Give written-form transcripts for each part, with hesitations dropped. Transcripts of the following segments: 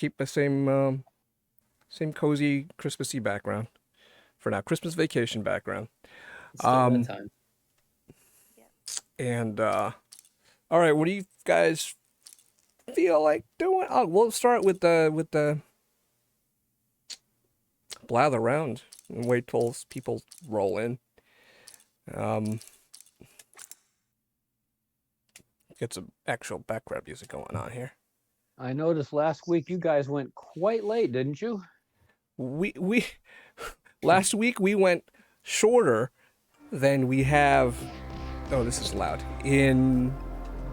keep the same cozy Christmassy background for now. Christmas vacation background. Still that Um, time. and all right, what do you guys feel like doing? Oh, we'll start with the blather around and wait till people roll in. Um, get some actual background music going on here. I noticed last week you guys went quite late, didn't you? We last week we went shorter than we have. Oh, this is loud. In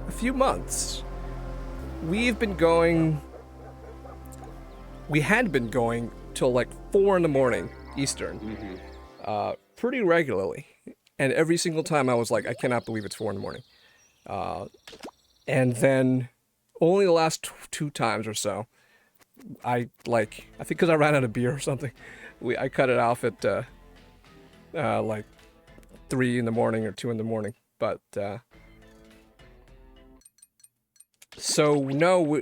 a few months, we've been going. We had been going till like 4 in the morning Eastern, pretty regularly, and every single time I was like, I cannot believe it's 4 in the morning. And then only the last two times or so, I think because I ran out of beer or something, I cut it off at like 3 in the morning or 2 in the morning. But so no,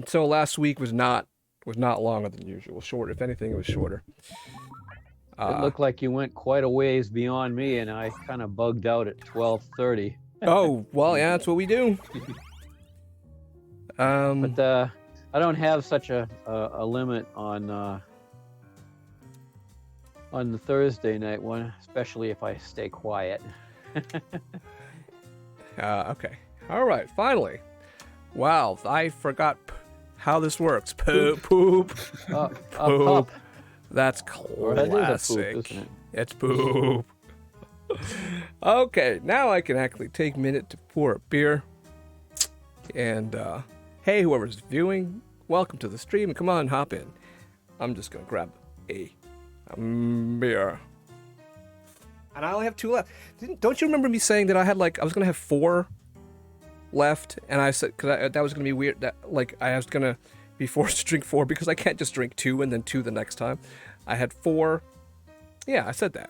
so last week was not longer than usual. Short, if anything, it was shorter. It looked like you went quite a ways beyond me, and I kind of bugged out at 12:30. Oh well, yeah, that's what we do. But I don't have such a limit on the Thursday night one, especially if I stay quiet. Okay. All right. Finally. Wow. I forgot how this works. Poop. Poop. Poop. Poop. That's Or that is a poop, classic. isn't it? It's poop. Okay. Now I can actually take a minute to pour a beer. And hey, whoever's viewing, welcome to the stream. Come on, hop in. I'm just gonna grab a beer. And I only have 2 left. Don't you remember me saying that I was gonna have 4 left, and I said because that was gonna be weird. That I was gonna be forced to drink 4 because I can't just drink 2 and then 2 the next time. I had 4. Yeah, I said that.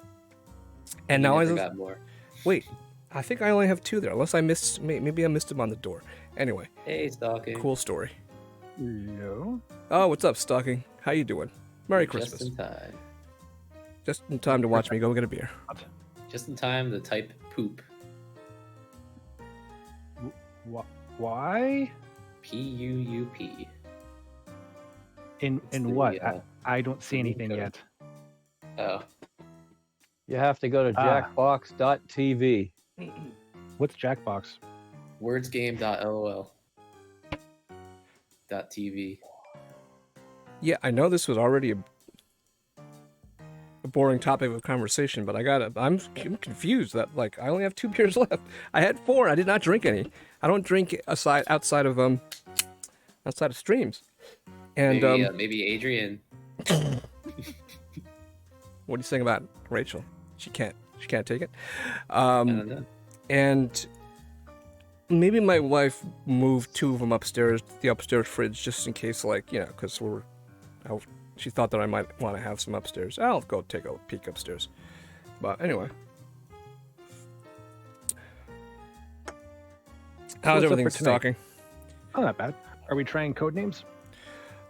And now I got more. Wait, I think I only have 2 there, unless I missed. Maybe I missed them on the door. Anyway. Hey, Stalking. Cool story. Hello. Oh, what's up, Stalking? How you doing? Merry Christmas. Just in time. Just in time to watch me go get a beer. Just in time to type poop. Why? P-U-U-P. In It's the, what? uh, I don't see anything code. yet. Oh. You have to go to jackbox.tv. What's Jackbox? Wordsgame.lol. .tv. Yeah, I know this was already a boring topic of conversation, but I'm confused that I only have 2 beers left. I had 4. I did not drink any. I don't drink outside of streams. And Maybe Adrian. what are you saying about Rachel? She can't take it. I don't know. And maybe my wife moved 2 of them upstairs, the upstairs fridge, just in case, because she thought that I might want to have some upstairs. I'll go take a peek upstairs. But anyway. How's what's up everything for tonight? stalking? Oh, not bad. Are we trying code names?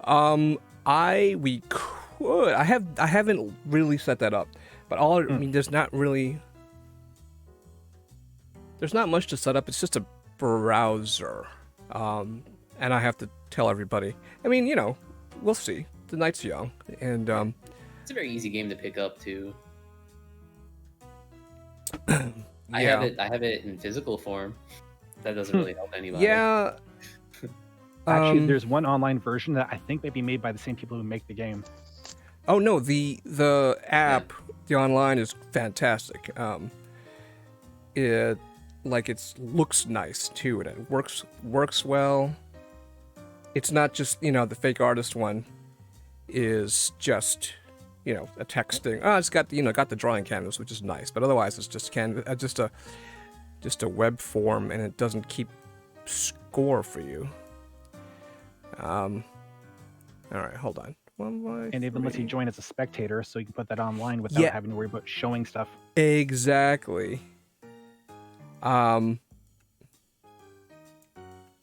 We could. I haven't really set that up. But I mean, there's not much to set up. It's just a browser. And I have to tell everybody. I mean, we'll see. The night's young, and It's a very easy game to pick up too. yeah. I have it in physical form. That doesn't really help anybody. Yeah. Actually, there's one online version that I think may be made by the same people who make the game. Oh no, the app, the online is fantastic. It looks nice too, and it works well. It's not just the fake artist one is just a texting. Oh, it's got got the drawing canvas, which is nice, but otherwise it's just just a web form, and it doesn't keep score for you. All right, hold on. And even lets you join as a spectator, so you can put that online without having to worry about showing stuff. Exactly.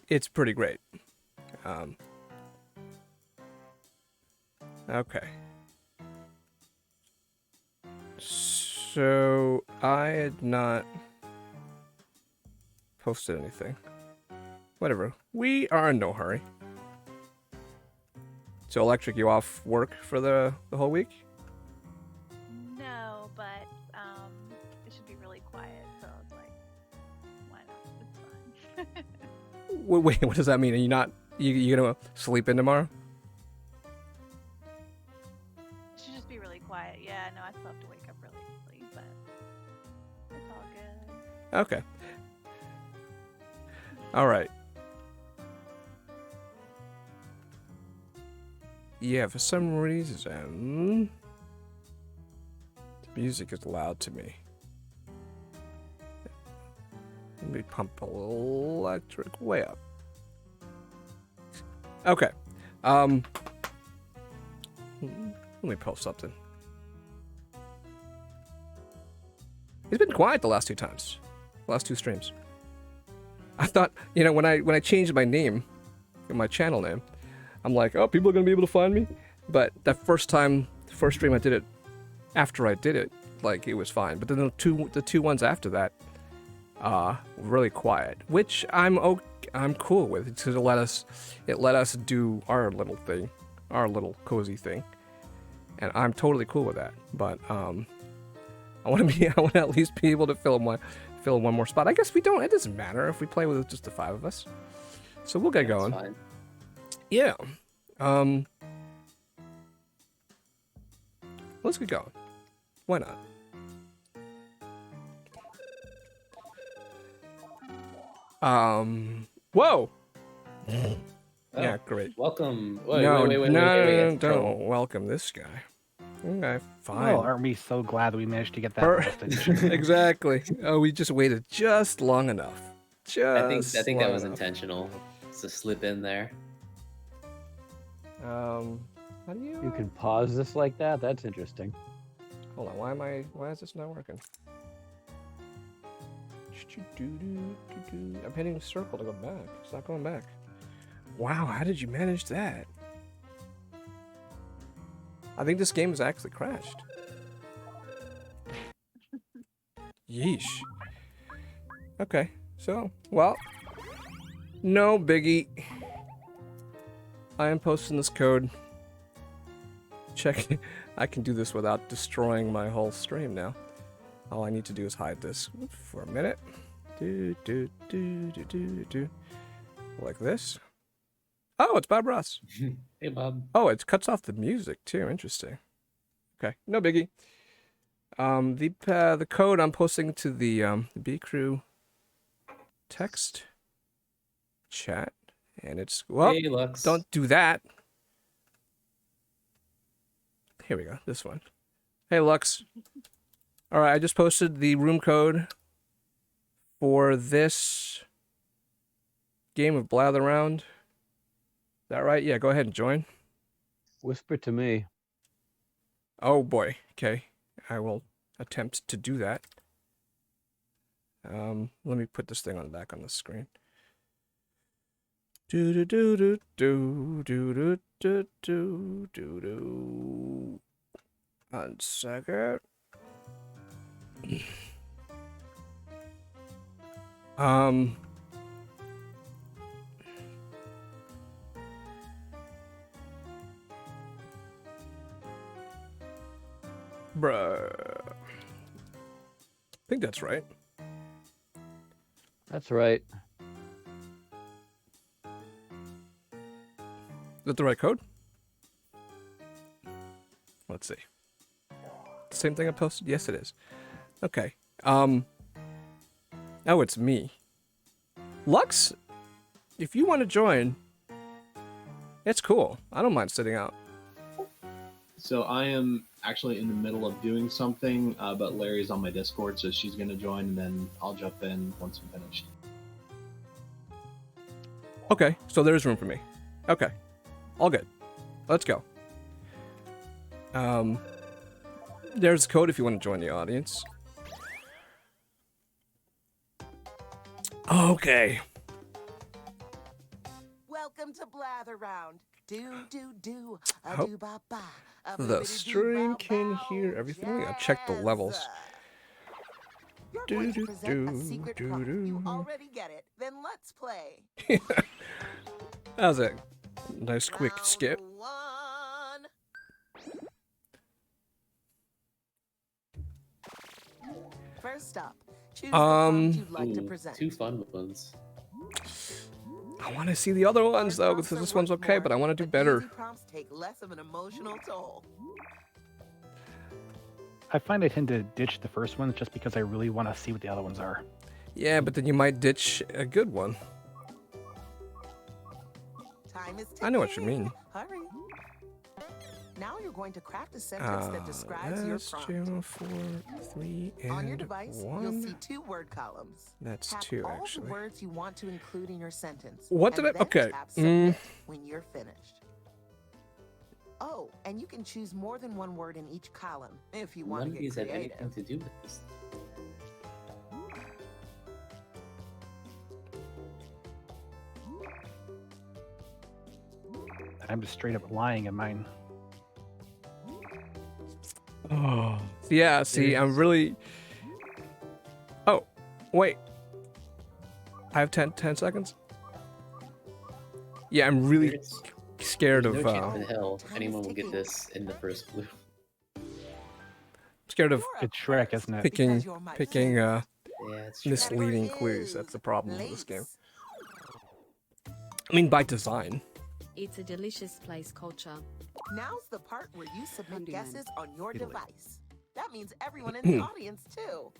It's pretty great. Okay. So I had not posted anything. Whatever. We are in no hurry. So Electric, you off work for the whole week? No, but it should be really quiet. So I was like, why not? It's fine. Wait, what does that mean? Are you not you gonna sleep in tomorrow? It should just be really quiet. Yeah, no, I still have to wake up really early, but it's all good. Okay. All right. Yeah, for some reason, the music is loud to me. Let me pump Electric way up. Okay. Let me post something. He's been quiet the last 2 times. Last 2 streams. I thought, when I changed my name, my channel name, I'm like, oh, people are gonna be able to find me. But that first stream I did it, after I did it, like it was fine. But then the two ones after that, were really quiet, which I'm cool with because it let us do our little thing, our little cozy thing, and I'm totally cool with that. But I want to at least be able to fill one more spot. I guess we don't. It doesn't matter if we play with just the 5 of us. So we'll get going. Fine. Yeah. Let's get going. Why not? Whoa! Yeah, great. Welcome. No, Wait. don't welcome this guy. Okay, fine. Oh, aren't we so glad that we managed to get that posted? Exactly. Oh, we just waited just long enough. I think that was enough. intentional to slip in there. How do you? You can pause this like that? That's interesting. Hold on. Why is this not working? I'm hitting circle to go back. It's not going back. Wow, how did you manage that? I think this game has actually crashed. Yeesh. Okay, so, well, no biggie. I am posting this code. Check. I can do this without destroying my whole stream now. All I need to do is hide this for a minute. Like this. Oh, it's Bob Ross. Hey, Bob. Oh, it cuts off the music too. Interesting. Okay, no biggie. The code I'm posting to the B Crew text chat, and it's Hey, Lux. don't do that. Here we go. This one. Hey, Lux. All right, I just posted the room code for this game of Blather Around. Is that right? Yeah, go ahead and join. Whisper to me. Oh boy. Okay, I will attempt to do that. Let me put this thing on back on the screen. Do do do do do do do do do do. 1 second. Bruh. I think that's right. That's right. Is that the right code? Let's see. Same thing I posted? Yes, it is. Okay. Oh, it's me. Lux, if you want to join, it's cool. I don't mind sitting out. So I am actually in the middle of doing something, but Larry's on my Discord, so she's going to join, and then I'll jump in once I'm finished. Okay, so there's room for me. Okay. All good. Let's go. There's a code if you want to join the audience. Okay. Welcome to Blather Round. Hope the stream can hear everything. I check the levels. You're going to present a secret prompt. You already get it. Then let's play. That was a nice quick skip. Round one. First up, choose the prompt you'd like to Ooh, present. 2 fun ones. I want to see the other ones though, because this one's okay, but I want to do better. Easy prompts take less of an emotional toll. I find I tend to ditch the first one just because I really want to see what the other ones are. Yeah, but then you might ditch a good one. Time is I know what you ticking. mean. Hurry. Now you're going to craft a sentence that describes your That's prompt. 2, 4, 3, and On your device, 1. you'll see 2 word columns. That's Tap 2 all actually. the words you want to include in your sentence. What and did I? then Okay. tap submit when you're finished. Oh, and you can choose more than 1 word in each column if you want None to of get these have creative. anything to do with this. I'm just straight up lying in mine. Oh. Yeah. See, I'm really. Oh, wait. I have 10 seconds. Yeah, I'm really There's scared no of. chance in hell anyone will get this in the first clue. Scared of You're up It's Shrek, first isn't it? picking because you're my picking favorite. Yeah, it's true. misleading Category clues. That's the is problem with this game. lace. I mean, by design. It's a delicious place culture. Now's the part where you submit Handyman. guesses on your Italy. device. That means everyone in the audience too.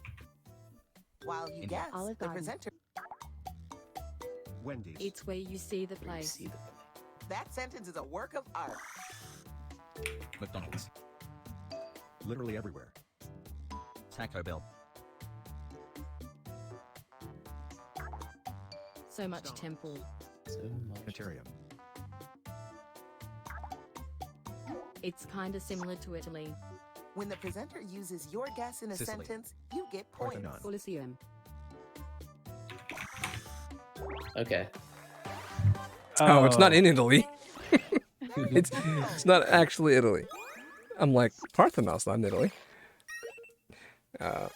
While you guess, Olive the Garden. presenter. Wendy's. It's where you see the Where you place. see the- That sentence is a work of art. McDonald's. Literally everywhere. Taco Bell. So much temple. so much. Planetarium. It's kinda similar to Italy. When the presenter uses your guess in a Sicily. sentence, you get points. Parthenon. Colosseum. Okay. Oh, it's not in Italy. It's not actually Italy. I'm like, Parthenon's not in Italy. I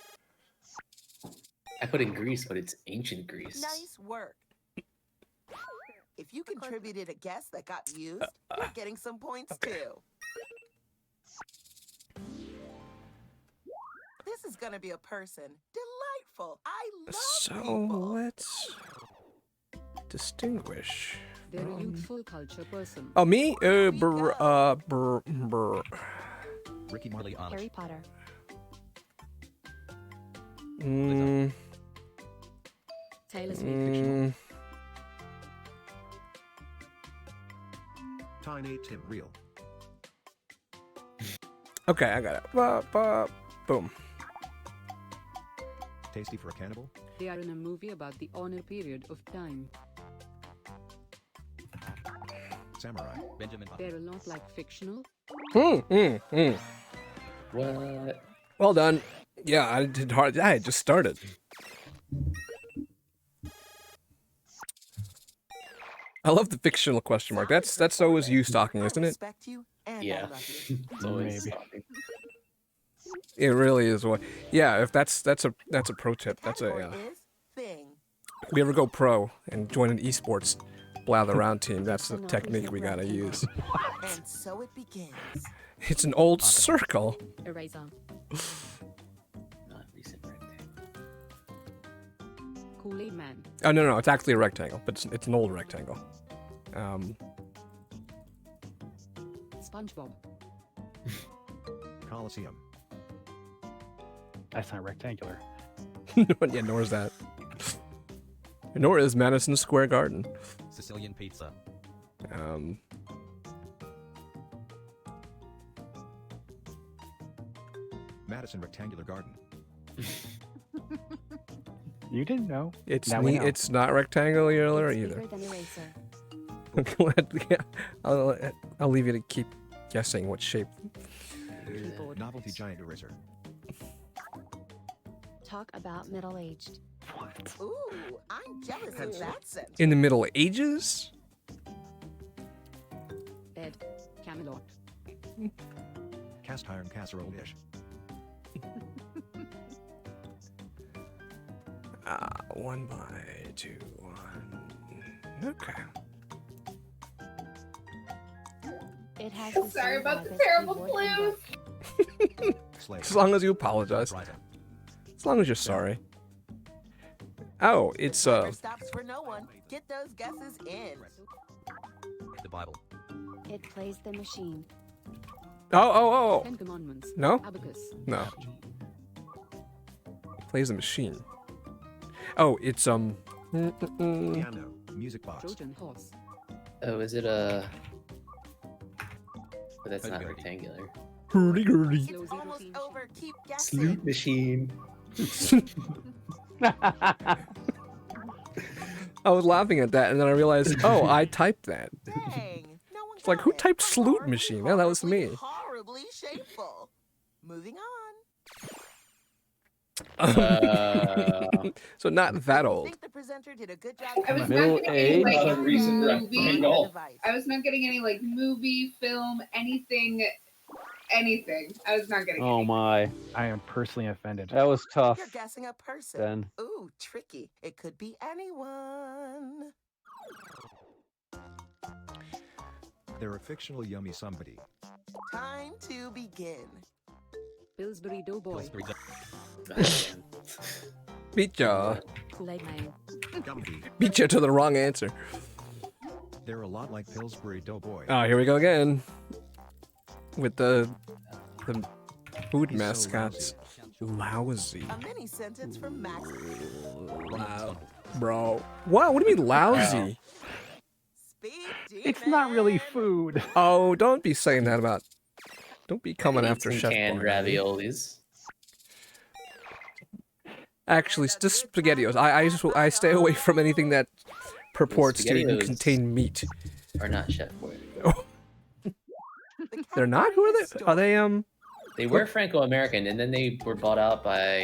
put in Greece, but it's ancient Greece. Nice work. If you contributed a guess that got used, you're getting some points too. This is gonna be a person. Delightful. I love So people. let's distinguish. Very from- youthful culture person. Oh, me? Here we Brr, go. brr. Ricky Marley on Harry Potter. Mm, Taylor Swift. mm, Tiny Tim Real. okay, I got it. Boom. Tasty for a cannibal. They are in a movie about the honor period of time. Samurai. Benjamin Button. They're a lot like fictional. What? Well done. Yeah, I did hard. I had just started. I love the fictional question mark. That's always you stalking, I isn't it? respect you and I Yeah. love you. It's always Maybe. stalking. It really is. What? Yeah, if that's a pro tip. That's a. Category is thing. If we ever go pro and join an esports blather around team, that's the technique we gotta use. And so it begins. It's an old circle. Eraser. Not recent rectangle. Kool-Aid Man. Oh no, it's actually a rectangle, but it's an old rectangle. SpongeBob. Coliseum. That's not rectangular. Yeah, nor is that. Nor is Madison Square Garden. Sicilian pizza. Madison Rectangular Garden. You didn't know. It's Now we know. it's not rectangular It's either. bigger than eraser. I'll leave you to keep guessing what shape. Keyboard. Novelty giant eraser. Talk about middle-aged. Ooh, I'm jealous of that sentence. In the Middle Ages? Camelot. Cast iron casserole dish. 1 by 2, 1. Okay. It has Sorry about the terrible clues. Slave. As long as you apologize. Writer. As long as you're sorry. Oh, it's Never stops for no one. Get those guesses in. The Bible. It plays the machine. Oh. Ten Commandments. No? Abacus. No. Plays the machine. Oh, it's Piano. Music box. Trojan horse. Oh, is it a? But that's not Hurdy-gurdy. rectangular. hurdy-gurdy. Slow zero Almost fiend. over. Keep guessing. machine. I was laughing at that, and then I realized, oh, I typed that. Dang. No one It's like, got who it. typed salute Horribly, machine? Yeah, that was me. Horribly shameful. Moving on. So not that I old. think the presenter did a good job. I was not Middle getting any age. like Not a recent movie. goal. I was not getting any like movie, film, anything. I was not getting. Oh any. my, I am personally offended. that was tough. You're guessing a person. Then Ooh, tricky. It could be anyone. They're a fictional yummy somebody. Time to begin. Pillsbury Doughboy. Man. Beat ya. Kool-Aid Man. Gumby. Beat ya to the wrong answer. They're a lot like Pillsbury Doughboy. Oh, here we go again. With the food He's so mascots. Lousy. A mini sentence from Max. Wow. Bro. Wow, what do you mean lousy? Speed It's not really demon. food. Oh, don't be saying that about... Don't be coming after Some Chef canned Boyardee. raviolis. Actually, it's just SpaghettiOs. I stay away from anything that purports to SpaghettiOs. contain meat. Are not Chef Boyardee. The They're not? Who are they? Are they, They were Franco-American, and then they were bought out by.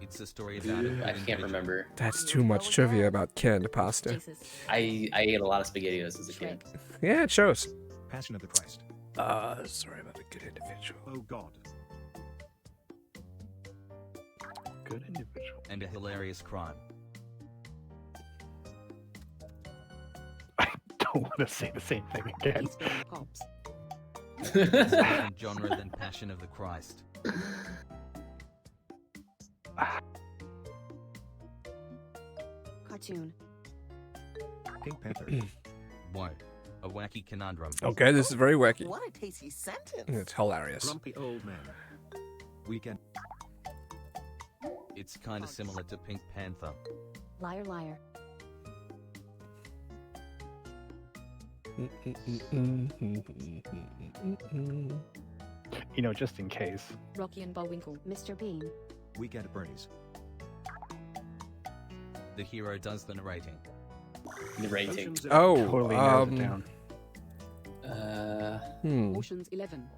It's the story of Adam. I can't remember. That's too much trivia about canned pasta. Jesus. I ate a lot of SpaghettiOs as a kid. Yeah, it shows. Passion of the Christ. Sorry about the good individual. Oh God. Good individual. And a hilarious crime. I don't want to say the same thing again. Eastern Cops. Different genre than Passion of the Christ. Cartoon. Pink Panther. What? A wacky conundrum. Okay, this is very wacky. What a tasty sentence. It's hilarious. Grumpy old man. Weekend. It's kind of similar to Pink Panther. Liar, liar. You know, just in case. Rocky and Bullwinkle. Mr. Bean. Weekend at Bernie's. The hero does the narrating. Narrating. Oh, Totally narrows it down. Ocean's 11.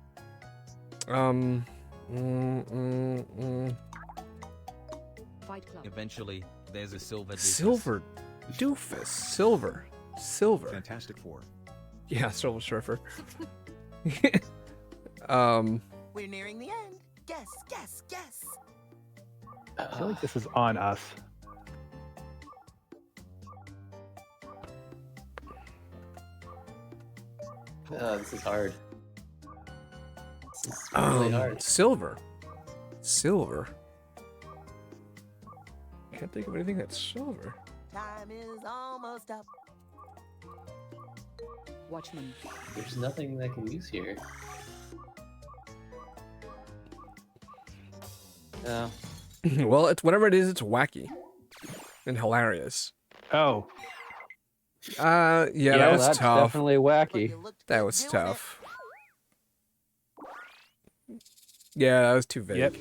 Fight Club. Eventually, there's a silver doofus. Silver doofus. Silver. Fantastic Four. Yeah, Silver Surfer. We're nearing the end. Guess, guess, guess. I feel like this is on us. Oh, this is hard. This is really hard. Silver. Can't think of anything that's silver. Time is almost up. Watchmen. There's nothing that I can use here. No. Well, it's whatever it is, it's wacky and hilarious. Oh. Yeah, Yeah, that was that's tough. definitely wacky. That was tough. Yeah, that was too vague. Yep.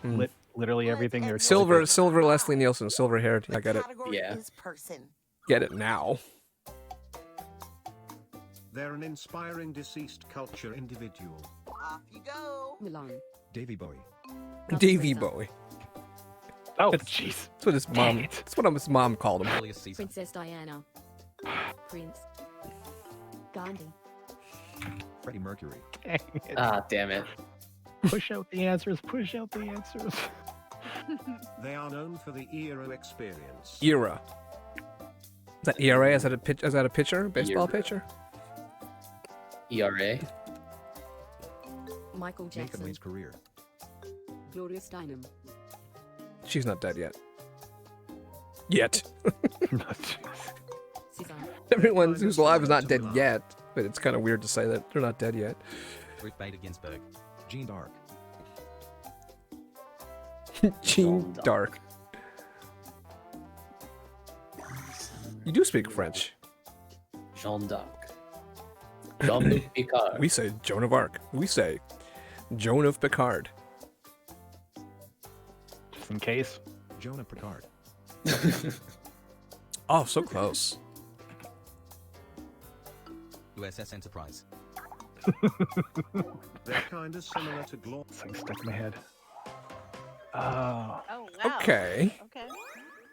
Mm. Literally everything there's Silver Leslie Nielsen, silver haired. I get it. Yeah. Is person. Get it now. They're an inspiring deceased culture individual. Off you go. Milan. Davy Bowie. Davy Bowie. Oh, That's jeez. That's what his mom. That's what his mom called him. Julius Caesar. Princess Diana. Prince. Gandhi. Freddie Mercury. Dang it. Ah, damn it. Push out the answers. Push out the answers. They are known for the Euro experience. Era. Is that ERA? Is that a pitch? Is that a pitcher? Baseball pitcher? ERA. Michael Nathan Jackson. Lane's career. Gloria Steinem. She's not dead yet. Yet. Cesar. Everyone who's alive is not dead yet, but it's kind of weird to say that they're not dead yet. Ruth Bader Ginsburg. Jean d'Arc. Jean d'Arc. You do speak French. Jean d'Arc. Jean-Luc Picard. We say Joan of Arc. We say Joan of Picard. Just in case. Joan of Picard. Oh, so close. USS Enterprise. They're kind of similar to Glor. Something stuck in my head. Oh. Oh, wow. Okay. Okay.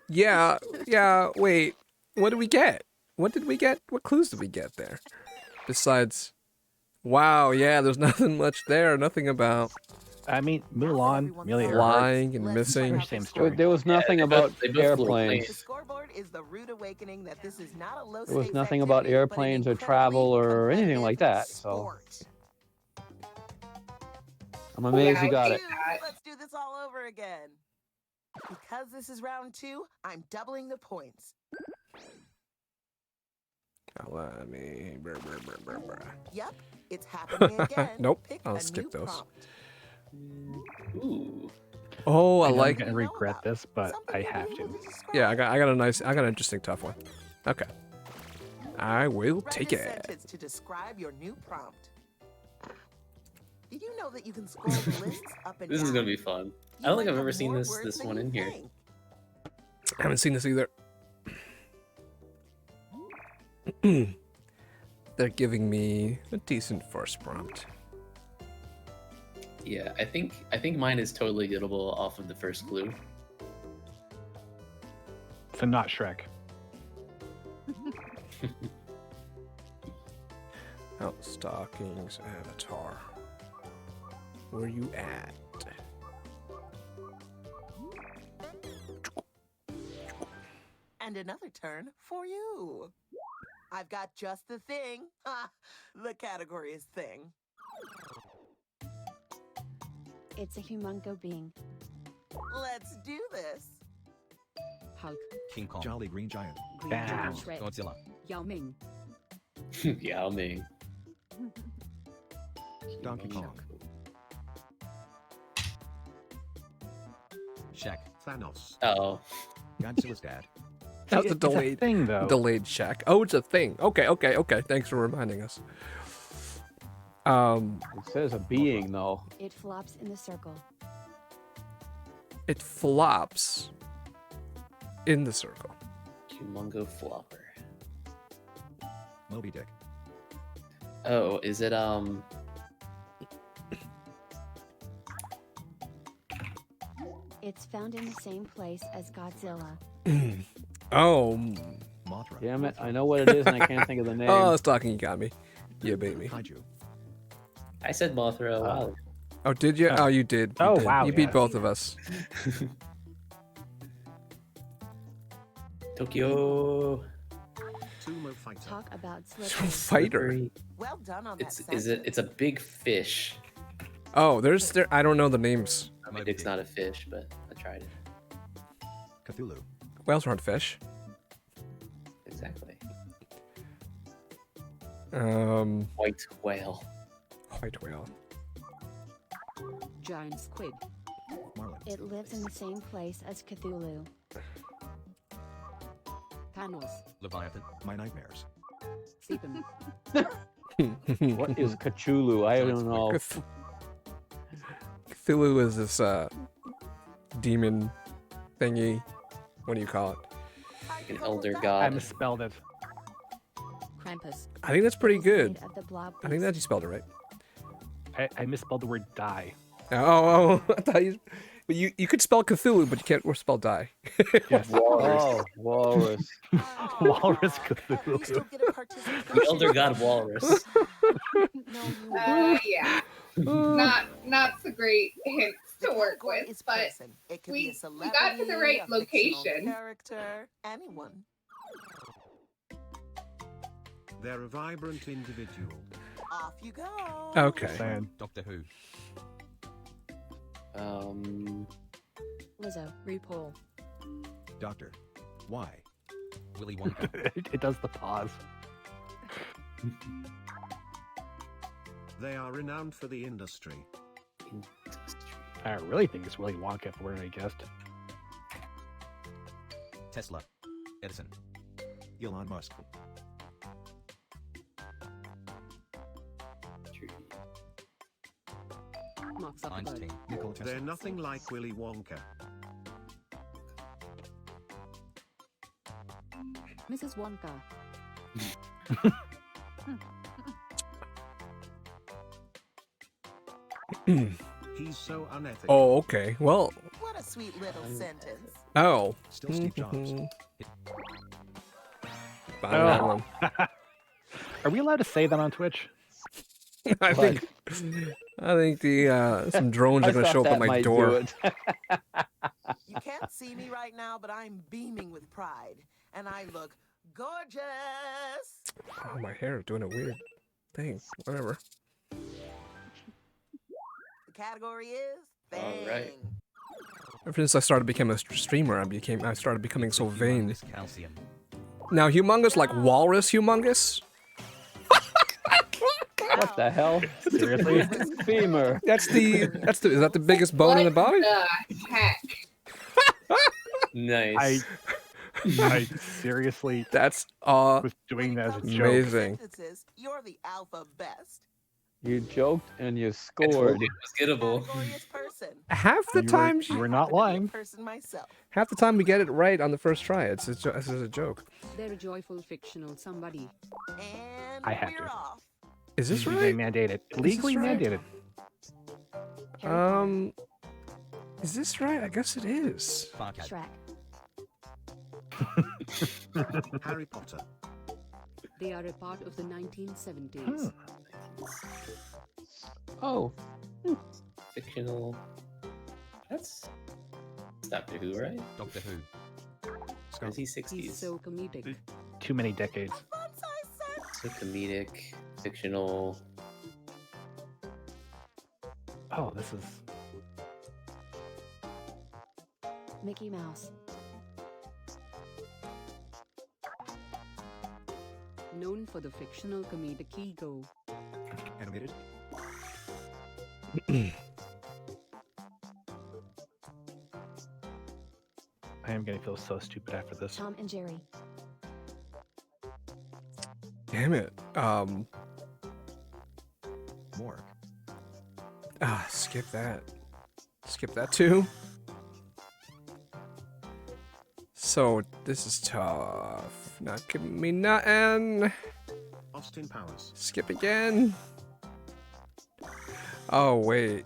Yeah, wait. What did we get? What did we get? What clues did we get there? Besides, wow, yeah, there's nothing much there. Nothing about I mean, Mulan, Amelia Earhart. lying and missing. Same story. There was nothing about they both flew airplanes. The scoreboard is the rude awakening that this is not a low There was stakes nothing about activity, but an airplanes or incredibly travel or anything competitive like that. So sport. I'm amazed you got it. Let's do this all over again. Because this is round 2, I'm doubling the points. Let me. Yep, it's happening again. Nope, Pick I'll a skip new those. prompt. Ooh. Oh, I know like. I'm gonna regret this, but I have to. Yeah, I got an interesting tough one. Okay, I will Write take a it. sentence to describe your new prompt. Did you know that you can scroll the lists up and This down? is gonna be fun. I don't think I've ever seen this one in here. I haven't seen this either. They're giving me a decent first prompt. Yeah, I think mine is totally gettable off of the first clue. So not Shrek. Oh, Stockings Avatar. Where you at? And another turn for you. I've got just the thing. Ha! The category is thing. It's a humongo being. Let's do this. Hulk. King Kong. Jolly Green Giant. Green Bam. Giant. Shrek. Godzilla. Yao Ming. Yao Ming. Donkey Kong. Shaq. Thanos. Oh. Godzilla's dad. That was a It's a delayed thing, though. Delayed check. Oh, it's a thing. Okay. Thanks for reminding us. It says a being though. It flops in the circle. It flops in the circle. Humongo flopper. Moby Dick. Oh, is it It's found in the same place as Godzilla. Oh. Mothra. Damn it! I know what it is and I can't think of the name. Oh, Stocking, you got me. You beat me. Kaiju. I said Mothra. Wow. Oh, did you? Oh, you did. You Oh, did. wow, You beat yeah. both of us. Tokyo. Sumo Fighter. Talk about slippery. Fighter. Well done on that It's a big fish. Oh, there. I don't know the names. My dick's not a fish, but I tried it. Cthulhu. Whales aren't fish. Exactly. White whale. White whale. Giant squid. Marlin. It lives in the same place as Cthulhu. Panos. Leviathan. My nightmares. Sleepin'. What is Cthulhu? I don't know. Cthulhu is this demon thingy. What do you call it? An elder god. I misspelled it. Krampus. I think that's pretty good. Made of the blob I think that you spelled it right. I misspelled the word die. Oh, I thought you. But you could spell Cthulhu, but you can't spell die. Yes. Oh, walrus. Walrus Cthulhu. The elder god walrus. know you. Yeah. Not so great hints to work with, but It could we be a got celebrity, to the right a fictional location. character, anyone. They're a vibrant individual. Off you go. Okay. Doctor Who. Lizzo. RuPaul. Doctor. Why? Willy Wonka. It does the pause. They are renowned for the industry. I really think it's Willy Wonka if we're going to guess. Tesla. Edison. Elon Musk. Mark Zuckerberg. Einstein. Nikola Tesla. They're nothing like Willy Wonka. Mrs. Wonka. He's so unethical. Oh, okay. Well. What a sweet little sentence. Oh. Still Steve Jobs. Found that one. Are we allowed to say that on Twitch? I think the some drones are going to show up at my door. You can't see me right now, but I'm beaming with pride, and I look gorgeous. Oh, my hair is doing a weird thing. Whatever. The category is thing. All right. Ever since I started becoming a streamer, I started becoming so vain. Calcium. Now, humongous like walrus humongous? What the hell? Seriously? Femur. Is that the biggest bone in the body? What the heck? Nice. I seriously That's was doing that as a joke. amazing. You're the alpha best. You joked and you I scored. told you it was gettable. Glorious person. Half the time, You were not lying. Person myself. half the time we get it right on the first try. It's a joke. They're a joyful fictional somebody. And I had we're to. off. Is this They right? mandated. Legally right? mandated. Is this right? I guess it is. Shrek. Harry Potter. They are a part of the 1970s. Oh, Fictional. That's Doctor Who, right? Doctor Who. Or is he He's 60s? so comedic. Too many decades. So comedic, fictional. Oh, this is. Mickey Mouse. Known for the fictional comedic ego. Animated. I am going to feel so stupid after this. Tom and Jerry. Damn it. More. Skip that. Skip that too. So this is tough. Not giving me nothing. Austin Powers. Skip again. Oh wait.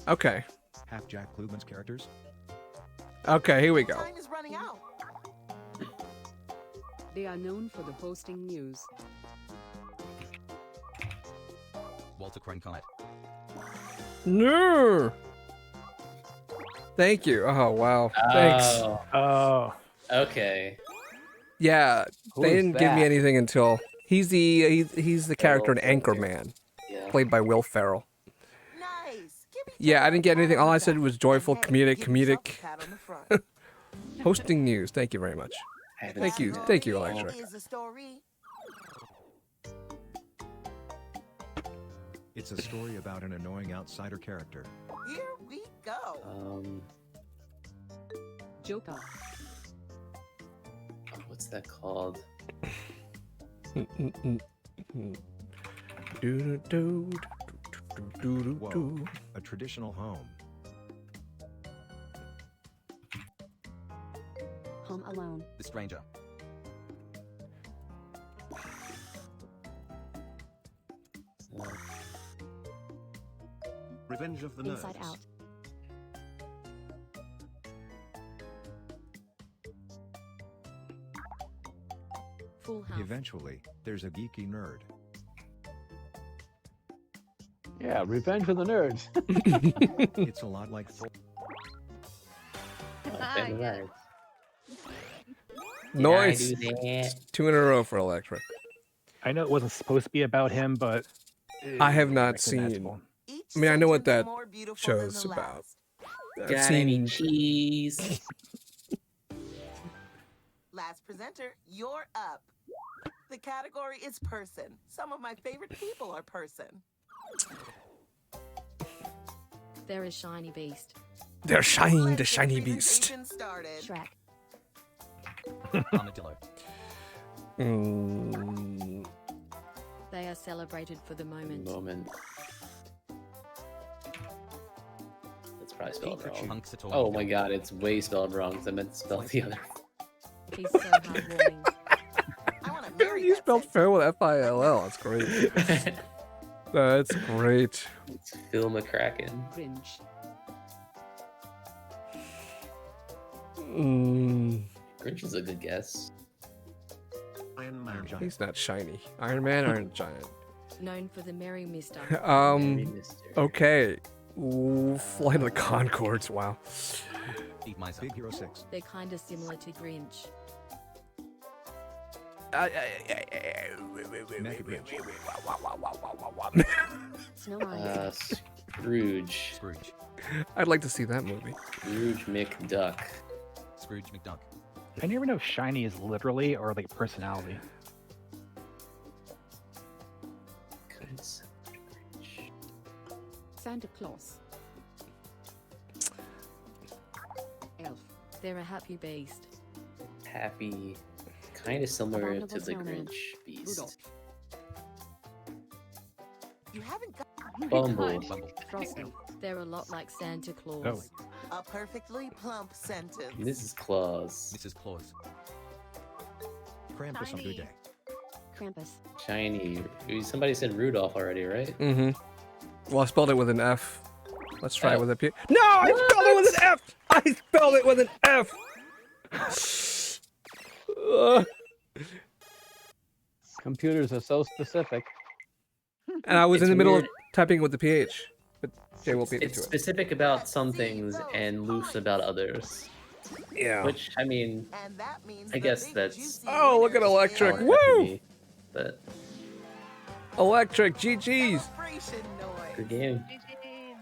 Okay. Half Jack Klugman's characters. Okay, here we go. Time is running out. They are known for the hosting news. Walter Cronkite. No. Thank you. Oh wow. Thanks. Oh. Okay. Yeah, Who they is didn't give me that? anything until he's the character in Ferrell. Anchorman, Yeah. played by Will Ferrell. Nice. Give me Yeah, I didn't get anything. All I said that. was joyful, Hey, comedic, give yourself a comedic. pat on the front. Hosting news. Thank you very much. I haven't Thank seen you. that. Thank you, Electra. Is the story. It's a story about an annoying outsider character. Here we go. Joker. What's that called? Whoa. A traditional home. Home Alone. The Stranger. Revenge of the Nerds. Inside Out. Full House. Eventually, there's a geeky nerd. Yeah, Revenge of the Nerds. It's a lot like Yeah. Nice. Did I do that? 2 in a row for Electric. I know it wasn't supposed to be about him, but I have not recognizable. seen. I mean, I know what that show's about. I've Got any seen. cheese? Last presenter, you're up. The category is person. Some of my favorite people are person. They're a shiny beast. They're shiny, the shiny beast. Shrek. Armadillo. They are celebrated for the moment. That's probably spelled wrong. Punxsutawney Oh my Phil. god, it's way spelled wrong because I meant to spell the other. He's so heartwarming. You spelled Phil with F-I-L-L. That's great. That's great. It's Phil McCracken. Grinch. Grinch is a good guess. Iron Man. He's not shiny. Iron Man, Iron Giant. Known for the Merry Mister. Okay. Ooh, Flight of the Conchords. Wow. Big Hero 6. They're kind of similar to Grinch. Scrooge. I'd like to see that movie. Scrooge McDuck. Scrooge McDuck. I never know if shiny is literally or like personality. Santa Claus. Elf. They're a happy beast. Happy. Kind of similar Abominable to the snowman. Grinch beast. Rudolph. You haven't got Bumble. Frosty. They're a lot like Santa Claus. Oh. a perfectly plump sentence. Mrs. Claus. Mrs. Claus. Krampus on good day. Krampus. Shiny. Somebody said Rudolph already, right? Mm-hmm. Well, I spelled it with an F. Let's try it Oh. with a P. No, I spelled it with an F. I spelled it with an F. Computers are so specific. And I was It's in the middle weird. of typing with the PH. But they will beat me It's to it. specific about some things and loose about others. Yeah. Which, I mean, I guess that's Oh, look at Electric. all it has to Woo! be, but Electric, GG's. good game.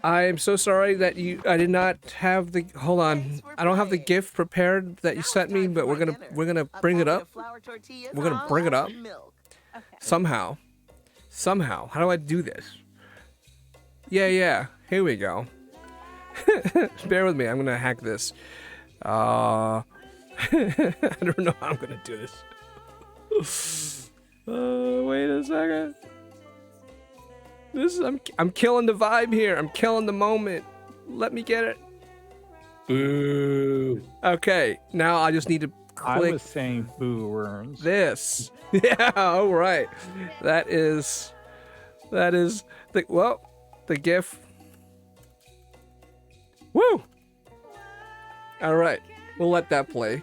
I am so sorry that I did not have the. Hold on. I don't have the gift prepared that you sent me, but we're gonna bring it up. We're gonna bring it up. Somehow. How do I do this? Yeah. Here we go. Bear with me. I'm gonna hack this. I don't know how I'm gonna do this. Wait a second. I'm killing the vibe here. I'm killing the moment. Let me get it. Boo. Okay, now I just need to I click was saying boo worms. this. Yeah, all right. That is the GIF. Woo! All right, we'll let that play.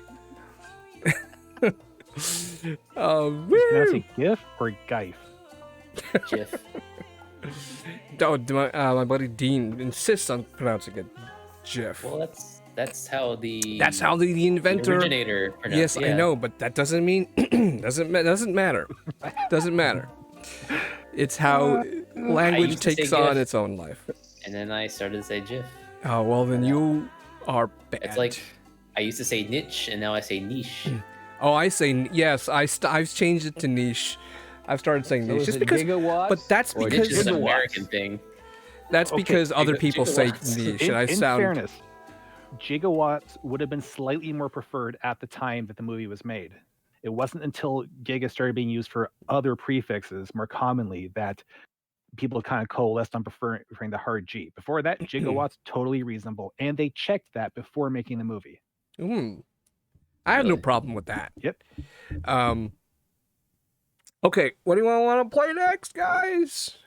Can I say GIF or GIF? GIF. Oh, my buddy Dean insists on pronouncing it GIF. Well, that's how the inventor originator pronounced Yes, it, yeah. I know, but that doesn't mean doesn't matter. Doesn't matter. It's how I language used to say takes on GIF. its own life. And then I started to say GIF. Oh well, then you are bad. It's like I used to say niche, and now I say niche. Oh, I say yes. I've changed it to niche. I've started saying So niche is just it because. gigawatts But that's or because Niche is an gigawatts? American thing. that's Okay, because other people say gigawatts. niche, In, and I in sound. fairness, gigawatts would have been slightly more preferred at the time that the movie was made. It wasn't until giga started being used for other prefixes more commonly that people kind of coalesced on preferring the hard G. Before that, gigawatts totally reasonable, and they checked that before making the movie. I have no Really? problem with that. Yep. Okay, what do you want to play next, guys?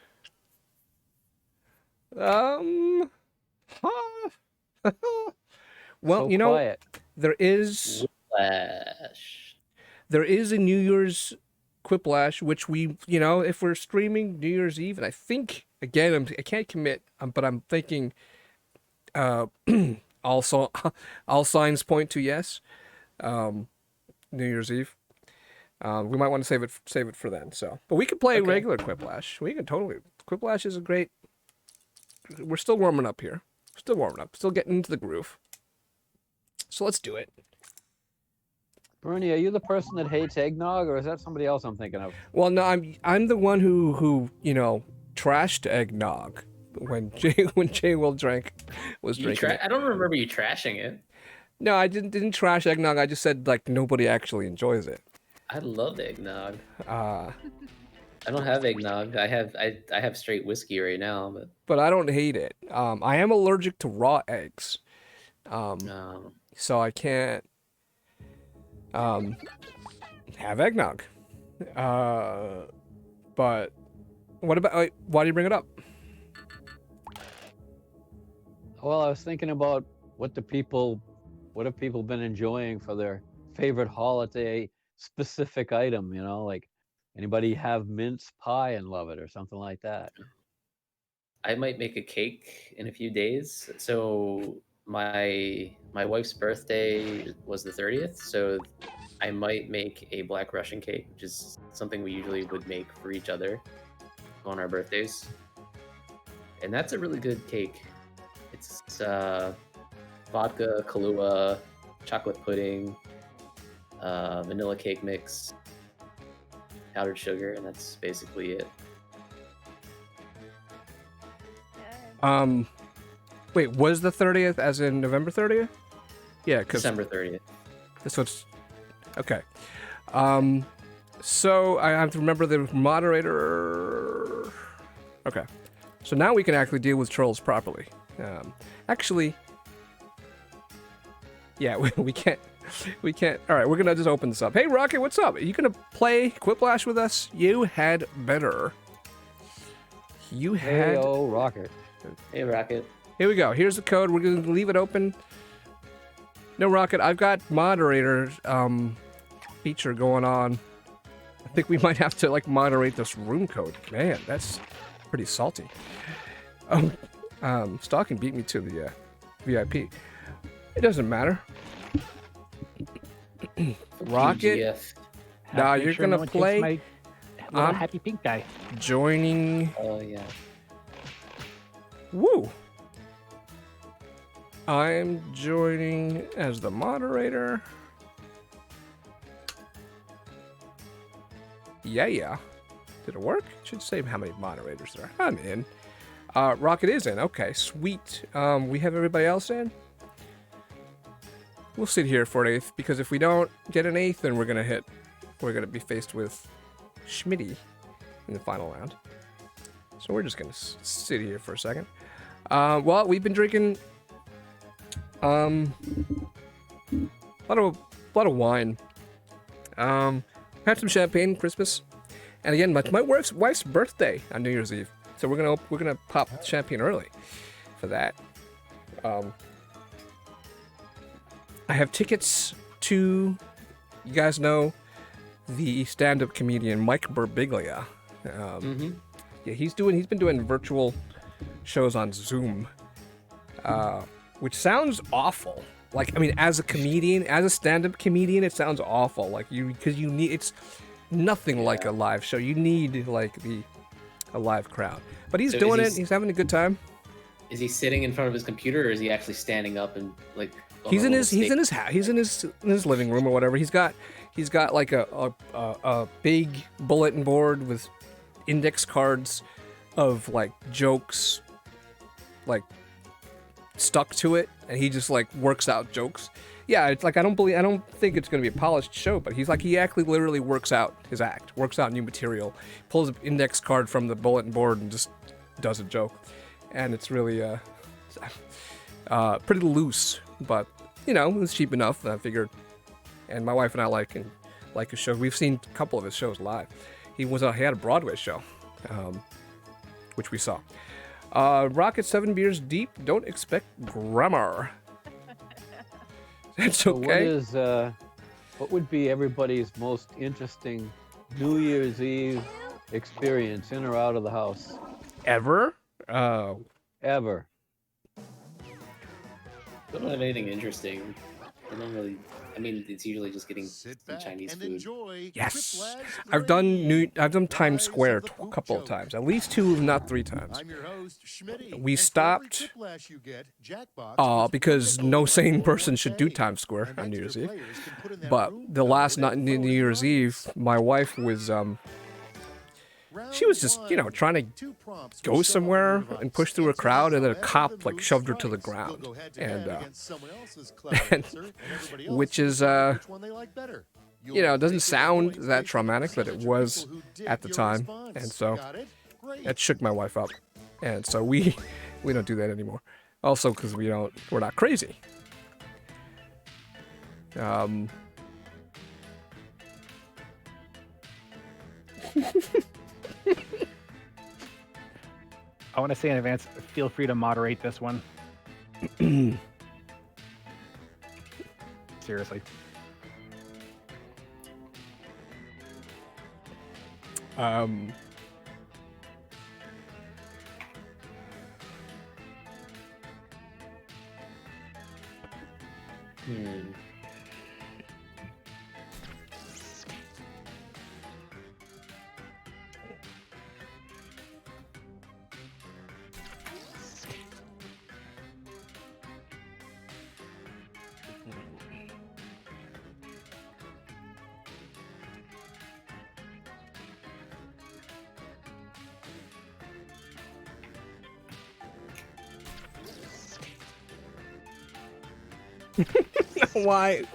Well, So you know, quiet. there is Flash. a New Year's Quiplash, which we, if we're streaming New Year's Eve, and I think, again, I can't commit, but I'm thinking also all signs point to yes, New Year's Eve. We might want to save it for then. So, but we could play regular Quiplash. We could totally. Quiplash is a great. We're still warming up here. Still warming up. Still getting into the groove. So let's do it. Bernie, are you the person that hates eggnog, or is that somebody else I'm thinking of? Well, no, I'm the one who trashed eggnog when Jay Will was drinking it. I don't remember you trashing it. No, I didn't trash eggnog. I just said like nobody actually enjoys it. I love eggnog. I don't have eggnog. I have straight whiskey right now, but I don't hate it. I am allergic to raw eggs. So I can't have eggnog. But what about why do you bring it up? Well, I was thinking about what have people been enjoying for their favorite holiday specific item, like anybody have mince pie and love it or something like that. I might make a cake in a few days. So my wife's birthday was the 30th, so I might make a Black Russian cake, which is something we usually would make for each other on our birthdays. And that's a really good cake. It's vodka, Kahlua, chocolate pudding, vanilla cake mix, powdered sugar, and that's basically it. Wait, was the 30th as in November 30th? Yeah, because December 30th. So it's okay. So I have to remember the moderator. Okay, so now we can actually deal with trolls properly. Actually, yeah, we can't. We can't. All right, we're gonna just open this up. Hey, Rocket, what's up? Are you gonna play Quiplash with us? You had better. You had. Hey, Rocket. Hey, Rocket. Here we go. Here's the code. We're gonna leave it open. No, Rocket, I've got moderator feature going on. I think we might have to moderate this room code. Man, that's pretty salty. Stalking beat me to the VIP. It doesn't matter. Rocket. Now you're gonna play. I'm happy pink guy. Joining. Oh yeah. Woo. I'm joining as the moderator. Yeah. Did it work? It should say how many moderators there are. I'm in. Rocket is in. Okay, sweet. We have everybody else in. We'll sit here for an eighth, because if we don't get an eighth, then we're gonna be faced with Schmitty in the final round. So we're just gonna sit here for a second. Well, we've been drinking a lot of wine. Had some champagne Christmas, and again, my wife's birthday on New Year's Eve. So we're gonna pop champagne early for that. I have tickets to, you guys know, the stand-up comedian Mike Burbiglia. Yeah, he's been doing virtual shows on Zoom, which sounds awful. As a comedian, as a stand-up comedian, it sounds awful. Because you need, it's nothing like a live show. You need a live crowd. But he's doing it. He's having a good time. Is he sitting in front of his computer, or is he actually standing up and He's in his living room or whatever. He's got like a big bulletin board with index cards of jokes stuck to it, and he just works out jokes. Yeah, it's I don't think it's gonna be a polished show, but he actually literally works out his act, works out new material, pulls an index card from the bulletin board and just does a joke, and it's really pretty loose, but it's cheap enough. I figured, and my wife and I like his show. We've seen a couple of his shows live. He had a Broadway show, which we saw. Rocket 7 beers deep. Don't expect grammar. That's okay. So what would be everybody's most interesting New Year's Eve experience, in or out of the house? Ever? Ever. I don't have anything interesting. I don't really. I mean, it's usually just getting some Chinese food. Yes, I've done Times Square a couple of times, at least 2, if not 3 times. We stopped because no sane person should do Times Square on New Year's Eve. But the last night New Year's Eve, my wife was she was just trying to go somewhere and push through a crowd, and then a cop like shoved her to the ground, and which is it doesn't sound that traumatic, but it was at the time, and so that shook my wife up, and so we don't do that anymore. Also, because we're not crazy. I want to say in advance, feel free to moderate this one. Seriously.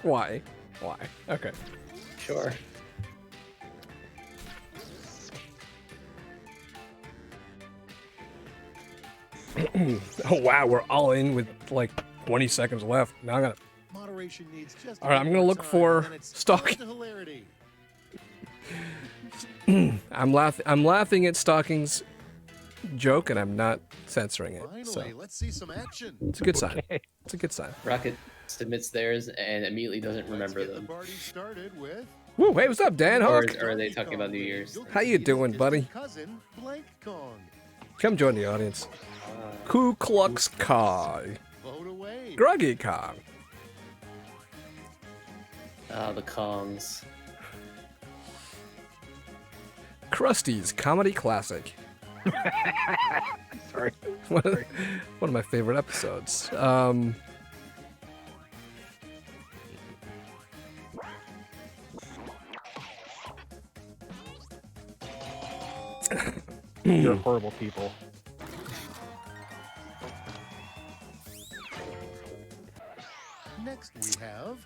Why? Okay. Sure. Oh wow, we're all in with like 20 seconds left. Now I gotta. Moderation needs just All right, I'm gonna look for stalking. I'm laughing at Stalking's joke, and I'm not censoring it. So let's see some action. it's a good sign. It's a good sign. Rocket submits theirs and immediately doesn't remember them. Woo, hey, what's up, Dan Or, Hawk? or are they talking about New Year's? How you doing, buddy? Come join the audience. Ku Klux Kong. Groggy Kong. The Kongs. Krusty's Comedy Classic. Sorry. One of my favorite episodes. You're horrible people. Next we have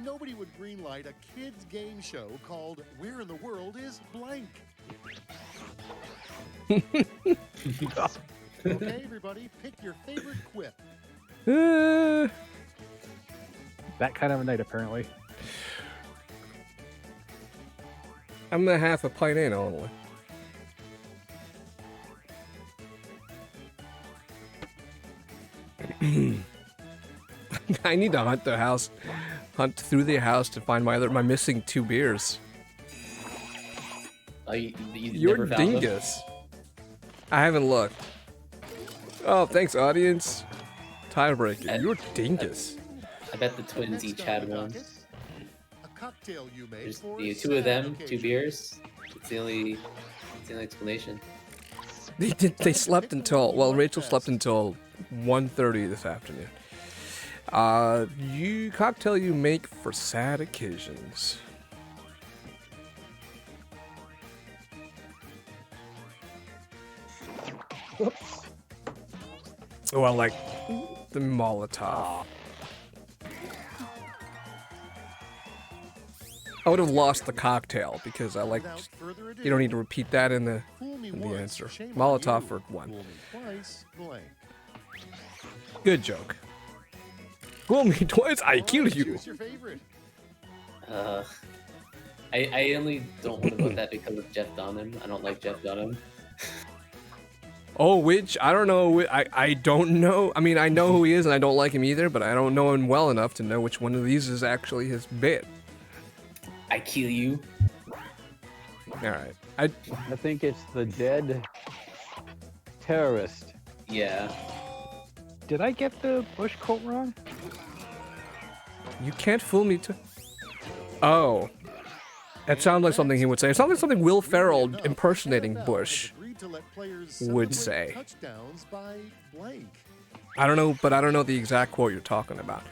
nobody would greenlight a kids game show called Where in the World is Blank? Okay, everybody, pick your favorite quip. That kind of a night, apparently. I'm gonna have a pint in only. I need to hunt through the house to find my missing 2 beers. You're never found them? dingus. I haven't looked. Oh, thanks, audience. Tiebreaker. You're dingus. I bet the twins each had one. A cocktail you made There's for 2 of them, 2 beers. It's the only explanation. They slept until Rachel slept until 1:30 this afternoon. You cocktail you make for sad occasions. Whoops. Oh, I like the Molotov. I would have lost the cocktail because I like. You don't need to repeat that in the answer. Molotov for 1. Good joke. Fool me twice, I kill you. I only don't want to vote that because of Jeff Dunham. I don't like Jeff Dunham. Oh, which? I don't know. I don't know. I mean, I know who he is, and I don't like him either, but I don't know him well enough to know which one of these is actually his bit. I kill you. All right. I think it's the dead terrorist. Yeah. Did I get the Bush quote wrong? You can't fool me to... Oh. That sounds like something he would say. It sounds like something Will Ferrell impersonating Bush would say. I don't know, but I don't know the exact quote you're talking about.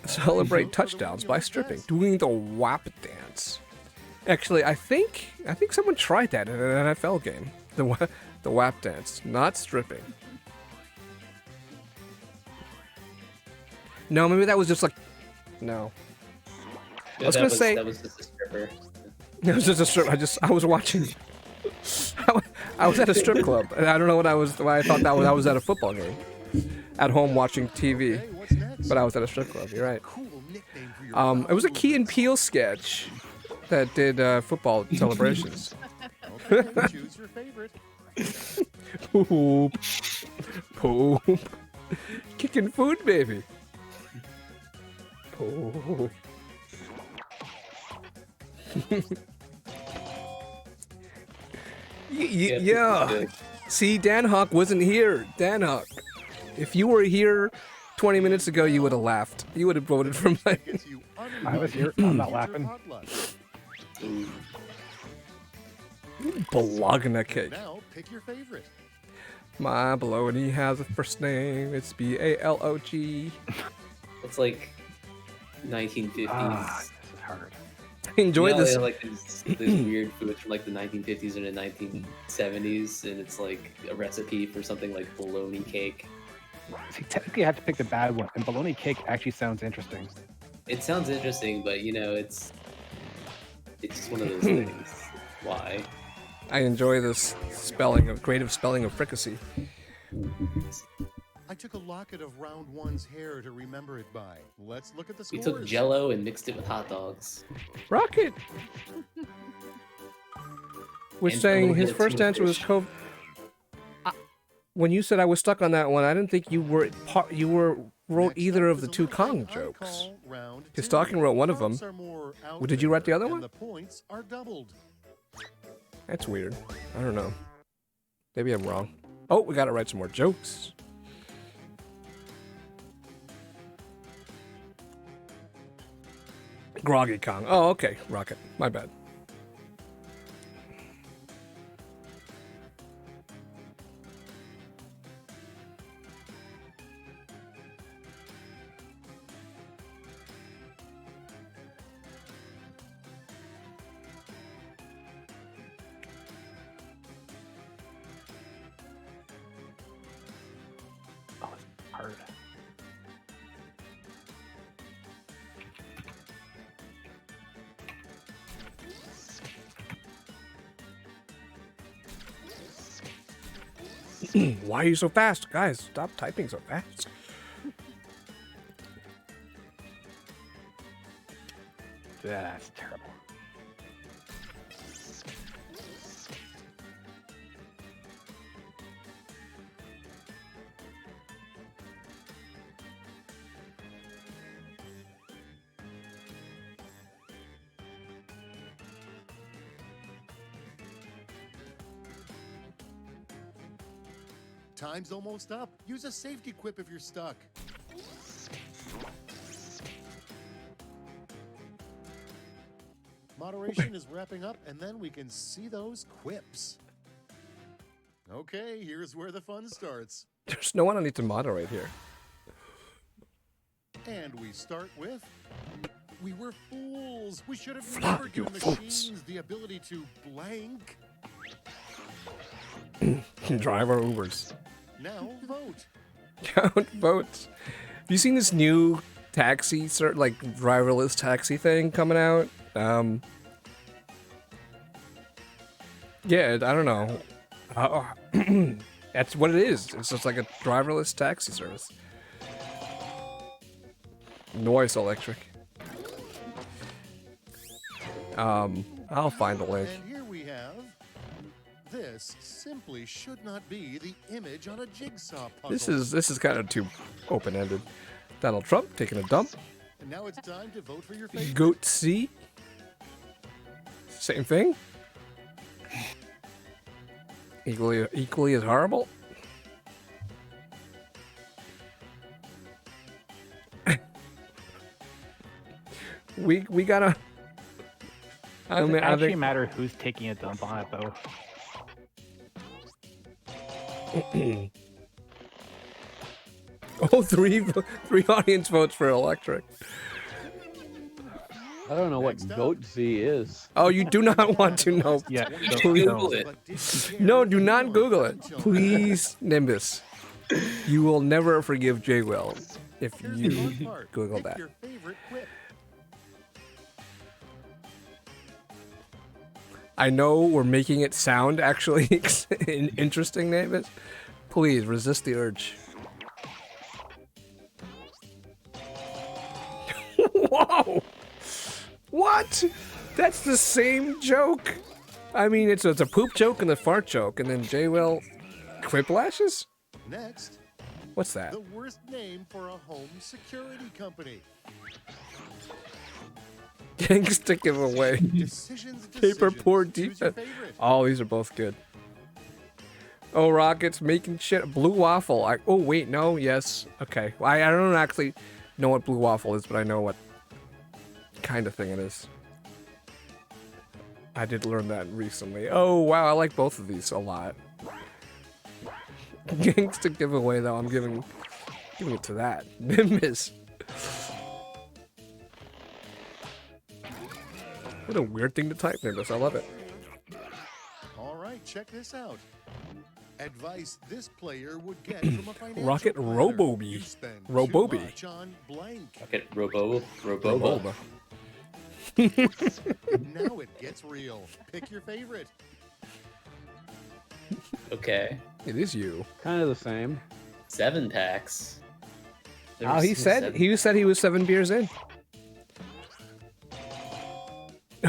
Celebrate touchdowns by stripping, doing the WAP dance. Actually, I think someone tried that in an NFL game. The WAP dance, not stripping. No, maybe that was just like... No. Yeah, I was gonna say... That was just a stripper. It was just a strip. I was watching... I was at a strip club, and I don't know why I thought that I was at a football game. At home watching TV. But I was at a strip club, you're right. It was a Key and Peele sketch that did football celebrations. Okay, choose your favorite. Poop. Poop. Kicking food, baby. Poop. Yeah. See, Dan Hawk wasn't here. Dan Hawk. If you were here 20 minutes ago, you would have laughed. You would have voted for my... I was here. I'm not laughing. Bologna cake. Now pick your favorite. My bologna has a first name. It's B-A-L-O-G. It's like 1950s. This is hard. Enjoy this. They have, like these weird foods from like the 1950s and the 1970s, and it's like a recipe for something like bologna cake. See, technically, I have to pick the bad one, and bologna cake actually sounds interesting. It sounds interesting, but you know, it's just one of those things. Why? I enjoy this creative spelling of fricassee. I took a locket of round one's hair to remember it by. Let's look at the We scores. took Jello and mixed it with hot dogs. Rocket was And saying Owen his had a first tuna answer was fish. Cove. When you said I was stuck on that one, I didn't think you wrote either of the two Kong jokes. His talking wrote one of them. Did you write the other one? The points are doubled. That's weird. I don't know. Maybe I'm wrong. Oh, we gotta write some more jokes. Groggy Kong. Oh, okay. Rocket. My bad. Oh, it's hard. Why are you so fast? Guys, stop typing so fast. That's terrible. Time's almost up. Use a safety quip if you're stuck. Moderation is wrapping up, and then we can see those quips. Okay, here's where the fun starts. There's no one I need to moderate here. And we start with... We were fools. We should have Fly, never you given fools. machines the ability to blank. Drive our Ubers. Now vote. Count votes. Have you seen this new taxi, like driverless taxi thing coming out? Yeah, I don't know. That's what it is. It's just like a driverless taxi service. Noise electric. I'll find the link. And here we have... This simply should not be the image on a jigsaw puzzle. This is kind of too open-ended. Donald Trump taking a dump. And now it's time to vote for your favorite. Goat C. Same thing. Equally as horrible? we gotta. I Does mean, it I actually think matter who's taking a dump on it, though? oh, three audience votes for electric. I don't know what goat Z is. Oh, you do not want to know. Yeah, Please. Google it. No, do not Google it. Please, Nimbus. You will never forgive J. Will if you Google that. I know we're making it sound actually interesting, Nimbus. Please resist the urge. Whoa! What? That's the same joke. I mean, it's a poop joke and a fart joke, and then J. Will quiplashes? Next. What's that? The worst name for a home security company. Gangsta giveaway. Paper poor defense. Oh, these are both good. Oh, Rockets making shit. Blue waffle. Oh, wait, no, yes. Okay. Well, I don't actually know what blue waffle is, but I know what kind of thing it is. I did learn that recently. Oh, wow, I like both of these a lot. Gangsta giveaway, though, I'm giving it to that. Nimbus. What a weird thing to type, Nimbus. I love it. All right, check this out. Advice this player would get from a financial Rocket planner. Robobi. You spend Robobi. too much on blank. Rocket Roboba. Now it gets real. Pick your favorite. Okay. It is you. Kind of the same. 7 packs. Oh, he said he was 7 beers in.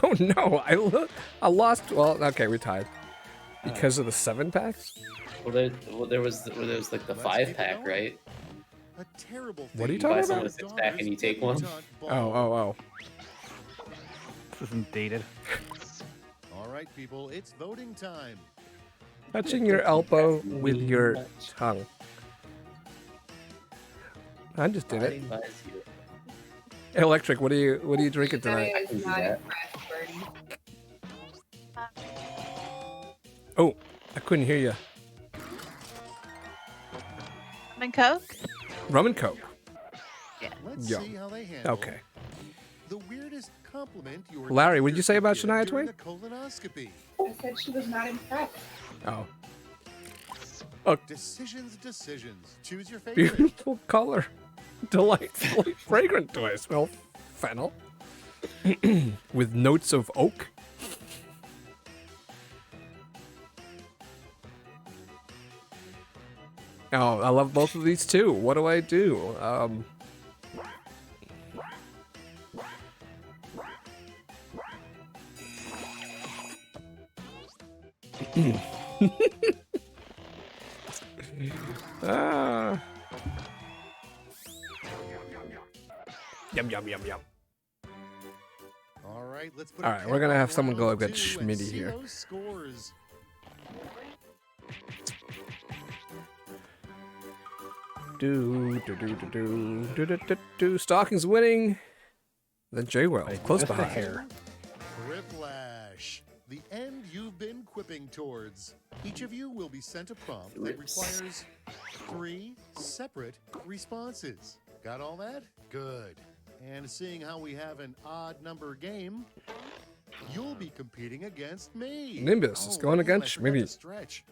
Oh no, I lost. Well, okay, we tied because of the 7 packs. Well, there was like the 5-pack, right? A terrible What are you You buy talking someone a about? 6-pack and you take one. Oh. This isn't dated. All right, people, it's voting time. Touching your elbow with your tongue. I just did it. Electric, what are you drinking tonight? I is not impressed, Birdie. Oh, I couldn't hear you. Rum and Coke? Rum and Coke. Yeah. Let's Yo. see how they handle Okay. the weirdest compliment you were Larry, what did you say about given Shania during Twain? a colonoscopy. I said she was not impressed. Oh. Decisions. Choose your favorite. Beautiful color. Delightfully fragrant do I smell fennel. With notes of oak. Oh, I love both of these too. What do I do? Ah. Yum. All right, let's put All a right, we're gonna have someone go round against 2 and Schmitty see here. those scores. Do. Stockings winning. Then J-Well, close Just a behind. hair. Whiplash. The end you've been quipping towards. Each of you will be sent a prompt that Whips. requires 3 separate responses. Got all that? Good. And seeing how we have an odd number game, you'll be competing against me. Nimbus is going man, against I forgot to Schmitty. stretch.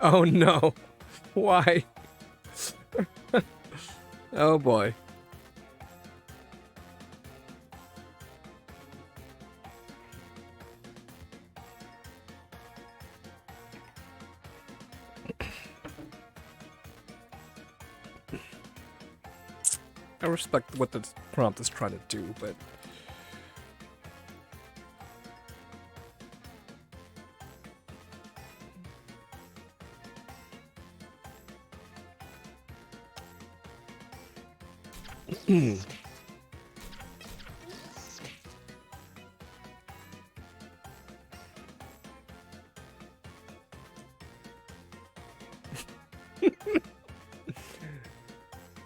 Oh no. Why? Oh boy. I respect what the prompt is trying to do, but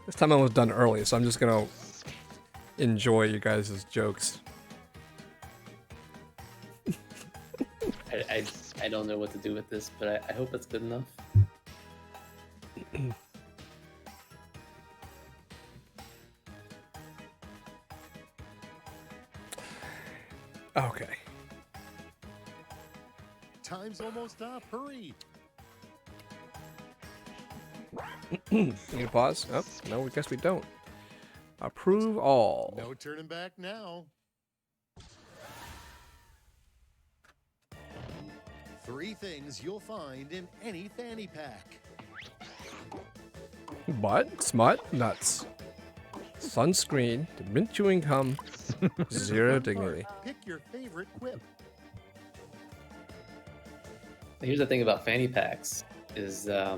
This time I was done early, so I'm just gonna enjoy you guys' jokes. I don't know what to do with this, but I hope it's good enough. Okay. Time's almost up. Hurry. You need to pause? Oh, no, I guess we don't. Approve all. No turning back now. 3 things you'll find in any fanny pack. Butt, smut, nuts. Sunscreen, mint chewing gum, zero dignity. Pick your favorite quip. Here's the thing about fanny packs is I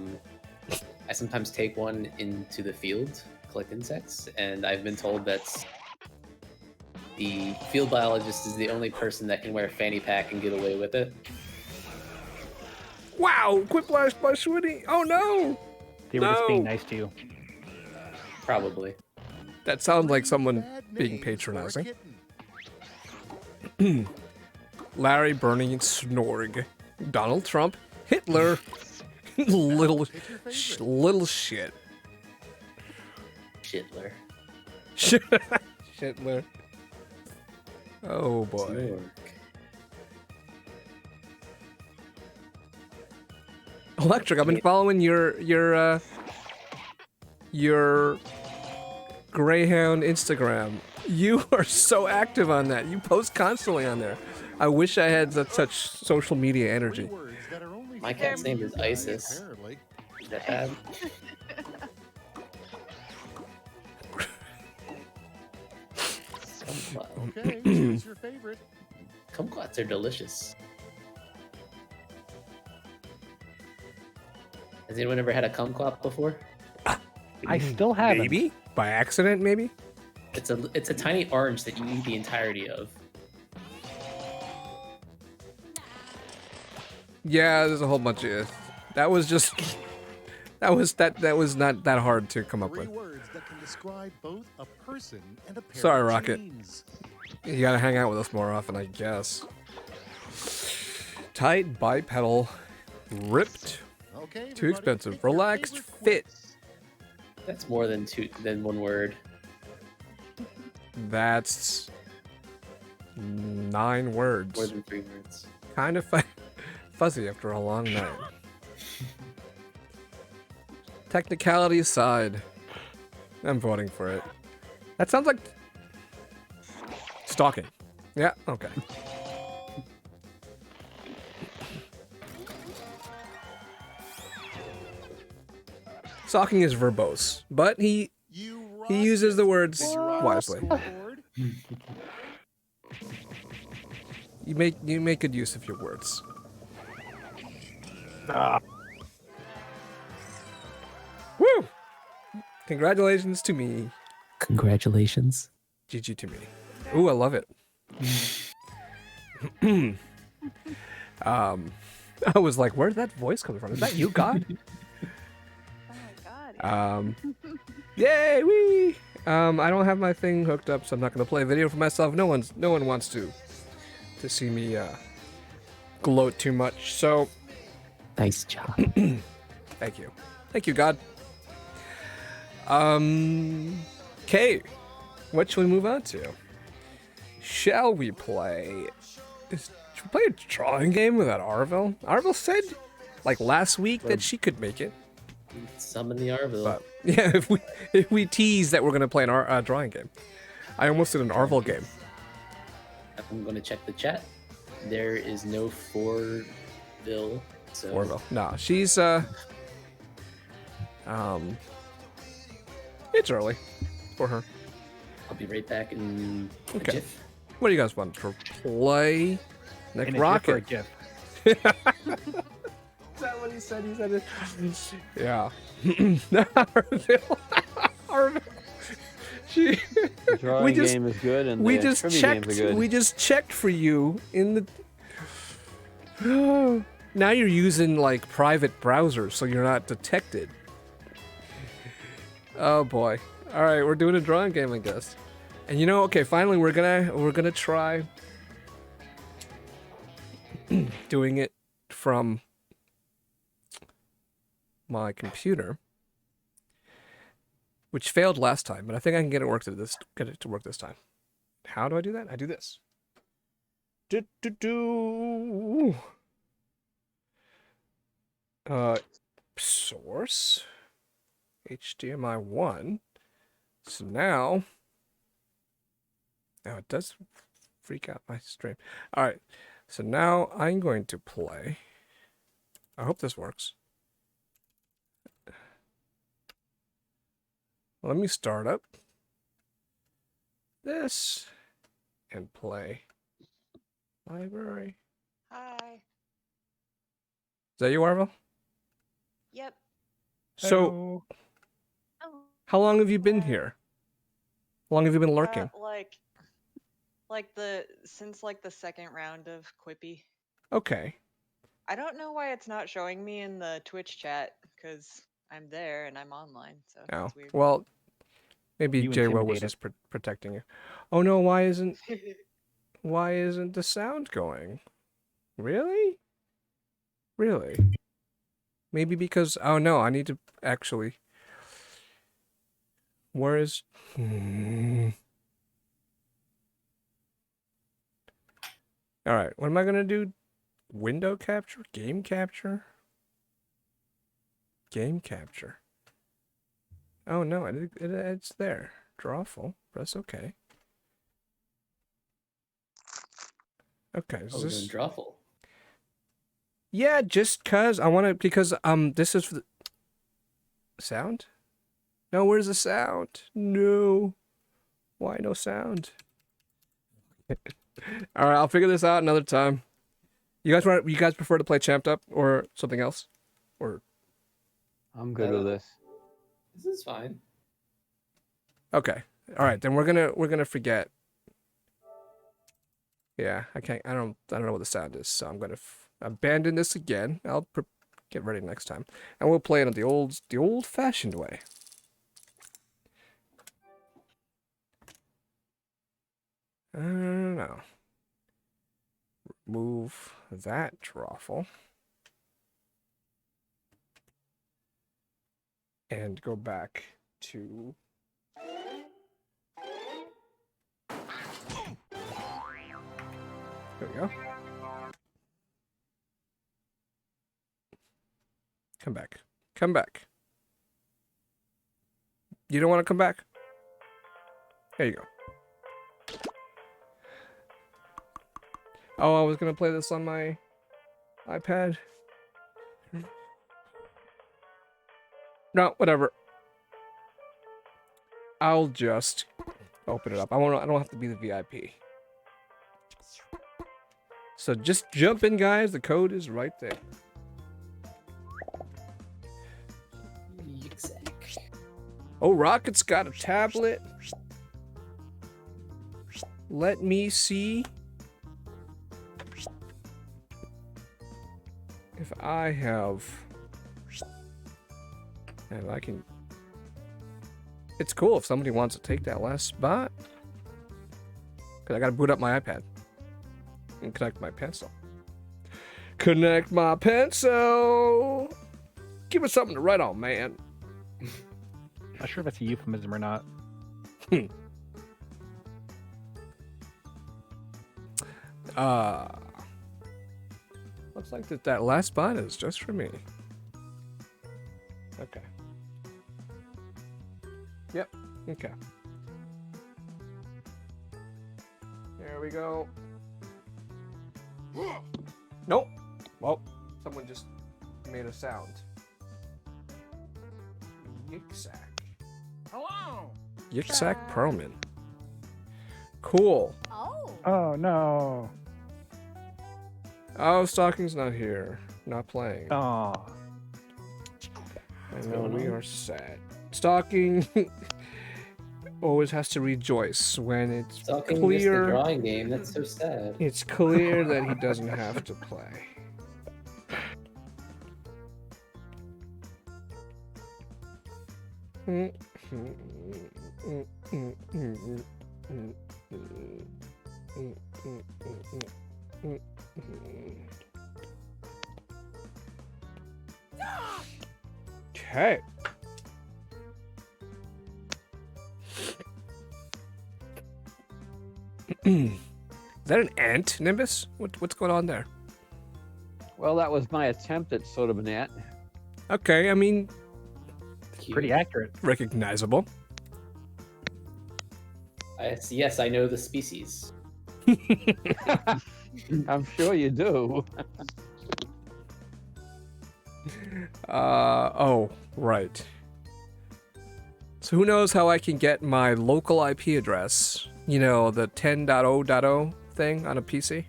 sometimes take one into the field, collect insects, and I've been told that the field biologist is the only person that can wear a fanny pack and get away with it. Wow, quiplash by Schwitty. Oh no! They were just being nice to you. Probably. That sounds like someone being patronizing. Larry, Bernie, Snorg, Donald Trump, Hitler, little shit. Shitler. Shitler. Oh boy. Snorg. Electric, I've been following your Greyhound Instagram. You are so active on that. You post constantly on there. I wish I had such social media energy. My cat's name is Isis. Is that bad? Okay, choose your favorite. Kumquats are delicious. Has anyone ever had a kumquat before? I still haven't. Maybe? By accident, maybe? It's a tiny orange that you eat the entirety of. Yeah, there's a whole bunch of that was just that was not that hard to come up 3 with. words that can describe both a person and a pair Sorry, of Rocket. jeans. You gotta hang out with us more often, I guess. Tight, bipedal, ripped, Okay, too everybody, expensive, pick your relaxed, favorite fit. That's more than one word. That's 9 words. More than 3 words. Kind of fuzzy after a long night. Technicality aside, I'm voting for it. That sounds like stalking. Yeah, okay. Stalking is verbose, but he uses the words wisely. You make good use of your words. Woo! Congratulations to me. Congratulations. GG to me. Ooh, I love it. I was like, where's that voice coming from? Is that you, God? Yay, wee! I don't have my thing hooked up, so I'm not gonna play a video for myself. No one wants to see me gloat too much. So, nice job. Thank you, God. Okay, what shall we move on to? Shall we play? Should we play a drawing game without Arville? Arville said, like last week, that she could make it. Summon the Arville. But, yeah, if we tease that we're gonna play an drawing game, I almost did an Arville game. I'm going to check the chat. There is no Forville. So Orville. Nah, she's it's early for her. I'll be right back in a Okay. jiff. What do you guys want to play? Nick In a GIF or a Rocket. GIF? Is that what he said? He said it. Yeah. Arville. Arville. She. The drawing game is good, and we the just trivia checked. games are good. We just checked for you in the. Now you're using like private browsers, so you're not detected. Oh boy. All right, we're doing a drawing game, I guess. And you know, okay, finally we're gonna try doing it from my computer, which failed last time, but I think I can get it to work this time. How do I do that? I do this. Source HDMI 1. So now it does freak out my stream. All right. So now I'm going to play. I hope this works. Let me start up this and play library. Hi. Is that you, Arvo? Yep. So, Oh. how long have you been here? How long have you been lurking? Since the second round of Quippy. Okay. I don't know why it's not showing me in the Twitch chat because I'm there and I'm online. So Oh, it's weird. well, maybe You JWell was intimidated. just protecting you. Oh no, why isn't the sound going? Really? Really? Maybe because, oh no, I need to actually, where is, all right, what am I gonna do? Window capture? Game capture? Game capture. Oh no, it's there. Drawful. Press OK. Okay, is Oh, we're doing this... drawful. Yeah, just cause I want to, because this is for the sound. No, where's the sound? No, why no sound? All right, I'll figure this out another time. You guys prefer to play Champed Up or something else, or? I'm good with this. This is fine. Okay, all right, then we're gonna forget. Yeah, I don't know what the sound is, so I'm gonna abandon this again. I'll get ready next time, and we'll play it the old-fashioned way. I don't know. Remove that drawful, and go back to. There we go. Come back. Come back. You don't want to come back? There you go. Oh, I was going to play this on my iPad. No, whatever. I'll just open it up. I don't have to be the VIP. So just jump in, guys. The code is right there. Oh, Rocket's got a tablet. Let me see if I have, and I can. It's cool if somebody wants to take that last spot. Cause I gotta boot up my iPad and connect my pencil. Connect my pencil. Give us something to write on, man. Not sure if that's a euphemism or not. Looks like that last spot is just for me. Okay. Yep. Okay. There we go. Nope. Well, someone just made a sound. Yicksack. Hello. Yicksack Perlman. Cool. Oh no. Oh, Stocking's not here. Not playing. Oh. I know we are sad. Stocking always has to rejoice when it's Stocking clear. missed the drawing game. That's so sad. It's clear that he doesn't have to play. Okay. Is that an ant, Nimbus? What's going on there? Well, that was my attempt at sort of an ant. Okay, I mean, Pretty accurate. recognizable. Yes, I know the species. I'm sure you do. Oh, right. So who knows how I can get my local IP address? You know, the 10.0.0 thing on a PC?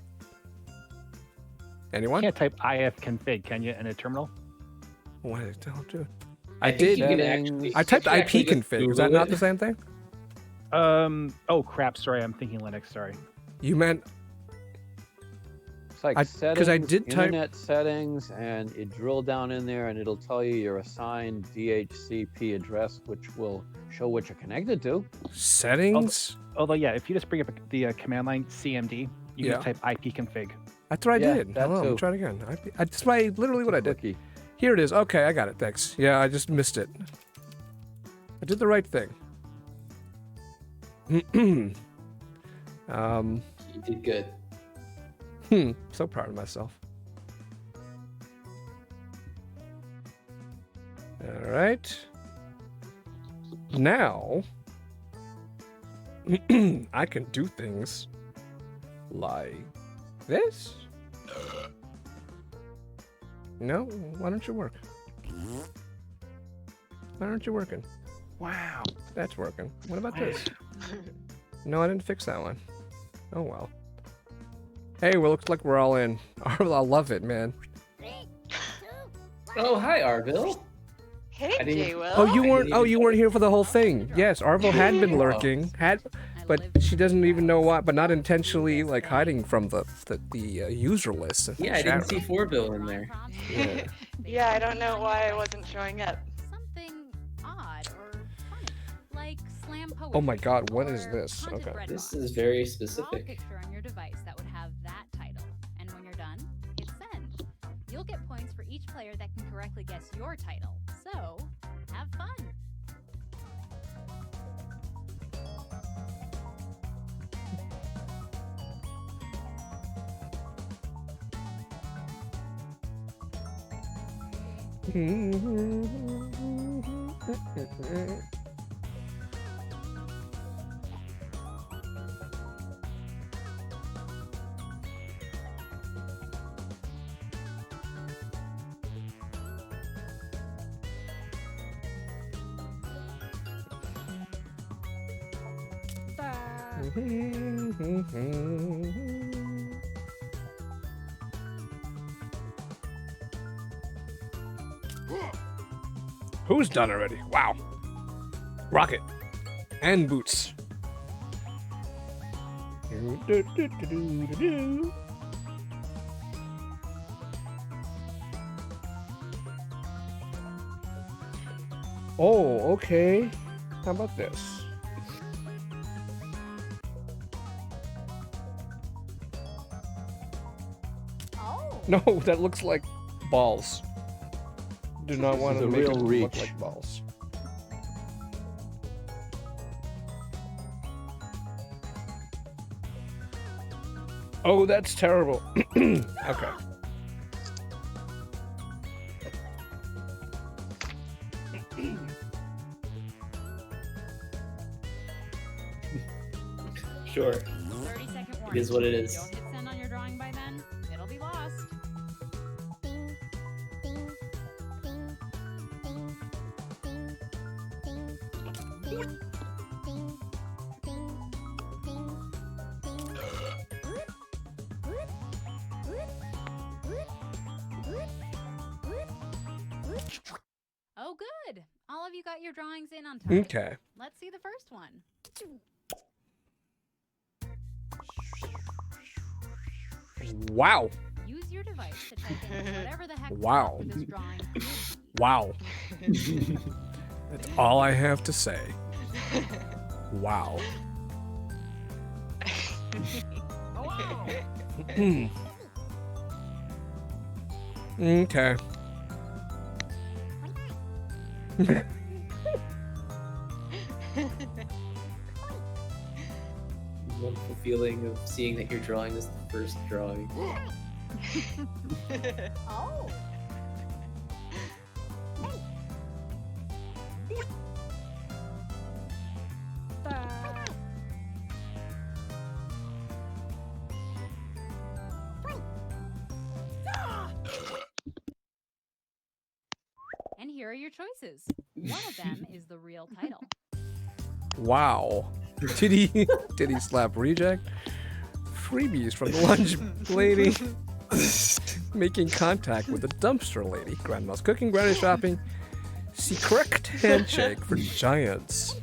Anyone? You can't type ifconfig, can you, in a terminal? What did I do? I I think did. you can actually- I typed you can actually IP just config. Is that Google not it. the same thing? Oh crap! Sorry, I'm thinking Linux. Sorry. You meant It's like settings, 'cause I did type- internet settings, and it drill down in there, and it'll tell you your assigned DHCP address, which will show what you're connected to. settings? Although, yeah, if you just bring up the command line CMD, you Yeah. can type ipconfig. That's what I Yeah, did. that Hold on, let me too. try it again. That's literally what I did. Quickie. Here it is. Okay, I got it. Thanks. Yeah, I just missed it. I did the right thing. You did good. So proud of myself. All right. Now, I can do things like this. No? Why don't you work? Why aren't you working? Wow, that's working. What about this? No, I didn't fix that one. Oh well. Hey, well, looks like we're all in. I love it, man. Oh, hi, Arville. Hey, I didn't- J. Will. Oh, you weren't here for the whole thing. Yes, Arvo had been lurking, but she doesn't even know why, but not intentionally, like hiding from the user list. Yeah, I didn't see 4-Bill in there. Yeah. Yeah, I don't know why I wasn't showing up. Something odd or funny, like slam poetry. Oh my God, what is or this? haunted Okay. bread This box. is very Draw a specific. picture on your device that would have that title, and when you're done, hit send. You'll get points for each player that can correctly guess your title. So, have fun. Who's done already? Wow. Rocket. And Boots. Oh, okay. How about this? Oh. No, that looks like balls. Do not This want is to a make it real look reach. like balls. Oh, that's terrible. Okay. Sure. 30-second warning. It is what it is. Don't hit send on your drawing by then. It'll be lost. Oh, good. All of you got your drawings in on time. Okay. Let's see the first one. Wow. Use your device to type in whatever the heck Wow. this drawing is. Wow. That's all I have to say. Wow. Okay. Wonderful feeling of seeing that your drawing is the first drawing. Oh. And here are your choices. One of them is the real title. Wow. Titty slap reject. Freebies from the lunch lady. Making contact with the dumpster lady. Grandma's cooking, granny shopping. Secret handshake for giants.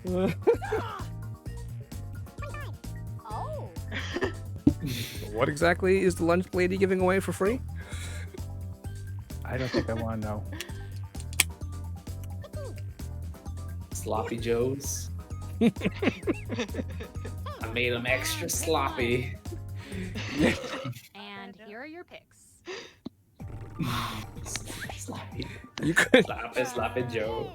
Oh. What exactly is the lunch lady giving away for free? I don't think I want to know. Sloppy Joes. I made them extra sloppy. And here are your picks. Sloppy. You could. Sloppy Joe.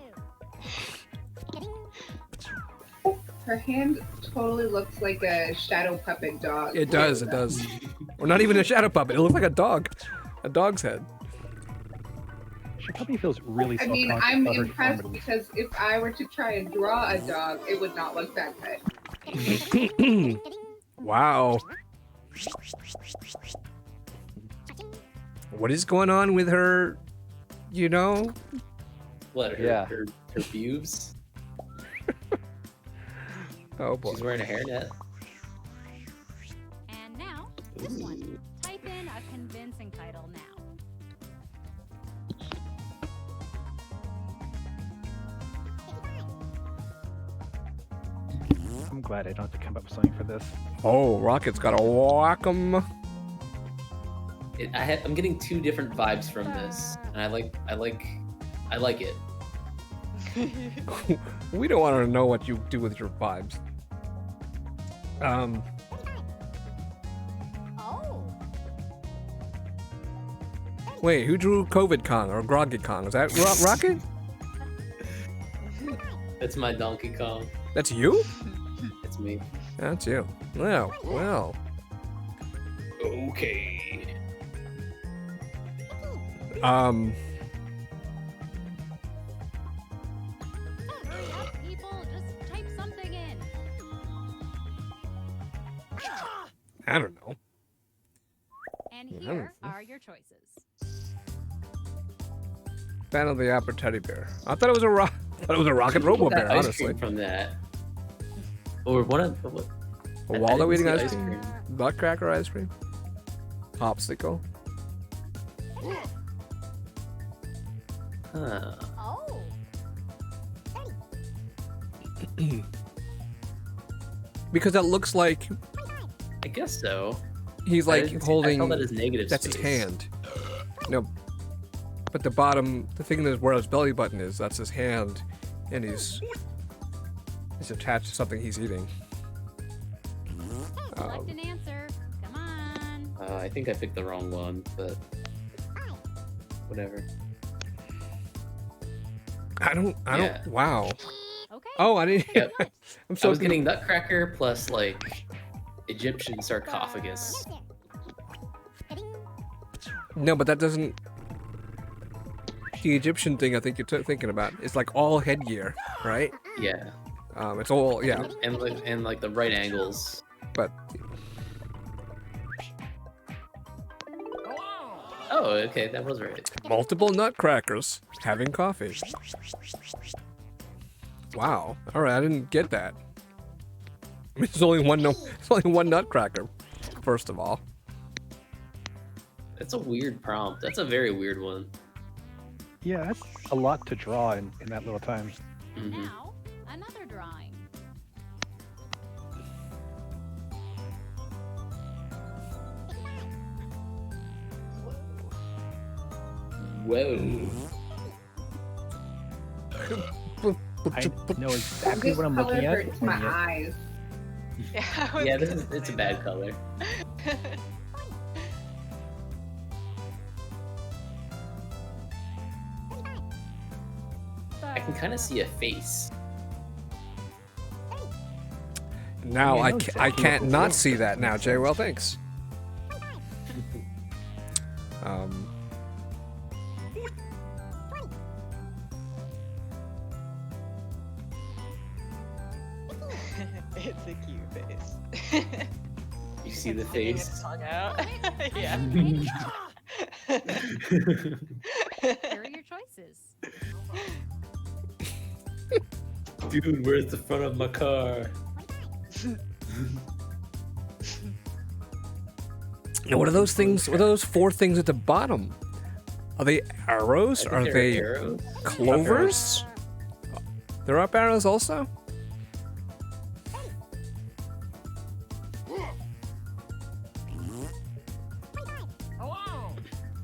Her hand totally looks like a shadow puppet dog. It does, it does. Or not even a shadow puppet. It looks like a dog. A dog's head. She probably feels really I mean, self-conscious I'm about her impressed deformity. because if I were to try and draw a dog, it would not look that good. Wow. What is going on with her, you know? What, her pubes? Oh boy. She's wearing a hairnet. And now, this one. Type in a convincing title now. I'm glad I don't have to come up with something for this. Oh, Rocket's got a whack 'em. I'm getting two different vibes from this, and I like it. We don't want to know what you do with your vibes. Oh. Wait, who drew COVID Kong or Groggy Kong? Is that Rocket? That's my Donkey Kong. That's you? It's me. That's you. Well. Okay. People, just type something in. I don't know. And here are your choices. Fan of the Opera Teddy Bear. I thought it was a Rocket Robo Bear, Ice honestly. cream from that. Or what? A Waldo eating ice cream? Nutcracker ice cream? Popsicle? Huh. Oh. Because that looks like I guess so. he's like holding. I call that his negative That's space. his hand. No, but the bottom, the thing that's where his belly button is, that's his hand, and he's attached to something he's eating. Select an answer. Come on. I think I picked the wrong one, but whatever. I don't. Yeah. Wow. Okay. Oh, I didn't. Yep. I'm so I was getting Nutcracker plus like Egyptian sarcophagus. No, but that doesn't. The Egyptian thing I think you're thinking about is like all headgear, right? Yeah. It's all And like the right angles. But oh, okay, that was right. multiple nutcrackers having coffee. Wow. All right, I didn't get that. I mean, it's only one nutcracker. First of all. That's a weird prompt. That's a very weird one. Yeah, that's a lot to draw in that little time. Mm-hmm. Now, another drawing. Whoa. I know exactly This what I'm color looking at. hurts my and yet- eyes. Yeah, it's a bad color. I can kind of see a face. Now I I, know I exactly can't what not this see is. that now, Jay. Well, thanks. It's a cute face. You see the Sticking face? its tongue out. Yeah. Here are your choices. Dude, where's the front of my car? Now, what are those things? What are those 4 things at the bottom? Are they arrows? I think Are they're they arrows. clovers? They're up arrows also?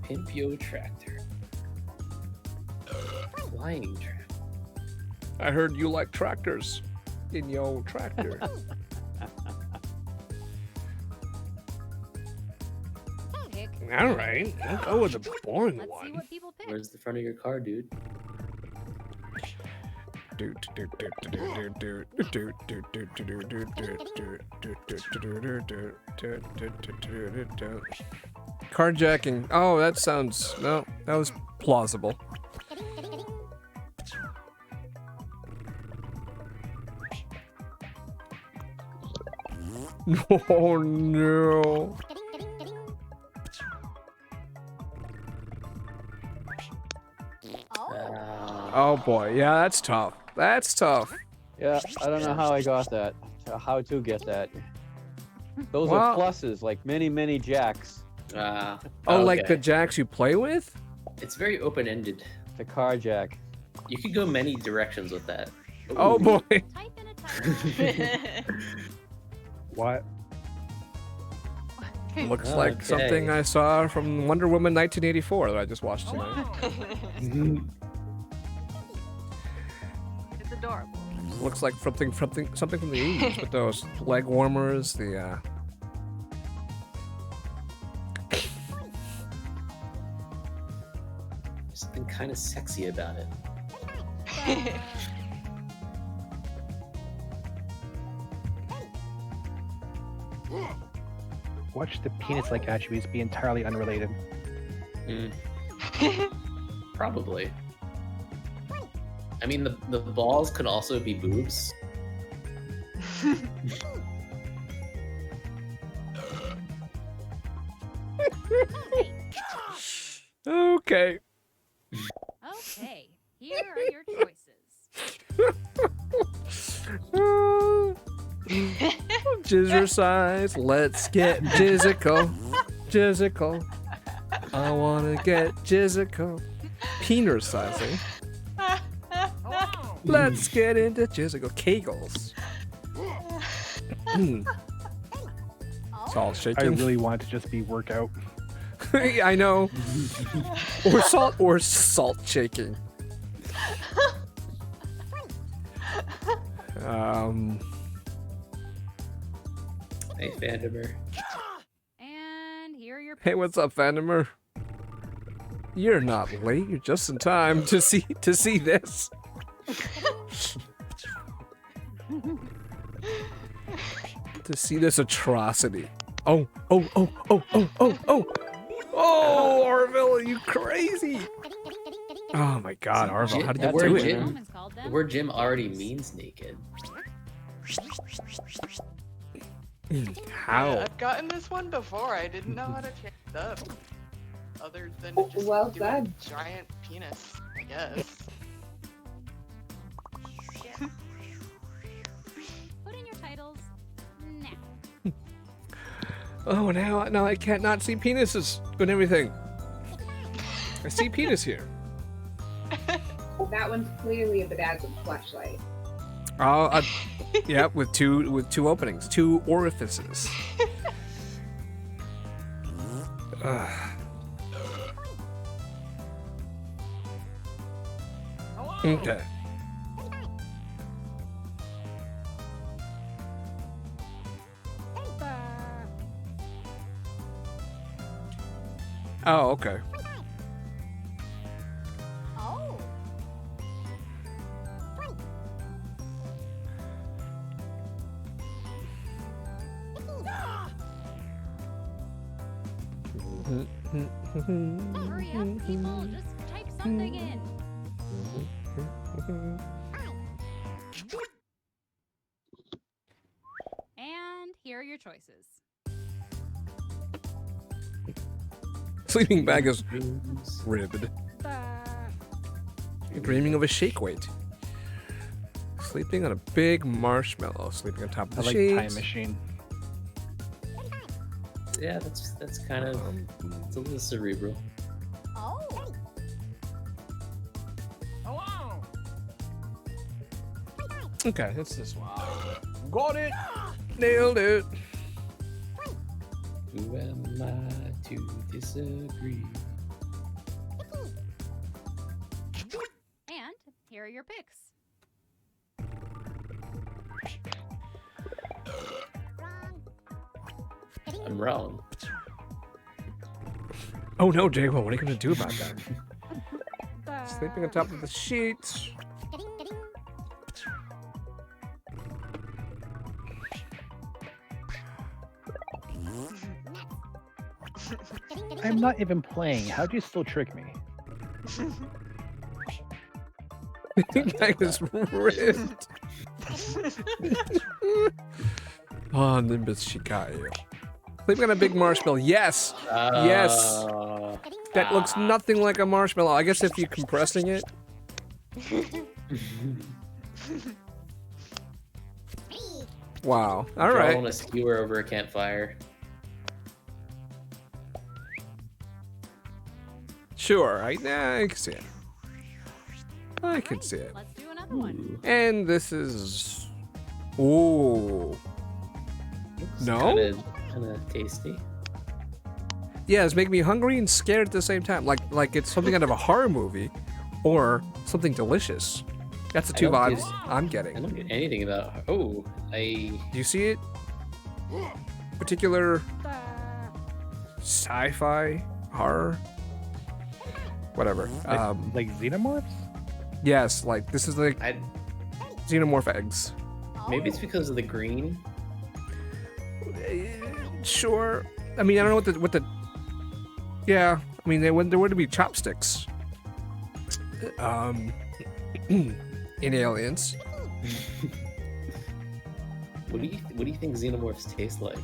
Pimpio tractor. Flying tractor. I heard you like tractors in your tractor. Pick. All right, I'll go with the boring Let's see one. what people pick. Where's the front of your car, dude? Carjacking. Oh, that sounds no. That was plausible. Oh no. Oh boy, yeah, that's tough. That's tough. Yeah, I don't know how I got that. How to get that. Those Well- are pluses, like many jacks. Oh, like the jacks you play with? It's very open-ended. The car jack. You could go many directions with that. Oh boy. What? Looks like Okay. something I saw from Wonder Woman 1984 that I just watched tonight. It's adorable. Looks like something from the 80s with those leg warmers, the Something kind of sexy about it. Watch the penis-like attributes be entirely unrelated. Probably. I mean, the balls could also be boobs. Okay. Okay, here are your choices. Jizzercise, let's get jizzical. Jizzical. I wanna get jizzical. Peener sizing. Let's get into jizzical. Kegels. It's all I shaking. really want it to just be workout. I know. Or salt shaking. Hey, Vandiver. And here are your Hey, what's up, Vandimer? You're not late. You're just in time to see this. To see this atrocity. Oh, Orville, are you crazy? Oh my God, Orville, how did you do it? The word Jim already means naked. How? I've gotten this one before. I didn't know how to change it up. Other than just Well do said. a giant penis, I guess. Put in your titles now. Oh, now I can't not see penises and everything. I see penis here. That one's clearly a bedazzled flashlight. Oh, yeah, with two openings, 2 orifices. Okay. Oh, okay. Oh. Hurry up, people. Just type something in. And here are your choices. Sleeping bag is ribbed. Dreaming of a shake weight. Sleeping on a big marshmallow. Sleeping on top of the I like sheets. Time Machine. Yeah, that's kind of it's a little cerebral. Oh. Hello. Okay, it's this one. Got it. Nailed it. Who am I to disagree? And here are your picks. I'm wrong. Oh no, Jaguar, what are you gonna do about that? Sleeping on top of the sheets. I'm not even playing. How'd you still trick me? That is ripped. Oh, Nimbus, she got you. Sleeping on a big marshmallow. Yes. Yes. That looks nothing like a marshmallow. I guess if you're compressing it. Wow. All right. On a skewer over a campfire. Sure. I can see it. I can see it. Let's do another one. And this is. Ooh. No? Kind of tasty. Yeah, it's making me hungry and scared at the same time. Like it's something out of a horror movie, or something delicious. That's the two vibes I'm getting. I don't get anything about. Oh, Do you see it? Particular sci-fi horror, whatever. Like xenomorphs? Yes, like this is like xenomorph eggs. Maybe it's because of the green. Sure. I mean, I don't know what the. Yeah, I mean, there would be chopsticks. In Aliens. What do you think xenomorphs taste like?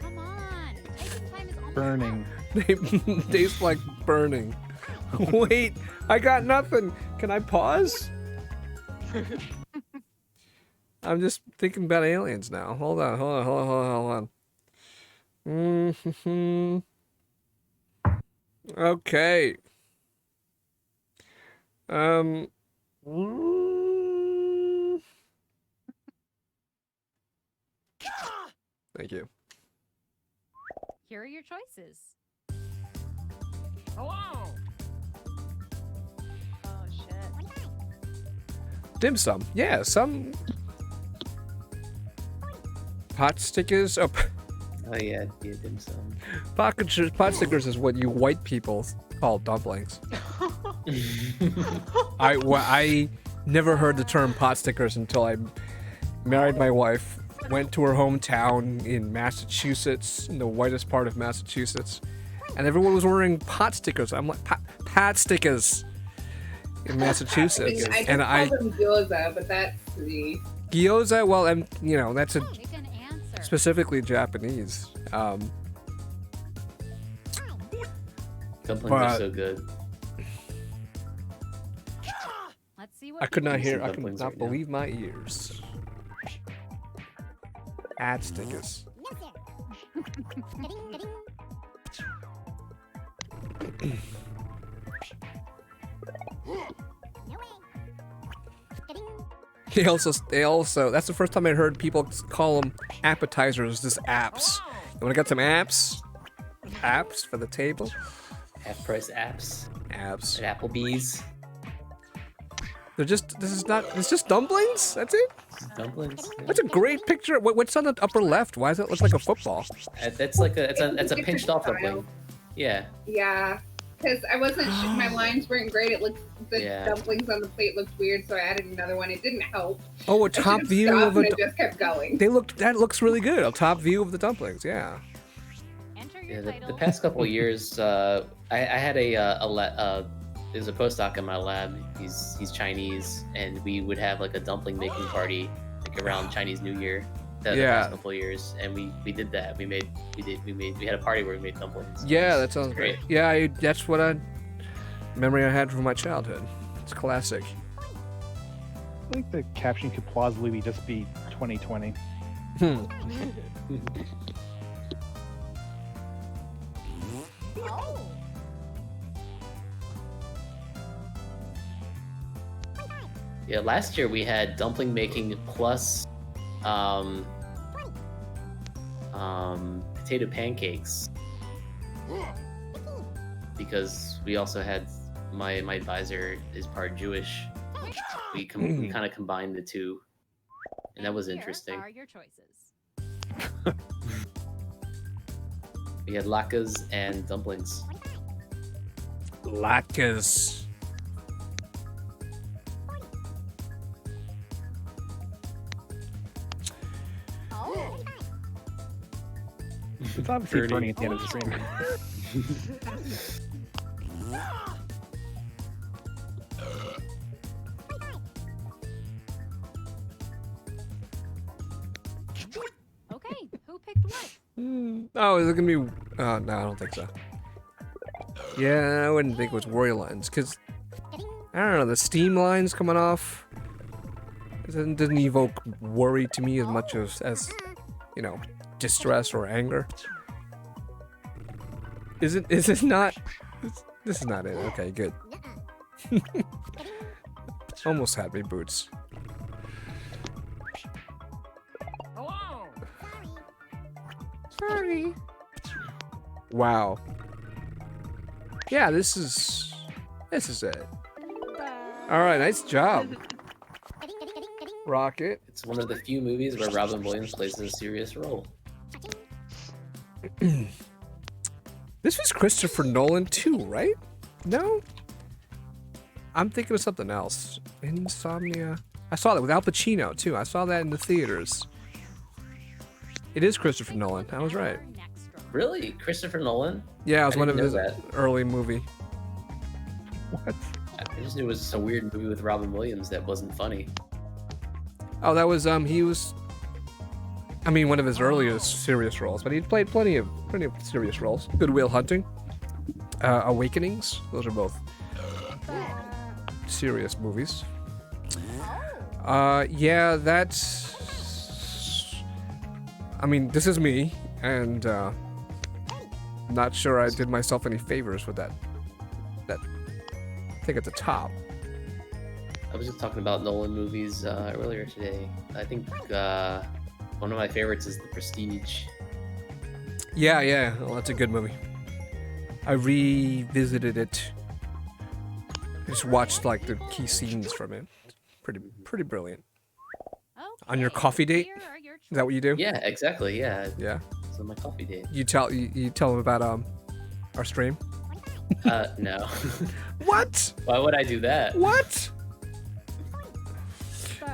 Come on. Typing time is almost Burning. They taste like burning. Wait, I got nothing. Can I pause? I'm just thinking about aliens now. Hold on. Okay. Thank you. Here are your choices. Hello. Oh shit. Dim sum. Yeah, some pot stickers. Oh, Oh yeah, dim sum. pot stickers is what you white people call dumplings. I never heard the term pot stickers until I married my wife. Went to her hometown in Massachusetts, in the whitest part of Massachusetts, and everyone was wearing pot stickers. I'm like, pot stickers in Massachusetts, I call them gyoza, but that's the gyoza. Well, and you know that's a specifically Japanese. Dumplings are so good. Let's see what I could not people hear. say. I could not believe my ears. Ad stickers. They also, that's the first time I heard people call them appetizers, just apps. You wanna get some apps? Apps for the table? Half price apps. Apps. At Applebee's. They're just, it's just dumplings? That's it? Dumplings. That's a great picture. What's on the upper left? Why does it look like a football? That's like it's a pinched off dumpling. Yeah. Yeah, because I wasn't. My lines weren't great. It looked the dumplings on the plate looked weird, so I added another one. It didn't help. Oh, a top view of a. I just kept going. That looks really good. A top view of the dumplings. Yeah. Yeah. The past couple of years, I had there's a postdoc in my lab. He's Chinese, and we would have like a dumpling making party like around Chinese New Year. The past couple of years, and we did that. We had a party where we made dumplings. Yeah, that sounds great. Yeah, that's what memory I had from my childhood. It's classic. I think the caption could plausibly just be 2020. Yeah, last year we had dumpling making plus potato pancakes, because we also had my advisor is part Jewish. We kind of combined the two, and that was interesting. Are your choices. We had latkes and dumplings. Latkes. It's obviously burning at the end of the stream. Okay, who picked what? Oh, is it gonna be? No, I don't think so. Yeah, I wouldn't think it was worry lines, because I don't know, the steam lines coming off doesn't evoke worry to me as much as you know, distress or anger. Is it not? This is not it. Okay, good. Almost had me, Boots. Hello. Sorry. Wow. Yeah, this is it. All right, nice job, Rocket. It's one of the few movies where Robin Williams plays a serious role. This was Christopher Nolan too, right? No? I'm thinking of something else. Insomnia. I saw that with Al Pacino too. I saw that in the theaters. It is Christopher Nolan. I was right. Really? Christopher Nolan? Yeah, it was one of his that. early movie. What? I just knew it was just a weird movie with Robin Williams that wasn't funny. Oh, that was he was. I mean, one of his earliest serious roles, but he played plenty of serious roles. Good Will Hunting, Awakenings. Those are both serious movies. Yeah, that's. I mean, this is me, and not sure I did myself any favors with that. That thing at the top. I was just talking about Nolan movies earlier today. I think one of my favorites is The Prestige. Yeah. Well, that's a good movie. I revisited it. Just watched like the key scenes from it. Pretty brilliant. Okay. On your coffee date? Is that what you do? Yeah, exactly. Yeah. Yeah. It's on my coffee date. You tell them about our stream? No. What? Why would I do that? What?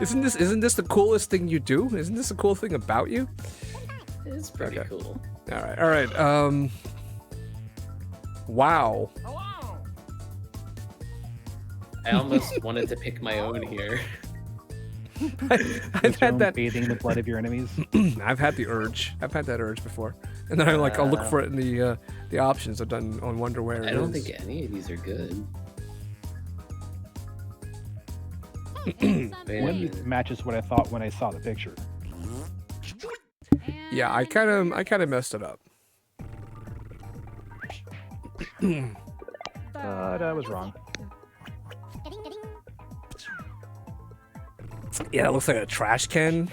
Isn't this the coolest thing you do? Isn't this a cool thing about you? It's pretty cool. All right. Wow. Hello. I almost wanted to pick my own here. I've had that bathing in the blood of your enemies. I've had the urge. I've had that urge before, and then I'll look for it in the options. I've done on Wonder where it is. I don't think any of these are good. One of these matches what I thought when I saw the picture. Yeah, I kind of messed it up. But I was wrong. Yeah, it looks like a trash can.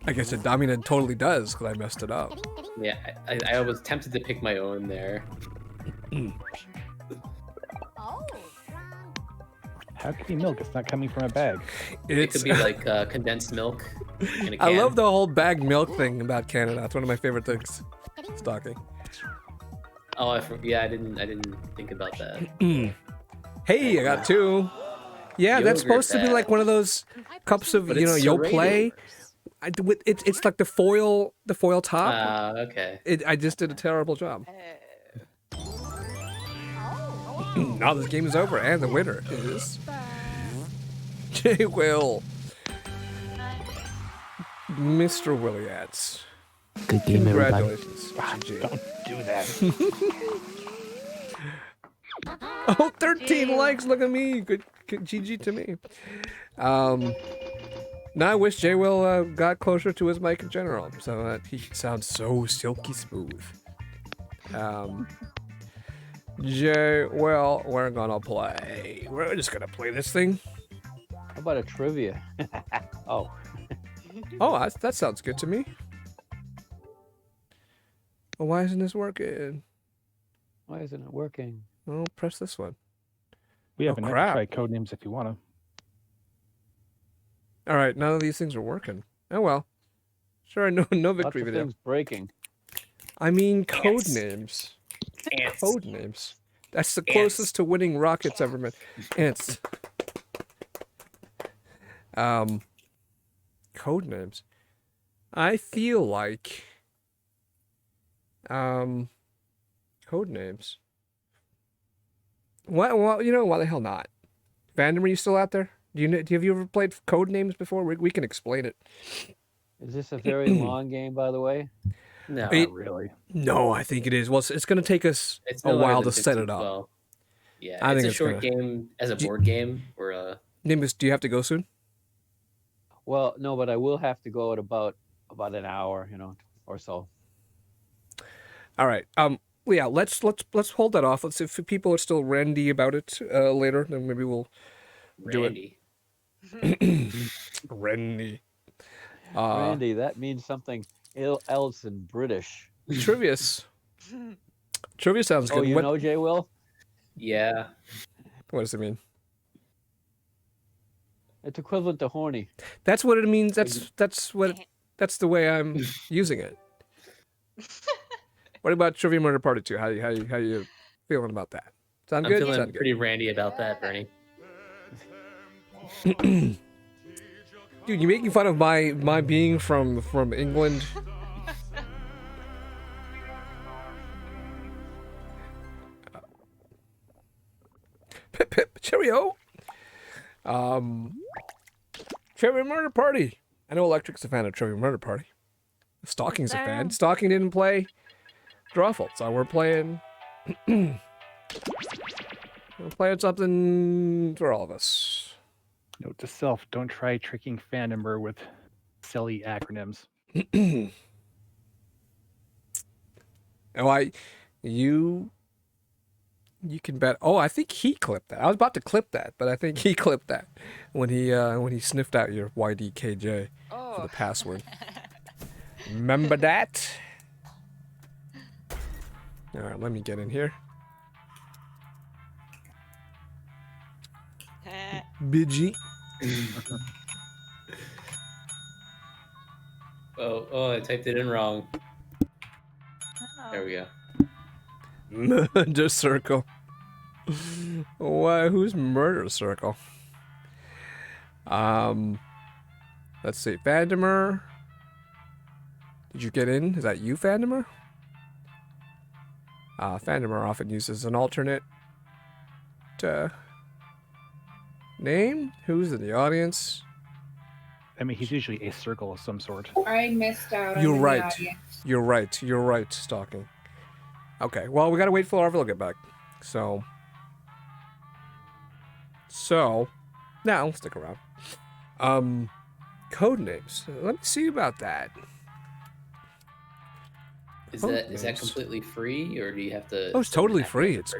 I guess it totally does because I messed it up. Yeah, I was tempted to pick my own there. How can it be milk? It's not coming from a bag. It could be like condensed milk in a can. I love the whole bag milk thing about Canada. It's one of my favorite things. Stocking. Oh, I didn't think about that. Hey, I got 2. Yeah, that's supposed to be like one of those cups of, you'll play. It's like the foil top. Okay. I just did a terrible job. Now this game is over, and the winner is J. Will. Mr. Williats. Good game, everybody. Congratulations. Don't do that. Oh, 13 likes. Look at me. Good GG to me. Now I wish J. Will got closer to his mic in general, so that he sounds so silky smooth. J. Will, we're gonna play. We're just gonna play this thing. How about a trivia? Oh. Oh, that sounds good to me. Well, why isn't this working? Why isn't it working? Oh, press this one. We have Oh, another crap. try Codenames if you want to. All right, none of these things are working. Oh well. Sure, no victory Lots of video. things breaking. I mean, code names. Code names. That's the closest to winning rockets ever been. Ants. Code names. I feel like code names. What? Well, why the hell not? Vandermeer, you still out there? Have you ever played code names before? We can explain it. Is this a very long game, by the way? No, It- not really. No, I think it is. Well, it's going to take us It's a no longer while than to set 15, it up. well, yeah, I it's think a it's short gonna- game as a board game. Or Nimbus, do you have to go soon? Well, no, but I will have to go at about an hour, or so. All right. Yeah. Let's hold that off. Let's if people are still randy about it later, then maybe we'll do Randy. it. Randy. Randy, that means something else in British. Trivius. Trivia sounds good. Oh, you What- know Jay Will? Yeah. What does it mean? It's equivalent to horny. That's what it means. That's the way I'm using it. What about Trivia Murder Party 2? How you feeling about that? Sound I'm good? feeling Sound good. pretty randy about that, Bernie. Dude, you making fun of my being from England? Pip pip cheerio. Trivia Murder Party. I know Electric's a fan of Trivia Murder Party. Stalking's a fan. Stalking didn't play Drawful, so we're playing. We're playing something for all of us. Note to self: don't try tricking Fandenberg with silly acronyms. Oh, you can bet. Oh, I think he clipped that. I was about to clip that, but I think he clipped that when he sniffed out your YDKJ for the password. Remember that? All right, let me get in here. Bidgey. Oh, I typed it in wrong. There we go. Murder Circle. Why? Who's Murder Circle? Let's see. Vandermeer. Did you get in? Is that you, Vandermeer? Vandermeer often uses an alternate name. Who's in the audience? I mean, he's usually a circle of some sort. I missed out. You're on right. The audience. You're right. You're right, Stalking. Okay, well, we gotta wait for Arvil to get back. So, now, stick around. Code names. Let me see about that. Is Code that names. completely free, or do you have to? Oh, it's totally free. It's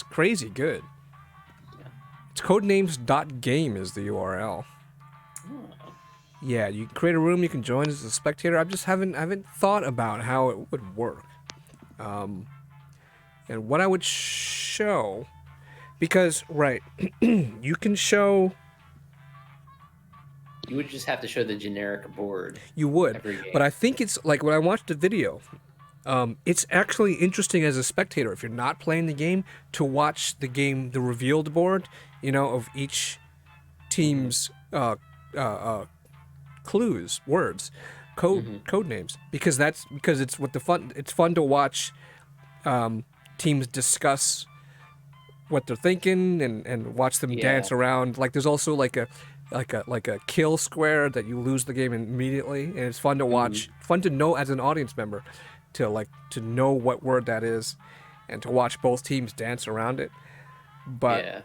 crazy good. It's codenames.game is the URL. Yeah, you can create a room, you can join as a spectator. I haven't thought about how it would work. And what I would show Because, right, you can show... You would just have to show the generic board. You would, every game. but I think it's like when I watched the video, it's actually interesting as a spectator, if you're not playing the game, to watch the game, the revealed board, you know, of each team's clues, words, code names, because it's what it's fun to watch teams discuss what they're thinking and watch them dance around. Like there's also like a kill square that you lose the game immediately, and it's fun to watch, fun to know as an audience member, to know what word that is, and to watch both teams dance around it. But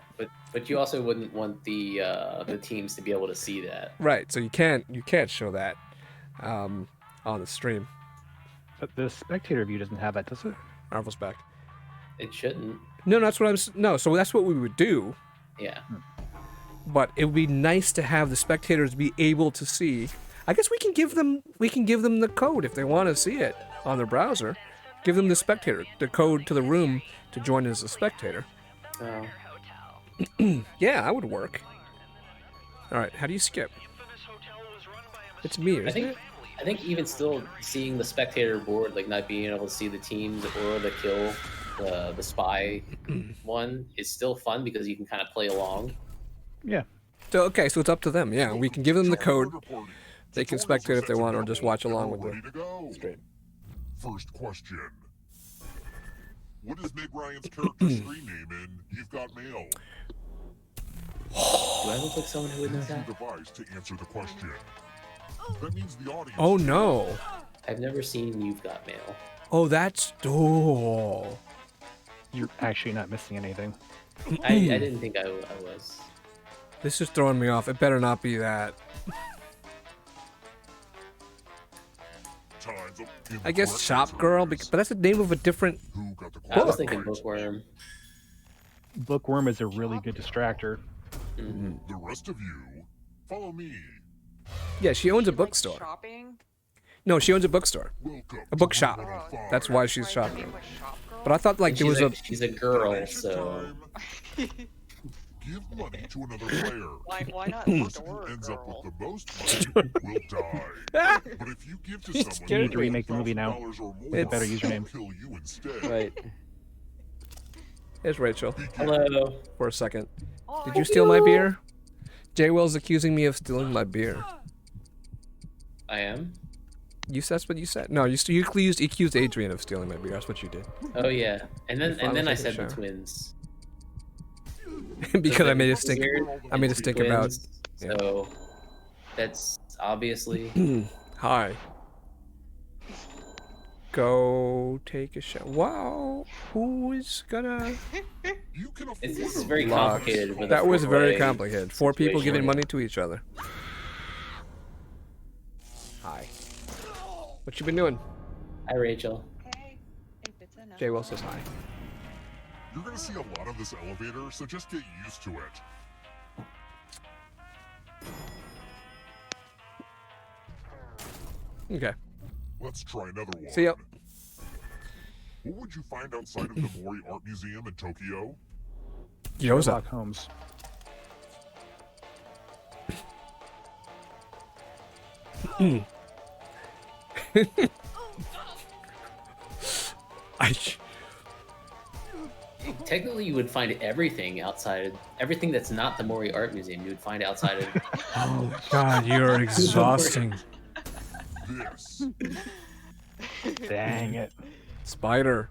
but you also wouldn't want the teams to be able to see that. Right, so you can't show that on the stream. But the spectator view doesn't have that, does it? Marvel's back. It shouldn't. No, that's what so that's what we would do. Yeah. But it would be nice to have the spectators be able to see. I guess we can give them the code if they want to see it on their browser. Give them the code to the room to join as a spectator. Oh. Yeah, that would work. All right, how do you skip? It's me, isn't it? I think even still seeing the spectator board, like not being able to see the teams or the kill, the spy one is still fun because you can kind of play along. Yeah. So okay, so it's up to them. Yeah, we can give them the code. They can spectate if they want, or just watch along with the stream. First question. What is Meg Ryan's character screen name in You've Got Mail? Do I look like someone who would know Use your that? device to answer the question. That means the audience. Oh no. I've never seen You've Got Mail. Oh, that's You're actually not missing anything. I didn't think I was. This is throwing me off. It better not be that. I guess Shop Girl, but that's the name of a different book. I was thinking Bookworm. Bookworm is a really good distractor. The rest of you, follow me. Yeah, she owns a bookstore. Shopping? No, she owns a bookstore. A bookshop. That's why she's Shop Girl. But I thought like there was she's a girl, so Give money to another player. Why not The person store who ends girl? up with the most money will die. But if you give to someone You need to remake the movie now. $1,000 or more, With a better they'll username. kill you instead. Right. Here's Rachel. Hello. For a second. Did you steal my beer? Jay Will's accusing me of stealing my beer. I am. That's what you said. No, you accused Adrian of stealing my beer. That's what you did. Oh yeah, and then I said the shower. twins. Because I made a stink. I made a It's stink twins, about. So that's obviously. Hi. Go take a shower. Wow. Who is gonna? This is very Locked. complicated. With That a was very four-way complicated. 4 people situation. giving money to each other. Hi. What you been doing? Hi, Rachel. Jay Will says hi. You're gonna see a lot of this elevator, so just get used to it. Okay. Let's try another one. See ya. What would you find outside of the Mori Art Museum in Tokyo? Yoza. Sherlock Holmes. Technically, you would find everything outside. Everything that's not the Mori Art Museum, you would find outside of. Oh God, you're exhausting. This. Dang it. Spider.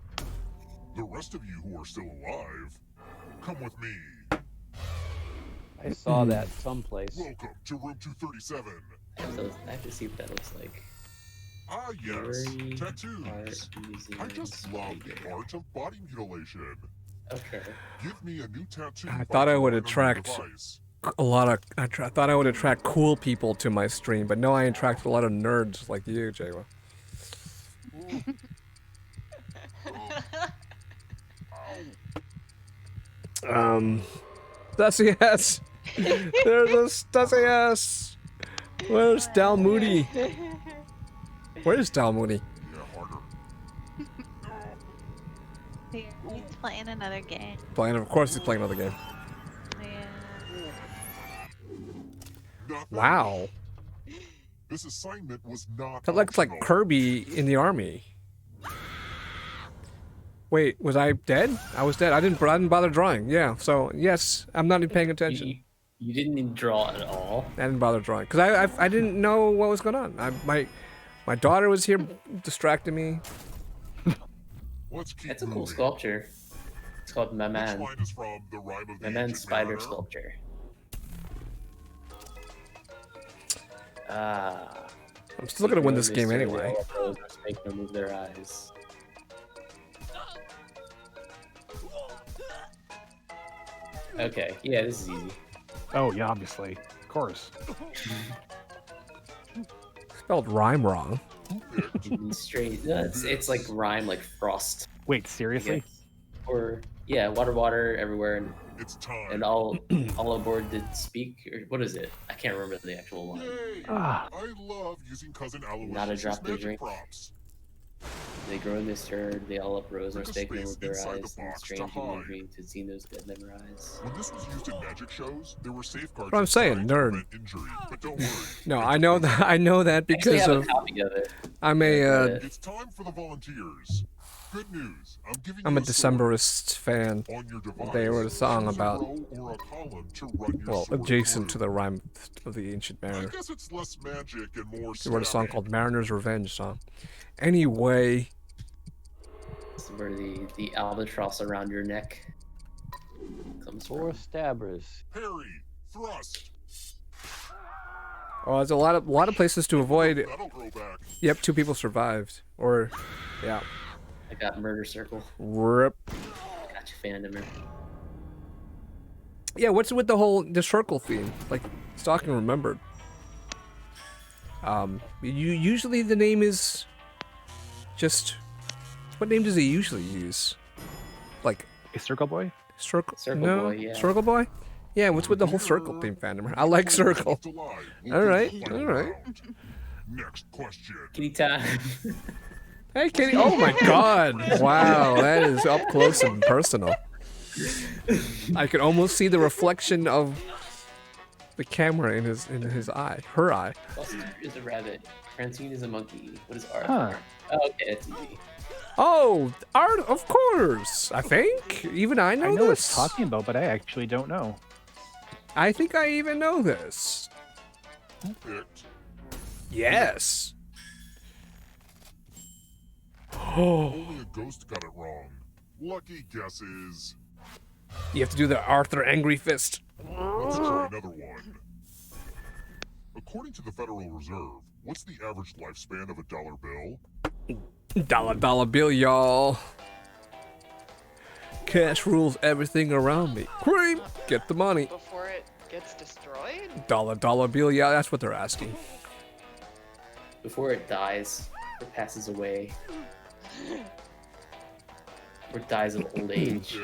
The rest of you who are still alive, come with me. I saw that someplace. Welcome to room 237. I have to see what that looks like. Ah, yes, Mori tattoos. Art Museum I just love the art of body mutilation. Okay. Give me a new tattoo. I by thought I would drawing on your attract device. a lot of. I thought I would attract cool people to my stream, but no, I attract a lot of nerds like you, Jaywa. Stussy ass. There's a Stussy ass. Where's Dal Moody? Where's Dal Moody? He's playing another game. Of course he's playing another game. Yeah. Wow. This assignment was not That looks like Kirby in the army. Wait, was I dead? I was dead. I didn't bother drawing. Yeah, so yes, I'm not even paying attention. You didn't even draw at all. I didn't bother drawing because I didn't know what was going on. My daughter was here distracting me. That's a cool sculpture. It's called Maman. Which line is from the Rime of the Maman Ancient spider Mariner? sculpture. I'm still gonna win this game anyway. Make them move their eyes. Okay, yeah, this is easy. Oh yeah, obviously, of course. Spelled rhyme wrong. Straight. It's like rhyme, like frost. Wait, seriously? Or yeah, water everywhere, and it's time. And all aboard did speak, or what is it? I can't remember the actual line. Yay! Ah. I love using Cousin Aloysius' Not a drop to magic drink. props. They grow in this herd, they all uprose, or Took a spake them space with their inside the eyes, and box to strange hide. and dream to see those dead never eyes. When this was used in magic shows, there were safeguards. What I'm saying, inside to nerd. prevent Injury, but don't worry. No, I know that. I know that I actually because have of. a copy of it. I'm a. It's time for the volunteers. Good news. I'm giving I'm you a Decemberist fan. on your device. They wrote a song Choose about. row or a column to run your Well, sword adjacent through. to the rhyme of the Ancient I Mariner. guess it's less magic and more They wrote a song stabbing. called Mariner's Revenge song. Anyway. This is where the albatross around your neck comes from. 4 stabbers. Parry, thrust. Oh, there's a lot of places to avoid. That'll grow back. Yep, 2 people survived. Or, yeah. I got murder circle. Rip. Got you fandomer. Yeah, what's with the circle theme? Like, Stalking Remembered. Usually the name is just. What name does he usually use? Like a Circle Boy? Circle Boy, yeah. Circle Boy? Yeah, what's with the whole circle theme fandom? I like circle. Alright. Next question. Kitty time. Hey kitty, oh my god. Wow, that is up close and personal. I could almost see the reflection of the camera in his eye. Her eye. Buster is a rabbit. Francine is a monkey. What is Arthur? Huh. Oh, okay, that's easy. Oh, art, of course. I think. Even I know I know this. what it's talking about, but I actually don't know. I think I even know this. Who picked? Yes. Only a ghost got it wrong. Lucky guesses. You have to do the Arthur Angry Fist. Let's try another one. According to the Federal Reserve, what's the average lifespan of a dollar bill? Dollar bill, y'all. Cash rules everything around me. Cream, get the money. Before it gets destroyed? Dollar bill, yeah, that's what they're asking. Before it dies or passes away. Or dies of old age.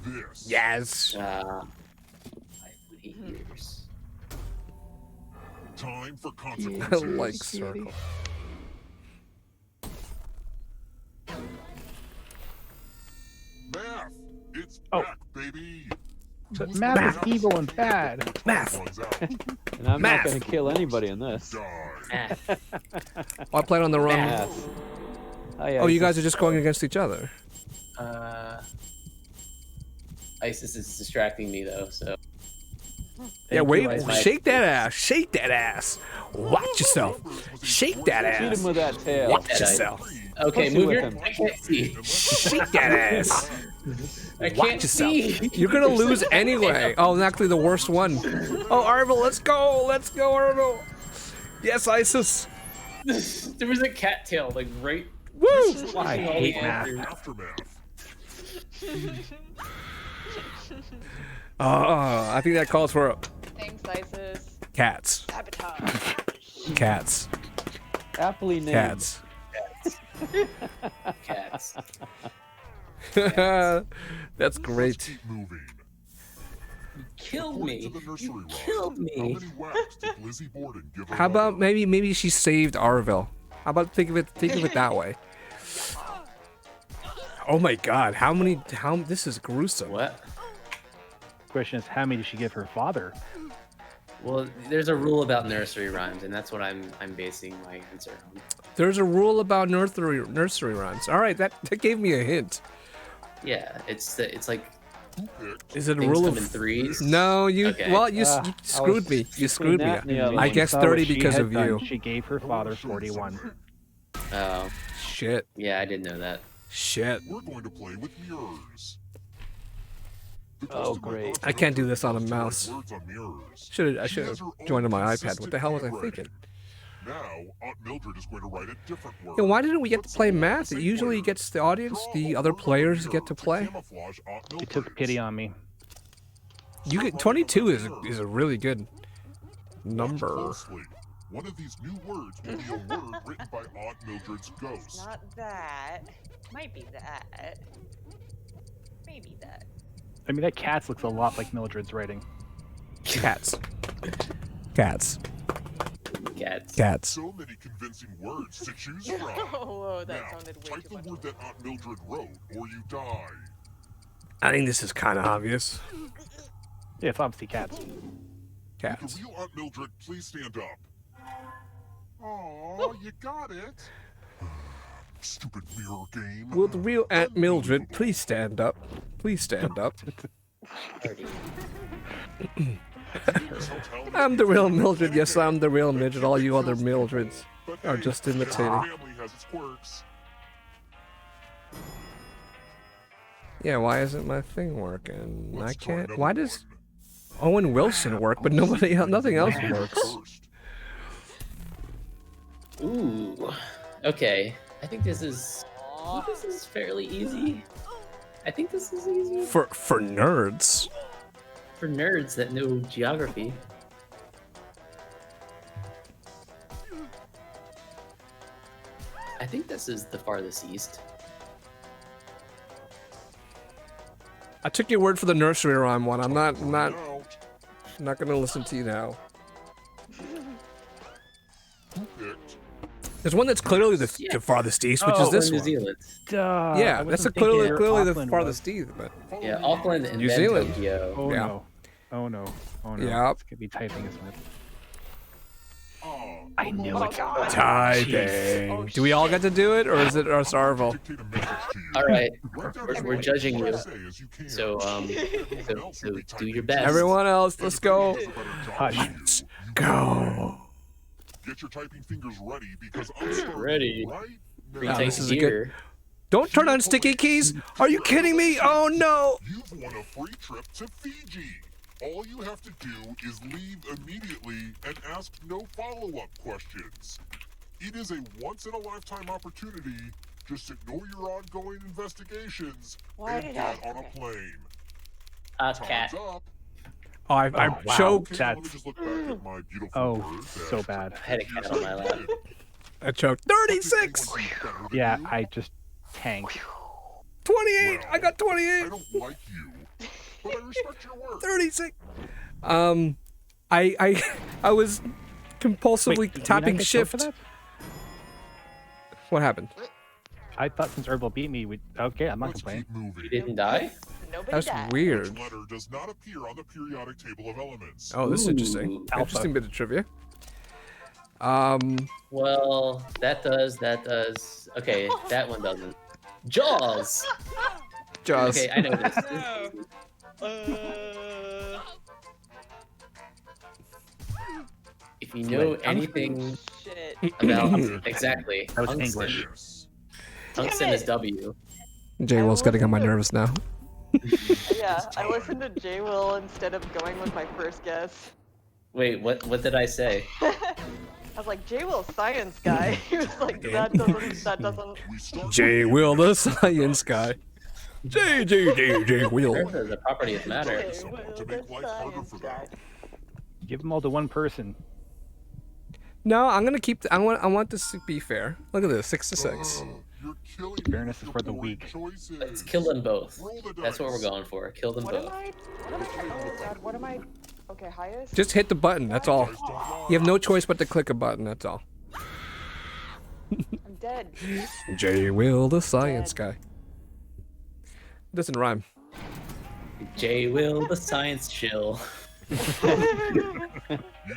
This. Yes. 5.8 years. Time for I consequences. like circle. Math. It's Oh. back, baby. So Who's math the is evil and bad. Math. One's out. And I'm Math. not going to kill anybody in this. Die. Oh, I played on the wrong. Math. Hi, Oh, you Isis. guys are just going against each other. ISIS is distracting me though, so. Yeah, Thank wait, you, ISIS. shake that ass, shake that ass. Watch yourself. Shake that Shoot ass. him with that tail. Watch yourself. Okay, Pussy move with your. him. I can't see. Shake that ass. I Watch can't yourself. see. You're gonna lose anyway. Oh, actually the worst one. Oh, Arvel, let's go, Arvel. Yes, Isis. There was a cattail, like right. Woo! I hate math. Aftermath. I think that calls for Thanks, Isis. cats. Sabotage. Cats. Aptly named. Cats. Cats. That's Let's great. keep moving. You killed According me. to the nursery You rhyme, killed How me. many whacks did Lizzie Borden give her How about mother? maybe she saved Arvel? How about think of it that way? Oh my God! How many? This is gruesome. What? Question is, how many did she give her father? Well, there's a rule about nursery rhymes, and that's what I'm basing my answer on. There's a rule about nursery rhymes. All right, that gave me a hint. Yeah, it's like. Is it a things rule come of in threes? No, you. Okay. Well, you screwed me. You screwed me. I guess 30 because of you. She gave her father 41. Oh. Shit. Yeah, I didn't know that. Shit. We're going to play with mirrors. Oh, great. I can't do this on a mouse. I should have joined on my iPad. What the hell was I thinking? Now, Aunt Mildred is going to write a different word. Yeah, why didn't we get to play math? It usually gets the audience, the other players get to play. He took pity on me. You get 22 is a really good number. One of these new words will be a word written by Aunt Mildred's ghost. Not that. Might be that. Maybe that. I mean, that cats looks a lot like Mildred's writing. Cats. Cats. Cats. Cats. So many convincing words to choose from. Whoa, that Now, sounded way type too the much. word that Aunt Mildred wrote, or you die. I think this is kind of obvious. Yeah, it's obviously cats. Cats. The real Aunt Mildred, please stand up. Oh, you got it. Stupid mirror game. Will the real Aunt Mildred please stand up? Please stand up. I'm the real Mildred. Yes, I'm the real Mildred. All you other Mildreds are just imitating. Family has its quirks. Yeah, why isn't my thing working? I can't. Why does Owen Wilson work, but nothing else works? Ooh. Okay. I think this is fairly easy. I think this is easy. For nerds. For nerds that know geography. I think this is the farthest east. I took your word for the nursery rhyme one. I'm not gonna listen to you now. There's one that's clearly the farthest east, which is this New one. Zealand. Yeah, that's clearly the farthest east, but Yeah, Auckland and New then Zealand. Tokyo. Oh Yeah. no. Oh no. Oh no. Yep. It's gonna be typing, isn't it? I knew it. typing. Do we all get to do it, or is it us Arvel? All right, we're judging you. So so do your best. Everyone else, let's go. Hush. Let's go. Get your typing fingers ready because I'm starting Ready. right Free now. Wow, takes this is a gear. good. Don't turn on sticky keys. Are you kidding me? Oh no. You've won a free trip to Fiji. All you have to do is leave immediately and ask no follow-up questions. It is a once-in-a-lifetime opportunity. Just ignore your ongoing investigations Why and did get I- on a plane. Cat. Time's up. Oh, I wow. choked. Okay, let me just look back at my beautiful Oh, bird so that bad. I had a cat on my lap. I choked. 36. Yeah, I just tanked. 28. I got I 28. don't like you, but I respect your work. 36. I was compulsively Wait, did we not tapping get killed shift. for that? What happened? I thought since Herbal beat me, okay, I'm not Let's complaining. keep moving. You didn't die? Nobody That's died. weird. Which letter does not appear on the periodic table of elements? Oh, this is interesting. Ooh, alpha. Interesting bit of trivia. Well, that does. Okay, that one doesn't. Jaws! Jaws. Okay, I know this. If you know Wait, anything Shit. about exactly That was tungsten, English. tungsten is W. Jay Will's getting on my nerves now. Yeah, I listened to J Will instead of going with my first guess. Wait, what did I say? I was like, J Will's science guy. He was like, that doesn't. Jay Will, the science guy. Jay Will. Earth is a property of matter. J Will, To the make life harder science for guy. them. Give them all to one person. No, I'm gonna keep. I want this to be fair. Look at this, 6 to 6. You're killing Fairness is for the your weak. choices. Let's kill them both. Roll the That's what we're dice. going for. Kill them What am both. I? Oh god, what am I? Okay, highest? Just hit the button. That's all. Dice don't lie. You have no choice but to click a button. That's all. I'm dead. Jay Will, the science guy. Doesn't rhyme. J. Will, the science chill. You'd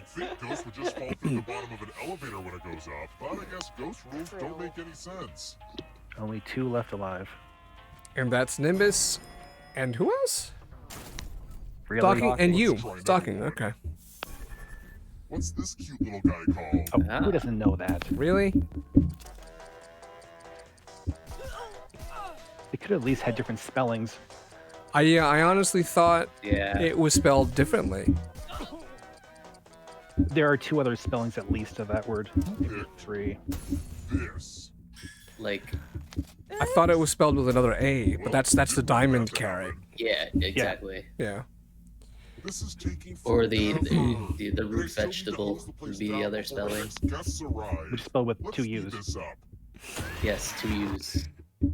think ghosts would just fall through the bottom of an elevator when it goes up, but I guess ghost rules don't make any sense. Only 2 left alive. And that's Nimbus. And who else? Really? Stalking and you. Stalking, okay. What's this cute little guy called? Oh, who doesn't know that? Really? They could have at least had different spellings. I honestly thought it was spelled differently. There are 2 other spellings at least of that word. 3. This. Like, I thought it was spelled with another A, but that's the diamond carrot. yeah, exactly. Yeah. This is taking Or the root vegetable would be the other spelling. Which is spelled with 2 U's. Yes, 2 U's.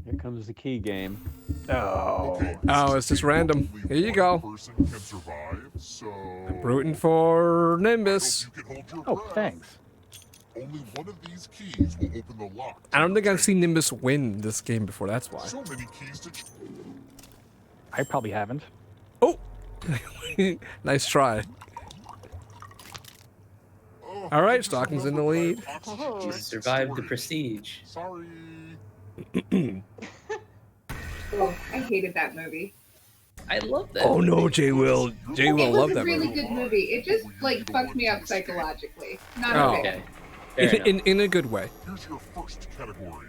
Here comes the key game. Oh. Oh, it's just random. Here you go. Person can survive, so I'm rooting for Nimbus. you can hold your Oh, breath. thanks. Only one of these keys will open the lock. I don't think I've seen Nimbus win this game before, that's why. So many keys to I probably haven't. Oh! Nice try. Alright, Stocking's in the lead. Survived the prestige. Sorry. Oh, I hated that movie. I love that. Oh no, Jay Will. Jay will It love was a that really movie. good movie. It just like fucked me up psychologically. Not Oh. okay. Fair enough. In a good way. Here's your first category.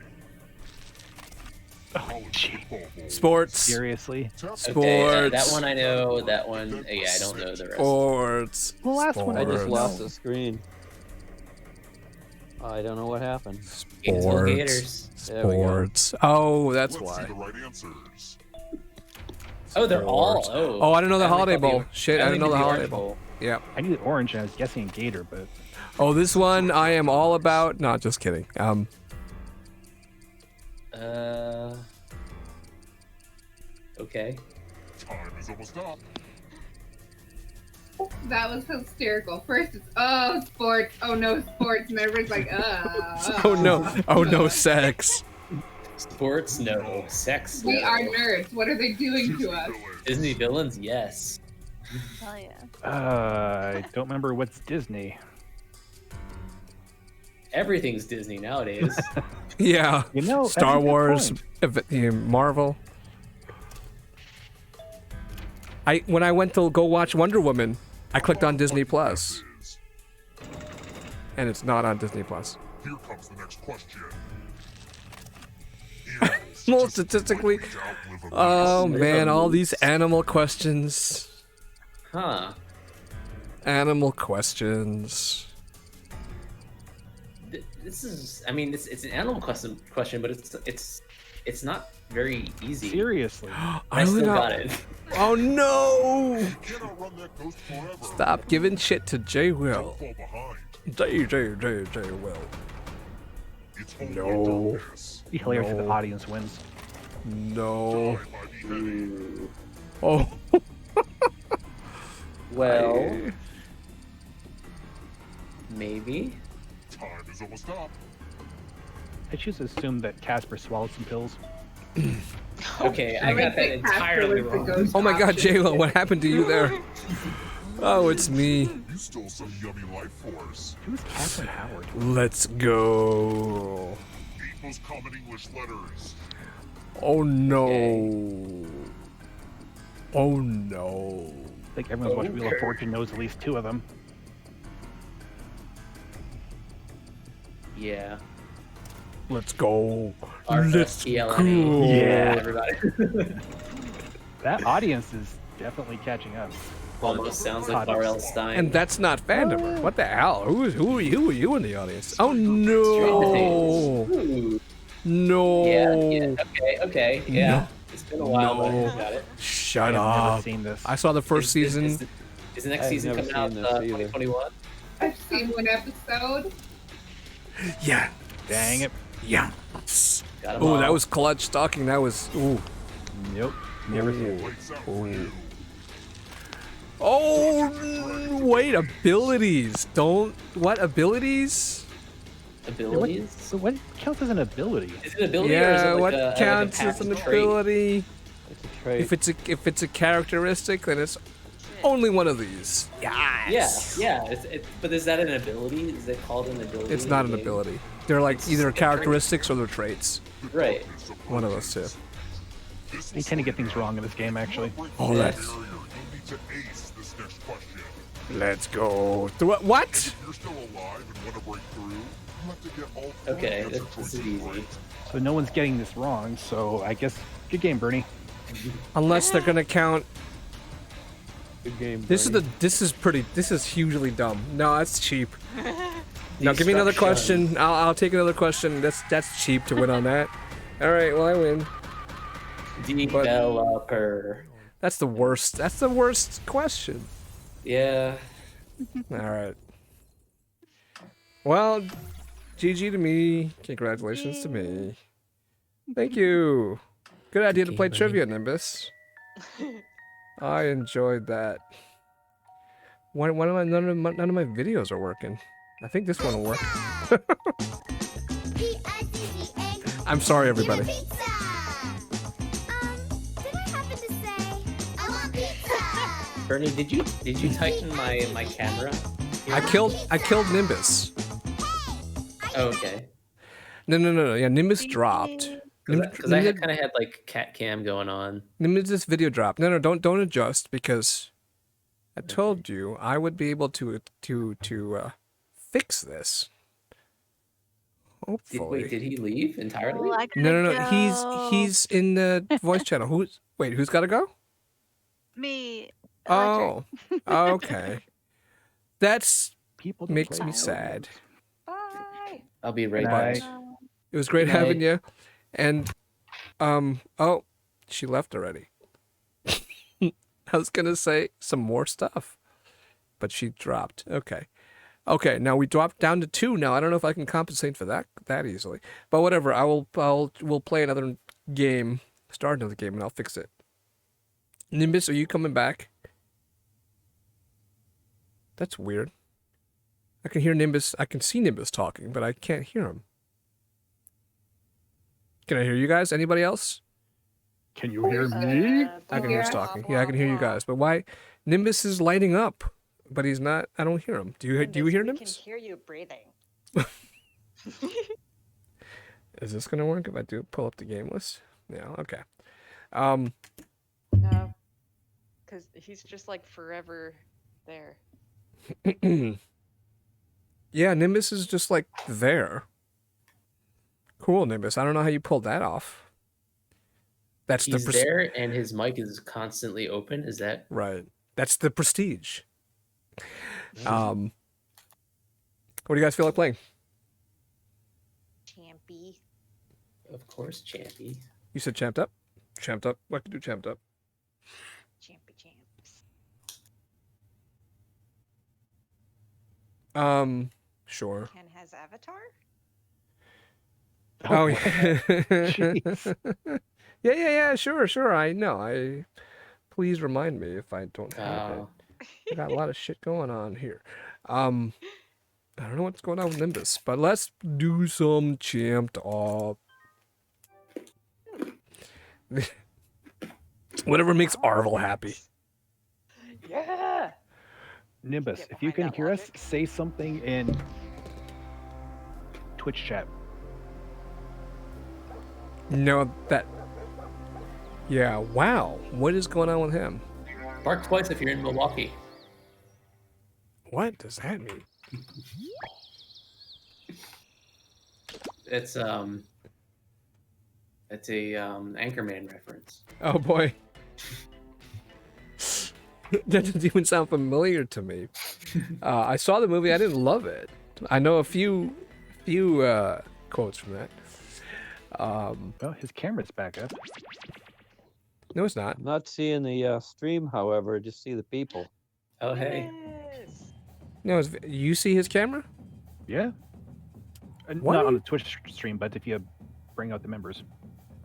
Oh, gee. Sports. Seriously? Sports. Okay, that one I know. That one, yeah, I don't know the rest. Sports. The last one I just Sports. lost the screen. I don't know what happened. Gainesville Sports. Gators. There we go. Sports. Oh, that's Let's see why. the right answers. Oh, they're all. Sports. Oh. Oh, I didn't know the only Holiday thought they Bowl. were- Shit, I only didn't know did the the Holiday Orange Bowl. Yeah. I knew orange and I was guessing gator, but Oh, this one I am all about. No, just kidding. Okay. Time is almost up. That was hysterical. First it's sports, oh no sports, and everybody's like, Oh no, sex. Sports, no. Sex, We no. are nerds. What are they doing to us? Disney villains, yes. Hell yeah. I don't remember what's Disney. Everything's Disney nowadays. Yeah. You know, that's a Star good Wars, point. Marvel. When I went to go watch Wonder Woman, I clicked on Disney Plus, and it's not on Disney Plus. Here comes the next question. Well, statistically, oh man, all these animal questions. Huh. Animal questions. This is, I mean, it's an animal question, but it's not very easy. Seriously. I still got it. Oh no! You can't outrun that ghost forever. Stop giving shit to J. Will. Don't fall behind. J. Will. It's only No. darkness. Be hilarious if the No. audience wins. No. Die by beheading. Oh. Well, maybe. Time is almost up. I choose to assume that Casper swallowed some pills. Okay, I got that entirely wrong. Oh my God, J. Will, what happened to you there? Oh, it's me. You stole some yummy life force. Who's Catherine Howard? Let's go. 8 most common English letters. Oh no. Oh no. I think everyone's watched Wheel of Fortune knows at least 2 of them. Yeah. Let's go. Let's go. Yeah. Everybody. That audience is definitely catching up. Almost sounds like R.L. Stein. And that's not fandom. What the hell? Who are you in the audience? Oh no. Ooh. No. Yeah. Okay. Yeah. No. It's been a while, but No. I got it. Shut I've never up. seen this. I saw the first season. Is the next I've season never coming out seen this either. 2021? I've seen one episode. Yeah. Dang it. Yeah. Got 'em Oh, all. that was clutch stalking. That was. Ooh. Nope. Never seen it. Lights out for you. Oh, wait. Abilities. Don't. What abilities? Abilities? So what counts as an ability? Is it an ability or is it Yeah, like what a, counts as an passive trait? ability? It's a trait. If it's a characteristic, then it's only one of these. Yes. Yeah. But is that an ability? Is it called an ability? It's not an ability. They're like either characteristics or they're traits. Right. One of those two. You tend to get things wrong in this game, actually. Oh, that's. Let's go. What? Okay, this is easy. So no one's getting this wrong, so I guess good game, Bernie. Unless they're gonna count. Good game. This is hugely dumb. No, that's cheap. No, give me another question. I'll take another question. That's cheap to win on that. All right, well I win. Developer. That's the worst. That's the worst question. Yeah. All right. Well, GG to me. Congratulations to me. Thank you. Good idea to play trivia, Nimbus. I enjoyed that. None of my videos are working. I think this one will work. I'm sorry, everybody. Bernie, did you tighten my camera? I killed Nimbus. Oh, okay. No. Yeah, Nimbus dropped. Because I kind of had like cat cam going on. Nimbus video dropped. No, don't adjust because I told you I would be able to fix this. Hopefully. Did he leave entirely? No. He's in the voice channel. Who's got to go? Me. Oh, okay. That's People makes me sad. Bye. I'll be right back. It was great having you. And, oh, she left already. I was gonna say some more stuff, but she dropped. Okay, now we dropped down to 2 now. I don't know if I can compensate for that easily, but whatever. We'll play another game, start another game, and I'll fix it. Nimbus, are you coming back? That's weird. I can hear Nimbus. I can see Nimbus talking, but I can't hear him. Can I hear you guys? Anybody else? Can you hear me? I can hear us talking. Yeah, I can hear you guys. But why? Nimbus is lighting up, but he's not. I don't hear him. Do you hear Nimbus? I can hear you breathing. Is this gonna work if I do pull up the game list? Yeah. Okay. No, because he's just like forever there. Yeah, Nimbus is just like there. Cool, Nimbus. I don't know how you pulled that off. He's there, and his mic is constantly open. Is that right? That's the prestige. What do you guys feel like playing? Champy. Of course, Champy. You said champed up? Champed up? I could do champed up. Champy champs. Sure. Ken has Avatar? Oh, yeah. Sure. I know. Please remind me if I don't have it. I got a lot of shit going on here. I don't know what's going on with Nimbus, but let's do some champed up. Whatever makes Arvel happy. Yeah. Nimbus, if you can hear us, say something in Twitch chat. No, that. Yeah, wow. What is going on with him? Bark twice if you're in Milwaukee. What does that mean? It's a Anchorman reference. Oh boy. That doesn't even sound familiar to me. I saw the movie. I didn't love it. I know a few quotes from that. Well, his camera's back up. No, it's not. I'm not seeing the stream, however. I just see the people. Oh, hey. No, you see his camera? Yeah. Not on the Twitch stream, but if you bring out the members.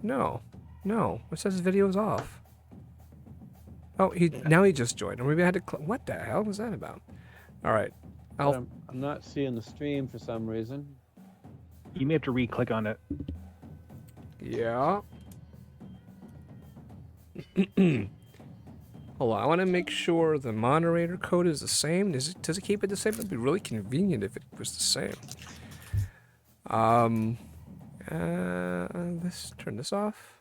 No. It says his video is off. Oh, now he just joined. Or maybe I had to. What the hell was that about? All right. I'm not seeing the stream for some reason. You may have to re-click on it. Yeah. Hold on, I want to make sure the moderator code is the same. Does it keep it the same? It'd be really convenient if it was the same. Let's turn this off.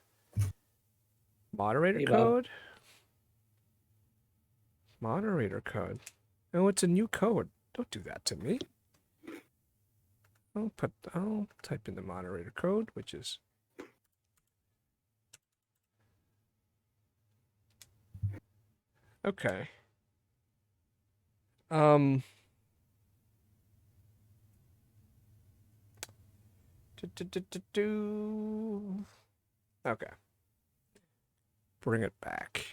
Moderator Hey, Bob. code. Moderator code. Oh, it's a new code. Don't do that to me. I'll type in the moderator code, which is okay. Okay. Bring it back.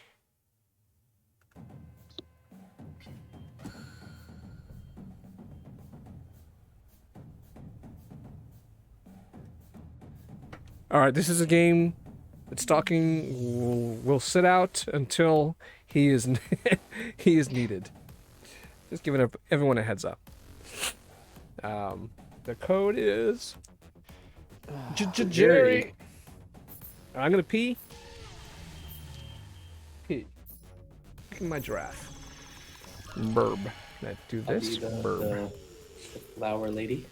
All right, this is a game that Stalking will sit out until he is he is needed. Just giving everyone a heads up. The code is Jerry. I'm gonna pee. Pee. Look at my giraffe. Burb. Can I do I'll this? be Burb. the flower lady.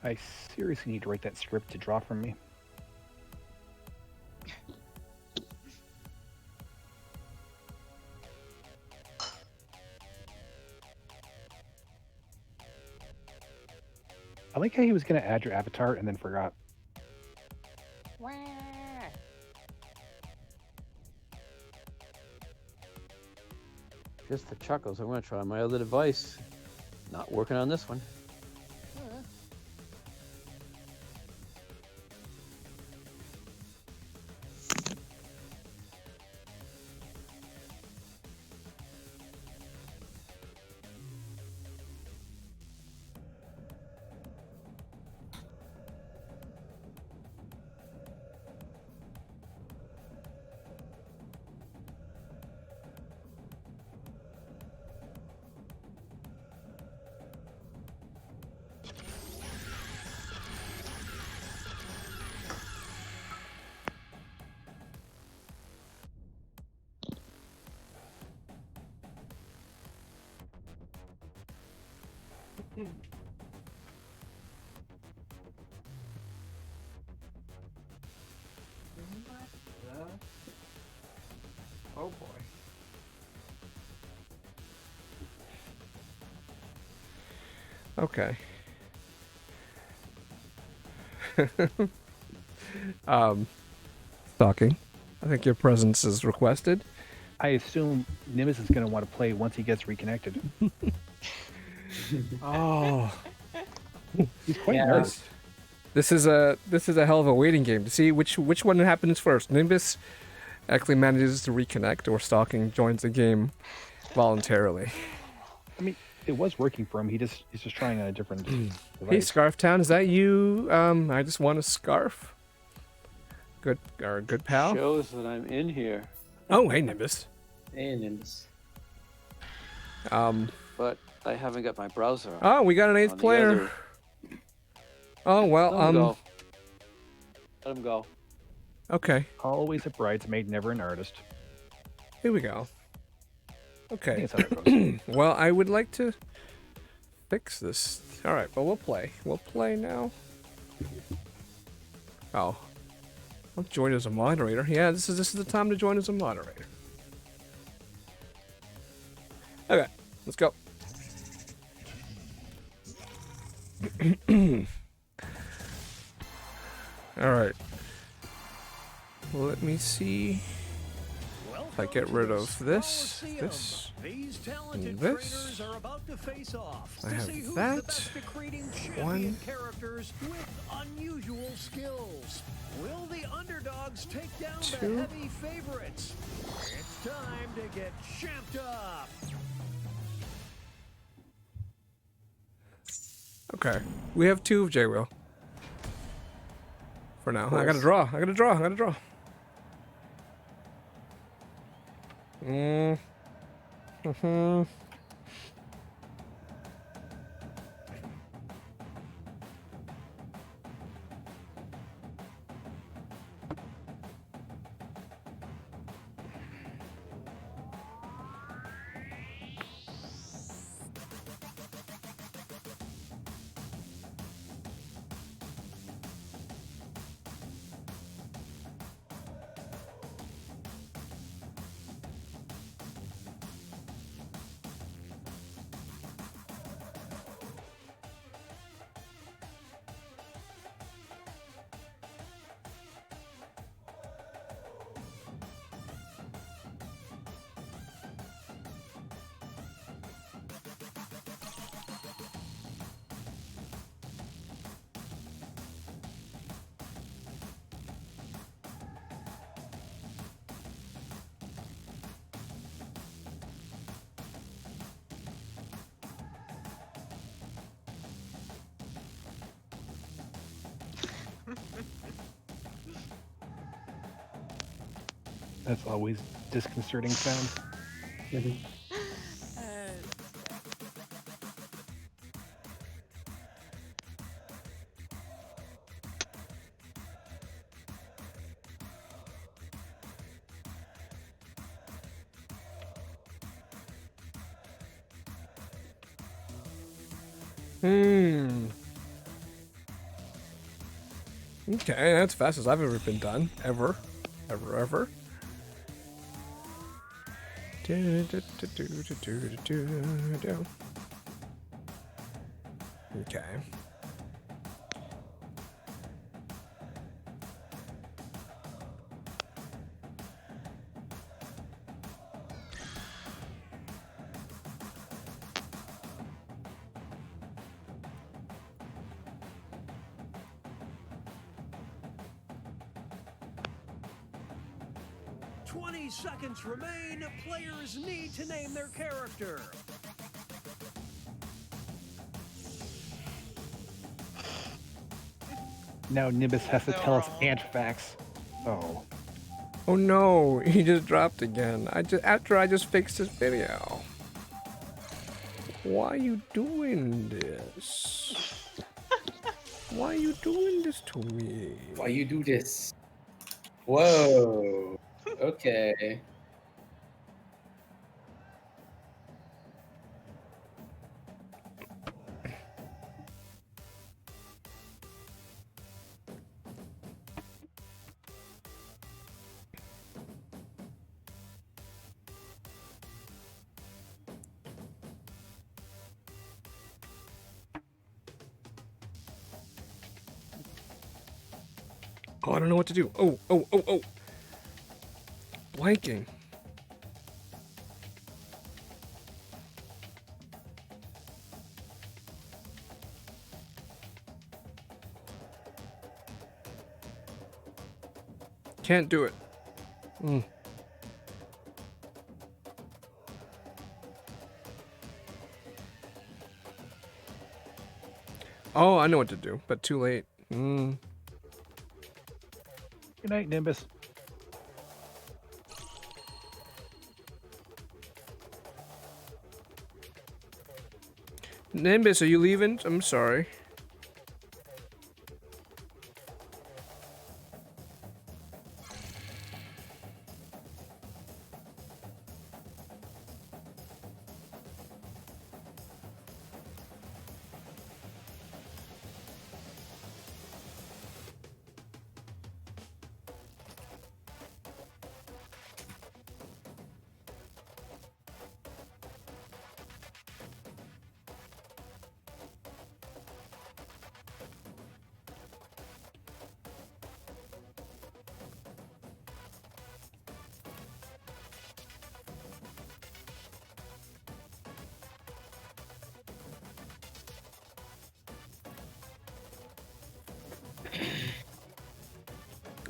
I seriously need to write that script to draw from me. I like how he was going to add your avatar and then forgot. Just for chuckles, I'm going to try my other device. Not working on this one. Oh boy. Okay. Stalking. I think your presence is requested. I assume Nimbus is going to want to play once he gets reconnected. Oh. He's quite Yeah. nervous. This is a hell of a waiting game to see which one happens first. Nimbus actually manages to reconnect, or Stalking joins the game voluntarily. I mean, it was working for him. He's just trying on a different Hey, device. Scarf Town, is that you? I just want a scarf. Good pal. Shows that I'm in here. Oh, hey Nimbus. Hey, Nimbus. But I haven't got my browser on. Oh, we got an eighth On the player. other- Oh well. Let him go. Let him go. Okay. Always a bridesmaid, never an artist. Here we go. Okay. That's how it goes. Well, I would like to fix this. All right, but we'll play. We'll play now. Oh, I'll join as a moderator. Yeah, this is the time to join as a moderator. Okay, let's go. All right. Let me see. Well, If I get rid of this, These and talented this, trainers are about to face off I to have see who's that. the best at creating champion One. characters with unusual skills. Will the underdogs take down Two. the heavy favorites? It's time to get champed up. Okay, we have 2 of J-Will. For now. I gotta draw. I gotta draw. That's always disconcerting sound. Okay, that's fast as I've ever been done. Ever. Okay. Seconds remain. Players need to name their character. Now Nimbus has to tell us ant facts. Oh. Oh no, he just dropped again. After I just fixed this video. Why are you doing this? Why are you doing this to me? Why you do this? Whoa. Okay. Oh, I don't know what to do. Oh. Blanking. Can't do it. Oh, I know what to do, but too late. Good night, Nimbus. Nimbus, are you leaving? I'm sorry.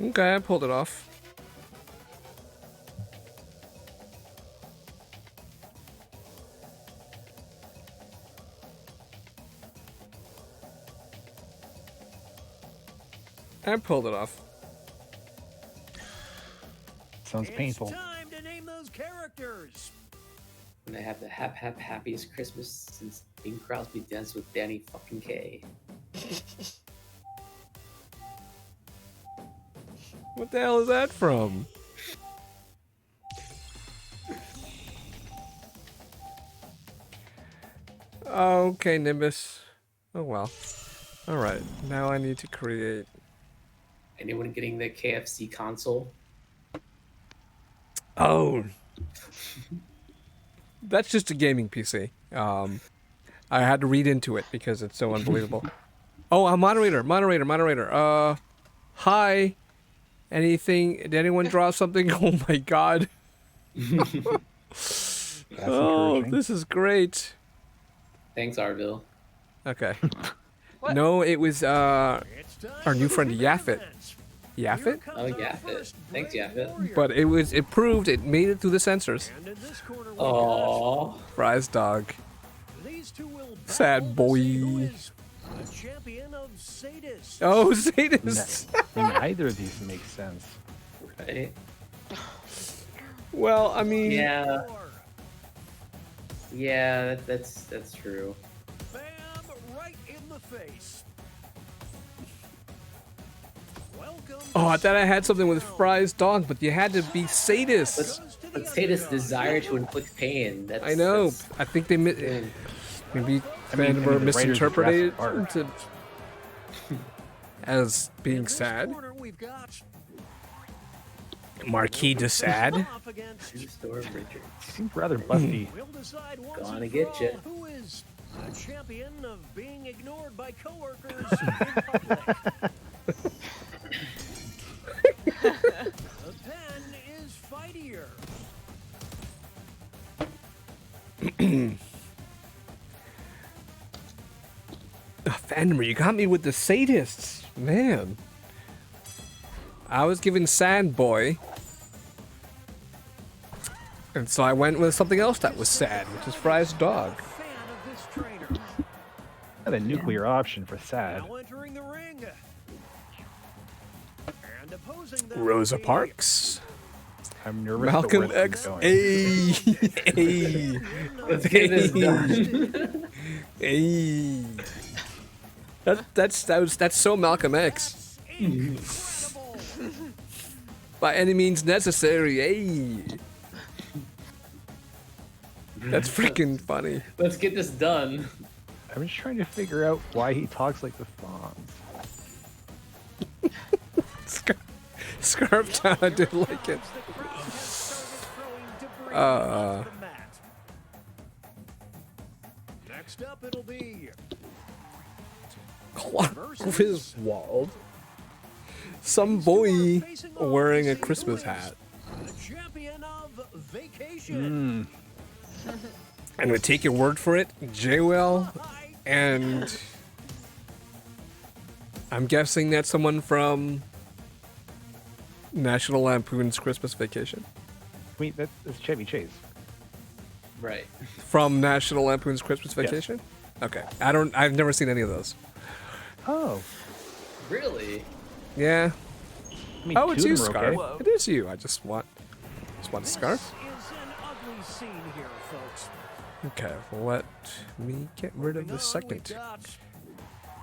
Okay, I pulled it off. I pulled it off. Sounds painful. Time to name those characters. And I have the happiest Christmas since Bing Crosby danced with Danny fucking Kaye. What the hell is that from? Okay, Nimbus. Oh well. Alright, now I need to create... Anyone getting the KFC console? Oh! That's just a gaming PC. I had to read into it because it's so unbelievable. Oh, a moderator. Hi. Anything? Did anyone draw something? Oh my god. Oh, this is great. Thanks, Arville. Okay. No, it was our new friend Yafit. Yafit? Oh, Yafit. Thanks, Yafit. But it proved it made it through the censors. Aww. Fries dog. Sad boy. Oh, sadists. Neither of these make sense. Right? Well, I mean... Yeah. Yeah, that's true. Bam! Right in the face. Oh, I thought I had something with Fry's dog, but you had to be sadist. But sadist desire to inflict pain. That's, I know. I think they maybe Vandenberg misinterpreted it as being sad. Marquis de Sade. Seems rather busty. Gonna get you. Who is a champion of being ignored by coworkers in public? The pen is fightier. Vandenberg, you got me with the sadists, man. I was given Sad Boy, and so I went with something else that was sad, which is Fry's dog. Not a nuclear option for sad. Rosa Parks. I'm nervous. Malcolm X. Hey, hey, let's get this done. Hey. That's so Malcolm X. By any means necessary. Hey. That's freaking funny. Let's get this done. I'm just trying to figure out why he talks like the Fonz. Scarf Town, I did like it. Next up, it'll be Griswold. Some boy wearing a Christmas hat. the champion of vacation. I'm gonna take your word for it, J-Well, and I'm guessing that's someone from National Lampoon's Christmas Vacation. Wait, that's Chevy Chase. Right. From National Lampoon's Christmas Vacation? Okay. I've never seen any of those. Oh. Really? Yeah. I mean, Oh, it's you, two of them are Scarf. okay. It is you. I just want a scarf. Is an ugly scene here, folks. Okay, let me get rid of the second got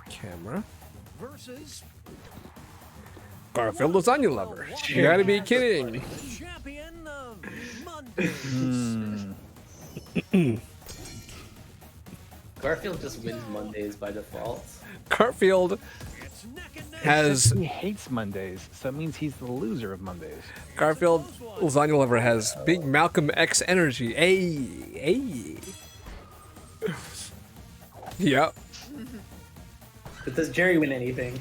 camera. versus Garfield Lasagna Lover. You gotta be kidding. the champion of Mondays. Garfield just wins Mondays by default. Garfield has... He hates Mondays, so it means he's the loser of Mondays. Garfield Lasagna Lover has big Malcolm X energy. Hey, hey. Yep. But does Jerry win anything?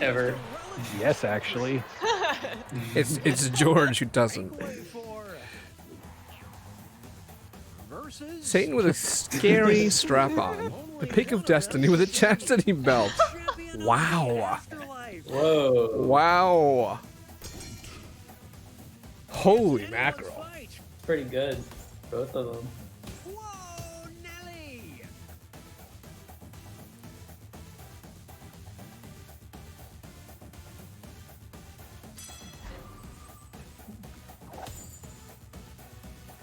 Ever? Yes, actually. It's George who doesn't. Satan with a scary strap on. The pick of destiny with a chastity belt. Wow. Whoa. Wow. Holy mackerel. Pretty good. Both of them. Whoa, Nelly!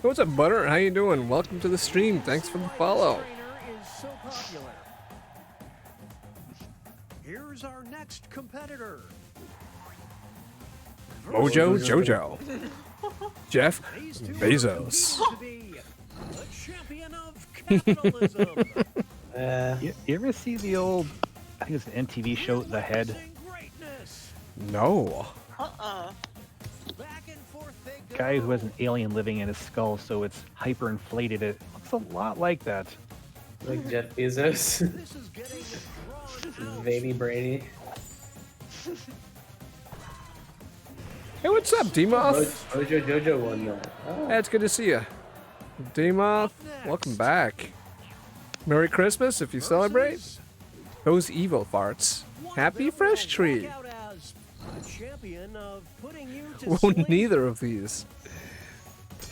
Hey, what's up, Butter? How you doing? Welcome to the stream. Thanks for the follow. Trainer is so popular. Here's our next competitor. Mojo Jojo. Jeff Bezos. To be the champion of capitalism. You ever see the old, I think it's an MTV show, The Head? No. Guy who has an alien living in his skull, so it's hyperinflated. It looks a lot like that. Like Jeff Bezos. Baby Brady. Hey, what's up, D-Moth? Mojo Jojo won that. Oh. Hey, it's good to see you. D-Moth, welcome back. Merry Christmas if you celebrate. Those evil farts. Happy Fresh Tree. Well, neither of these.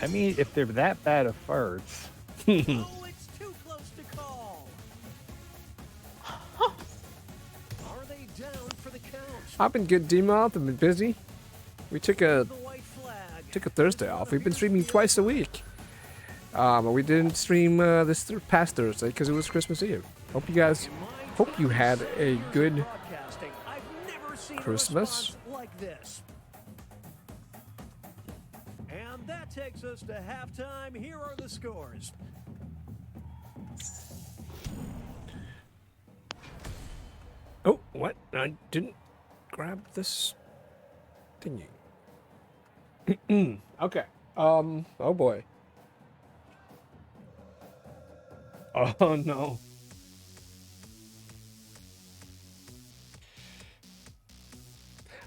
I mean, if they're that bad of farts. Oh, it's too close to call. Are they down for the count? I've been good, D-Moth. I've been busy. We took a Thursday off. We've been streaming twice a week. We didn't stream this past Thursday because it was Christmas Eve. Hope you had a good Christmas. Like this. And that takes us to halftime. Here are the scores. Oh, what? I didn't grab this thingy. Okay. Oh boy. Oh no.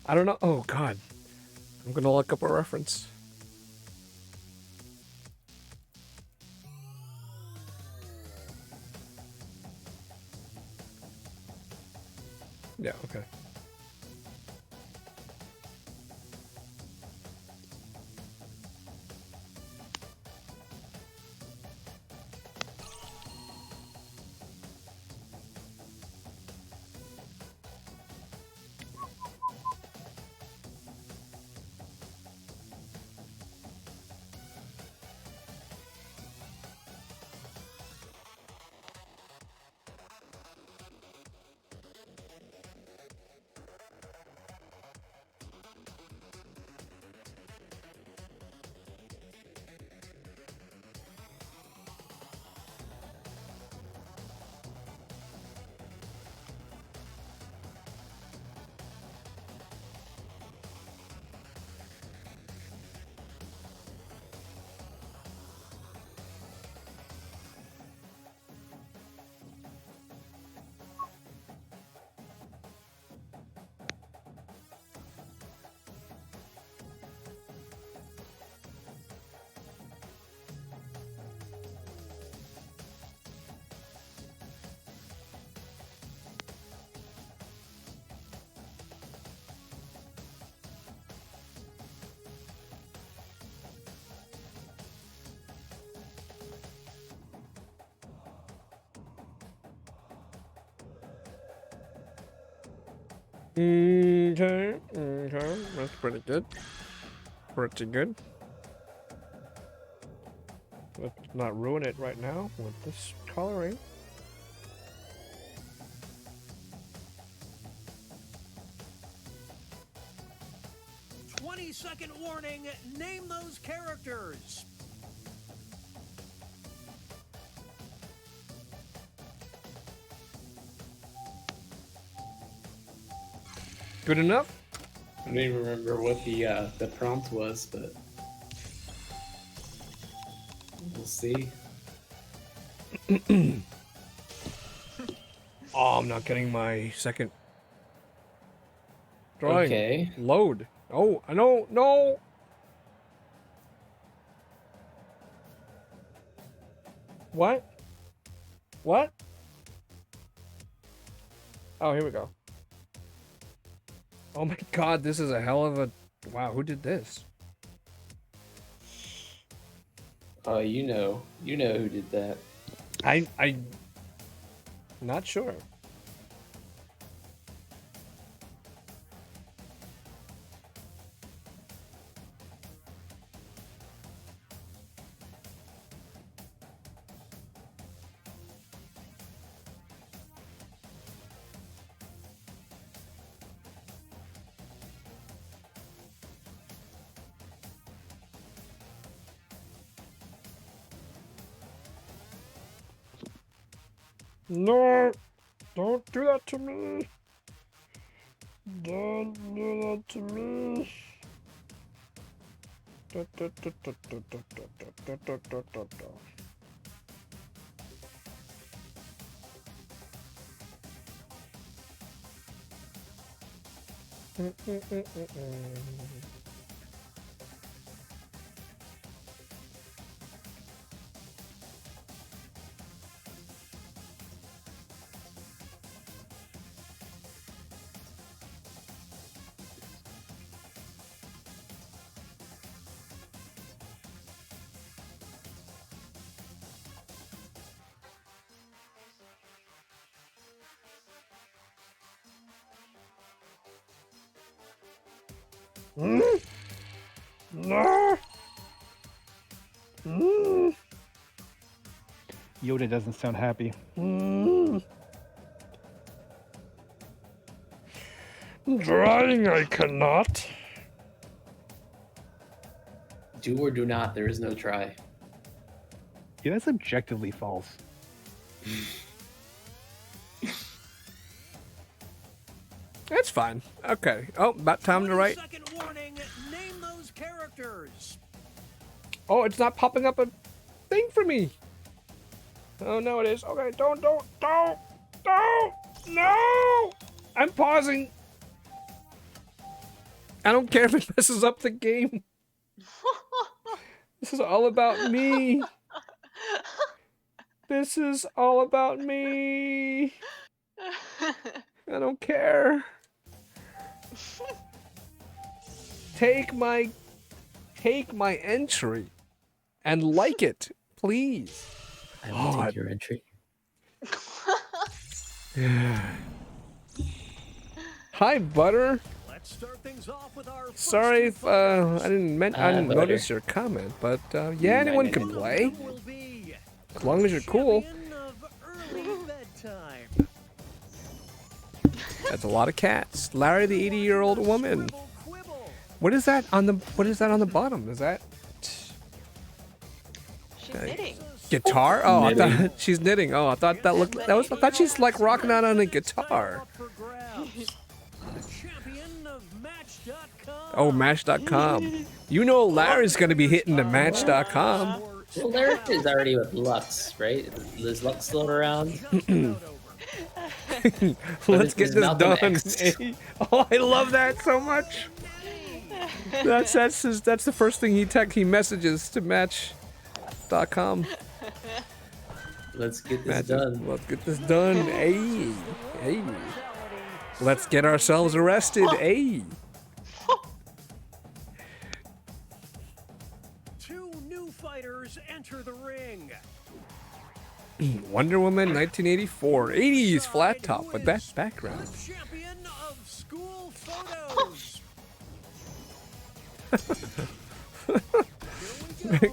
I don't know. Oh god. I'm gonna look up a reference. Yeah, okay. Okay, that's pretty good. Pretty good. Let's not ruin it right now with this coloring. Second warning, name those characters. Good enough? I don't even remember what the prompt was, but we'll see. Oh, I'm not getting my second drawing. Okay. Load. Oh, I know. No. What? What? Oh, here we go. Oh my god, this is a hell of a... Wow, who did this? Oh, you know who did that. I... Not sure. No! Don't do that to me! Don't do that to me! No! Yoda doesn't sound happy. I'm trying, I cannot. Do or do not. There is no try. Yeah, that's objectively false. That's fine. Okay. Oh, about time to write. Second warning, name those characters. Oh, it's not popping up a thing for me. Oh, no, it is. Okay, don't, no! I'm pausing. I don't care if it messes up the game. This is all about me. This is all about me. I don't care. Take my entry and like it, please. I will take your entry. Hi, Butter. Let's start things off with our Sorry if I didn't Butter. notice your comment, but yeah, anyone can play as long as you're cool. That's a lot of cats. Larry, the 80-year-old woman. What is that on the bottom? Is that She's knitting. guitar? Oh, Knitting. I thought she's knitting. Oh, I thought I thought she's like rocking out on a guitar. Oh, Match.com. You know Larry's gonna be hitting the Match.com. Well, Larry is already with Lux, right? There's Lux floating around. Let's get There's this Malcolm done. X. Oh, I love that so much. That's the first thing he messages to Match.com. Let's get this done. Let's get this done. Hey. Let's get ourselves arrested. Hey. Two new fighters enter the ring. Wonder Woman 1984. 80s flat top with that background. Champion of school photos.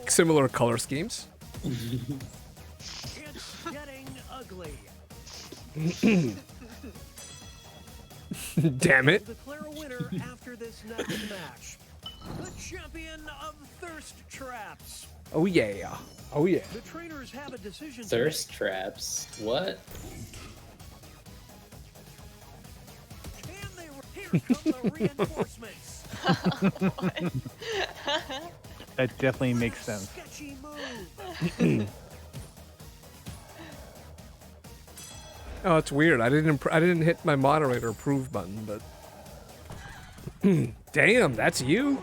Similar color schemes. It's getting ugly. Damn it. Declare a winner after this next match. The champion of thirst traps. Oh yeah. Oh yeah. The trainers have a decision. Thirst traps. What? Here come the reinforcements. That definitely makes sense. Sketchy move. Oh, it's weird. I didn't hit my moderator approve button, but damn, that's you.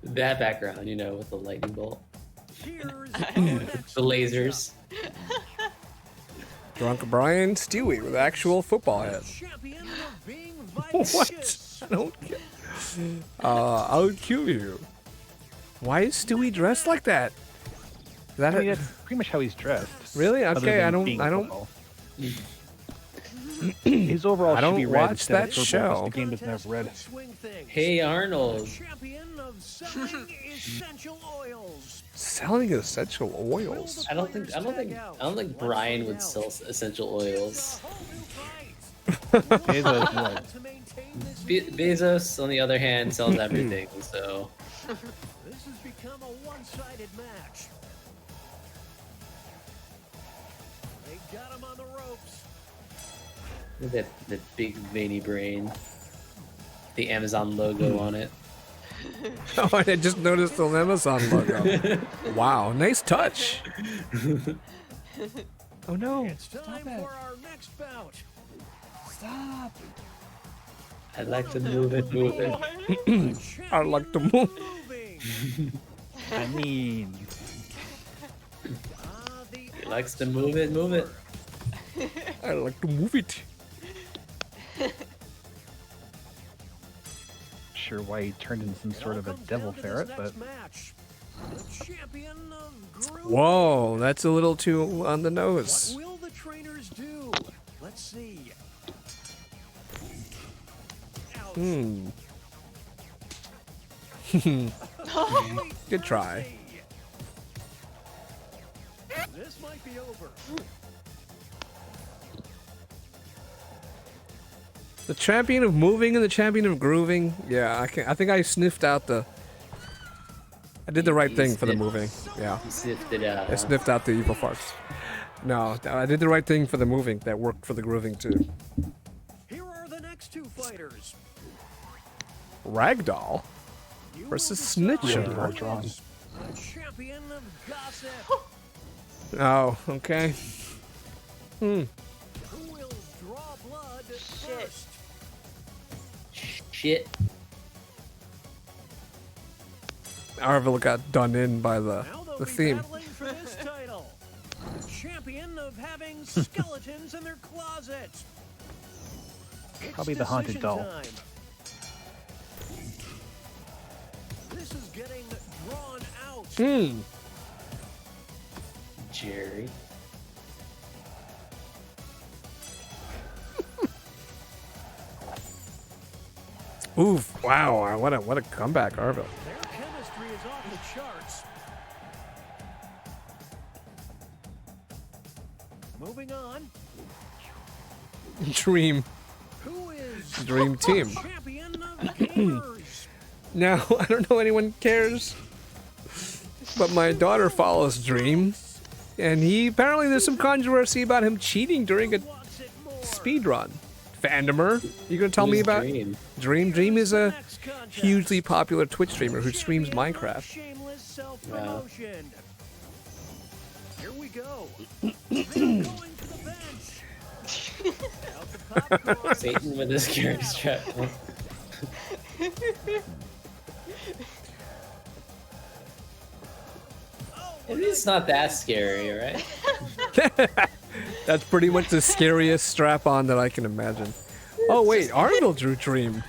That background, you know, with the lightning bolt. Here's The lasers. Drunk Brian Stewie with actual football head. What? I don't get. I'll kill you. Why is Stewie dressed like that? I mean, that's pretty much how he's dressed. Really? other Okay, than I being don't. football. His overall I should don't be red watch instead that of purple, show. because the game doesn't have red. Hey Arnold. Selling essential oils. I don't think Brian would sell essential oils. Bezos would. Bezos, on the other hand, sells everything. So. This has become a one-sided match. They got him on the ropes. Look at that big veiny brain. The Amazon logo on it. Oh, I just noticed the Amazon logo. Wow, nice touch. Oh no! It's time for our next bout. Stop. I'd like to move it. I'd like to move. I mean, he likes to move it. I like to move it. sure why he turned into some sort of a devil ferret, but. Whoa, that's a little too on the nose. What will the trainers do? Let's see. Good try. This might be over. The champion of moving and the champion of grooving. Yeah, I think I sniffed out the. I did the right thing for the moving. Yeah. You sniffed it out. I sniffed out the evil farts. No, I did the right thing for the moving. That worked for the grooving too. Here are the next two fighters. Ragdoll versus Snitcher. The champion of gossip. Oh, okay. Who will draw blood first? Shit. Arville got done in by the theme. For this title. The champion of having skeletons in their closet. Probably the haunted doll. Time. This is getting drawn out. Jerry. Oof! Wow! What a comeback, Arville. Their chemistry is off the charts. Moving on. Dream. Who is Dream team. champion of gamers? Now, I don't know anyone cares, but my daughter follows Dream, and apparently there's some controversy about him cheating during a speed run. Fandomer, you gonna tell me about Dream? Dream is a hugely popular Twitch streamer who streams Minecraft. Shameless self-promotion. Here we go. Going to the bench. Out the popcorn. Satan with his carrot strap. It's not that scary, right? That's pretty much the scariest strap-on that I can imagine. Oh wait, Arville drew Dream.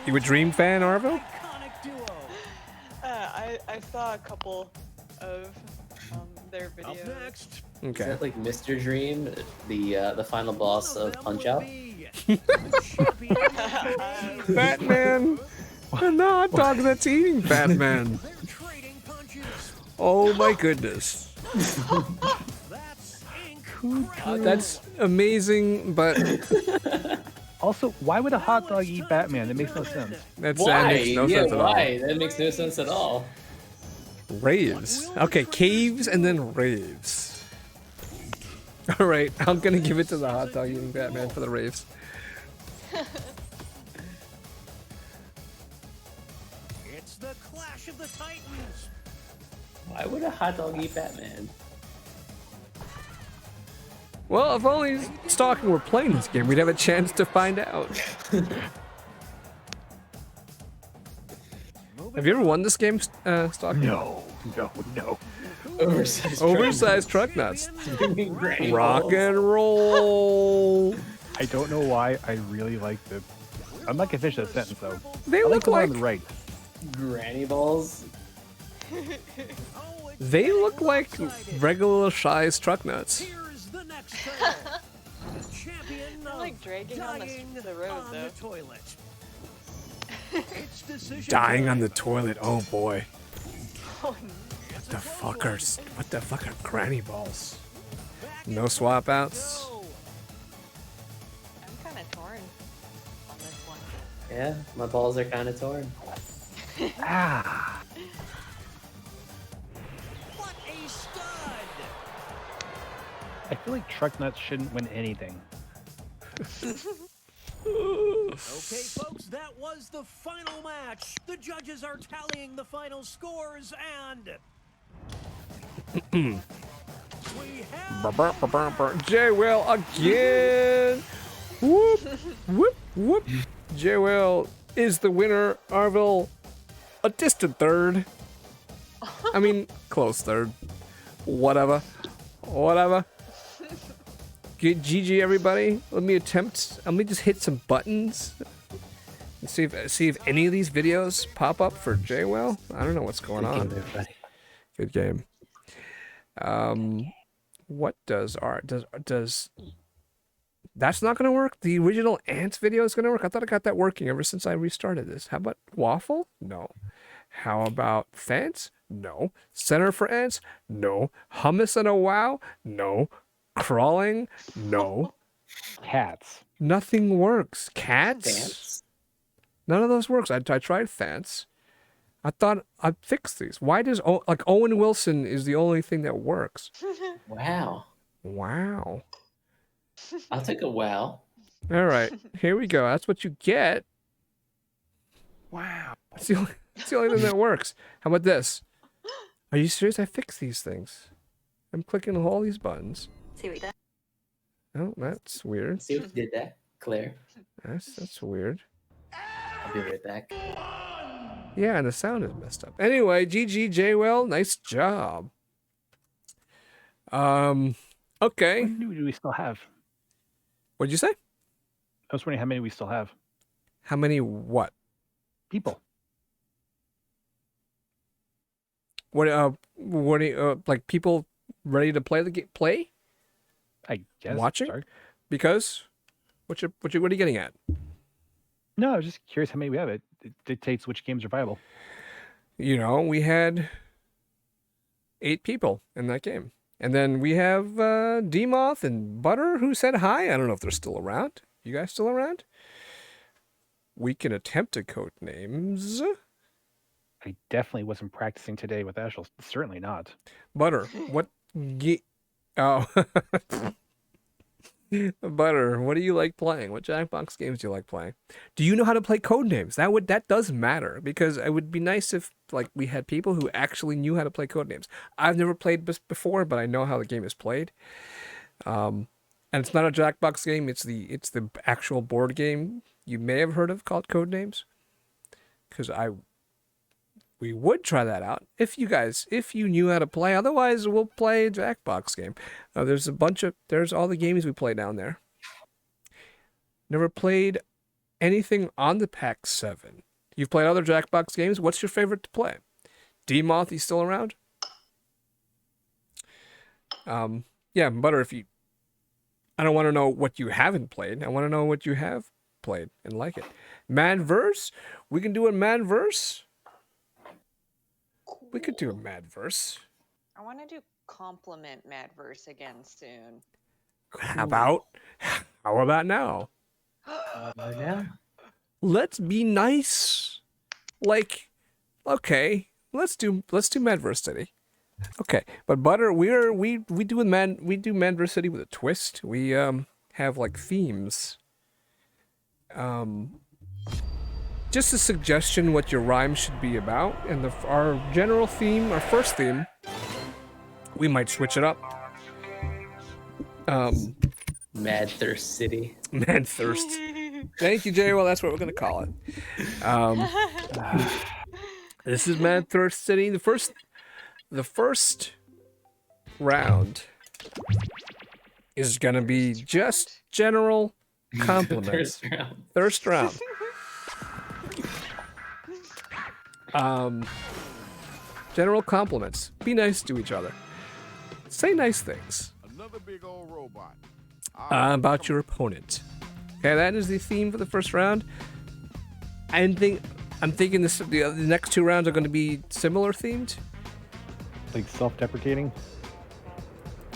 You a Dream fan, Arville? I saw a couple of their videos. Okay. Is that like Mr. Dream, the final boss of Punch-Out? Batman! I'm not talking that's eating Batman. Oh my goodness. That's amazing, but Also, why would a hot dog eat Batman? That makes no sense. that Why? makes no sense at all. Why? That makes no sense at all. Raves. Okay, caves and then raves. Alright, I'm gonna give it to the hot dog eating Batman for the raves. It's the Clash of the Titans. Why would a hot dog eat Batman? Well, if only Stalking were playing this game, we'd have a chance to find out. Have you ever won this game, Stock? No. Oversized truck nuts. Granny Rock balls. and roll. I don't know why I really like the. I'm not gonna finish that sentence though. They I look the one like on the right. Granny balls. they look like regular size truck nuts. They're like dragging on the road though. Dying on the toilet. Oh boy. Oh, What the fuck are granny balls? No swap outs. I'm kind of torn on this one. Yeah, my balls are kind of torn. Ah. What a stud! I feel like truck nuts shouldn't win anything. Okay, folks, that was the final match. The judges are tallying the final scores, and we have J Will again. Whoop whoop whoop. J Will is the winner. Arville, a distant third. I mean, close third. Whatever. Good GG, everybody. Let me just hit some buttons and see if any of these videos pop up for JWell. I don't know what's going on. Good game. What does that's not gonna work? The original Ants video is gonna work? I thought I got that working ever since I restarted this. How about waffle? No. How about fence? No. Center for ants? No. Hummus and a wow? No. Crawling? No. Cats. Nothing works. Cats? Dance. None of those works. I tried fence. I thought I'd fix these. Why does Owen Wilson is the only thing that works? Wow. I'll take a wow. All right, here we go. That's what you get. Wow. That's the only thing that works. How about this? Are you serious? I fixed these things. I'm clicking on all these buttons. See what you did? Oh, that's weird. See if you did that, Claire. That's weird. I'll be right back. Yeah, and the sound is messed up. Anyway, GG JWell, nice job. Okay. How many do we still have? What'd you say? I was wondering how many we still have. How many what? People. What do you, like people ready to play the game? Play? I guess. Watching? Sorry. Because what are you getting at? No, I was just curious how many we have. It dictates which games are viable. You know, we had 8 people in that game. And then we have D-Moth and Butter who said hi. I don't know if they're still around. You guys still around? We can attempt to code names. I definitely wasn't practicing today with Eshel. Certainly not. Butter, what? Oh. Butter, what do you like playing? What Jackbox games do you like playing? Do you know how to play code names? That does matter, because it would be nice if we had people who actually knew how to play code names. I've never played this before, but I know how the game is played. And it's not a Jackbox game. It's the actual board game you may have heard of called Code Names. Because we would try that out if you knew how to play. Otherwise, we'll play a Jackbox game. There's all the games we play down there. Never played anything on the PAX 7. You've played other Jackbox games. What's your favorite to play? D-Moth, you still around? Yeah, Butter, I don't want to know what you haven't played. I want to know what you have played and like it. Madverse? We can do a Madverse. We could do a Madverse. I want to do compliment Madverse again soon. How about now? Yeah. Let's be nice. Okay, let's do Madverse City. Okay, but Butter, we do Madverse City with a twist. We have themes. Just a suggestion what your rhyme should be about, and our general theme, our first theme, we might switch it up. Mad Thirst City. Mad Thirst. Thank you, Jay. Well, that's what we're gonna call it. This is Mad Thirst City. The first round is gonna be just general compliments. Thirst round. General compliments. Be nice to each other. Say nice things. Another big old robot. About your opponent. Okay, that is the theme for the first round. I'm thinking the next two rounds are going to be similar themed. Like self-deprecating?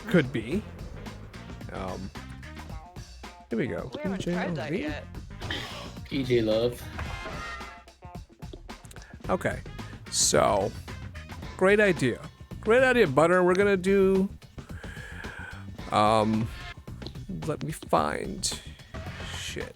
Could be. Here we go. We haven't tried that yet. PJ Love. Okay, so great idea. Great idea, Butter. We're gonna do. Let me find shit.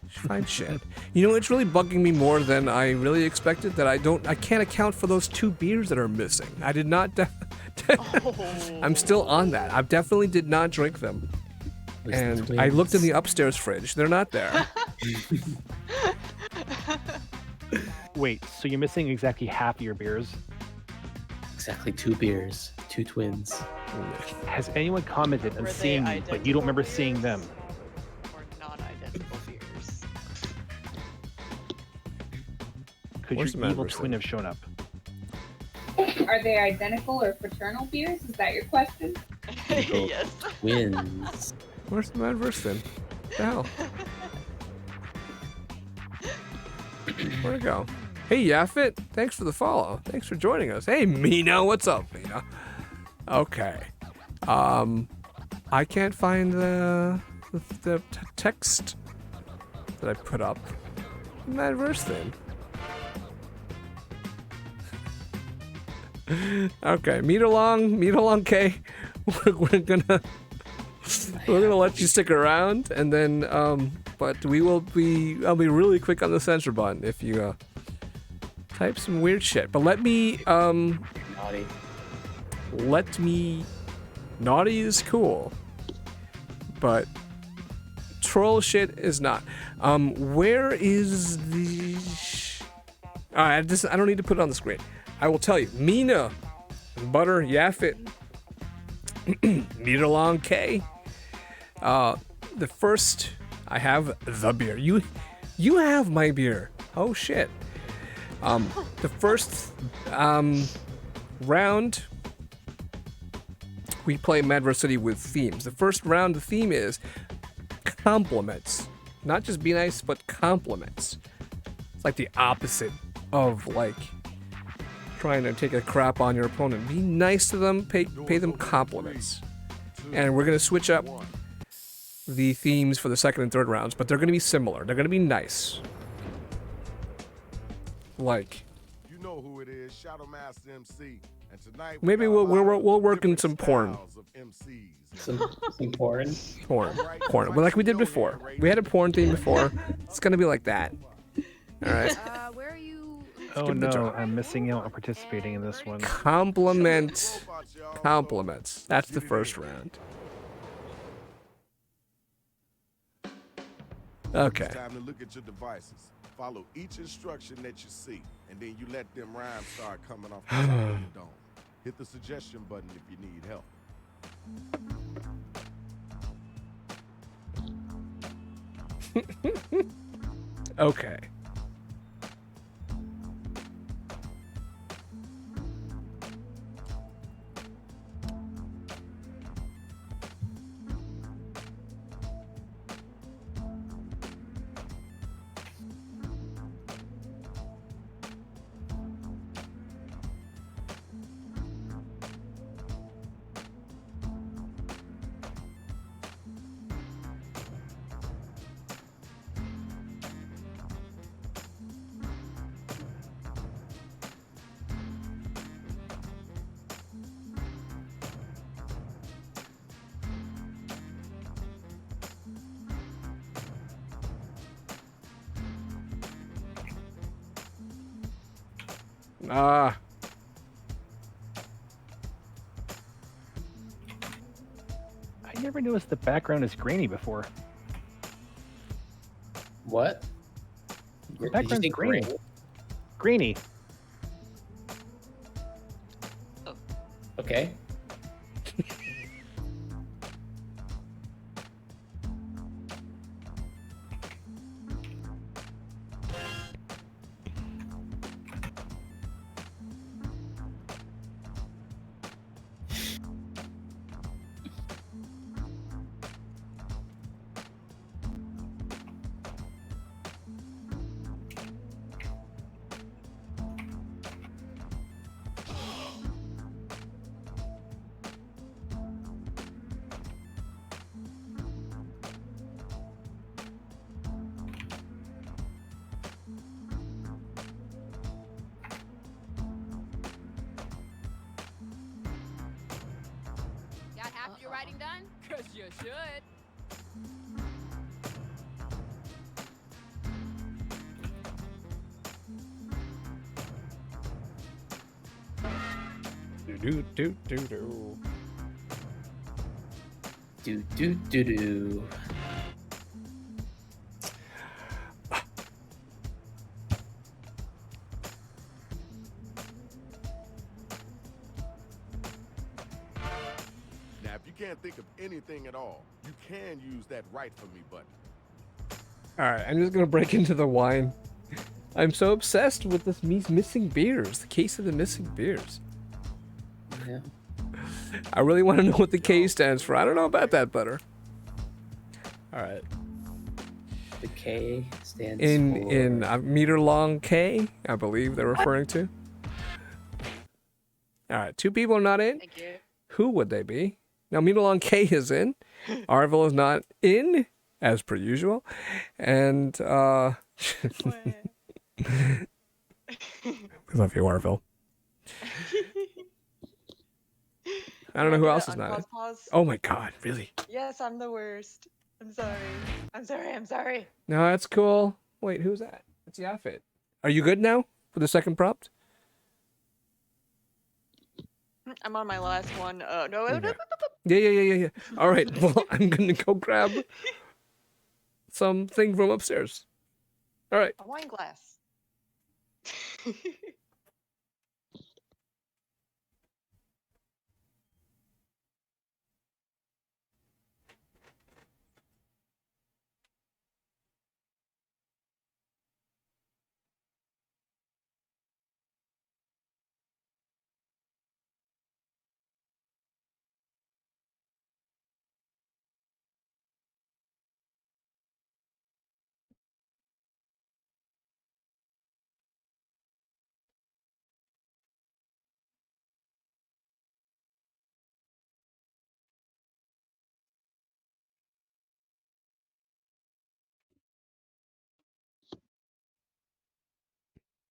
Find shit. You know, it's really bugging me more than I really expected that I can't account for those 2 beers that are missing. I did not. I'm still on that. I definitely did not drink them. And I looked in the upstairs fridge. They're not there. Wait, so you're missing exactly half of your beers? Exactly 2 beers. 2 twins. Has anyone commented on seeing you, but you don't remember seeing them? Or non-identical beers. Could Where's your the evil Madverse twin have shown up? Are they identical or fraternal beers? Is that your question? Yes. Twins. Where's the Madverse then? What the hell? Where'd it go? Hey, Yafit. Thanks for the follow. Thanks for joining us. Hey, Mina. What's up, Mina? Okay. I can't find the text that I put up. Madverse thing. Okay, meet along, Kay. We're gonna let you stick around, and then but I'll be really quick on the censor button if you type some weird shit. But naughty. Naughty is cool, but troll shit is not. Where is the? I don't need to put it on the screen. I will tell you, Mina, Butter, Yafit, meet along, K. The first, I have the beer. You have my beer. Oh shit. The first round, we play Madverse City with themes. The first round, the theme is compliments. Not just be nice, but compliments. It's like the opposite of like trying to take a crap on your opponent. Be nice to them, pay them compliments. And we're gonna switch up the themes for the second and third rounds, but they're gonna be similar. They're gonna be nice. Like, You know who it is, Shadow Master MC. And tonight maybe we'll work in some porn. Some porn? Porn. Well, like we did before. We had a porn theme before. It's gonna be like that. All right. Where are you? Oh no, I'm missing out on participating in this one. Compliments. That's the first round. Okay. It's time to look at your devices. Follow each instruction that you see, and then you let them rhymes start coming off the top of the dome. Hit the suggestion button if you need help. Okay. Ah. I never noticed the background is grainy before. What? The Did you background's say green. gray? Greeny. Okay. Got half of your writing done? Cause you should. Do. Do. Now, if you can't think of anything at all, you can use that "Write for Me" button. All right, I'm just gonna break into the wine. I'm so obsessed with this missing beers. The case of the missing beers. Yeah. I really want to know what the K stands for. I don't know about that, Butter. All right. The K stands In for... a meter long K, I believe they're referring to. All right, 2 people are not in. Thank you. Who would they be? Now, meter long K is in. Arville is not in, as per usual. And, we love you, Arville. I don't know who else is not in. Pause. Oh my god, really? Yes, I'm the worst. I'm sorry. I'm sorry. No, that's cool. Wait, who's that? It's Yafit. Are you good now for the second prompt? I'm on my last one. No. Okay. Yeah. All right, well, I'm going to go grab something from upstairs. All right. A wine glass.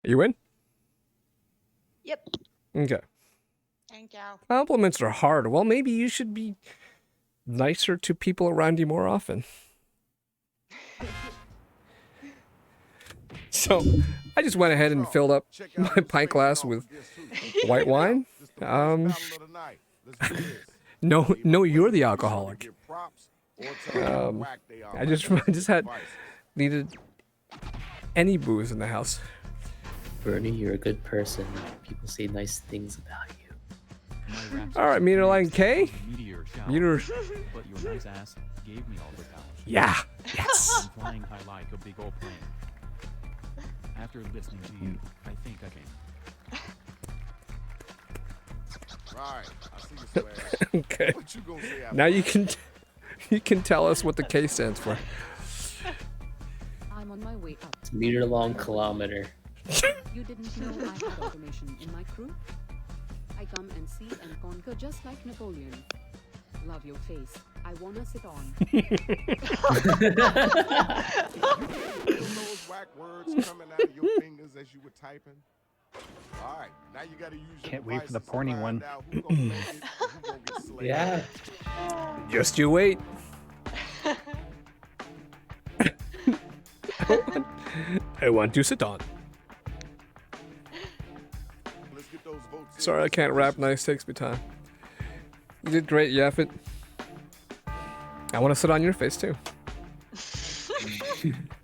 Are you in? Yep. Okay. Thank you. Compliments are hard. Well, maybe you should be nicer to people around you more often. So, I just went ahead and filled up my pint glass with white wine. No, you're the alcoholic. I just needed any booze in the house. Bernie, you're a good person. People say nice things about you. All right, meter line K. Meter. But your nice ass gave me all the power. Yeah. Yes. I'm flying high like a big old plane. After listening to you, I think I can. Right, I see you, Slash. Okay. What you gonna say Now you can tell us what the K stands for. I'm on my way up. It's meter long kilometer. You didn't know I had automation in my crew? I come and see and conquer just like Napoleon. Love your face. I wanna sit on. Those whack words coming out of your fingers as you were typing. All right, now you gotta use your Can't wait for the devices to porny find one. out who gonna make it and who gonna get slayed. Yeah. Just you wait. I want to sit on. Let's get those votes in. Sorry, I can't rap nice. Takes me time. You did great, Yafit. I want to sit on your face too.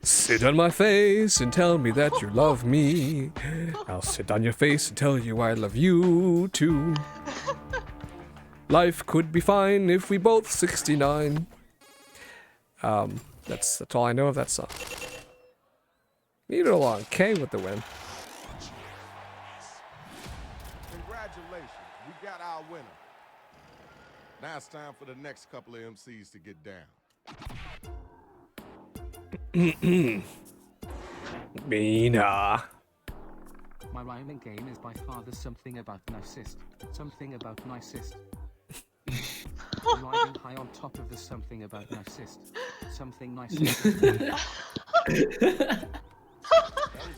Sit on my face and tell me that you love me. I'll sit on your face and tell you I love you too. Life could be fine if we both 69. That's all I know of that song. Leave it along. K with the win. Congratulations, we got our winner. Now it's time for the next couple of MCs to get down. Mina. My rhyming game is by far the something about nicest. Something about nicest. Riding high on top of the something about nicest. Something nicest.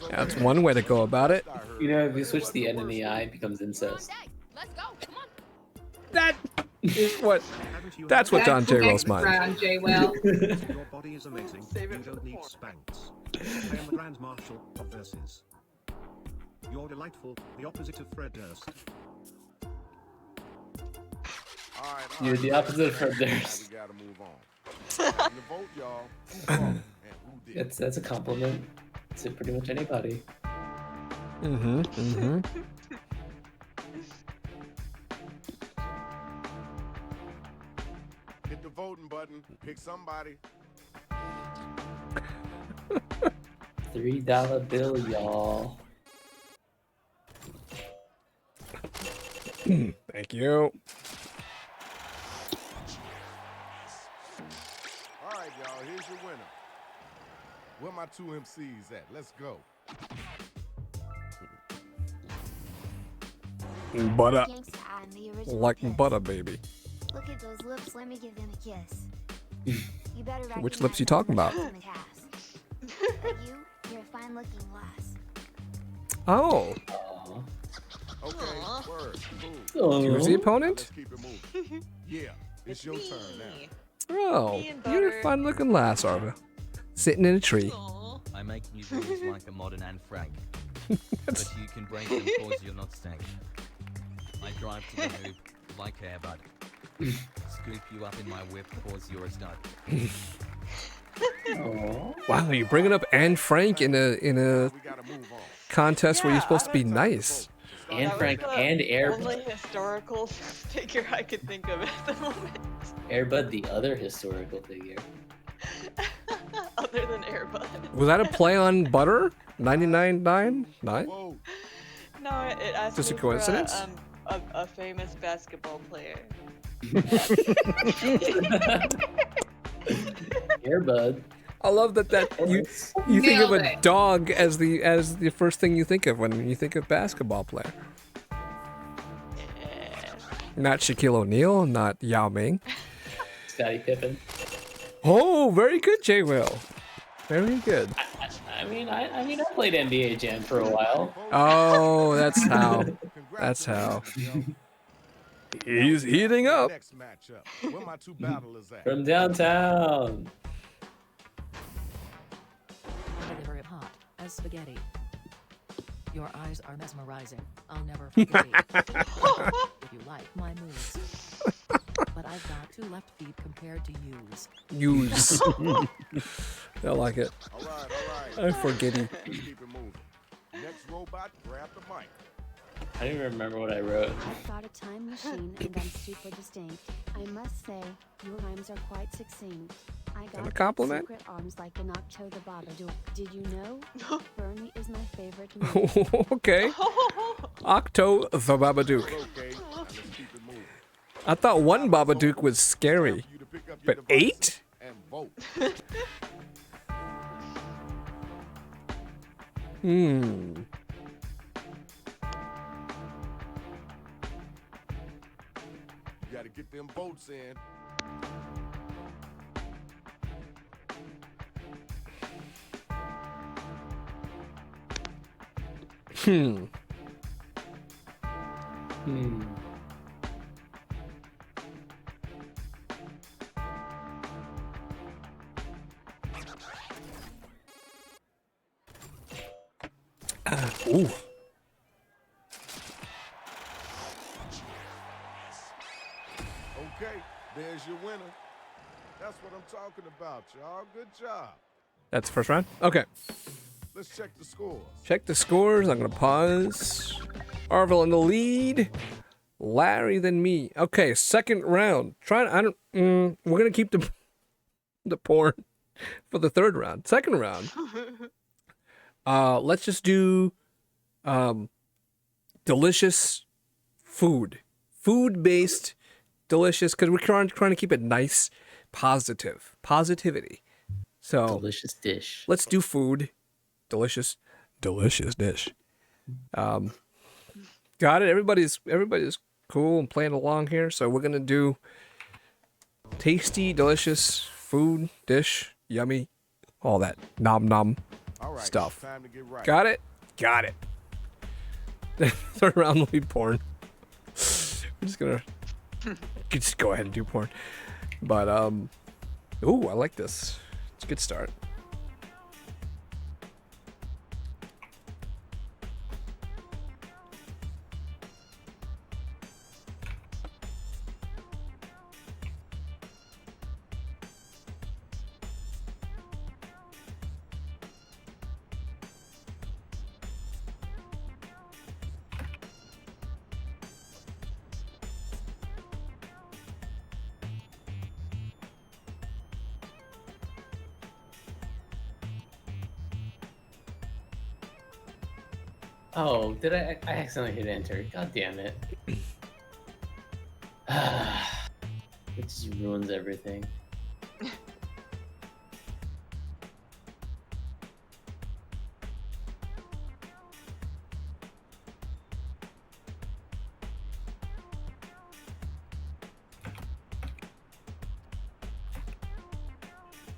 That's one way to go about it. You know, if you switch the N and the I, it becomes incest. Let's go. Come on. That is what. That's what John J. Will's mind. Round, J. Will. Your body is amazing. You don't need spanks. I am the Grand Marshal of Verses. You're delightful, the opposite of Fred Durst. You're the opposite of Fred Durst. We gotta move on. Time to vote, y'all. Who voted and who did? That's a compliment to pretty much anybody. Hit the voting button. Pick somebody. $3 bill, y'all. Thank you. All right, y'all. Here's your winner. Where my two MCs at? Let's go. Butter. Gangsta Eye and the original Like kiss. butter, baby. Look at those lips, let me give them a kiss. You better Which lips you recognize talking about? them in the cast. But you're a fine looking lass. Oh. Okay, word. Cool. Who's the opponent? Let's keep it moving. Yeah, it's your turn now. Oh, you're a fun looking lass, Arva. Sitting in a tree. I make new rules like a modern Anne Frank. But you can break them cause you're not stank. I drive to the hoop like Airbud. Scoop you up in my whip cause you're a stud. Wow, you're bringing up Anne Frank in a contest where you're supposed to be nice. Anne Frank and Air Only historical figure I could think of at the moment. Airbud, the other historical figure. Other than Airbud. Was that a play on butter? 99.9? No, it asked Just a me coincidence? For a famous basketball player. Airbud. I love that you think of Nailed a it. dog as the first thing you think of when you think of basketball player. Not Shaquille O'Neal, not Yao Ming. Scottie Pippen. Oh, very good, J. Will. Very good. I played NBA Jam for a while. Oh, that's how. That's how. He's heating up. Next matchup. Where my two battlers at? From downtown. Deliver it hot as spaghetti. Your eyes are mesmerizing. I'll never forget it. If you like my moves. But I've got two left feet compared to yours. Use. I like it. All right. I forget it. Keep it moving. Next robot, grab the mic. I don't even remember what I wrote. I've got a time machine and I'm super distinct. I must say, your rhymes are quite succinct. I that a got compliment? secret arms like an Octo the Babadook. Did you know? Bernie is my favorite movie. Okay. Octo the Babadook. Okay, now let's keep it moving. I thought one Babadook was scary, but 8? And vote. Hmm. You gotta get them votes in. Hmm. Ooh. Okay, there's your winner. That's what I'm talking about, y'all. Good job. That's the first round? Okay. Let's check the scores. Check the scores. I'm going to pause. Arvil in the lead. Larry then me. Okay, second round. We're going to keep the porn for the third round. Second round. Let's just do delicious food. Food-based delicious, because we're trying to keep it nice, positivity. So delicious dish. Let's do food. Delicious dish. Got it. Everybody's cool and playing along here. So we're gonna do tasty, delicious food dish, yummy, all that nom stuff. Time to get right. Got it. Third round will be porn. We're just gonna just go ahead and do porn. But ooh, I like this. It's a good start. Oh, did I accidentally hit enter? God damn it. It just ruins everything.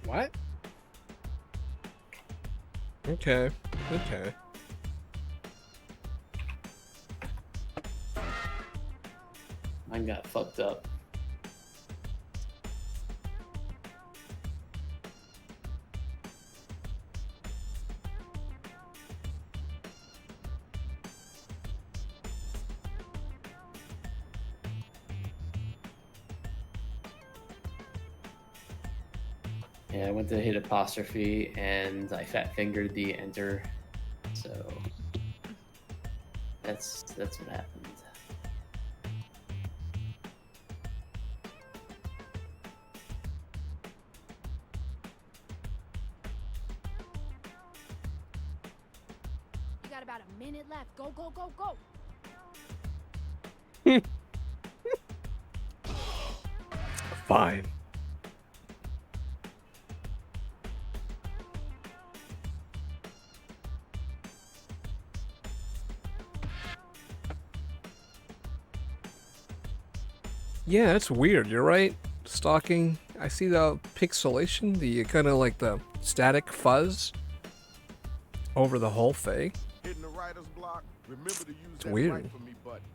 What? Okay. Mine got fucked up. Yeah, I went to hit apostrophe and I fat fingered the enter. So that's what happened. You got about a minute left. Go, go, go, go. Fine. Yeah, that's weird. You're right. Stalking. I see the pixelation, the kind of like the static fuzz over the whole thing. Hitting the writer's block. Remember to use It's that weird. right for me button.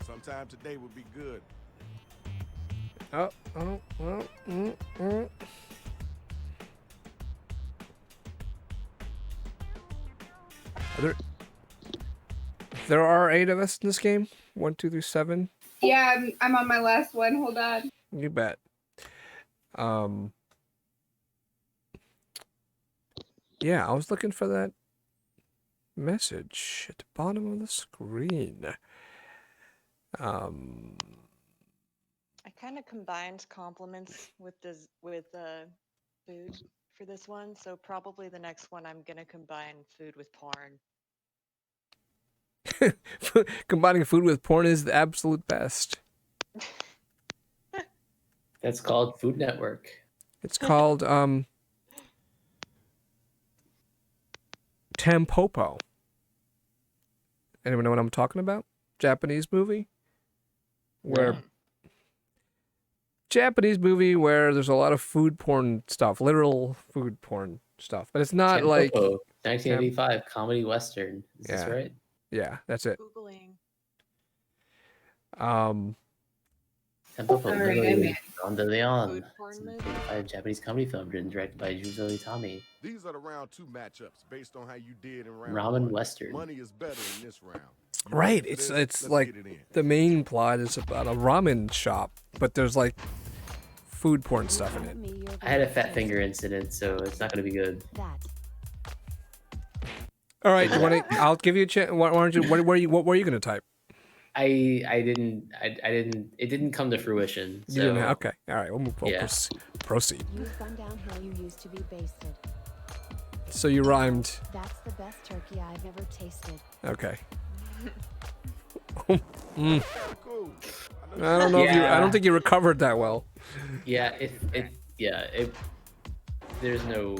Sometime today would be good. There are 8 of us in this game. 1, 2 through 7. Yeah, I'm on my last one. Hold on. You bet. Yeah, I was looking for that message at the bottom of the screen. I kind of combined compliments with food for this one, so probably the next one I'm gonna combine food with porn. Combining food with porn is the absolute best. That's called Food Network. It's called Tampopo. Anyone know what I'm talking about? Japanese movie? Japanese movie where there's a lot of food porn stuff, literal food porn stuff. But it's not like 1985 comedy western. Is this right? Yeah, that's it. Googling. Tempo Sorry, literally I meant- Don De Leon. Food porn It's movie? a Japanese comedy film written and directed by Juzo Itami. These are the round 2 matchups based on how you did in round Ramen 1. Western. Money is better in this round. You Right, ready for it's this? Let's like get it in. the main plot is about a ramen shop, but there's like food porn stuff in it. I had a fat finger incident, so it's not going to be good. All right, you want to? I'll give you a chance. Why don't you? What were you going to type? I didn't. It didn't come to fruition. You So, didn't. Okay. All right. We'll move. Yeah. Proceed. You've gone downhill, you used to be basted. So you rhymed. That's the best turkey I've ever tasted. Okay. Mm. I don't know if you. I don't think you recovered that well. Yeah. There's no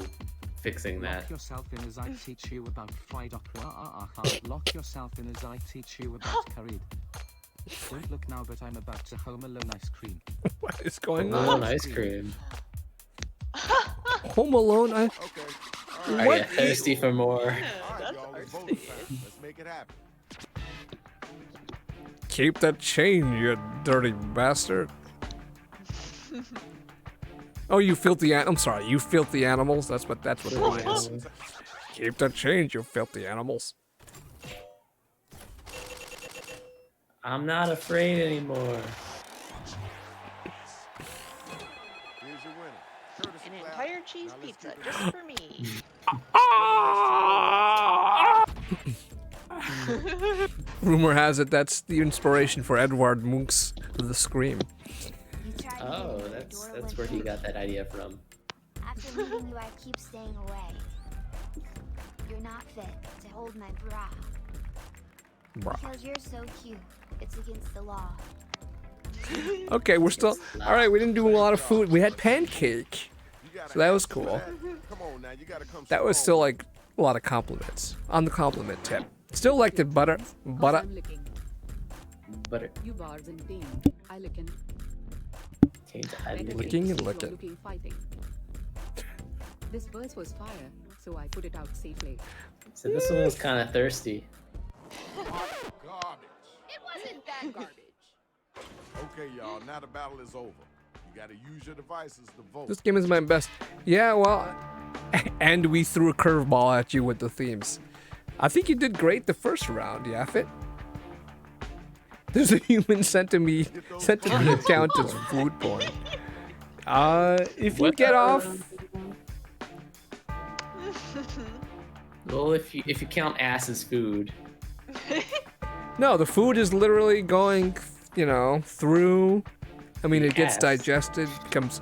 fixing that. Lock yourself in as I teach you about fried okra. Lock yourself in as I teach you about curried. Don't look now, but I'm about to Home Alone ice cream. What is going Home on? Alone ice cream. Home Alone. Okay. Are you thirsty for more? All right, y'all, let's vote time. Let's make it happen. Keep that chain, you dirty bastard. Oh, you filthy I'm sorry, you filthy animals. That's what the line is. Keep that chain, you filthy animals. I'm not afraid anymore. Here's your winner. An entire cheese pizza just for me. Rumor has it that's the inspiration for Edvard Munch's The Scream. Oh, that's where he got that idea from. After leaving you, I keep staying away. You're not fit to hold my bra. Because you're so cute. It's against the law. Okay, we're still all right. We didn't do a lot of food. We had pancake, so that was cool. That was still like a lot of compliments on the compliment tip. Still like the butter. Butter. You bars and bean. I licking. Licking and licking. Looking fighting. This verse was fire, so I put it out safely. So this one was kind of thirsty. Garbage. It wasn't that garbage. Okay, y'all. Now the battle is over. You gotta use your devices to vote. This game is my best. Yeah, well, and we threw a curveball at you with the themes. I think you did great the first round, Yaffet. There's a human centipede count as food porn. If you get off. Well, if you count ass as food. No, the food is literally going, through. I mean, it gets Ass. digested, becomes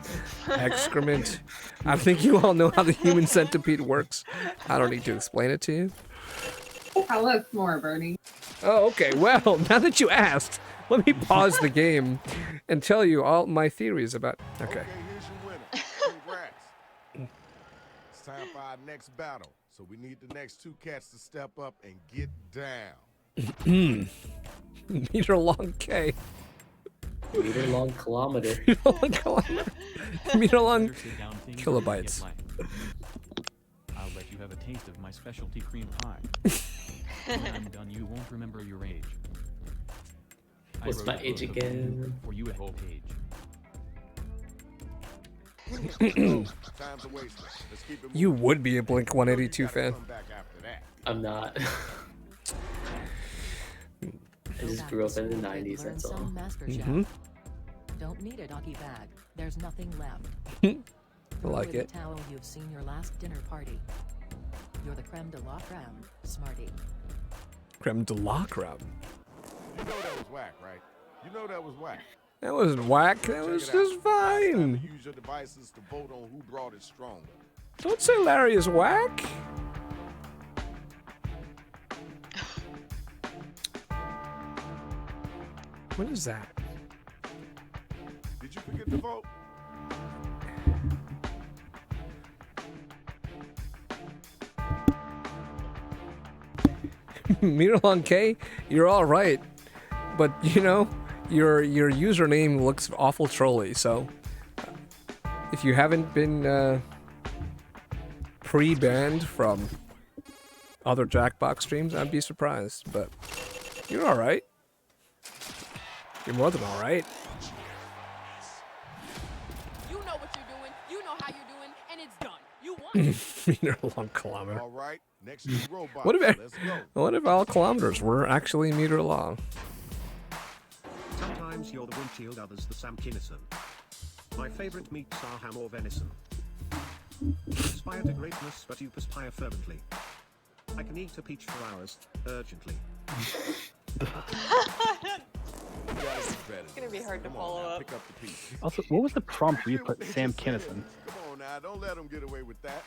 excrement. I think you all know how the human centipede works. I don't need to explain it to you. Tell us more, Bernie. Oh, okay. Well, now that you asked, let me pause the game and tell you all my theories about. Okay. Here's your winner. Congrats. It's time for our next battle. So we need the next 2 cats to step up and get down. Meter long K. Meter long kilometer. Meter long Better sit down, things, or kilobytes. get life. I'll let you have a taste of my specialty cream pie. When I'm done, you won't remember your age. I What's wrote my a age book of again? For you at whole page. Time's a waste. Let's keep it You moving. would be a Blink 182 fan. Come back after that. I'm not. I just grew up in the 90s, Learn that's all. some master chef. Mhm. Don't need a doggy bag. There's nothing left. I Throw like away it. the towel you've seen your last dinner party. You're the creme de la creme, smarty. Creme de la creme. You know that was whack, right? You know that was whack. That was whack. That was just fine. Use your devices to vote on who brought it stronger. Don't say Larry is whack. What is that? Did you forget to vote? Meter long K, you're all right, but your username looks awful trolly. So if you haven't been pre-banned from other Jackbox streams, I'd be surprised. But you're all right. You're more than all right. Meter long kilometer. All right, next is robots. What if Let's go. what if all kilometers were actually a meter long? Sometimes you're the windshield, others the Sam Kinison. My favorite meats are ham or venison. You aspire to greatness, but you perspire fervently. I can eat a peach for hours, urgently. It's gonna be hard to follow up. Pick up the piece. Also, what was the prompt where you put Sam Kinison? Come on now, don't let them get away with that.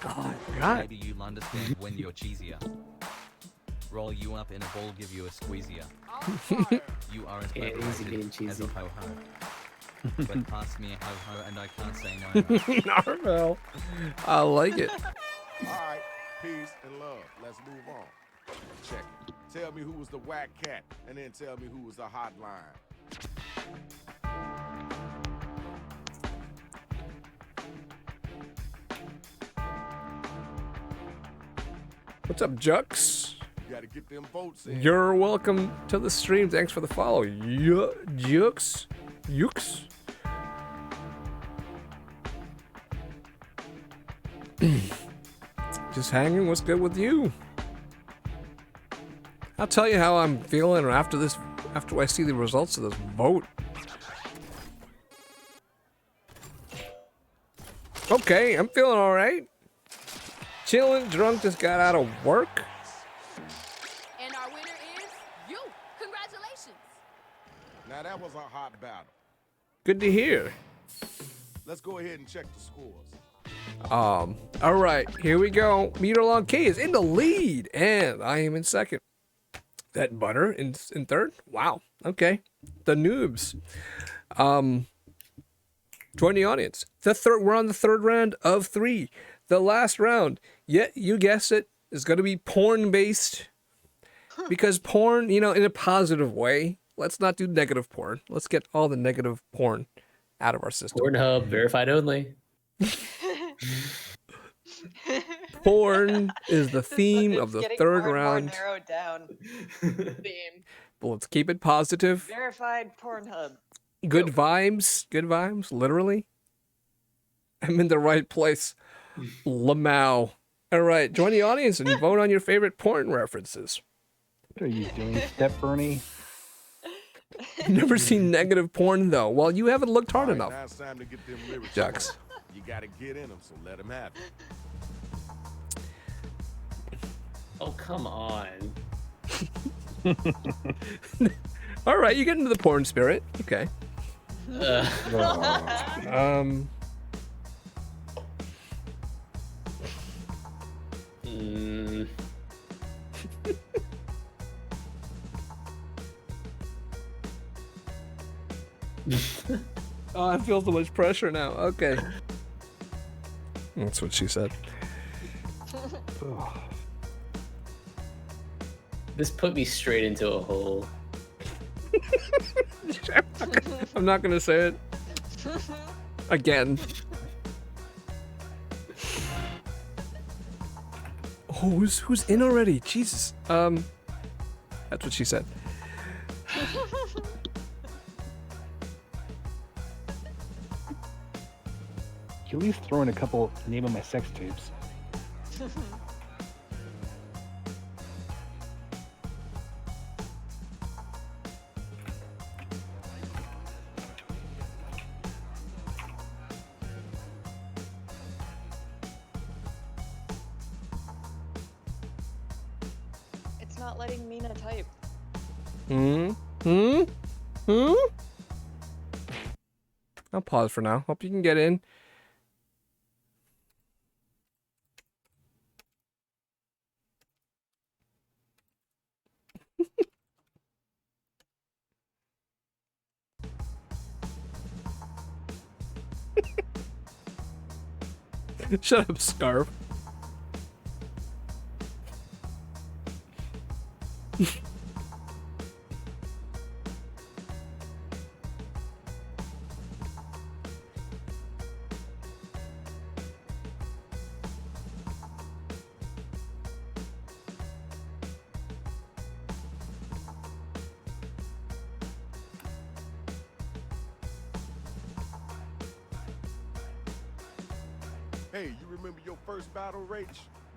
Oh, I forgot. Maybe you'll understand when you're cheesier. Roll you up in a ball, give you a squeezier. You are as Yeah, easy clever being as cheesy. a ho-ho. But pass me a ho-ho and I can't say no. Narvel. I like it. All right, peace and love. Let's move on. Check it. Tell me who was the whack cat, and then tell me who was the hotline. What's up, Jux? You gotta get them votes in. You're welcome to the stream. Thanks for the follow. Jux. Jux. Just hanging. What's good with you? I'll tell you how I'm feeling after I see the results of this vote. Okay, I'm feeling all right. Chilling, drunk, just got out of work. And our winner is you. Congratulations. Now that was a hot battle. Good to hear. Let's go ahead and check the scores. All right, here we go. Meter Long K is in the lead, and I am in second. That Butter in third. Wow. Okay. The noobs. Join the audience. We're on the third round of 3. The last round. Yet you guessed it, is going to be porn based. Because porn, in a positive way. Let's not do negative porn. Let's get all the negative porn out of our system. Pornhub, verified only. Porn is the theme of the Getting third more and round. more narrowed down. Theme. But let's keep it positive. Verified Pornhub. Good vibes. Good vibes. Literally. I'm in the right place. Lamau. All right. Join the audience and vote on your favorite porn references. What are you doing, Step Bernie? I've never seen negative porn, though. Well, you haven't looked hard All right, enough. now it's time to get them lyrics. Jux. on. You gotta get in them, so let them have it. Oh, come on. All right. You get into the porn spirit. Okay. Oh, I feel so much pressure now. Okay. That's what she said. This put me straight into a hole. I'm not gonna say it again. Oh, who's in already? Jesus. That's what she said. You at least throw in a couple name of my sex tapes. It's not letting Mina type. I'll pause for now. Hope you can get in. Shut up, Scarf. Hey, you remember your first battle, Rach?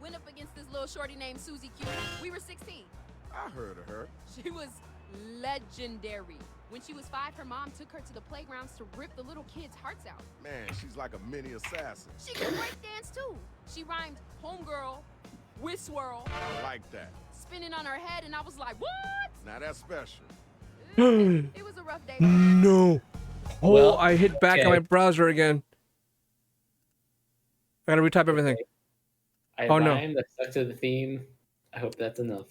Went up against this little shorty named Susie Q. We were 16. I heard of her. She was legendary. When she was 5, her mom took her to the playgrounds to rip the little kids' hearts out. Man, she's like a mini assassin. She could break dance too. She rhymed homegirl with swirl. I like that. Spinning on her head, and I was like, what? Now that's special. It was a rough day. No. Oh, Well, I hit back on okay. my browser again. I gotta retype everything. I Oh, no. rhymed, I stuck to the theme. I hope that's enough.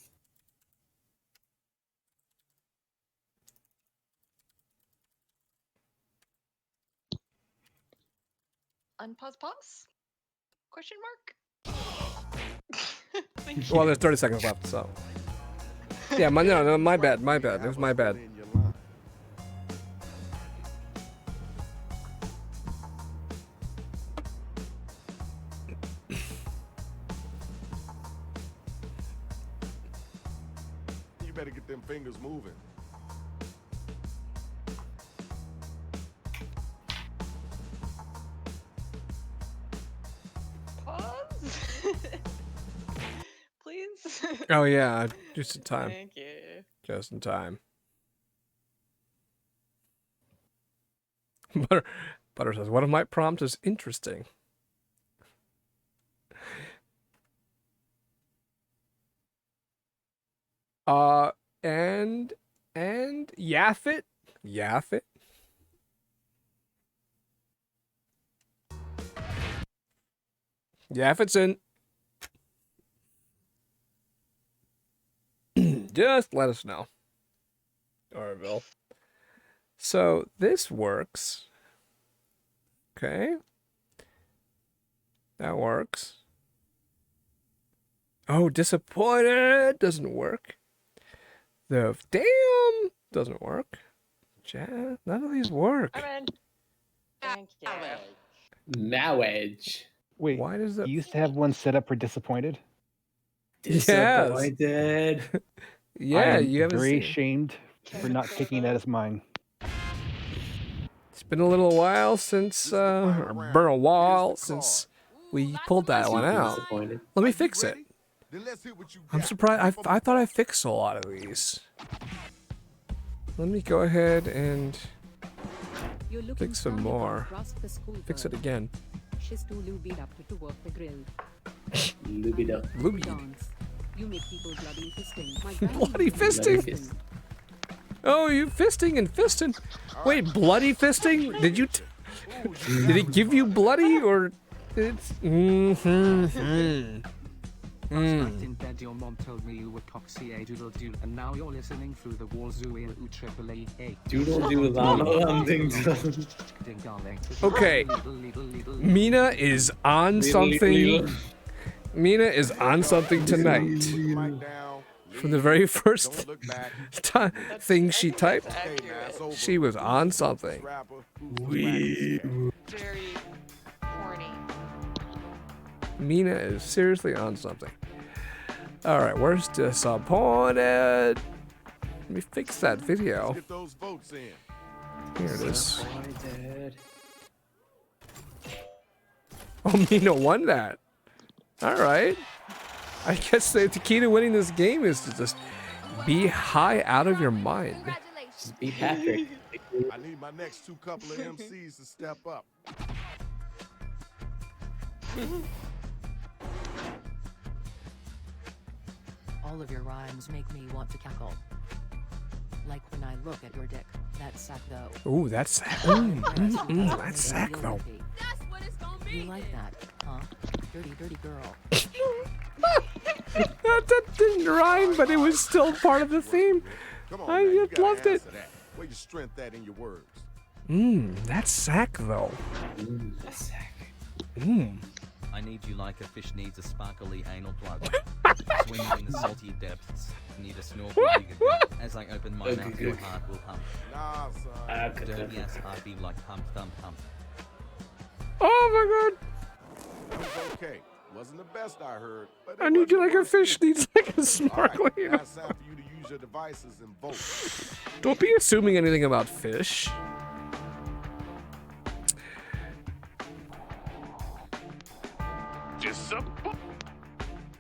Unpause pause? Question mark? Well, there's 30 seconds left, so. Yeah, no, my bad. It was my bad. You better get them fingers moving. Pause? Please? Oh, yeah, just in time. Thank you. Just in time. Butter says, one of my prompts is interesting. And Yaffit? Yaffit? Yaffit's in. Just let us know. Orville. So this works. Okay. That works. Oh, disappointed. Doesn't work. The damn doesn't work. None of these work. I'm in. Thank you. Marriage. Wait, why does that? You used to have one set up for disappointed. Disappointed. Yeah, I am you haven't very seen. ashamed for not taking that as mine. It's been a little while since we pulled that one out. Disappointed. Let me fix it. I'm surprised. I thought I fixed a lot of these. Let me go ahead and You're looking fix some strong more. across the school Fix it girl. again. She's too lubied up to work the grill. Lube it up. Dance. You make people bloody fisting. My granny Bloody used to fisting? bloody fist. Oh, you fisting and fisting. Wait, bloody fisting? Did you? Did it give you bloody or? It's. Last night in bed your mom told me you were coxy a doodle doo, and now you're listening through the walls triple A. Doodle doo lam ding dong. Okay. Mina is on something. Mina is on something tonight. From the very first thing she typed, she was on something. Very horny. Mina is seriously on something. Alright, where's disappointed? Let me fix that video. Get those votes in. Here it is. Disappointed. Oh, Mina won that. Alright. I guess the key to winning this game is to just be high out of your mind. Just be Patrick. I need my next two couple of MCs to step up. All of your rhymes make me want to cackle. Like when I look at your dick. That's sack though. Ooh, that's that's sack though. That's what it's gonna be. You like that, huh? Dirty, dirty girl. That didn't rhyme, but it was still part of the theme. Come on, I man, you just gotta loved it. answer that. Where your strength at in your words? That's sack though. That's sack. I need you like a fish needs a sparkly anal plug. Swimming in the salty depths. Need a snorkel bigger gun. As I open my mouth, your heart will pump. Nah, son. Dirty ass heartbeat like hump, thump, hump. Oh my god. It was okay. Wasn't the best I heard. But I need you like a fish needs like a sparkly. Alright, now it's time for you to use your devices and vote. Don't be assuming anything about fish.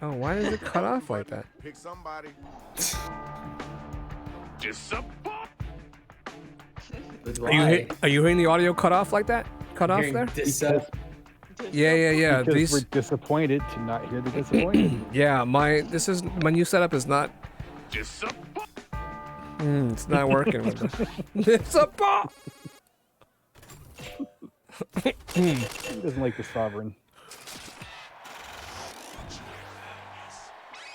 Oh, why is it cut off like that? Pick somebody. Are you hearing the audio cut off like that? Cut off there? Yeah. Because we're disappointed to not hear the disappointed. Yeah, my new setup is not. It's not working with this. It's a pop. He doesn't like the sovereign.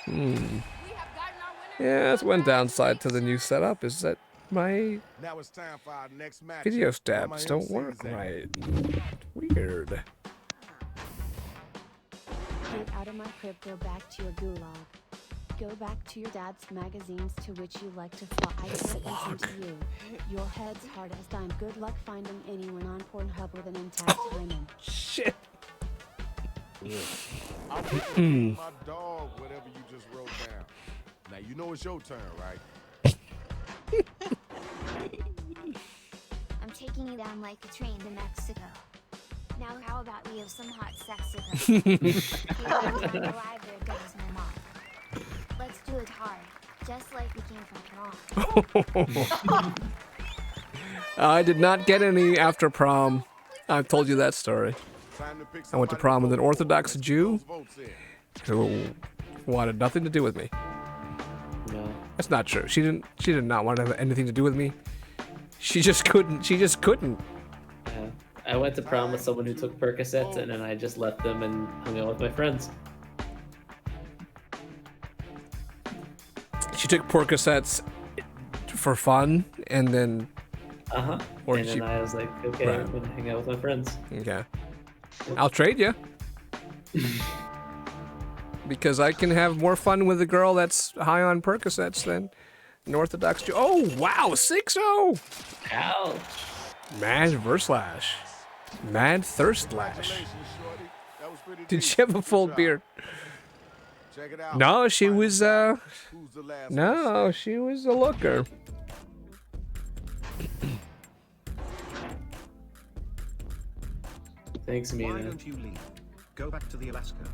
Yeah, that's one downside to the new setup is that my Now it's time for our next match. video stabs don't work right. Weird. Get out of my crib, go back to your gulag. Go back to your dad's magazines to which you like to fly. I can't listen to you. Your head's hard as dime. Good luck finding anyone on Pornhub with an intact hymen. Shit. I'm picking my dog, whatever you just wrote down. Now you know it's your turn, right? I'm taking you down like a train to Mexico. Now how about we have some hot sex ago? Alive, there goes my mom. Let's do it hard, just like we came from prom. I did not get any after prom. I've told you that story. I went to prom with an Orthodox Jew who wanted nothing to do with me. No. That's not true. She did not want to have anything to do with me. She just couldn't. Yeah. I went to prom with someone who took Percocets, and then I just left them and hung out with my friends. She took Percocets for fun, and then. Or and then I was like, okay, Right. I'm gonna hang out with my friends. Okay. I'll trade you. Because I can have more fun with a girl that's high on Percocets than an Orthodox Jew. Oh, wow, 6-0. Ouch. Mad Verslash. Mad Thirstlash. Did she have a full beard? Check it out. No, she was, no, she was a looker. Thanks, Why Mina. don't you leave? Go back to the Alaska.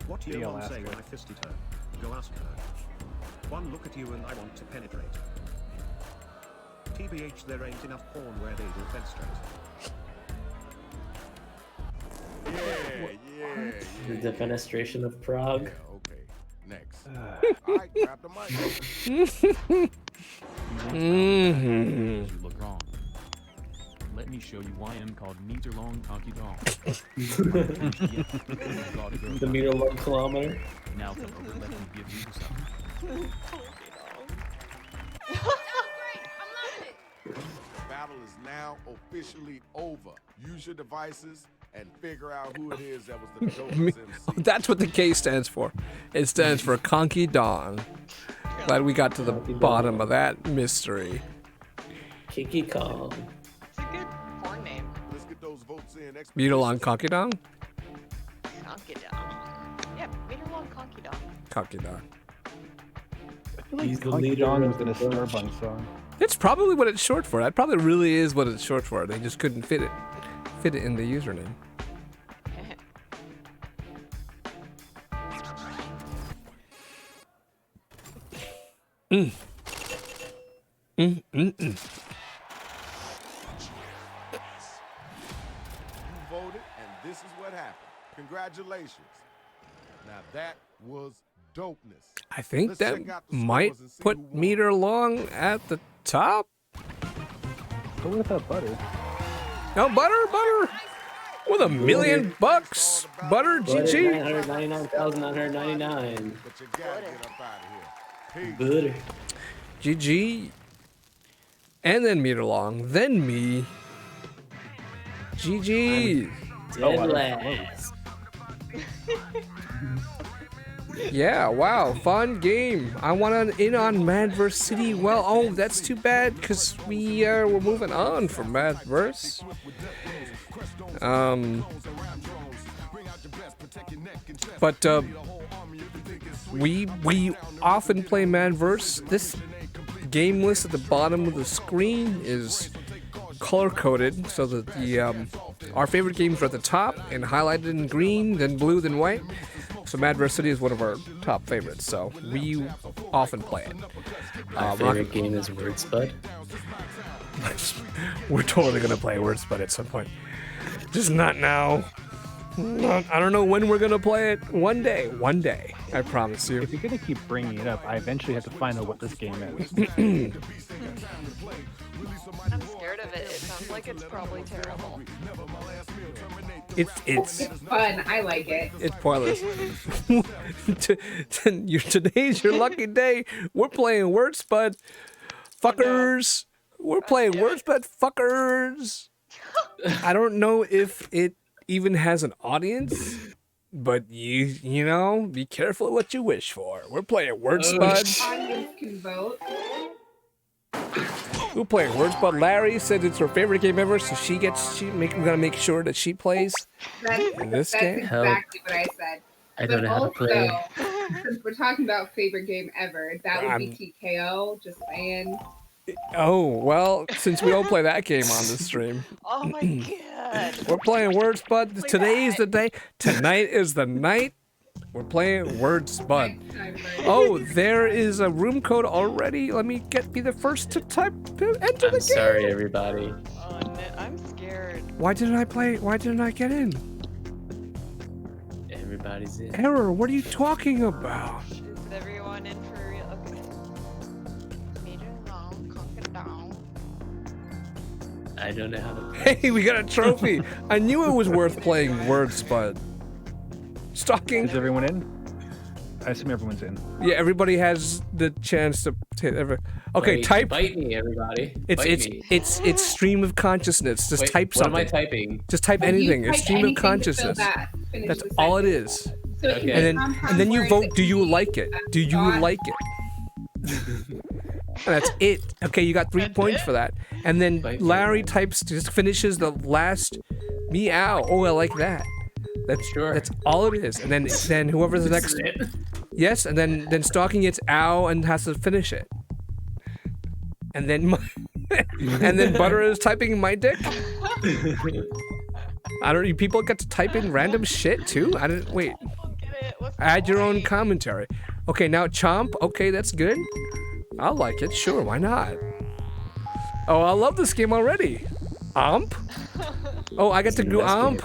What do you want to say when I fisted her? Go ask her. One look at you and I want to penetrate. TBH, there ain't enough porn where they do festrate. Yeah. The defenestration of Prague. Okay. Next. Alright, grab the mic. You look wrong. Let me show you why I'm called meter long cocky dog. The meter long kilometer. Now come over, let me give you some. The battle is now officially over. Use your devices and figure out who it is that was the dopest MC. That's what the K stands for. It stands for Conky Dawn. Glad we got to the bottom of that mystery. Kiki Kong. It's a good porn name. Let's get those votes in. Mutalon Conky Dawn? Conky Dong. Yeah, meter long Conky Dong. Conky Dawn. He's the Conky leader Dong of was in a the bunch. Starbun song. It's probably what it's short for. That probably really is what it's short for. They just couldn't fit it in the username. Who voted, and this is what happened. Congratulations. Now that was dopeness. I think Let's that check out the might scores and see put who won. Meter Long at the top. Go with that butter. No, Butter. With $1 million bucks. Butter, GG. 999,999. But you gotta get up out of here. Butter. GG. And then Meter Long. Then me. GG. Dead last. Yeah, wow, fun game. I want to in on Madverse City. Well, oh, that's too bad because we're moving on from Madverse. But we often play Madverse. This game list at the bottom of the screen is color coded so that the our favorite games are at the top and highlighted in green, then blue, then white. So Madverse City is one of our top favorites, so we often play it. My favorite game is Word Spud. We're totally gonna play Word Spud at some point. Just not now. I don't know when we're gonna play it. One day, I promise you. If you're gonna keep bringing it up, I eventually have to find out what this game is. I'm scared of it. It sounds like it's probably terrible. It's fun. I like it. It's pointless. Today's your lucky day. We're playing Word Spud, fuckers. We're playing Word Spud, fuckers. I don't know if it even has an audience, but you know, be careful what you wish for. We're playing Word Spud. Audience can vote. We're playing Word Spud. Larry said it's her favorite game ever, so we're gonna make sure that she plays in this game. Exactly what I said. I don't know how to play. Since we're talking about favorite game ever, that would be TKO. Just saying. Oh, well, since we don't play that game on the stream. Oh my god. We're playing Word Spud. Today's the day. Tonight is the night. We're playing Word Spud. Oh, there is a room code already. Let me be the first to enter the game. Sorry, everybody. Oh, I'm scared. Why didn't I get in? Everybody's in. Error, what are you talking about? Is everyone in for real? Okay. Major long, conquer down. I don't know how to play. Hey, we got a trophy. I knew it was worth playing Word Spud. Stalking. Is everyone in? I assume everyone's in. Yeah, everybody has the chance to. Okay, Wait, type. Bite me, everybody. It's stream of consciousness. Just Wait, type what am something. I typing? Just type You anything. type It's stream of anything to fill consciousness. that. Finish That's the all it sentence. is. So it can Okay. be And then you compound vote. words Do you that like it? Do you thought. like it? And that's it. Okay, you got 3 points for that. And then Larry just finishes the last meow. Oh, I like that. That's all it is. And then whoever's the next. Yes, and then Stalking gets ow and has to finish it. And then and then Butter is typing my dick. I don't. You people get to type in random shit too. I didn't wait. Add your own commentary. Okay, now Chomp. Okay, that's good. I'll like it. Sure, why not? Oh, I love this game already. Omp. Oh, I get to go Omp.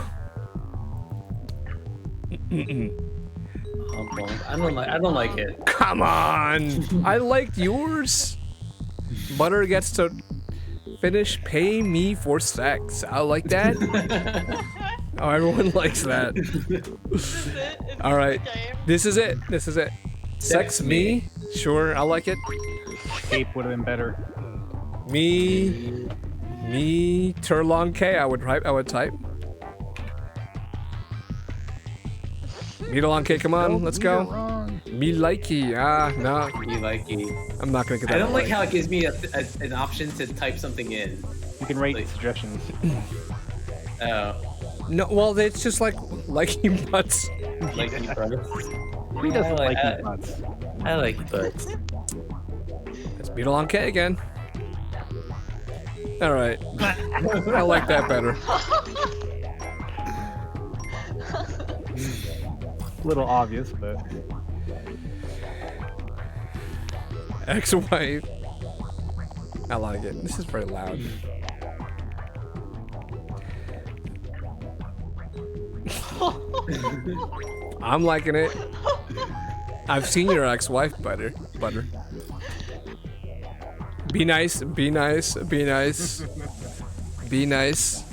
I don't like it. Come on. I liked yours. Butter gets to finish pay me for sex. I like that. Oh, everyone likes that. All right. This is it. Sex me? Sure, I like it. Cape would have been better. Me, Turlong K, I would type. Me Turlong K, come on, let's go. Me likey, no. Me likey. I'm not gonna get that. I don't like right. how it gives me an option to type something in. You can rate suggestions. Oh. No, well, it's just like liking butts. Liking butts. Who doesn't like butts? I like butts. Let's beat along K again. All right. I like that better. A little obvious, but. Ex-wife. I like it. This is very loud. I'm liking it. I've seen your ex-wife, Butter. Be nice. Be nice. Be nice. Be nice.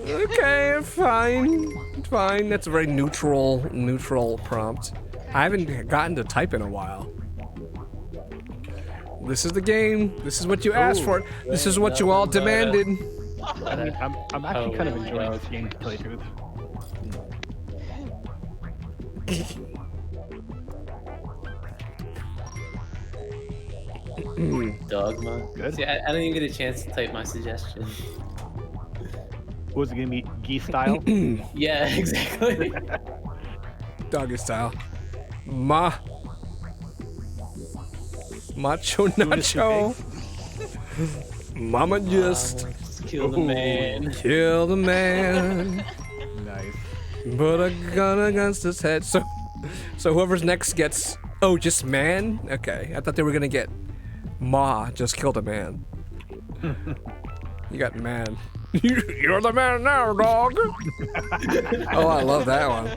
Okay, fine. Fine. That's a very neutral prompt. I haven't gotten to type in a while. This is the game. This is what you asked for. This is what you all demanded. I mean, I'm actually kind of enjoying this game, to tell you the truth. Dogma. Good. See, I don't even get a chance to type my suggestion. Was it gonna be geese style? Yeah, exactly. Doggy style. Macho Nacho. Mama just kill the man. Kill the man. Put a gun against his head. So whoever's next gets. Oh, just man? Okay, I thought they were gonna get. Ma just killed a man. You got man. You're the man now, dog. Oh, I love that one.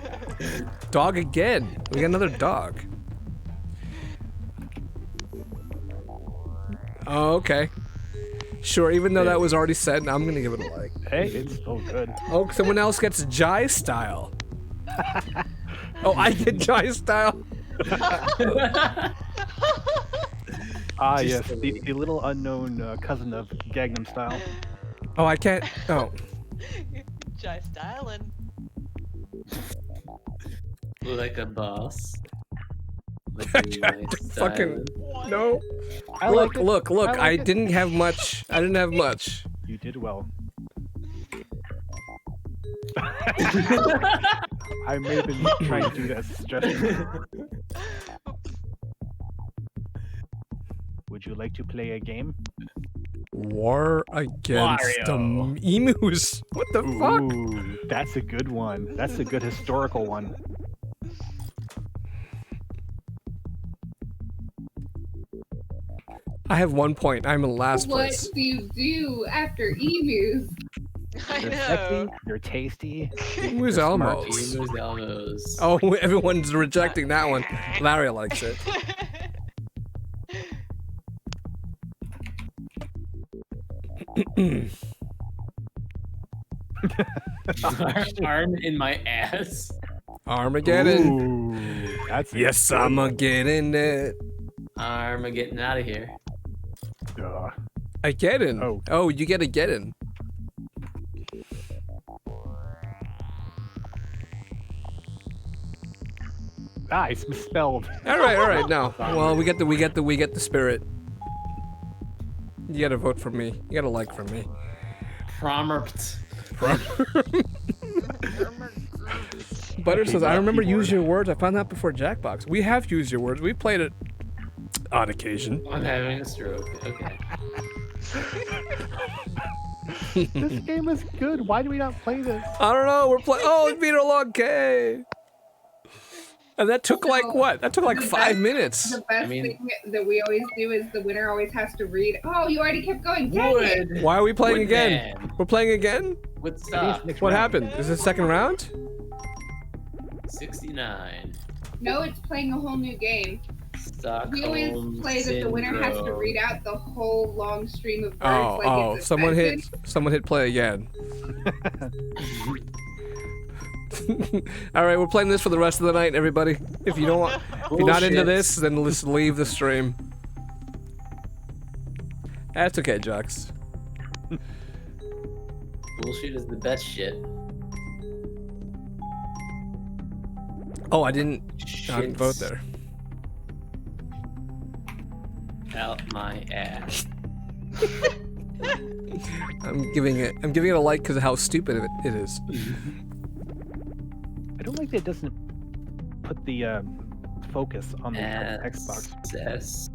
Dog again. We got another dog. Oh, okay. Sure, even though that was already said, I'm gonna give it a like. Hey, it's so good. Oh, someone else gets Jai style. Oh, I get Jai style. Yes, the little unknown cousin of Gangnam Style. Oh, I can't. Oh. Jai styling. Like a boss. Fucking no. Look. I didn't have much. I didn't have much. You did well. I may have been trying to do that suggestion. Would you like to play a game? War against the emus. What the fuck? Ooh, that's a good one. That's a good historical one. I have 1 point. I'm in last place. What do you do after emus? They're sexy, they're tasty. Emus they're Elmos. Emus Elmos. Oh, everyone's rejecting that one. Larry likes it. Arm in my ass. Armageddon. Ooh, that's yes, I'm getting it. Armageddon out of here. Again. Oh, you get again. Ah, it's misspelled. All right. Now, well, we get the spirit. You gotta vote for me. You gotta like for me. Prompt. Butter says, I remember use your words. I found that before Jackbox. We have used your words. We played it on occasion. I'm having a stroke. Okay. This game is good. Why do we not play this? I don't know. We're playing. Oh, it's Peter Log K. And that took like what? That took like 5 minutes. The best thing that we always do is the winner always has to read. Oh, you already kept going. Dang it. Why are we playing again? Man. We're playing again? What's up? What happened? Is this second round? 69. No, it's playing a whole new game. Stockholm We always play that the winner has to read out the whole long stream of words. Oh, it's a someone sentence. hit play again. All right, we're playing this for the rest of the night, everybody. If you don't want, if you're not into this, then just leave the stream. That's okay, Jux. Bullshit is the best shit. Oh, I didn't vote there. Out my ass. I'm giving it a like because of how stupid it is. I don't like that it doesn't put the focus on the Xbox. Yes.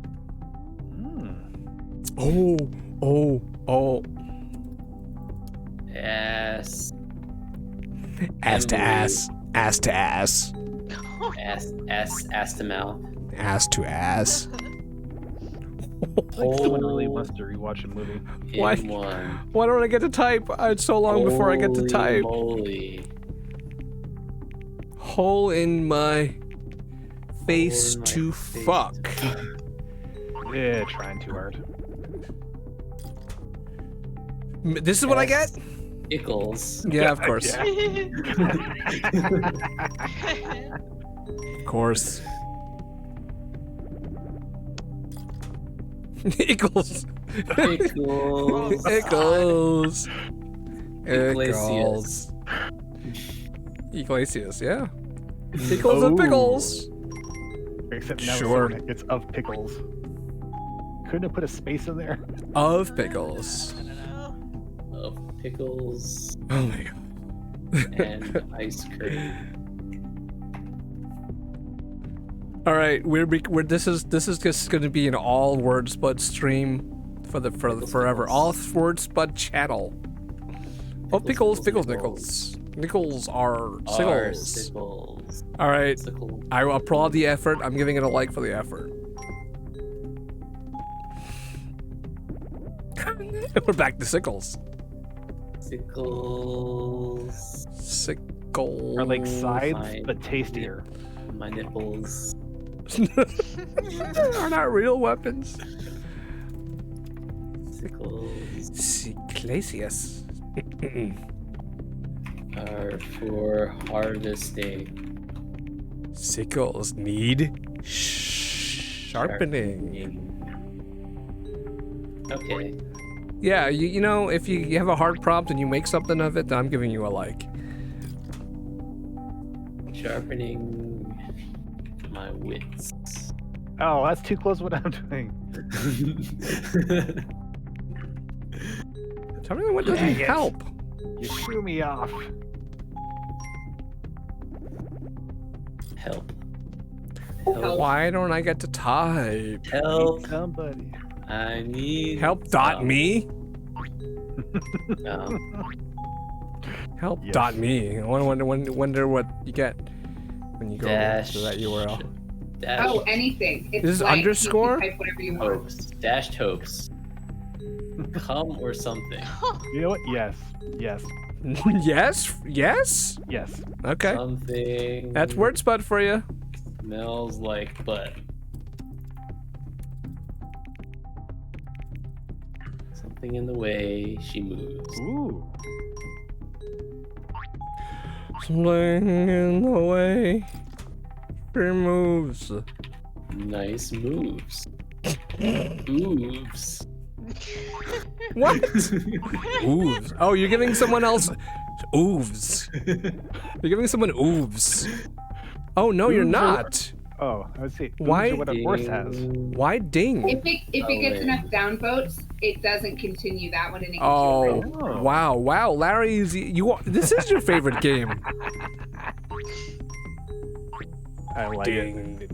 Oh. Ass. Ass to ass. Ass to ass. Ass to mouth. Ass to ass. Like someone really wants to rewatch a movie. Why don't I get to type? It's so long before I get to type. Holy. Hole in my face to fuck. Yeah, trying too hard. This is what I get? Ickles. Yeah, of course. Of course. Ickles. Ickles. Iglesias. Iglesias, yeah. Pickles and pickles. Except now Sure. it's of pickles. Couldn't have put a space in there. Of pickles. Of pickles. Oh my god. And ice cream. All right, this is just going to be an all word spud stream for forever. All word spud channel. Oh, pickles, nickels. Nickels are sickles. sickles. All right. I applaud the effort. I'm giving it a like for the effort. We're back to sickles. Sickles. Sickles. Are like sides, but tastier. My nipples. Are not real weapons. Sickles. Sicclesius. Are for harvesting. Sickles need sharpening. Okay. Yeah, you know, if you have a hard prompt and you make something of it, then I'm giving you a like. Sharpening my wits. Oh, that's too close to what I'm doing. Tell me what doesn't Dang it. help. You threw me off. Help. Why don't I get to type? Help. Somebody. I need Help dot me? No. Help Yes. dot me. I wonder what you get when you go Dash. to that URL. Dash. Oh, anything. It's This is blank. You can underscore? Type whatever you want. Hopes. Dashed hopes. Come or something. You know what? Yes. Yes. Yes? Yes? Yes. Okay. Something. That's word spud for you. Smells like butt. Something in the way she moves. Ooh. Something in the way she moves. Nice moves. Ooves. What? Ooves. Oh, you're giving someone else ooves. You're giving someone ooves. Oh no, you're Ooves are- not. Oh, I would say Why? ooves are what a horse has. Why ding? If it gets enough downvotes, it doesn't continue that one and it gives Oh, you a red. wow, Larry's this is your favorite game. I like Ding. it.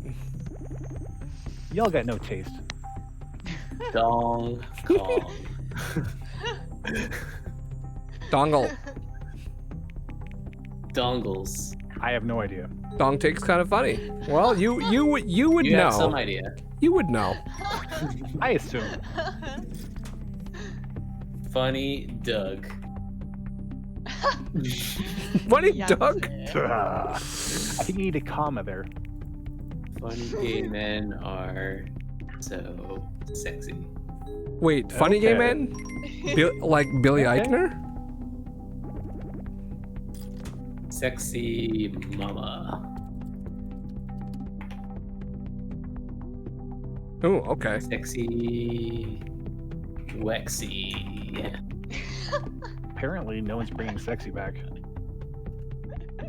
Y'all got no taste. Dong Kong. Dongle. Dongles. I have no idea. Dong take's kind of funny. Well, you would You know. have some idea. You would know. I assume. Funny Doug. Funny Yes. Doug. I think you need a comma there. Funny gay men are so sexy. Wait, funny gay Okay. man? Like Billy Okay. Eichner? Sexy mama. Oh, okay. Sexy Wexy. Apparently, no one's bringing sexy back.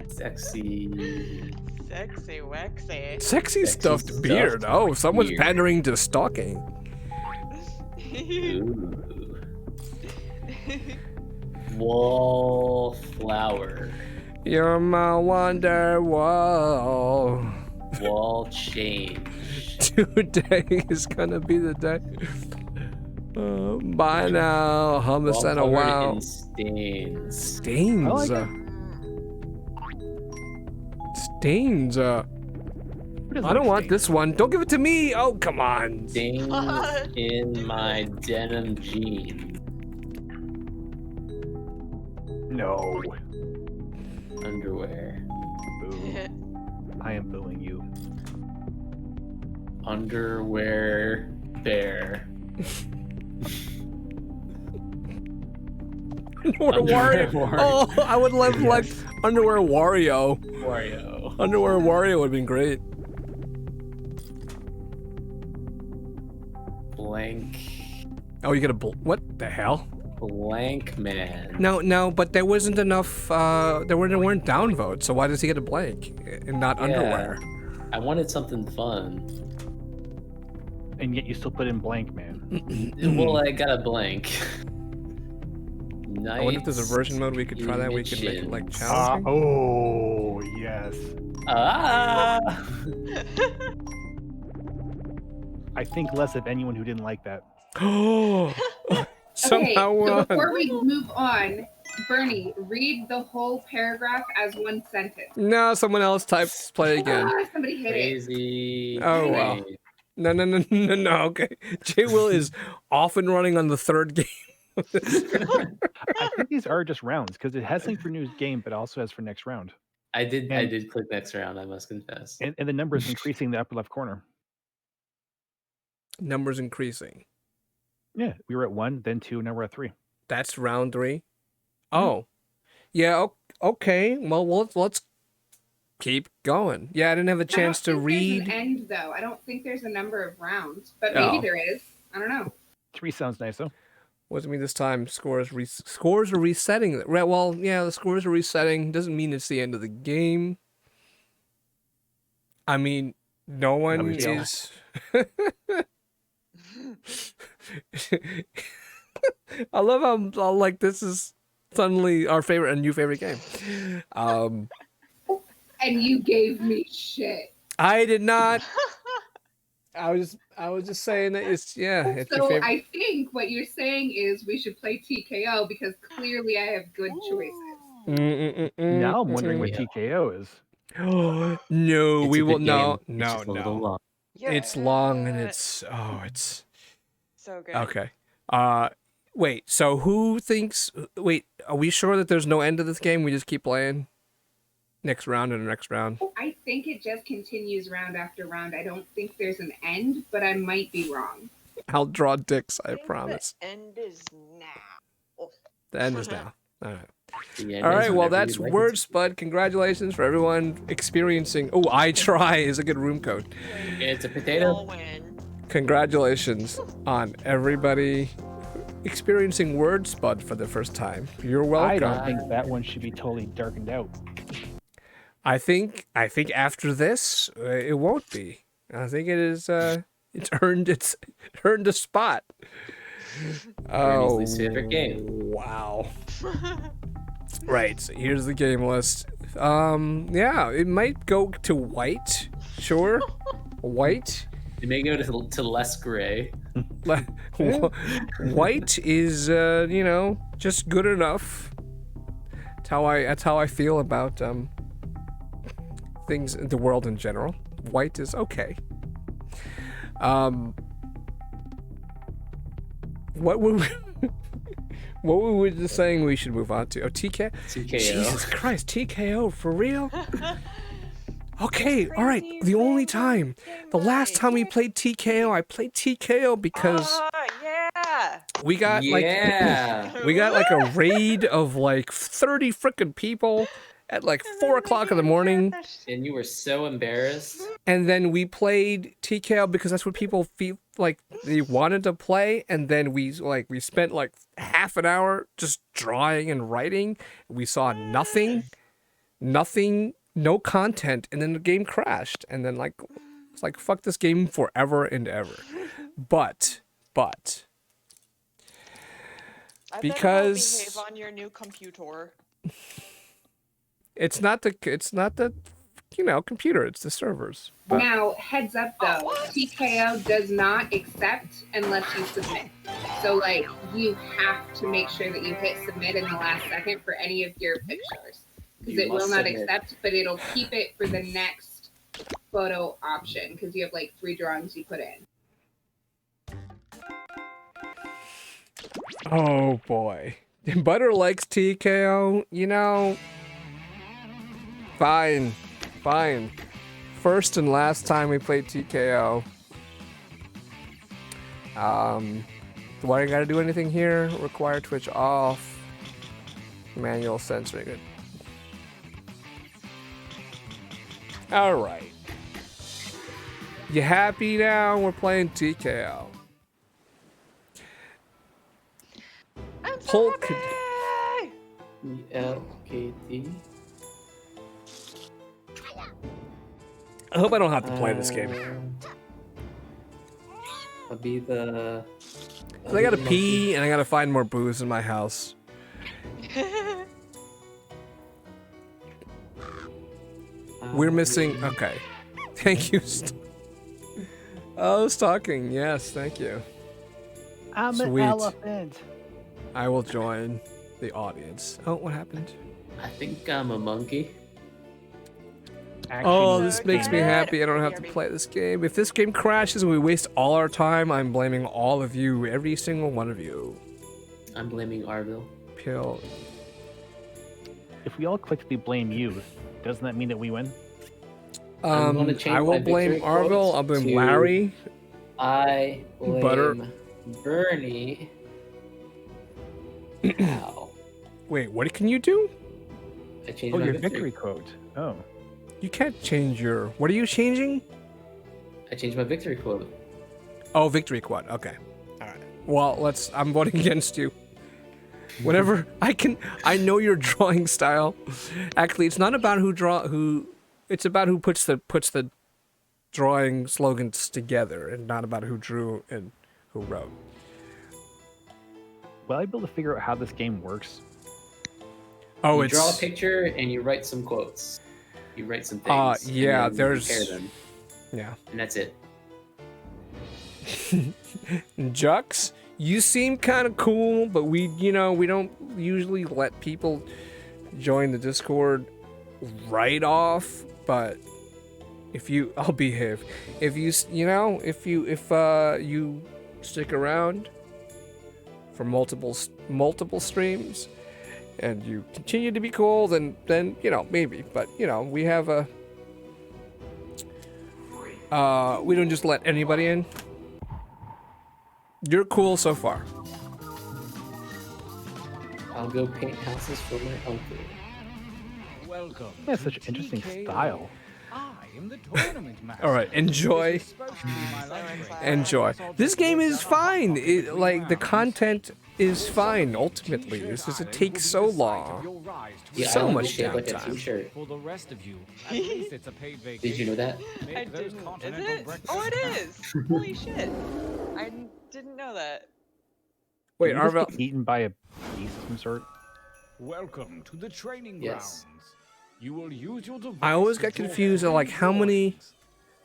Sexy. Sexy Wexy. Sexy stuffed beard. stuffed Oh, someone's beard. pandering to stalking. Ooh. Wallflower. You're my wonder wall. Wall change. Today is gonna be the day. Bye now, hummus and a Wall covered wow. in stains. Stains. I like it. Stains. I don't want this one. Don't give it to me. Oh, come on. Stains in my denim jeans. No. Underwear. Boo. I am booing you. Underwear bear. Underwear Wario. Oh, I would love like Underwear Wario. Wario. Underwear Wario would have been great. Blank. Oh, you get a what the hell? Blank man. No, but there wasn't enough. There weren't downvotes. So why does he get a blank and not Yeah. underwear? I wanted something fun. And yet you still put in blank, man. Well, I got a blank. I wonder if there's a version mode we could try that. We could make it like challenging. Oh, yes. Ah! I think less of anyone who didn't like that. Oh, somehow okay, we're so on. before we move on, Bernie, read the whole paragraph as one sentence. No, someone else types play again. Somebody hit it. Crazy. Oh well. train. No. Okay. J Will is off and running on the third game. I think these are just rounds because it has linked for new game, but also has for next round. I did click next round, I must confess. And the number is increasing in the upper left corner. Numbers increasing. Yeah, we were at 1, then 2, now we're at 3. That's round 3. Oh, yeah. Okay. Well, let's keep going. Yeah, I didn't have a chance to read. There's an end though. I don't think there's a number of rounds, but maybe there is. I don't know. 3 sounds nice though. Wasn't me this time. Scores are resetting. Well, yeah, the scores are resetting. Doesn't mean it's the end of the game. I mean, no one is. I love how like this is suddenly our favorite and new favorite game. And you gave me shit. I did not. I was just saying that it's your So favorite. I think what you're saying is we should play TKO because clearly I have good choices. Now I'm wondering what TKO is. No, It's we a will good no. game. It's just a little long. It's long and it's so good. okay. Wait. So who thinks? Wait, are we sure that there's no end to this game? We just keep playing. Next round and next round. I think it just continues round after round. I don't think there's an end, but I might be wrong. I'll draw dicks. I promise. The end is now. The end is now. All right. The end All is right. Well, whenever that's you'd like it Word Spud. Congratulations for everyone experiencing. Oh, I try is a good room code. to. It's a potato. Congratulations on everybody experiencing Word Spud for the first time. You're welcome. I don't think that one should be totally darkened out. I think after this, it won't be. I think it is. It's earned a spot. Bernie's least favorite game. Wow. Right. So here's the game list. Yeah, it might go to white. Sure, white. It may go to less gray. White is just good enough. That's how I feel about things in the world in general. White is okay. What were we just saying we should move on to? Oh, TKO. Jesus Christ, TKO for real? Okay, all right. The last time we played TKO, I played TKO because we got like a raid of like 30 freaking people at like 4 o'clock in the morning. And you were so embarrassed. And then we played TKO because that's what people feel like they wanted to play. And then we spent like half an hour just drawing and writing. We saw nothing, no content. And then the game crashed. And then it's like, fuck this game forever and ever. But because behave on your new computer. it's not the computer, it's the servers. But Now, heads up though, TKO does not accept unless you submit. So like you have to make sure that you hit submit in the last second for any of your pictures. Because it will not accept, but it'll keep it for the next photo option because you have like 3 drawings you put in. oh boy. Butter likes TKO, Fine. First and last time we played TKO. Do I gotta do anything here? Require Twitch off. Manual censoring it. Alright. You happy now? We're playing TKO. Hulk. ELKD. I hope I don't have to play this game. I'll be the. I gotta pee and I gotta find more booze in my house. We're missing. Okay. Thank you. Oh, stalking. Yes, thank you. I'm Sweet. an elephant. I will join. the audience. Oh, what happened? I think I'm a monkey. Oh, this makes me happy. I don't have to play this game. If this game crashes and we waste all our time, I'm blaming all of you, every single one of you. I'm blaming Arville. Pill. If we all collectively blame you, doesn't that mean that we win? I'm gonna change I will my blame victory Arville. quotes I'll blame to Larry. I blame Butter. Bernie. Ow. Wait, what can you do? I changed Oh, my your victory. victory quote. Oh. You can't change your... What are you changing? I changed my victory quote. Oh, victory quad. Okay. All right. Well, I'm voting against you. Whatever I know your drawing style. Actually, it's not about it's about who puts the drawing slogans together, and not about who drew and who wrote. Will I be able to figure out how this game works? Oh, You draw a picture and you write some quotes. You write some things. Yeah, and then you there's... compare them, Yeah. and that's it. Jux, you seem kind of cool, but we don't usually let people join the Discord right off. But I'll behave. If you stick around for multiple streams, and you continue to be cool, then maybe. But we have we don't just let anybody in. You're cool so far. I'll go paint houses for my uncle. Welcome. Yeah, such interesting style. I am the tournament master. All right, enjoy. Enjoy. This game is fine. The content is fine. Ultimately, it's just it takes so long. Yeah, So I want much to shape like a downtime. t-shirt. For the rest of you, at least it's a paid vacation. Did you know that? I didn't. Is it? Oh, it is. Holy shit! I didn't know that. Wait, Did you just Arvel. get eaten by a beast of some sort? Welcome to the training Yes. grounds. You will use your device. I always to got draw confused at how many drawings.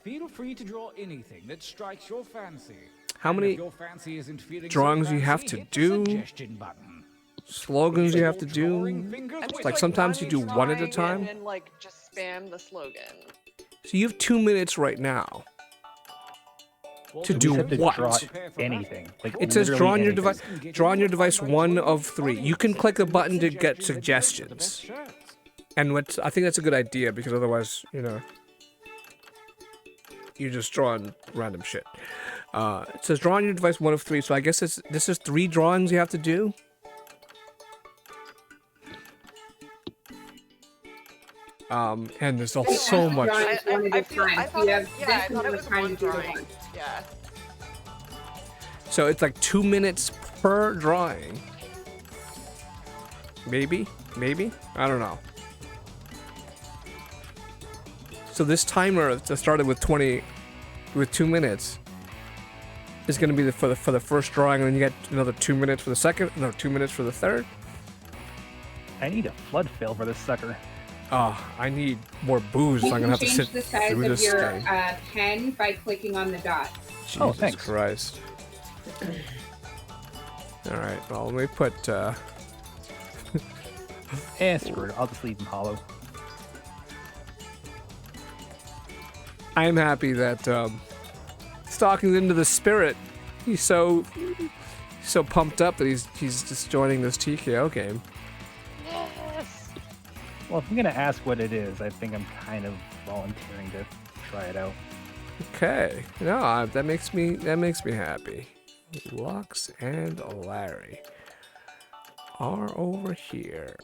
Feel free to draw anything that strikes your fancy. How And many if your fancy isn't feeling so drawings you have fancy, to hit the do, suggestion button. slogans you have to do. It's Like sometimes you do one at a time. And then just spam the slogan. So you have 2 minutes right now to We do said to what? draw anything. It says literally draw on your anything. device. Draw on your device 1 of 3. You can click a button to get suggestions. And I think that's a good idea because otherwise, you're just drawing random shit. It says draw on your device 1 of 3. So I guess this is 3 drawings you have to do. And there's also so much. Drawings one at a time. So you have I this thought it amount of was time one to do the drawing. one. Yeah. So it's like 2 minutes per drawing. Maybe? I don't know. So this timer that started with 2 minutes is going to be for the first drawing, and then you get another 2 minutes for the second, another 2 minutes for the third. I need a flood fail for this sucker. Oh, I need more booze. You So I'm gonna can have to change sit the size through of this your thing. pen by clicking on the dots. Jesus thanks. Christ. All right. Well, let me put. Screw it. I'll just leave him hollow. I'm happy that Stalking's into the spirit. He's so pumped up that he's just joining this TKO game. Yes. Well, if I'm gonna ask what it is, I think I'm kind of volunteering to try it out. Okay. No, that makes me happy. Lux and Larry are over here.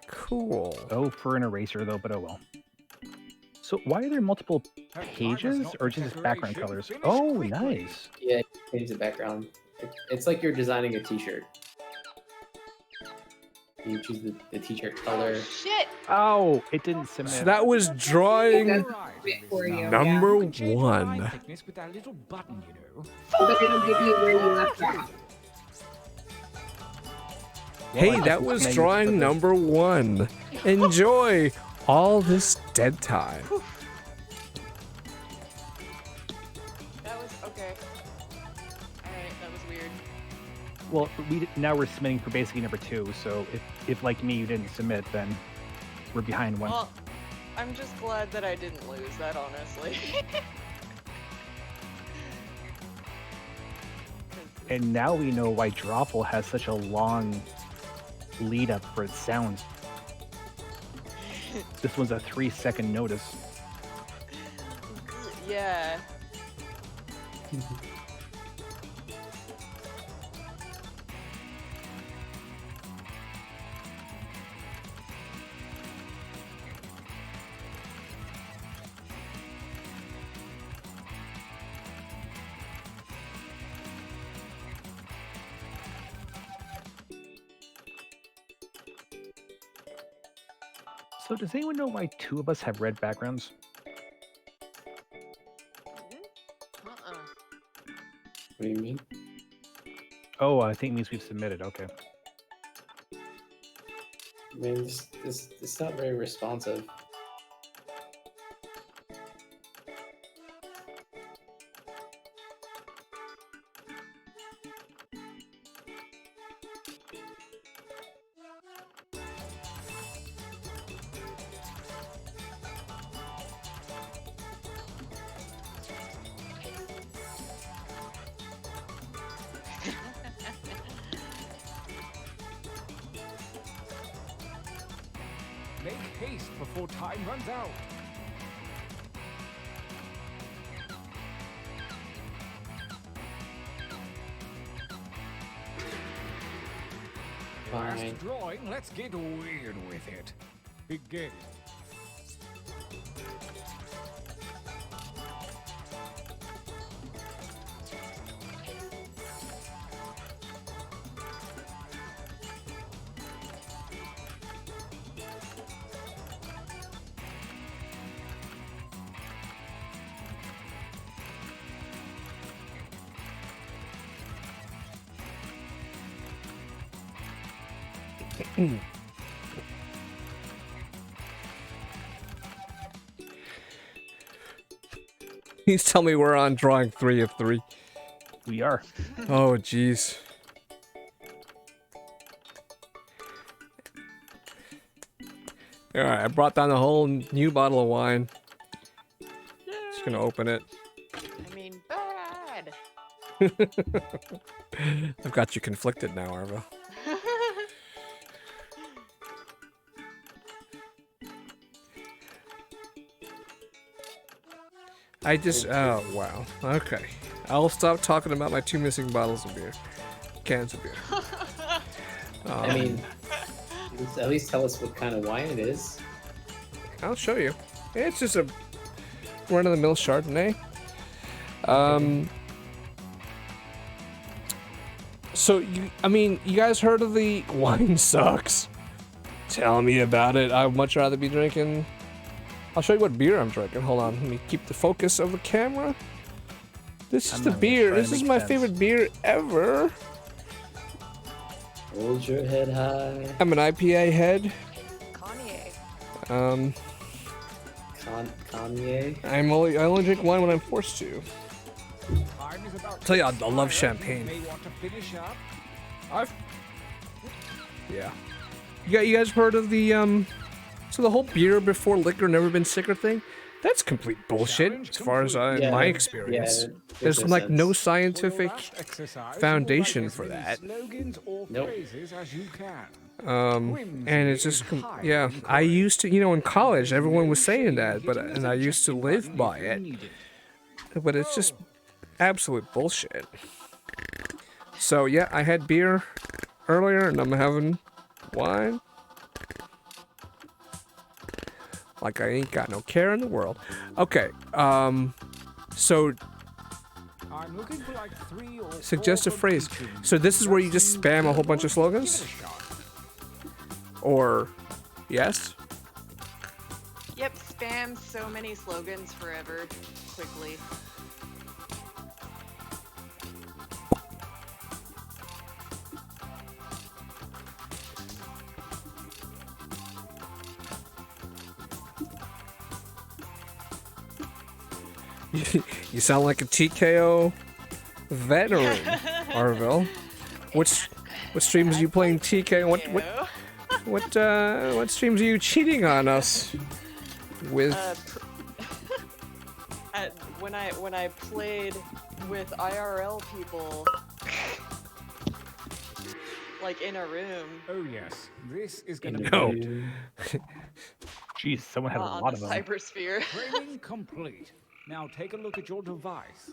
Cool. Oh, for an eraser though, but oh well. So why are there multiple pages or just background colors? Oh, nice. Yeah, change the background. It's like you're designing a t-shirt. You choose the t-shirt color. Shit. Oh, it didn't submit. So that was drawing For you. number 1. Thickness with that little button, you know. But it'll give you where you left off. Hey, that was drawing number 1. Enjoy all this dead time. That was okay. Alright, that was weird. Well, now we're submitting for basically number 2. So if like me you didn't submit, then we're behind one. Well, I'm just glad that I didn't lose that, honestly. And now we know why Drawful has such a long lead up for its sounds. This was a 3-second notice. Yeah. So does anyone know why 2 of us have red backgrounds? What do you mean? Oh, I think it means we've submitted. Okay. I mean, this it's not very responsive. Make haste before time runs out. Fine. Last drawing, let's get weird with it. Begin. Please tell me we're on drawing 3 of 3. We are. Oh, jeez. Alright, I brought down a whole new bottle of wine. Just gonna open it. I mean, bad. I've got you conflicted now, Arvo. I just, oh wow, okay. I'll stop talking about my 2 missing bottles of beer. Cans of beer. I mean, at least tell us what kind of wine it is. I'll show you. It's just a run-of-the-mill Chardonnay. So, you guys heard of the wine sucks? Tell me about it. I'd much rather be drinking... I'll show you what beer I'm drinking. Hold on. Let me keep the focus of the camera. This is the beer. This is my favorite beer ever. Hold your head high. I'm an IPA head. Kanye. Kanye. I only drink wine when I'm forced to. Time is about Tell you, I to love expire. champagne. You may want to finish up. Yeah. You guys heard of the so the whole beer before liquor never been sicker thing? That's complete bullshit as far as in my experience. There's like no scientific foundation for that. Nope. And it's just yeah. I used to, in college, everyone was saying that, and I used to live by it. But it's just absolute bullshit. So yeah, I had beer earlier, and I'm having wine. Like I ain't got no care in the world. Okay, so I'm looking for like 3 or 4 suggest a phrase. So this is where you just spam a whole bunch of slogans? Or yes? Yep, spam so many slogans forever, quickly. You sound like a TKO veteran, Arville. What streams are you playing TK? What streams are you cheating on us with? When I played with IRL people, like in a room. Oh yes, this is gonna be No. Jeez, someone had a on lot the of them. cybersphere. Training complete. Now take a look at your device.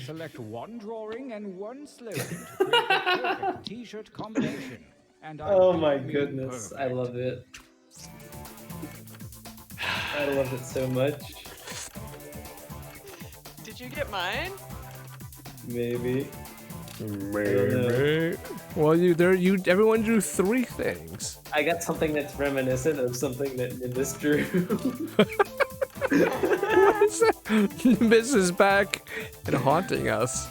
Select one drawing and one slogan to create the perfect t-shirt combination. And I Oh my mean goodness, I perfect. love it. I love it so much. Did you get mine? Maybe. Maybe. Well, everyone drew 3 things. I got something that's reminiscent of something that Nimbus drew. What is that? Nimbus is back and haunting us.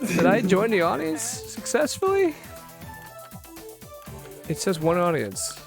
Did I join the audience successfully? It says 1 audience.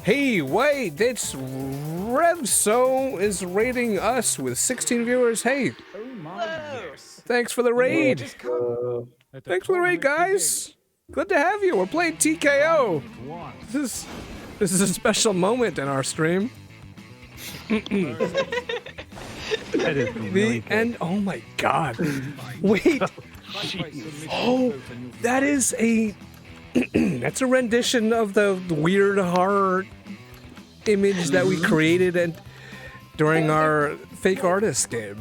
Hey, wait, it's Revso is rating us with 16 viewers. Hey, Oh my yes. thanks for the raid. Just come. Let the Thanks for the raid, tournament guys. Good to have you. We're playing TKO. begin. One. This is a special moment in our stream. That is really good. And oh my god. Wait. Oh, that is a that's a rendition of the weird horror image that we created and during our fake artist game.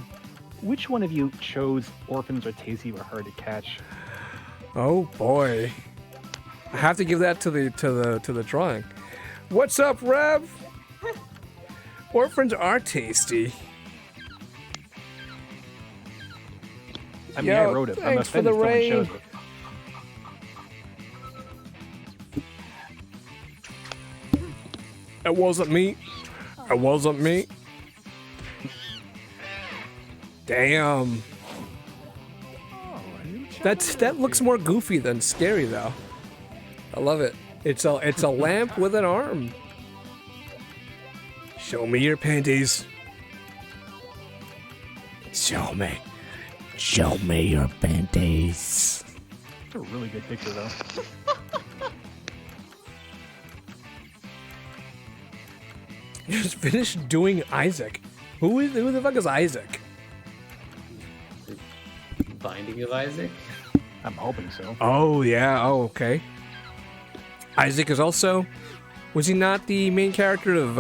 Which one of you chose Orphans or Tasty were hard to catch? Oh boy. I have to give that to the drawing. What's up, Rev? Orphans are tasty. I mean, I Yo, wrote it. I'm thanks for the offended someone chose raid. it. It wasn't me. It wasn't me. Damn. That looks more goofy than scary though. I love it. It's a lamp with an arm. Show me your panties. Show me. Show me your panties. It's a really good picture, though. Just finished doing Isaac. Who the fuck is Isaac? Binding of Isaac? I'm hoping so. Oh yeah. Oh okay. Isaac is also. Was he not the main character of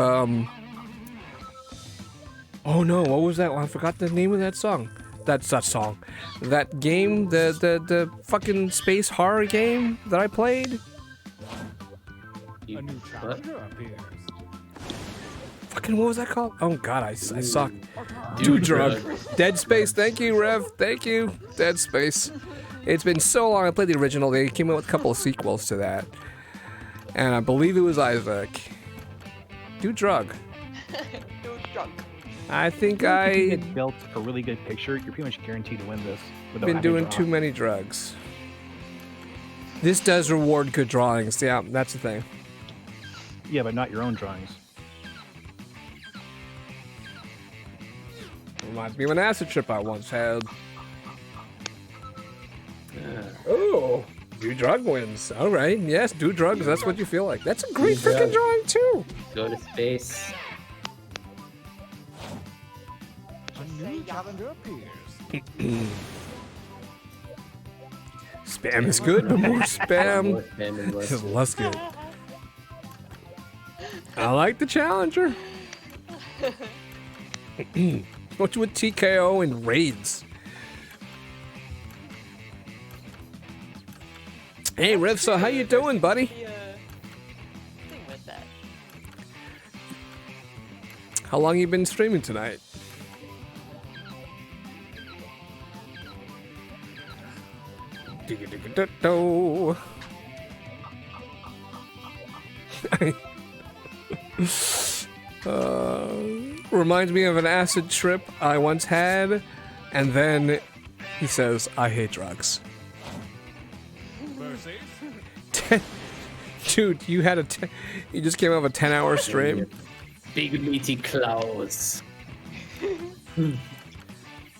Oh no! What was that? I forgot the name of that song. That's that song. That game, the fucking space horror game that I played. A new challenger appears. Fucking what was that called? Oh god, I suck. Dude drug. Dead Space. Thank you, Rev. Thank you, Dead Space. It's been so long. I played the original. They came out with a couple of sequels to that, and I believe it was Isaac. Do drug. Do drug. I think If you I get built a really good picture, you're pretty much guaranteed to win this. without been having doing to too draw. many drugs. This does reward good drawings. Yeah, that's the thing. Yeah, but not your own drawings. Reminds me of an acid trip I once had. Oh, do drug wins. All right, yes, do drugs. That's what you feel like. That's a great Do freaking drugs. drawing too. Go to space. A new challenger appears. Spam is good, but more spam More spam and less is less good. I like the challenger. What's with TKO and raids? Hey, Rivso, how you doing, buddy? Thing with that. How long you been streaming tonight? Digga-digga-da-do. reminds me of an acid trip I once had, and then he says, I hate drugs. Dude, you just came off a 10-hour stream. Big meaty claws. The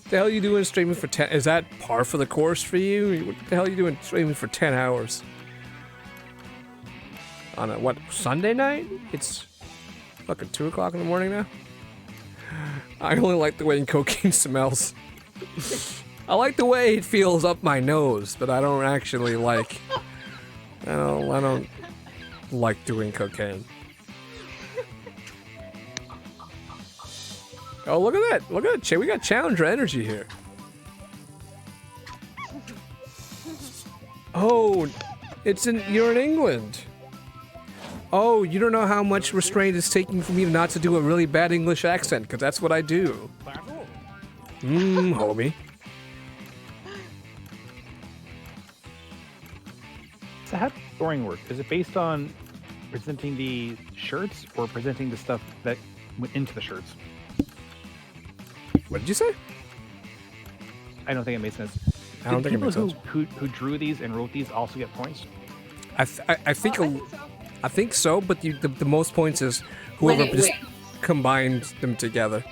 hell are you doing streaming for 10? Is that par for the course for you? What the hell are you doing streaming for 10 hours? On a, what, Sunday night? It's fucking 2 o'clock in the morning now? I only like the way cocaine smells. I like the way it feels up my nose, but I don't actually like... I don't like doing cocaine. Oh, look at that. Look at that. We got Challenger energy here. Oh, you're in England. Oh, you don't know how much restraint it's taking for me not to do a really bad English accent, because that's what I do. Homie. So how does scoring work? Is it based on presenting the shirts or presenting the stuff that went into the shirts? What did you say? I don't think it made sense. I don't think it makes sense. Who drew these and wrote these also get points? I think so, but the most points is whoever just combined them together.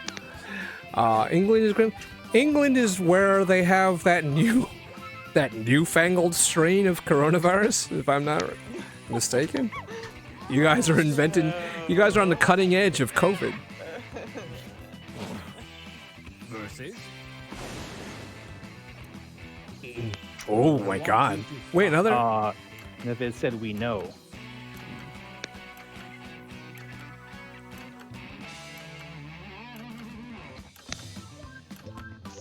England is where they have that newfangled strain of coronavirus, if I'm not mistaken. You guys are inventing. You guys are on the cutting edge of COVID. Versus. Oh my God! Wait, another. If it said we know.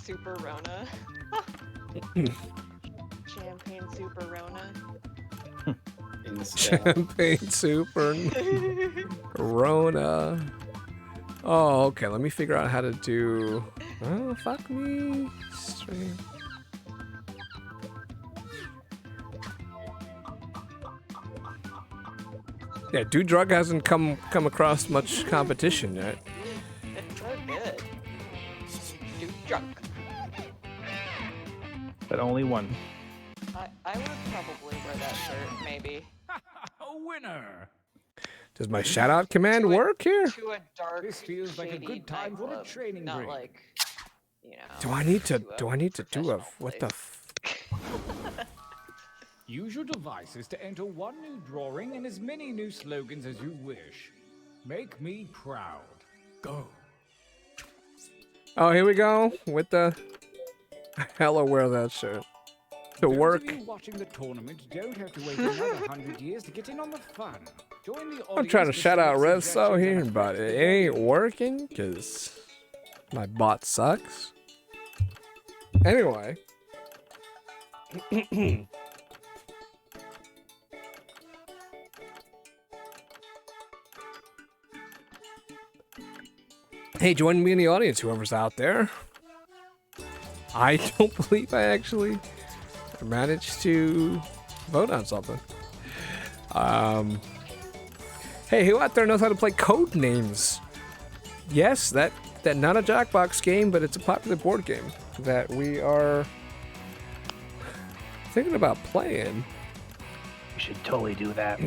Super Rona. Champagne Super Rona. Champagne Super Rona. Oh, okay. Let me figure out how to do. Oh, fuck me. Stream. Yeah, Dude Drug hasn't come across much competition yet. It's so good. Dude Drunk. But only one. I would probably wear that shirt, maybe. A winner. Does my shout out command work here? To a dark, This feels like a good time for a training not break. like, you know. Do I need to do a what the? Use your devices to enter one new drawing and as many new slogans as you wish. Make me proud. Go. Oh, here we go with the. Hella wear that shirt. To work. Those of you watching the tournament don't have to wait another 100 years to get in on the fun. Join the I'm trying to audience shout out with Rev So suggestions here, and but it ain't working because my bot sucks. Anyway. Hey, join me in the audience, whoever's out there. I don't believe I actually managed to vote on something. Hey, who out there knows how to play Code Names? Yes, that not a Jackbox game, but it's a popular board game that we are thinking about playing. We should totally do that.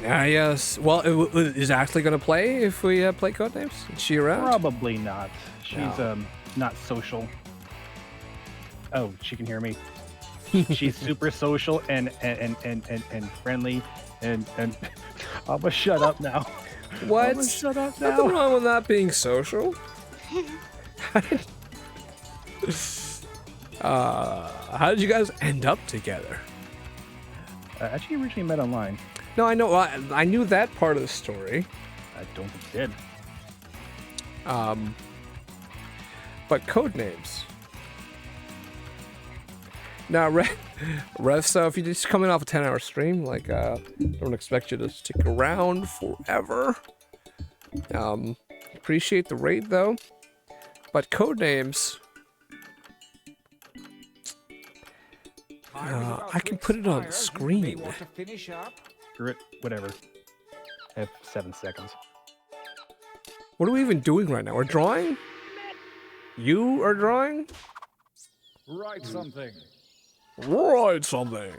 Yes. Well, is Ashley going to play if we play Code Names? Is she around? Probably not. She's not social. Oh, she can hear me. She's super social and friendly and I'm gonna shut up now. What? I'm gonna shut up now. Nothing wrong with not being social. How did you guys end up together? Actually, originally met online. No, I know. I knew that part of the story. I don't think you did. But Code Names. Now, Rev, so if you're just coming off a 10-hour stream, like, don't expect you to stick around forever. Appreciate the raid, though. But Code Names, I can put it on the screen. Screw it. Whatever. I have 7 seconds. What are we even doing right now? We're drawing? You are drawing? Write something. Write something.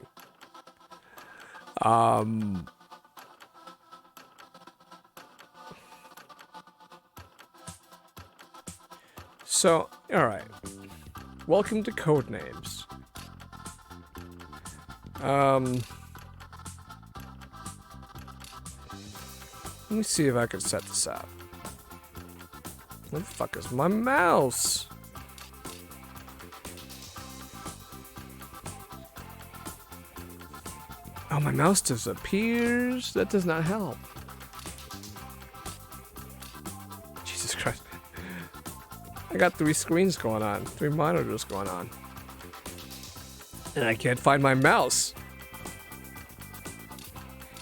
So, alright. Welcome to Codenames. Let me see if I can set this up. Where the fuck is my mouse? Oh, my mouse disappears. That does not help. Jesus Christ. I got 3 screens going on, 3 monitors going on. And I can't find my mouse.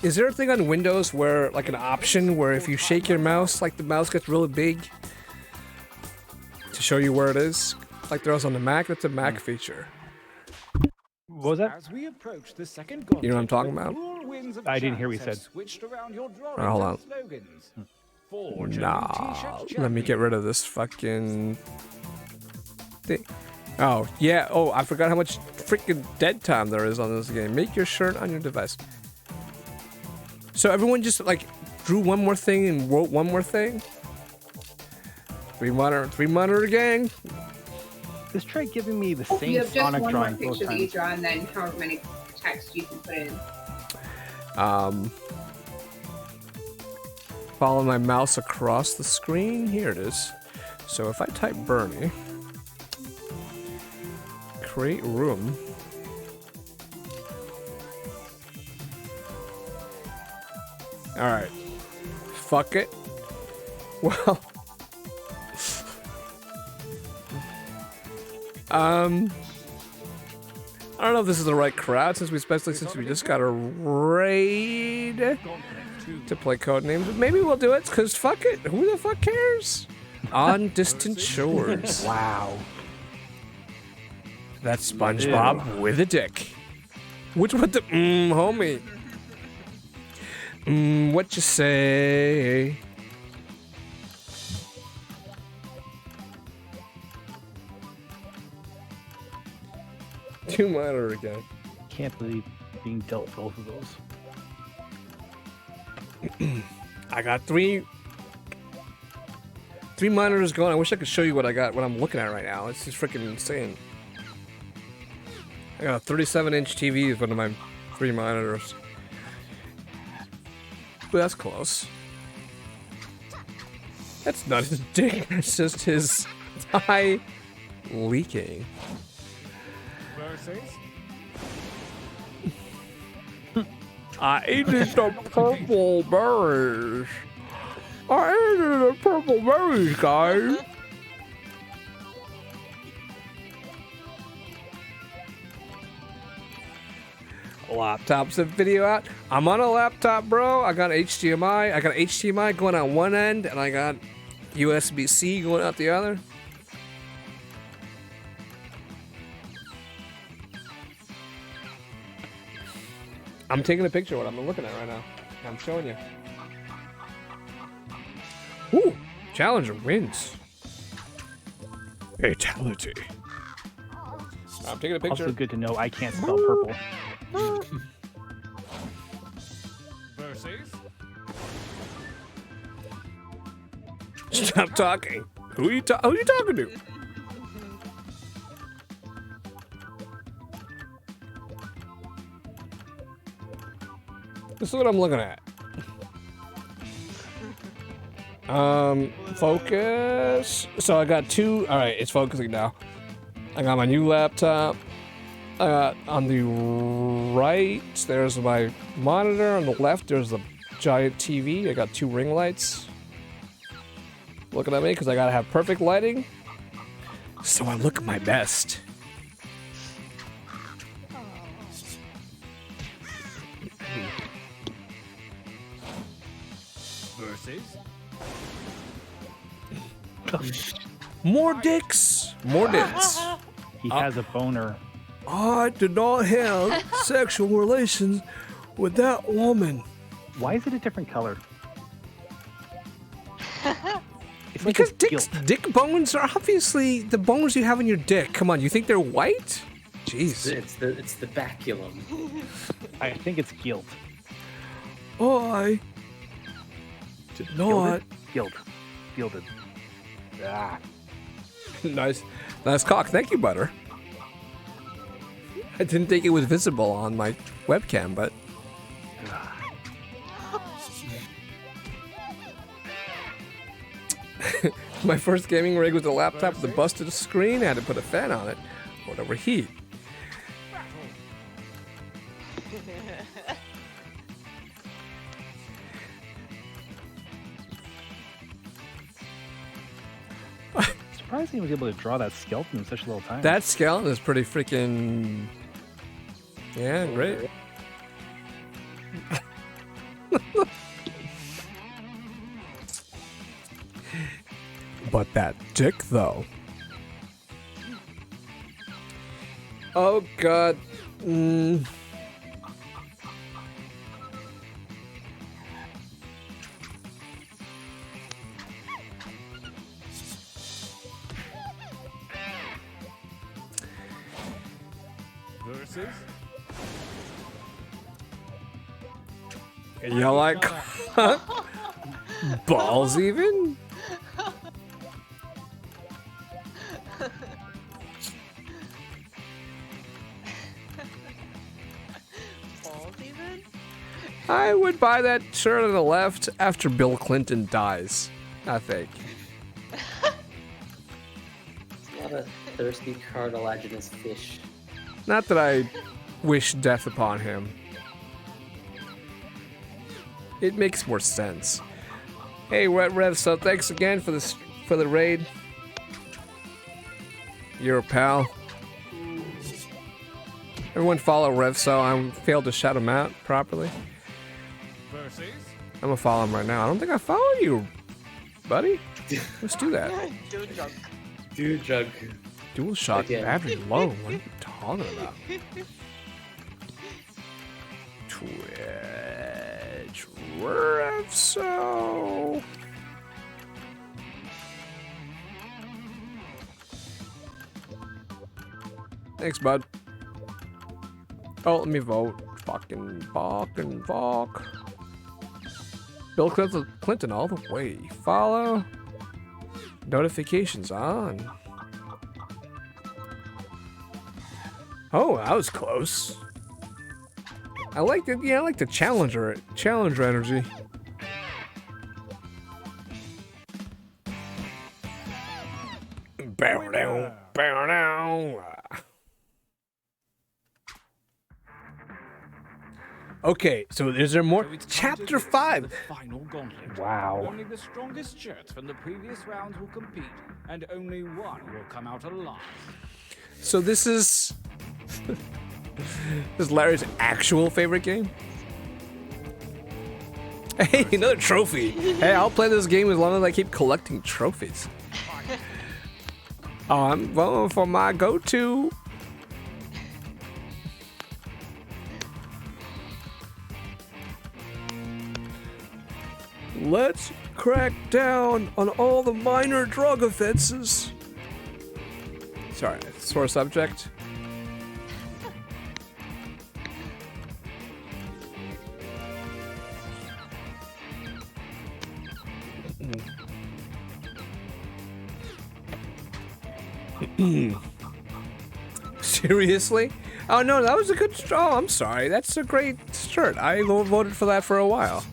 Is there a thing on Windows where, like an option where if you shake your mouse, like the mouse gets really big to show you where it is? Like there was on the Mac? That's a Mac feature. What was that? As we approach the second You know what I'm talking gauntlet, about? the cool winds of I didn't hear what you chance have said. switched around your drawings Hold on. and slogans. Forge a new Nah, t-shirt let me get champion. rid of this fucking thing. Oh, yeah. Oh, I forgot how much freaking dead time there is on this game. Make your shirt on your device. So everyone just like drew one more thing and wrote one more thing? 3 monitor gang? Just try giving me the You same have just Sonic one more drawing both picture that you times. draw, and then however many text you can put in. Follow my mouse across the screen. Here it is. So if I type Bernie, create room. All right. Fuck it. Well. I don't know if this is the right crowd especially since we just got a raid to play Codenames. But maybe we'll do it because fuck it. Who the fuck cares? On Distant Shores. Wow. That's SpongeBob with a dick. Which what the homie? What you say? Two monitor again. Can't believe being dealt both of those. I got three monitors going. I wish I could show you what I got, what I'm looking at right now. It's just freaking insane. I got a 37-inch TV with one of my 3 monitors. But that's close. That's not his dick. That's just his thigh leaking. Versus I ate the purple berries. I ate the purple berries, guys. Laptop's a video out. I'm on a laptop, bro. I got HDMI. I got HDMI going out one end, and I got USB-C going out the other. I'm taking a picture of what I'm looking at right now. I'm showing you. Ooh, Challenger wins. Fatality. I'm taking a picture. Also good to know I can't spell purple. versus Stop talking. Who are you talking to? This is what I'm looking at. Focus. So I got 2. All right, it's focusing now. I got my new laptop. On the right, there's my monitor. On the left, there's the giant TV. I got 2 ring lights. Looking at me because I gotta have perfect lighting. So I look my best. versus More dicks. More dicks. He has a boner. I did not have sexual relations with that woman. Why is it a different color? It's like Because it's guilt. dick bones are obviously the bones you have in your dick. Come on, you think they're white? Jeez. It's the baculum. I think it's guilt. I did not. Gilded. Ah. Nice cock. Thank you, Butter. I didn't think it was visible on my webcam, but my first gaming rig was a laptop with a busted screen. I had to put a fan on it. Would overheat. Surprised he was able to draw that skeleton in such a little time. That skeleton is pretty freaking... Yeah, great. But that dick, though. Oh, God. Versus. You like balls even? Balls even? I would buy that shirt on the left after Bill Clinton dies, I think. It's not a thirsty cartilaginous fish. Not that I wish death upon him. It makes more sense. Hey, Wet Rev, so thanks again for the raid. You're a pal. Everyone follow Rev, so I failed to shout him out properly. Versus. I'm gonna follow him right now. I don't think I follow you, buddy. Let's do that. Dude jug. Dual shock Again. battery low. What are you talking about? Twitch Rev, so. Thanks, bud. Oh, let me vote. Fucking fuck. Bill Clinton all the way. Follow. Notifications on. Oh, that was close. I like it. Yeah, I like the challenger energy. Bow down, bow down. Okay, so is there more? Chapter 5. Final gauntlet. Wow. Only the strongest shirts from the previous rounds will compete, and only one will come out alive. So this is this is Larry's actual favorite game. Hey, another trophy. Hey, I'll play this game as long as I keep collecting trophies. Oh, I'm voting for my go-to. Let's crack down on all the minor drug offenses. Sorry, sore subject. Seriously? Oh no, that was a good. Oh, I'm sorry. That's a great shirt. I voted for that for a while.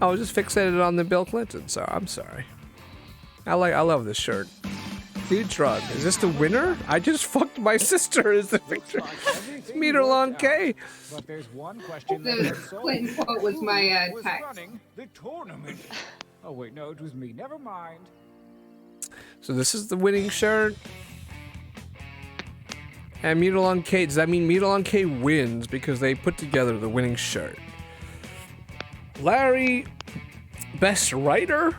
I was just fixated on the Bill Clinton, so I'm sorry. I love this shirt. Dude drug. Is this the winner? I just fucked my sister as the victor. Meter long K. But there's one question The that's Clinton quote was my text. running the tournament. Oh wait, no, it was me. Never mind. So this is the winning shirt. And Mutalon K, does that mean Mutalon K wins because they put together the winning shirt? Larry, best writer.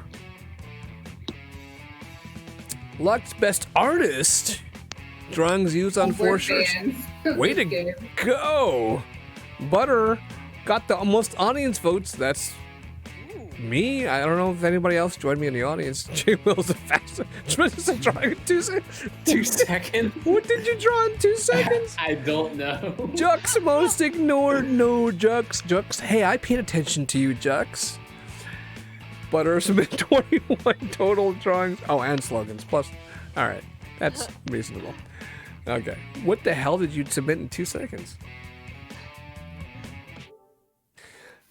Lux, best artist. Drawings used on 4 shirts. Way to go. Butter got the most audience votes. That's me? I don't know if anybody else joined me in the audience. J Will's the fastest. Tristan drawing in 2 seconds. 2 seconds? What did you draw in 2 seconds? I don't know. Jux most ignored. No, Jux. Hey, I paid attention to you, Jux. Butter submit 21 total drawings. Oh, and slogans. Plus, all right. That's reasonable. Okay. What the hell did you submit in 2 seconds?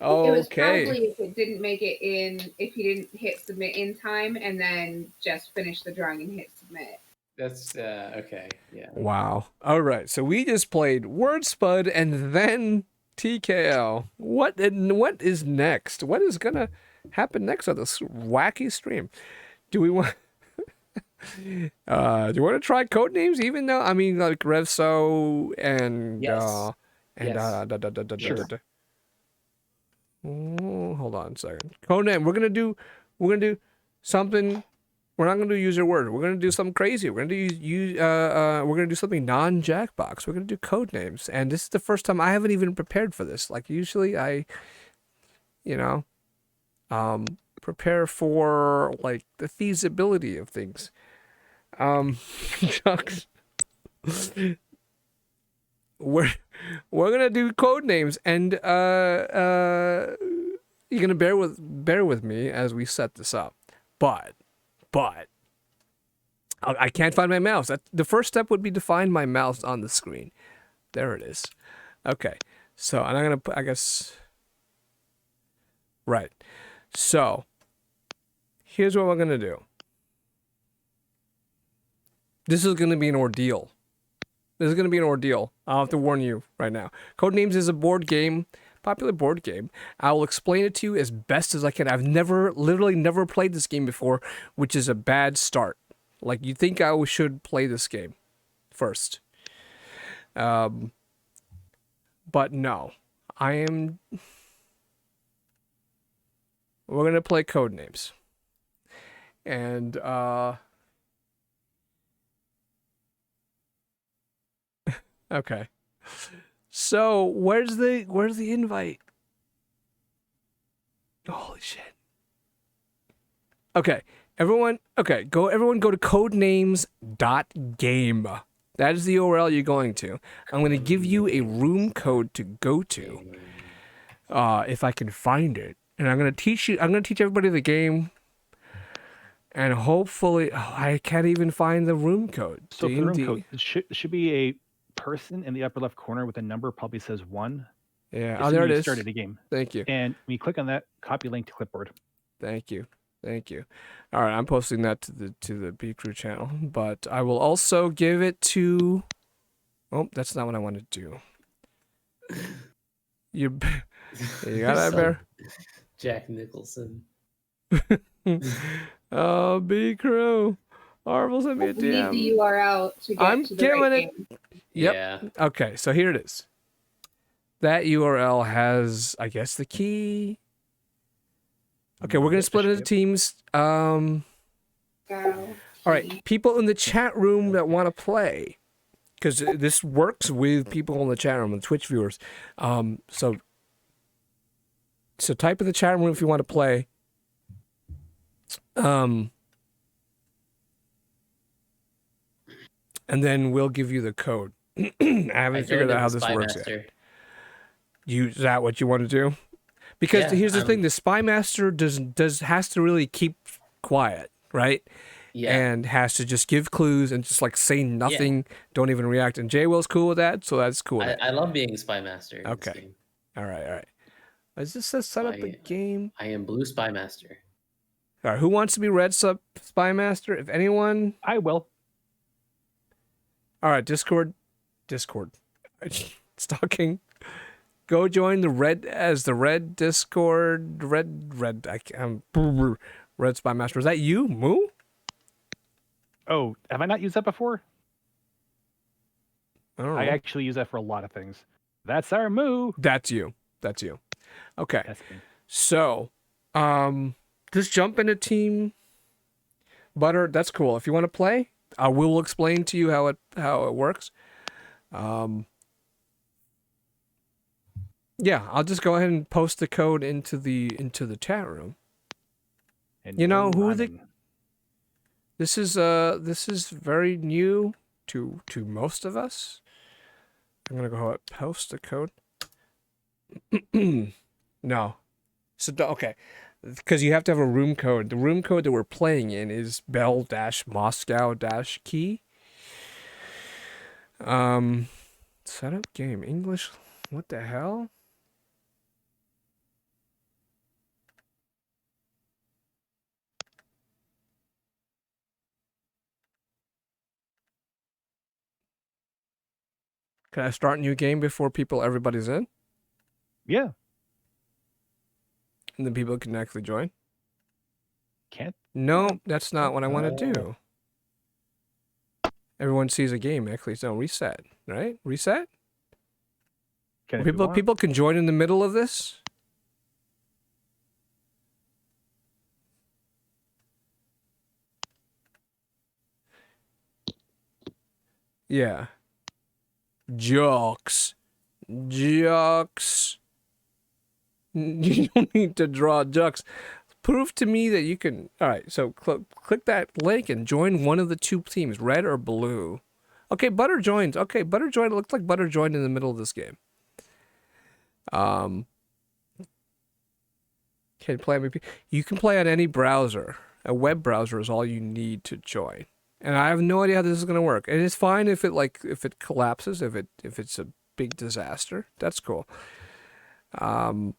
It was Okay. probably if it didn't make it in, if you didn't hit submit in time and then just finish the drawing and hit submit. That's okay. Yeah. Wow. All right. So we just played Word Spud and then TKO. What is next? What is gonna happen next on this wacky stream? Do we want? Do you want to try code names? Even though I mean, like Revso and Yes. Sure. Oh, hold on a second. Codename. We're gonna do something. We're not gonna do user word. We're gonna do something crazy. We're gonna do we're gonna do something non-Jackbox. We're gonna do code names, and this is the first time I haven't even prepared for this. Like usually I, prepare for like the feasibility of things. Chucks. We're gonna do code names, and you're gonna bear with me as we set this up. But I can't find my mouse. The first step would be to find my mouse on the screen. There it is. Okay. So, and I'm gonna put, I guess. Right. So, here's what we're gonna do. This is gonna be an ordeal. I'll have to warn you right now. Codenames is a board game, popular board game. I will explain it to you as best as I can. I've literally never played this game before, which is a bad start. Like, you think I should play this game first. But no. We're going to play Codenames. And, okay. So, where's the invite? Holy shit. Okay. Everyone go to codenames.game. That is the URL you're going to. I'm going to give you a room code to go to. If I can find it. And I'm going to teach everybody the game. And hopefully, I can't even find the room code. So for the room code, it should be a person in the upper left corner with a number, probably says 1. Yeah. As Oh, there soon it as you is. started the game. Thank you. And when you click on that, copy link to clipboard. Thank you. All right, I'm posting that to the B Crew channel, but I will also give it to. Oh, that's not what I want to do. You got that, Bear? Jack Nicholson. Oh, B Crew. Marvel sent me a We need DM. the URL to get to the right game. Yep. Yeah. Okay, so here it is. That URL has, I guess, the key. Okay, we're gonna split into teams. All right, people in the chat room that want to play, because this works with people in the chat room and Twitch viewers. So type in the chat room if you want to play. And then we'll give you the code. I haven't figured out how this works yet. Is that what you want to do? Because here's the thing: the Spy Master has to really keep quiet, right? Yeah. And has to just give clues and just like say nothing, don't even react. And Jay Will's cool with that, so that's cool. I love being Spy Master. In this Okay. game. All right. Is this a set up a game? I am Blue Spy Master. All right. Who wants to be Red Spy Master? If anyone, I will. All right. Discord. Stalking. Go join the red Discord. Red Spy Master. Is that you, Moo? Oh, have I not used that before? I don't know. I actually use that for a lot of things. That's our Moo. That's you. Okay. That's me. So, just jump into team. Butter, that's cool. If you want to play, I will explain to you how it works. Yeah, I'll just go ahead and post the code into the chat room. And You know Jordan who the? Ryman. This is very new to most of us. I'm gonna go ahead and post the code. No, so okay, because you have to have a room code. The room code that we're playing in is Bell-Moscow-Key. Setup game English. What the hell? Can I start a new game before everybody's in? Yeah. And then people can actually join? Can't? No, that's not what I want to do. Everyone sees a game. Actually, so reset, right? Reset? Can if you want. People can join in the middle of this? Yeah. Jokes. Jokes. You don't need to draw jokes. Prove to me that you can. All right, so click that link and join one of the two teams, red or blue. Okay, Butter joined. Okay, Butter joined. It looks like Butter joined in the middle of this game. Can play MVP. You can play on any browser. A web browser is all you need to join. And I have no idea how this is going to work. And it's fine if it collapses, if it's a big disaster. That's cool. Let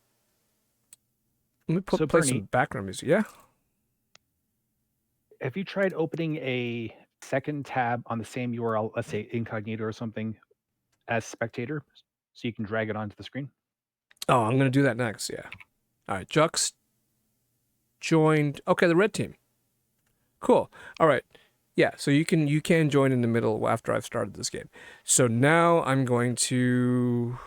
me play some background music. Yeah. Have you tried opening a second tab on the same URL, let's say incognito or something, as spectator, so you can drag it onto the screen? Oh, I'm going to do that next. Yeah. All right. Jux joined. Okay, the red team. Cool. All right. Yeah, so you can join in the middle after I've started this game. So now I'm going to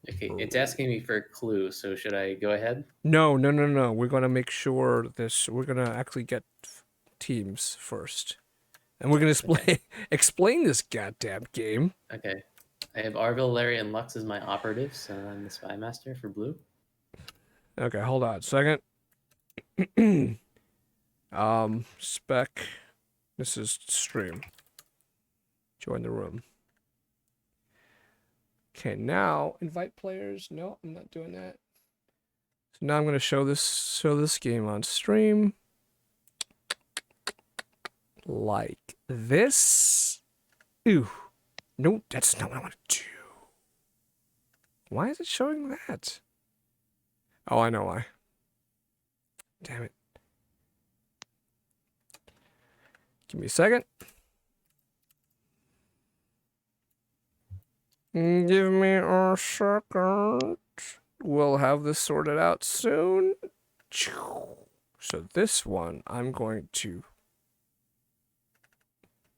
Okay, it's asking me for a clue, so should I go ahead? No. We're going to make sure we're going to actually get teams first. And we're going to explain this goddamn game. Okay. I have Arville, Larry, and Lux as my operatives, so I'm the Spy Master for blue. Okay, hold on a second. Spec. This is stream. Join the room. Okay, now invite players. No, I'm not doing that. So now I'm going to show this game on stream. Like this. Ooh. No, that's not what I want to do. Why is it showing that? Oh, I know why. Damn it. Give me a second. Give me a second. We'll have this sorted out soon. So this one, I'm going to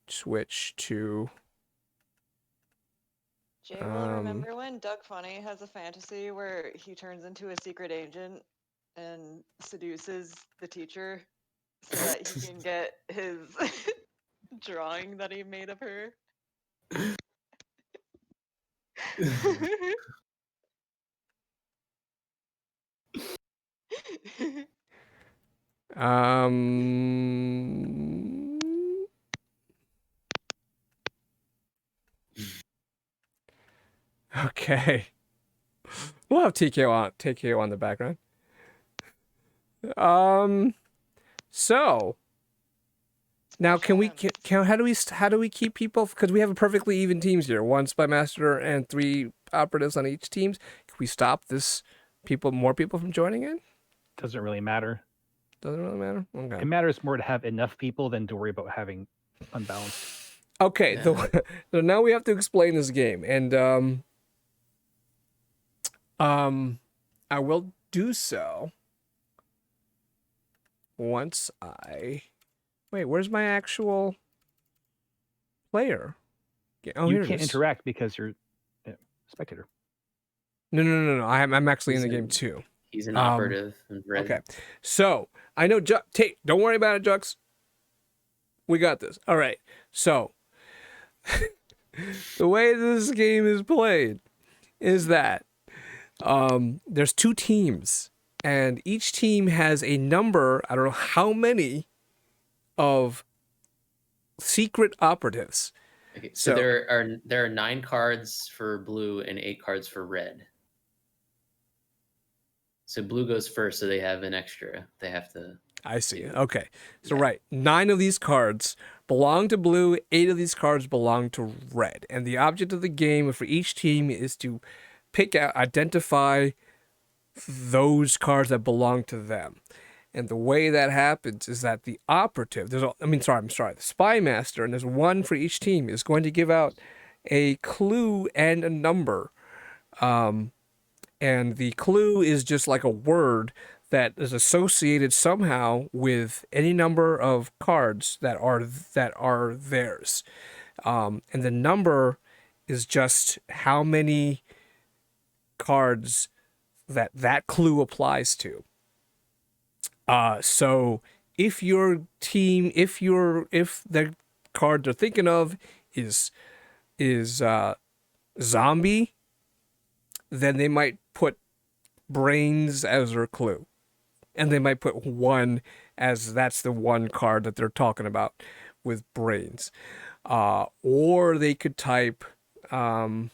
switch to... Jay, will remember when Doug Funny has a fantasy where he turns into a secret agent and seduces the teacher so that he can get his drawing that he made of her? Okay. We'll have TKO on the background. So now how do we keep people, because we have a perfectly even teams here, 1 Spy Master and 3 operatives on each teams. Can we stop more people from joining in? Doesn't really matter. Doesn't really matter? Okay. It matters more to have enough people than to worry about having unbalanced. Okay, yeah. So now we have to explain this game, and I will do so once wait. Where's my actual player? Oh, you can't interact because you're a spectator. No. I'm actually in the game too. He's an operative. Okay, so I know don't worry about it, Jux. We got this. All right. So the way this game is played is that there's 2 teams, and each team has a number, I don't know how many, of secret operatives. Okay, so there are 9 cards for blue and 8 cards for red. So blue goes first, so they have an extra. They have to. I see. Okay. So right, 9 of these cards belong to blue, 8 of these cards belong to red. And the object of the game for each team is to identify those cards that belong to them. And the way that happens is that the operative, the spy master, and there's one for each team, is going to give out a clue and a number. And the clue is just like a word that is associated somehow with any number of cards that are theirs. And the number is just how many cards that clue applies to. So if your team, if the card they're thinking of is zombie, then they might put brains as their clue. And they might put 1 as that's the one card that they're talking about with brains. Or they could type, they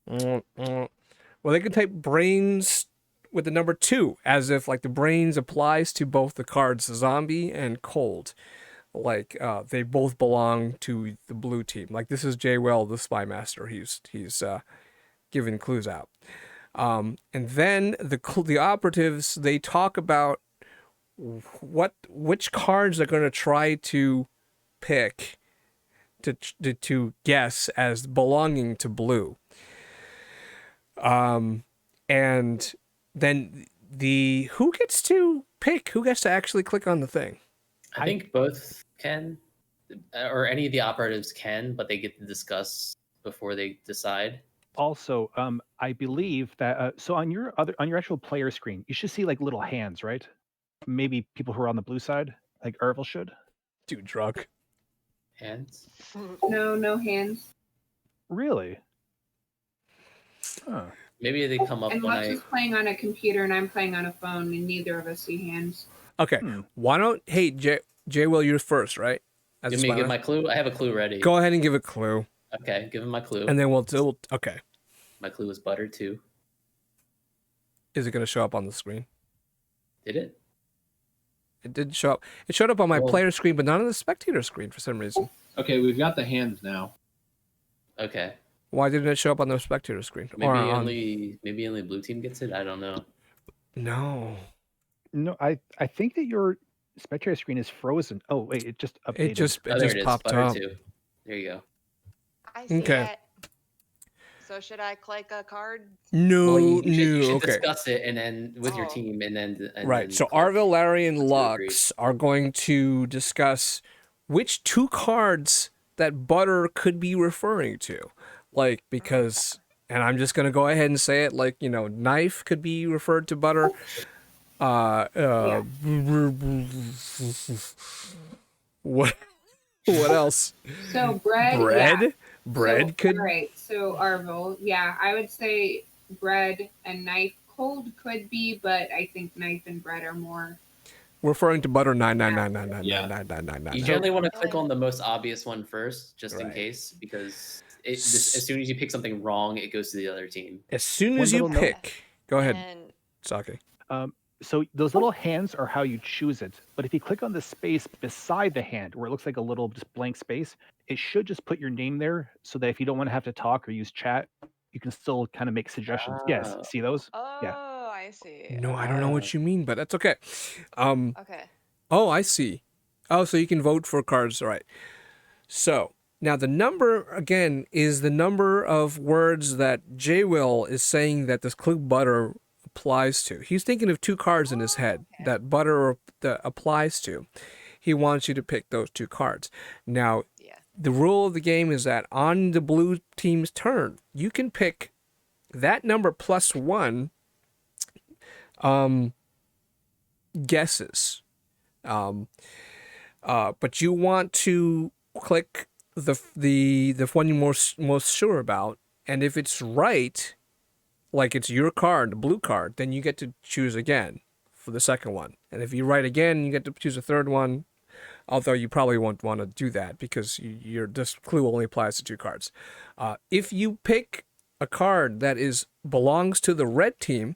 could type brains with the number 2, as if like the brains applies to both the cards zombie and cold. Like they both belong to the blue team. Like this is Jay Well, the spy master. He's giving clues out. And then the operatives, they talk about which cards they're going to try to pick to guess as belonging to blue. And then who gets to pick? Who gets to actually click on the thing? I think both can, or any of the operatives can, but they get to discuss before they decide. Also, I believe that so on your actual player screen, you should see like little hands, right? Maybe people who are on the blue side, like Ervil should. Too drunk. Hands? No hands. Really? Huh. Maybe they come up And when Lux is playing on a computer and I'm playing on a phone, and neither of us see hands. Okay. Why don't Jay Will, you're first, right? Give me my clue. I have a clue ready. Go ahead and give a clue. Okay, give him my clue. And then we'll okay. My clue is butter too. Is it going to show up on the screen? Did it? It did show up. It showed up on my player screen, but not on the spectator screen for some reason. Okay, we've got the hands now. Okay. Why didn't it show up on the spectator screen? Maybe only blue team gets it. I don't know. No. No, I think that your spectator screen is frozen. Oh wait, it just updated. It just popped butter up. too. There you go. I see Okay. it. So should I click a card? No, You should okay. discuss it and then with your team and then Right. So Arvil, Larry, and Lux are going to discuss which 2 cards that Butter could be referring to. Like, because, and I'm just going to go ahead and say it, like, knife could be referred to Butter. What else? So bread. Bread? Yeah. Bread could. Right. So Arvil, yeah, I would say bread and knife. Cold could be, but I think knife and bread are more. Referring to Butter 999999999. You generally want to click on the most obvious one first, just in case, because as soon as you pick something wrong, it goes to the other team. As soon as you pick, go ahead, Saki. So those little hands are how you choose it. But if you click on the space beside the hand, where it looks like a little just blank space, it should just put your name there, so that if you don't want to have to talk or use chat, you can still kind of make suggestions. Yes, see those? Yeah. Oh, I see. No, I don't know what you mean, but that's okay. Okay. Oh, I see. Oh, so you can vote for cards. All right. So now the number, again, is the number of words that J. Will is saying that this clue Butter applies to. He's thinking of 2 cards in his head that Butter applies to. He wants you to pick those 2 cards. Now, the rule of the game is that on the blue team's turn, you can pick that number plus 1 guesses. But you want to click the one you're most sure about, and if it's right, like it's your card, the blue card, then you get to choose again for the second one. And if you write again, you get to choose a third one. Although you probably won't want to do that because this clue only applies to 2 cards. If you pick a card that belongs to the red team,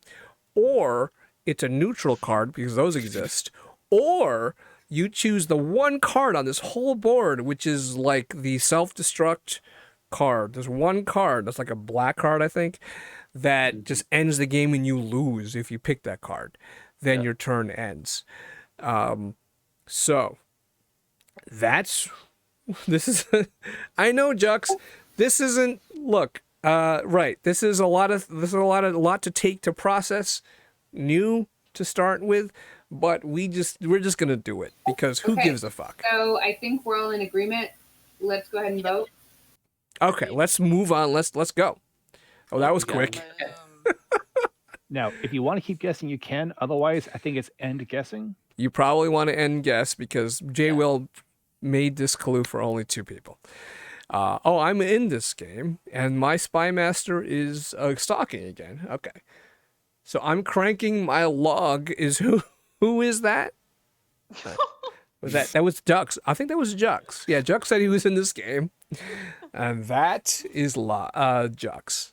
or it's a neutral card because those exist, or you choose the one card on this whole board, which is like the self-destruct card. There's one card that's like a black card, I think, that just ends the game and you lose if you pick that card. Then your turn ends. So this is I know, Jux, this isn't right. This is a lot to take to process, new to start with, but we're just gonna do it because who gives a fuck? So I think we're all in agreement. Let's go ahead and vote. Okay, let's move on. Let's go. Oh, that was quick. Now, if you want to keep guessing, you can. Otherwise, I think it's end guessing. You probably want to end guess because J. Will made this clue for only 2 people. I'm in this game, and my spy master is stalking again. Okay, so I'm cranking my log. Is who is that? Was that was Jux? I think that was Jux. Yeah, Jux said he was in this game, and that is Jux.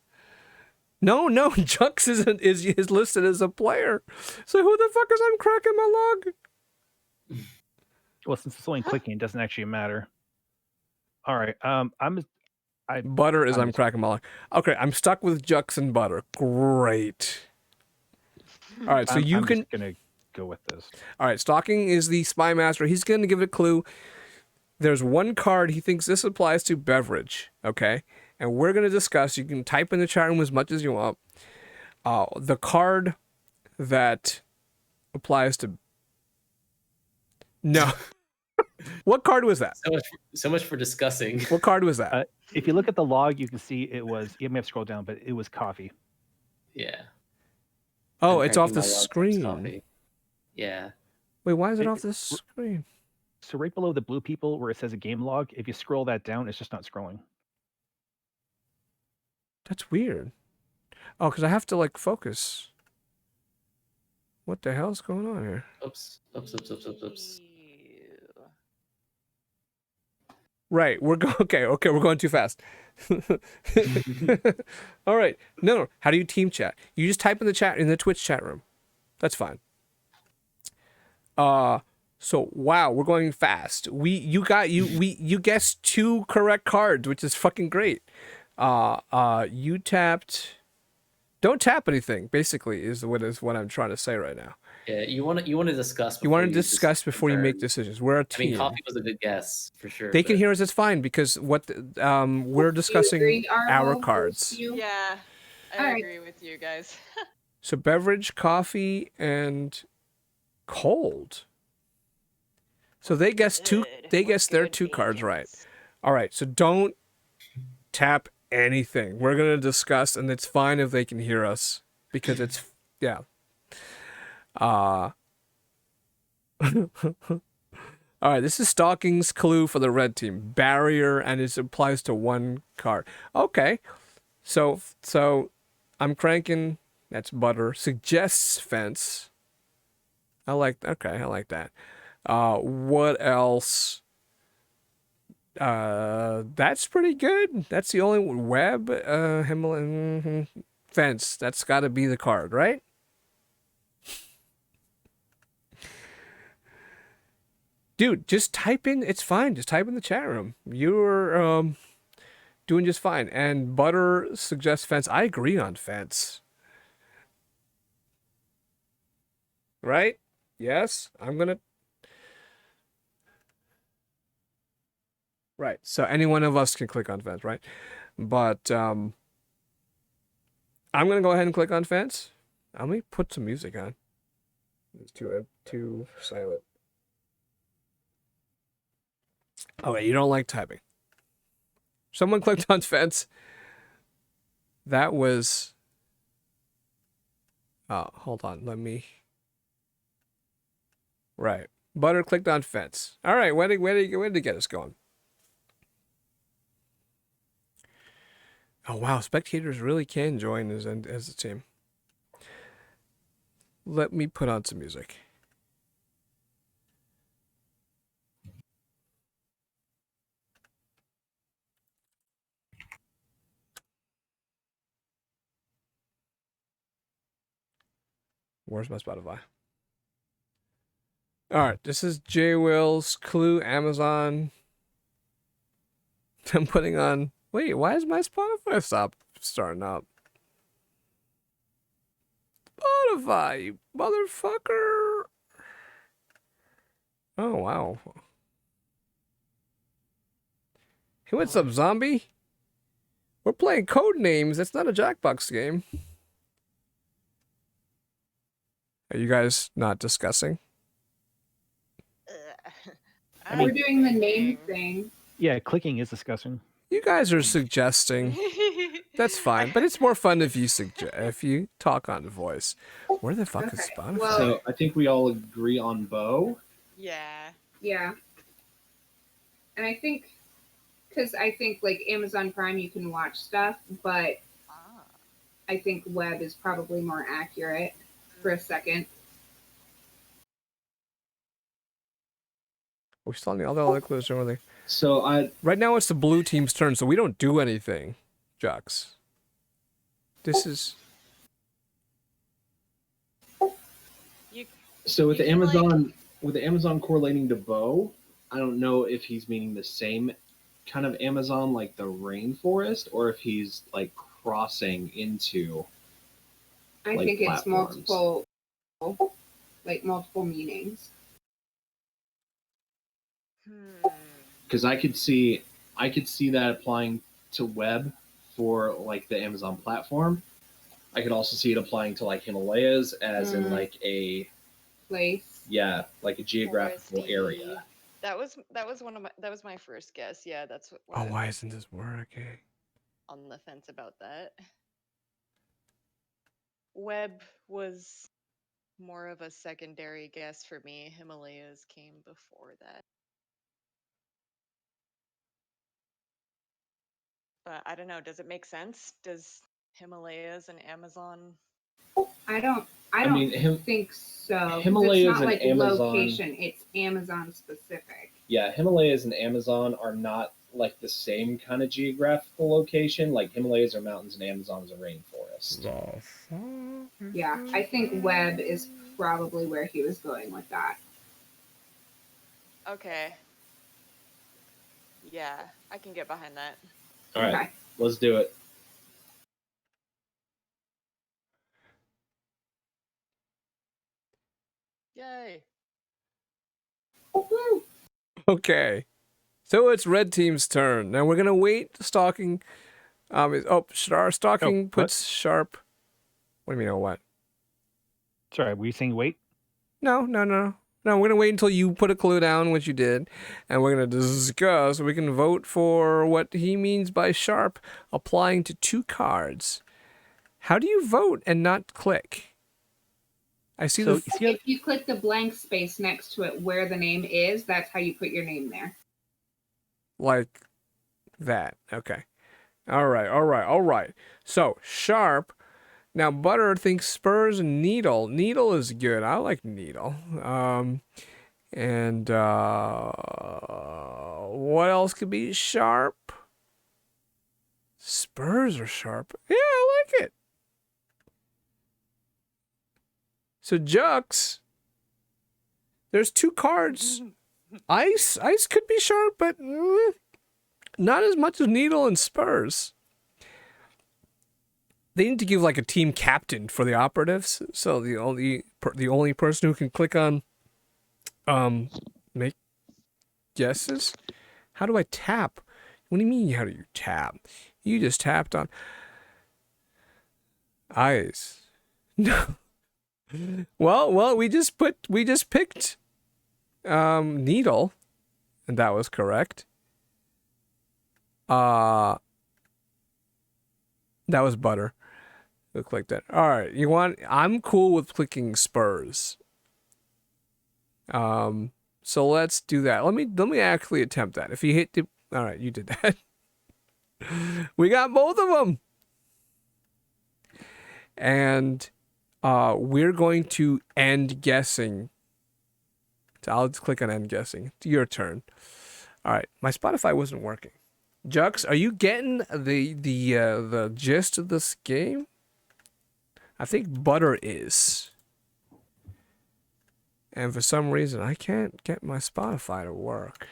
No, Jux is listed as a player. So who the fuck is I'm cracking my log? Well, since it's only clicking, it doesn't actually matter. All right. Butter is I'm cracking my log. Okay, I'm stuck with Jux and Butter. Great. All right, so I'm just gonna go with this. All right, stalking is the spy master. He's gonna give it a clue. There's one card he thinks this applies to beverage. Okay. And we're going to discuss, you can type in the chat room as much as you want, the card that applies to... No. What card was that? So much for discussing. What card was that? If you look at the log, you can see it was, you may have to scroll down, but it was coffee. Yeah. Oh, it's off the screen. Yeah. Wait, why is it off the screen? So right below the blue people where it says a game log, if you scroll that down, it's just not scrolling. That's weird. Oh, because I have to like focus. What the hell's going on here? Oops. Right, we're going too fast. All right, no. How do you team chat? You just type in the Twitch chat room. That's fine. So wow, we're going fast. You guessed 2 correct cards, which is fucking great. You tapped. Don't tap anything. Basically, is what I'm trying to say right now. Yeah, you want to discuss. You want to discuss before you make decisions. We're a team. I mean, coffee was a good guess for sure. They can hear us. It's fine because we're discussing our cards. Yeah, I agree with you guys. So beverage, coffee, and cold. So they guessed 2. They guessed their 2 cards right. All right. So don't tap anything. We're gonna discuss, and it's fine if they can hear us because it's all right, this is Stalking's clue for the red team. Barrier, and it applies to 1 card. Okay, so I'm cranking. That's Butter. Suggests fence. I like that. What else? That's pretty good. That's the only web. Himalayan fence. That's got to be the card, right? Dude, just type in. It's fine. Just type in the chat room. You're doing just fine. And Butter suggests fence. I agree on fence. Right? Yes. I'm gonna. Right. So any one of us can click on fence, right? But I'm gonna go ahead and click on fence. Let me put some music on. It's too silent. Oh wait, you don't like typing. Someone clicked on fence. That was. Oh, hold on. Let me. Right. Butter clicked on fence. All right. Where did it get us going? Oh wow, spectators really can join as a team. Let me put on some music. Where's my Spotify? All right, this is J Will's Clue Amazon. I'm putting on. Wait, why is my Spotify stop starting up? Spotify, you motherfucker! Oh wow. Hey, what's up, zombie? We're playing Code Names. That's not a Jackbox game. Are you guys not discussing? We're doing the name thing. Yeah, clicking is disgusting. You guys are suggesting. That's fine, but it's more fun if you talk on the voice. Where the fuck is Spotify? So I think we all agree on Bo. Yeah. Yeah. And I think, because I think like Amazon Prime, you can watch stuff, but I think web is probably more accurate for a second. We still need all the other clues, don't we? So right now it's the blue team's turn, so we don't do anything, Jux. This is. So with the Amazon correlating to Bo, I don't know if he's meaning the same kind of Amazon, like the rainforest, or if he's like crossing into. I think it's multiple meanings. Because I could see that applying to web for like the Amazon platform. I could also see it applying to like Himalayas as in like a place. Yeah, like a geographical Foresty. area. That was my first guess. Yeah, that's what. Oh, why isn't this working? On the fence about that. Web was more of a secondary guess for me. Himalayas came before that. But I don't know. Does it make sense? Does Himalayas and Amazon? I don't think so. Himalayas it's not and like Amazon- location. It's Amazon specific. Yeah, Himalayas and Amazon are not like the same kind of geographical location. Like Himalayas are mountains and Amazon is a rainforest. Yeah, I think web is probably where he was going with that. Okay. Yeah, I can get behind that. All right, let's do it. Yay. Okay. So it's red team's turn. Now we're gonna wait. Stalking. Stalking puts sharp. What do you mean? Oh, what? Sorry, were you saying wait? No. We're gonna wait until you put a clue down, which you did, and we're gonna discuss. We can vote for what he means by sharp applying to two cards. How do you vote and not click? I see If you click the blank space next to it where the name is, that's how you put your name there. like that. Okay. All right. So sharp. Now Butter thinks spurs and needle. Needle is good. I like needle. And what else could be sharp? Spurs are sharp. Yeah, I like it. So Jux, there's two cards. Ice could be sharp, but not as much as needle and spurs. They need to give like a team captain for the operatives. So the only person who can click on make guesses. How do I tap? What do you mean? How do you tap? You just tapped on eyes. No. Well, we just picked needle, and that was correct. That was Butter. Look like that. All right, I'm cool with clicking spurs. So let's do that. Let me actually attempt that. If you hit the, all right, you did that. We got both of them. And we're going to end guessing. So I'll just click on end guessing. It's your turn. All right. My Spotify wasn't working. Jux, are you getting the gist of this game? I think Butter is. And for some reason, I can't get my Spotify to work.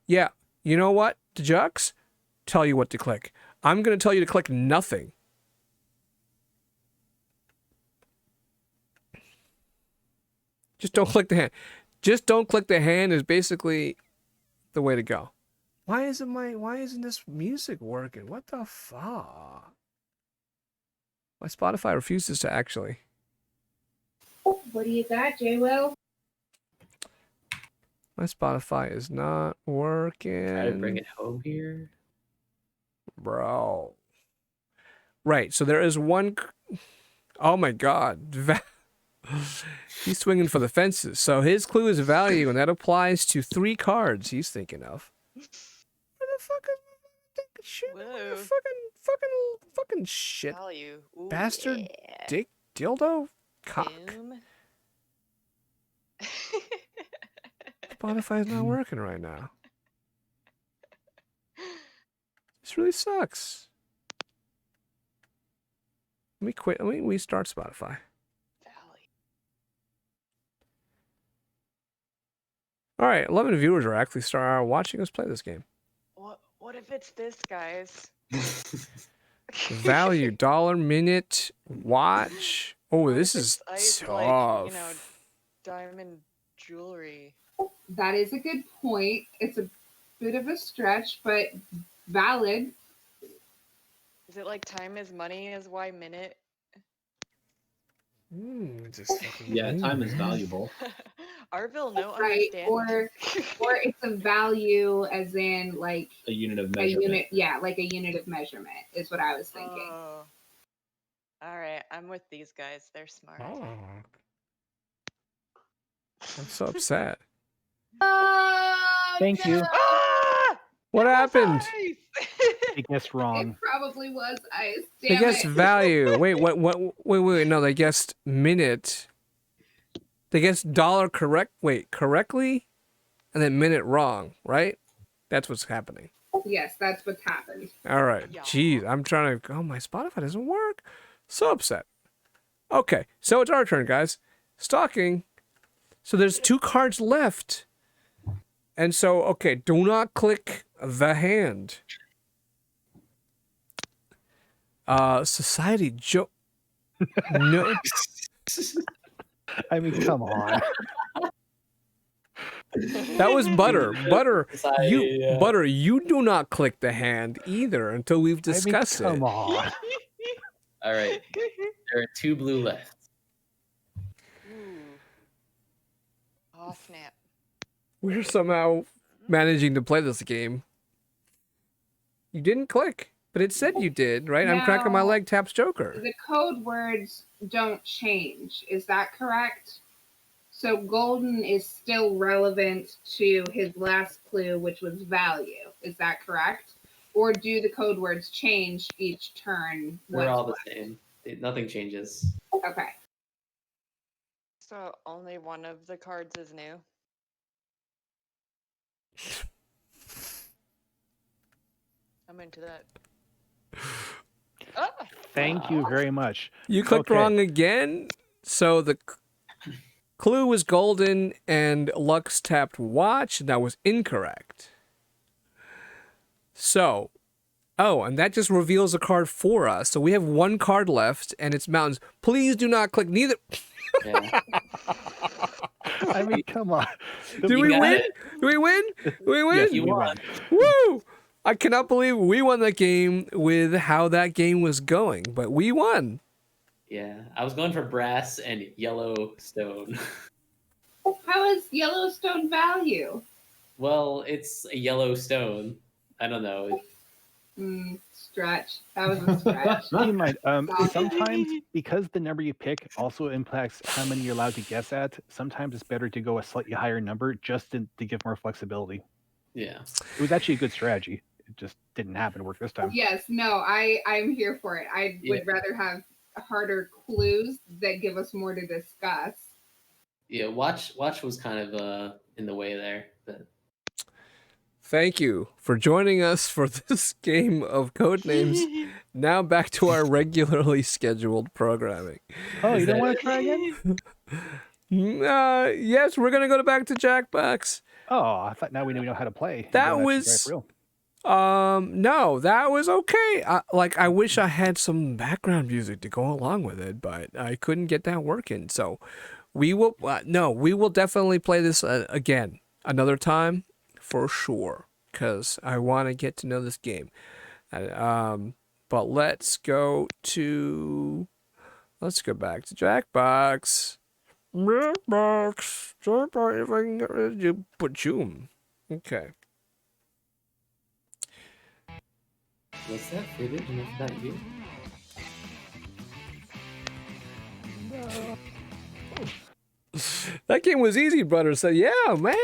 Yeah, you know what, Jux? Tell you what to click. I'm going to tell you to click nothing. Just don't click the hand. Just don't click the hand is basically the way to go. Why isn't this music working? What the fuck? My Spotify refuses to actually. What do you got, J-Will? My Spotify is not working. Try to bring it home here. Bro. Right, so there is one... Oh my god. He's swinging for the fences. So his clue is value, and that applies to 3 cards he's thinking of. Where the fuck is shit? Whoa. Fucking shit. Value. Ooh, Bastard yeah. dick dildo cock. Boom. Spotify's not working right now. This really sucks. Let me quit. Let me restart Spotify. All right, 11 viewers are actually watching us play this game. What if it's this, guys? Value, dollar, minute, watch. Oh, this is Ice, tough. like, diamond jewelry. That is a good point. It's a bit of a stretch, but valid. Is it like time is money is why minute? Yeah, time is valuable. Arville, no Right, understanding. or it's a value as in like A unit of a measurement. unit, yeah, like a unit of measurement is what I was thinking. Oh. All right, I'm with these guys. They're smart. Oh. I'm so upset. Thank you. What happened? They guessed wrong. It probably was ice. They Damn guessed it. value. Wait, wait. No, they guessed minute. They guessed dollar correctly, and then minute wrong, right? That's what's happening. Yes, that's what's happened. All right. Jeez, I'm trying to... Oh, my Spotify doesn't work. So upset. Okay, so it's our turn, guys. Stalking. So there's 2 cards left. And so, okay, do not click the hand. Society Joe. No. I mean, come on. That was Butter. Butter, you do not click the hand either until we've discussed come on. All right. There are 2 blue left. Oh, snap. We're somehow managing to play this game. You didn't click, but it said you did, right? I'm cracking my No. leg, taps Joker. The code words don't change. Is that correct? So golden is still relevant to his last clue, which was value. Is that correct? Or do the code words change each turn? They're all the what's same. Nothing changes. left? Okay. So only one of the cards is new. I'm into that. Ah! Thank you very much. You clicked Okay. wrong again. So the clue was golden and Lux tapped watch. That was incorrect. So, and that just reveals a card for us. So we have 1 card left and it's mountains. Please do not click neither. Yeah. I mean, come on. Do we win? Do we win? Do we win? Yes, we won. Woo! I cannot believe we won that game with how that game was going, but we won. Yeah. I was going for brass and yellow stone. How is Yellowstone value? Well, it's a yellow stone. I don't know. Stretch. That was a stretch. Keep in mind, sometimes because the number you pick also impacts how many you're allowed to guess at, sometimes it's better to go a slightly higher number just to give more flexibility. Yeah. It was actually a good strategy. It just didn't happen to work this time. Yes, no, I'm here for it. I would rather have harder clues that give us more to discuss. Yeah, watch was kind of in the way there, but Thank you for joining us for this game of Codenames. Now back to our regularly scheduled programming. Oh, you don't want to try again? Yes, we're gonna go back to Jackbox. Oh, I thought now we know how to play. That was real. no, that was okay. I wish I had some background music to go along with it, but I couldn't get that working. So we will we will definitely play this again another time for sure, because I want to get to know this game. But let's go back to Jackbox. Jackbox, if I can get rid of you, Bajoom. Okay. what's that, Fibbage? And is that you? That game was easy, brother. So yeah, man,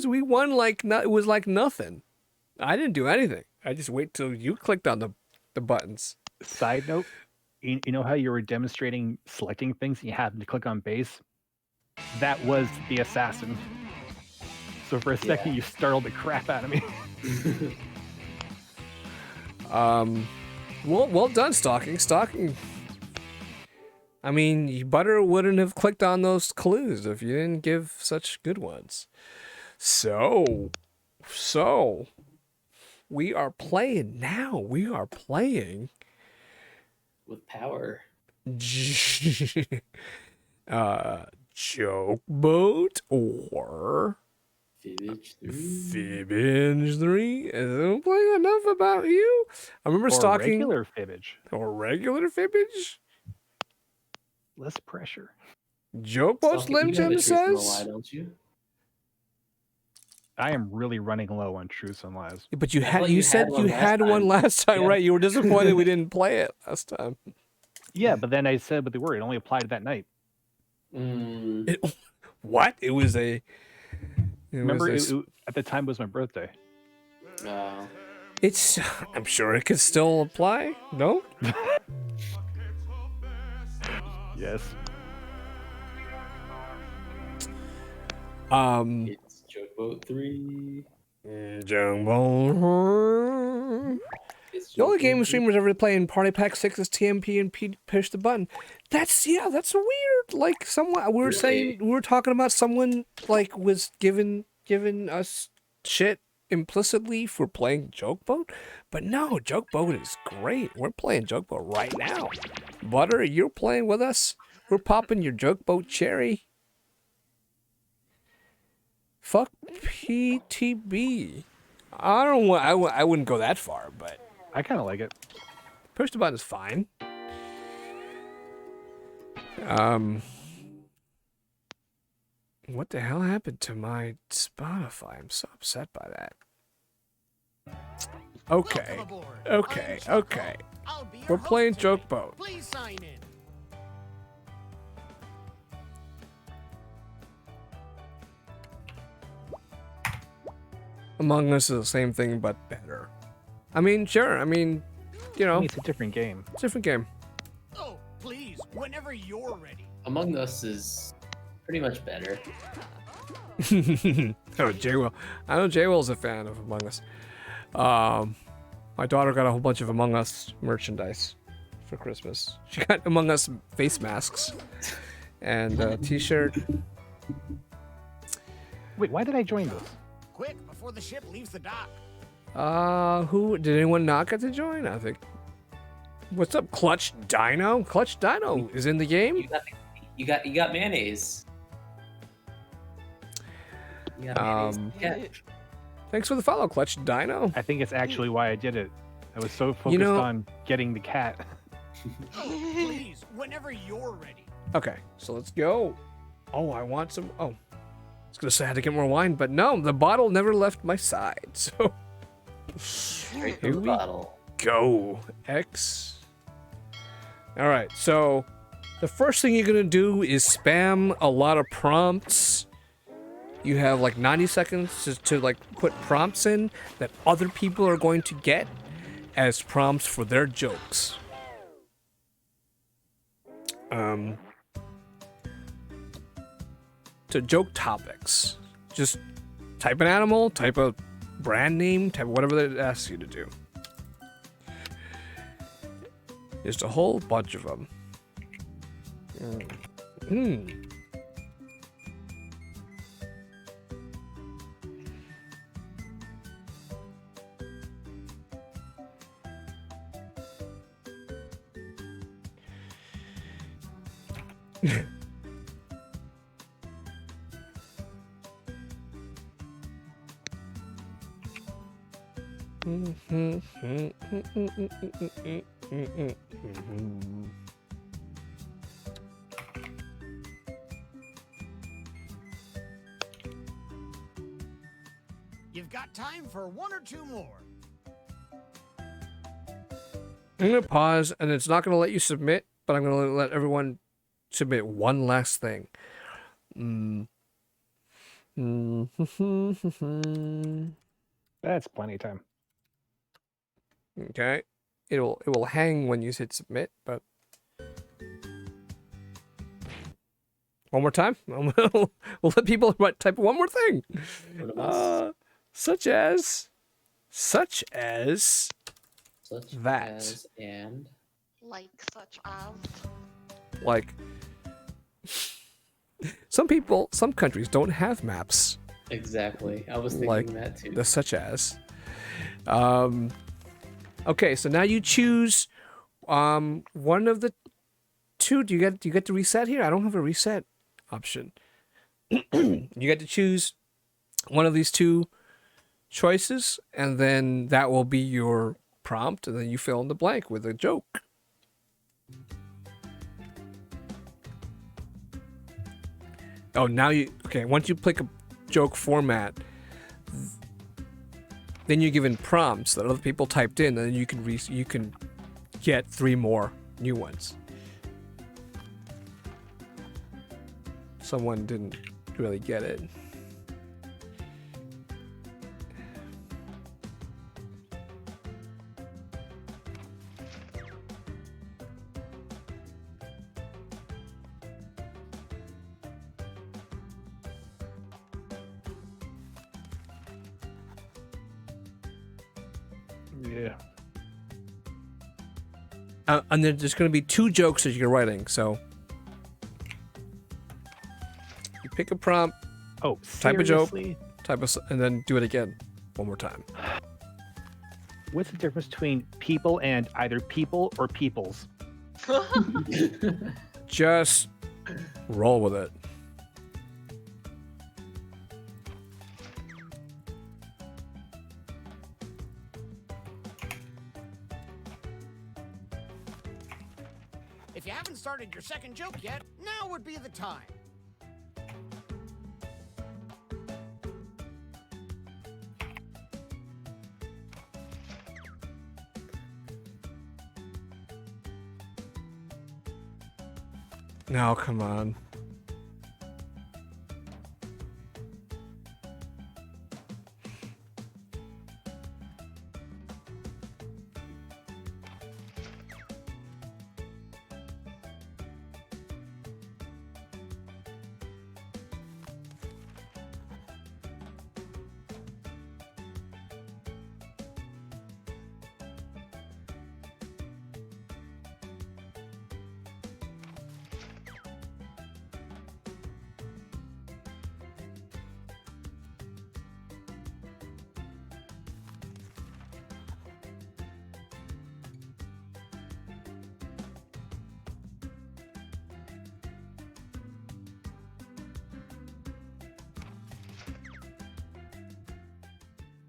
we won it was like nothing. I didn't do anything. I just wait till you clicked on the buttons. Side note, you know how you were demonstrating selecting things and you happened to click on base? That was the assassin. So for a second, you startled the crap out of me. Well done, Stalking. I mean, Butter wouldn't have clicked on those clues if you didn't give such good ones. So, we are playing now. We are playing with power. Joke Boat or Fibbage 3. Isn't playing enough about you? I remember Stalking. Regular Fibbage. Or regular Fibbage? Less pressure. Joke Boat Slim Jim says. Don't you? I am really running low on truths and lies. But you said you had one last time, right? You were disappointed we didn't play it last time. Yeah, but then I said, but the word it only applied that night. What? It was a. Remember, at the time it was my birthday. It's. I'm sure it could still apply. No. Yes. It's Joke Boat 3. Joke Boat. The only game streamers ever playing Party Pack 6 is TMP and push the button. That's weird. Like someone we were talking about someone like was giving us shit implicitly for playing Joke Boat, but no, Joke Boat is great. We're playing Joke Boat right now. Butter, you're playing with us. We're popping your Joke Boat cherry. Fuck PTB. I don't want. I wouldn't go that far, but I kind of like it. Push the button is fine. What the hell happened to my Spotify? I'm so upset by that. Okay. We're playing Joke Boat. Please sign in. Among Us is the same thing, but better. I mean, sure. I mean, you know. It's a different game. It's a different game. Oh, please, whenever you're ready. Among Us is pretty much better. Oh, J-Will. I know J-Will's a fan of Among Us. My daughter got a whole bunch of Among Us merchandise for Christmas. She got Among Us face masks and a t-shirt. Wait, why did I join this? Quick, before the ship leaves the dock. Who did anyone not get to join? I think. What's up, Clutch Dino? Clutch Dino is in the game. You got mayonnaise. You got mayonnaise. Yeah. Thanks for the follow, Clutch Dino. I think it's actually why I did it. I was so focused on getting the cat. Please, whenever you're ready. Okay, so let's go. Oh, I want some. Oh, I was gonna say I had to get more wine, but no, the bottle never left my side. So Straight here from the we bottle. go. X. All right, so the first thing you're gonna do is spam a lot of prompts You have like 90 seconds to like put prompts in that other people are going to get as prompts for their jokes. To joke topics. Just type an animal, type a brand name, type whatever it asks you to do. There's a whole bunch of them. You've got time for one or two more. I'm going to pause, and it's not going to let you submit, but I'm going to let everyone submit one last thing. That's plenty of time. Okay. It will hang when you hit submit, but one more time. We'll let people type one more thing. Such as that. As and Like such as. Like some countries don't have maps. exactly. I was thinking Like that too. the such as. Okay, so now you choose one of the two. Do you get to reset here? I don't have a reset option. You get to choose one of these two choices, and then that will be your prompt, and then you fill in the blank with a joke. Oh, now once you pick a joke format, then you're given prompts that other people typed in, and then you can get 3 more new ones. Someone didn't really get it. Yeah. And then there's going to be 2 jokes that you're writing, so you pick a prompt, type a joke, and then do it again one more time. What's the difference between people and either people or peoples? Just roll with it. If you haven't started your second joke yet, now would be the time. Now, come on.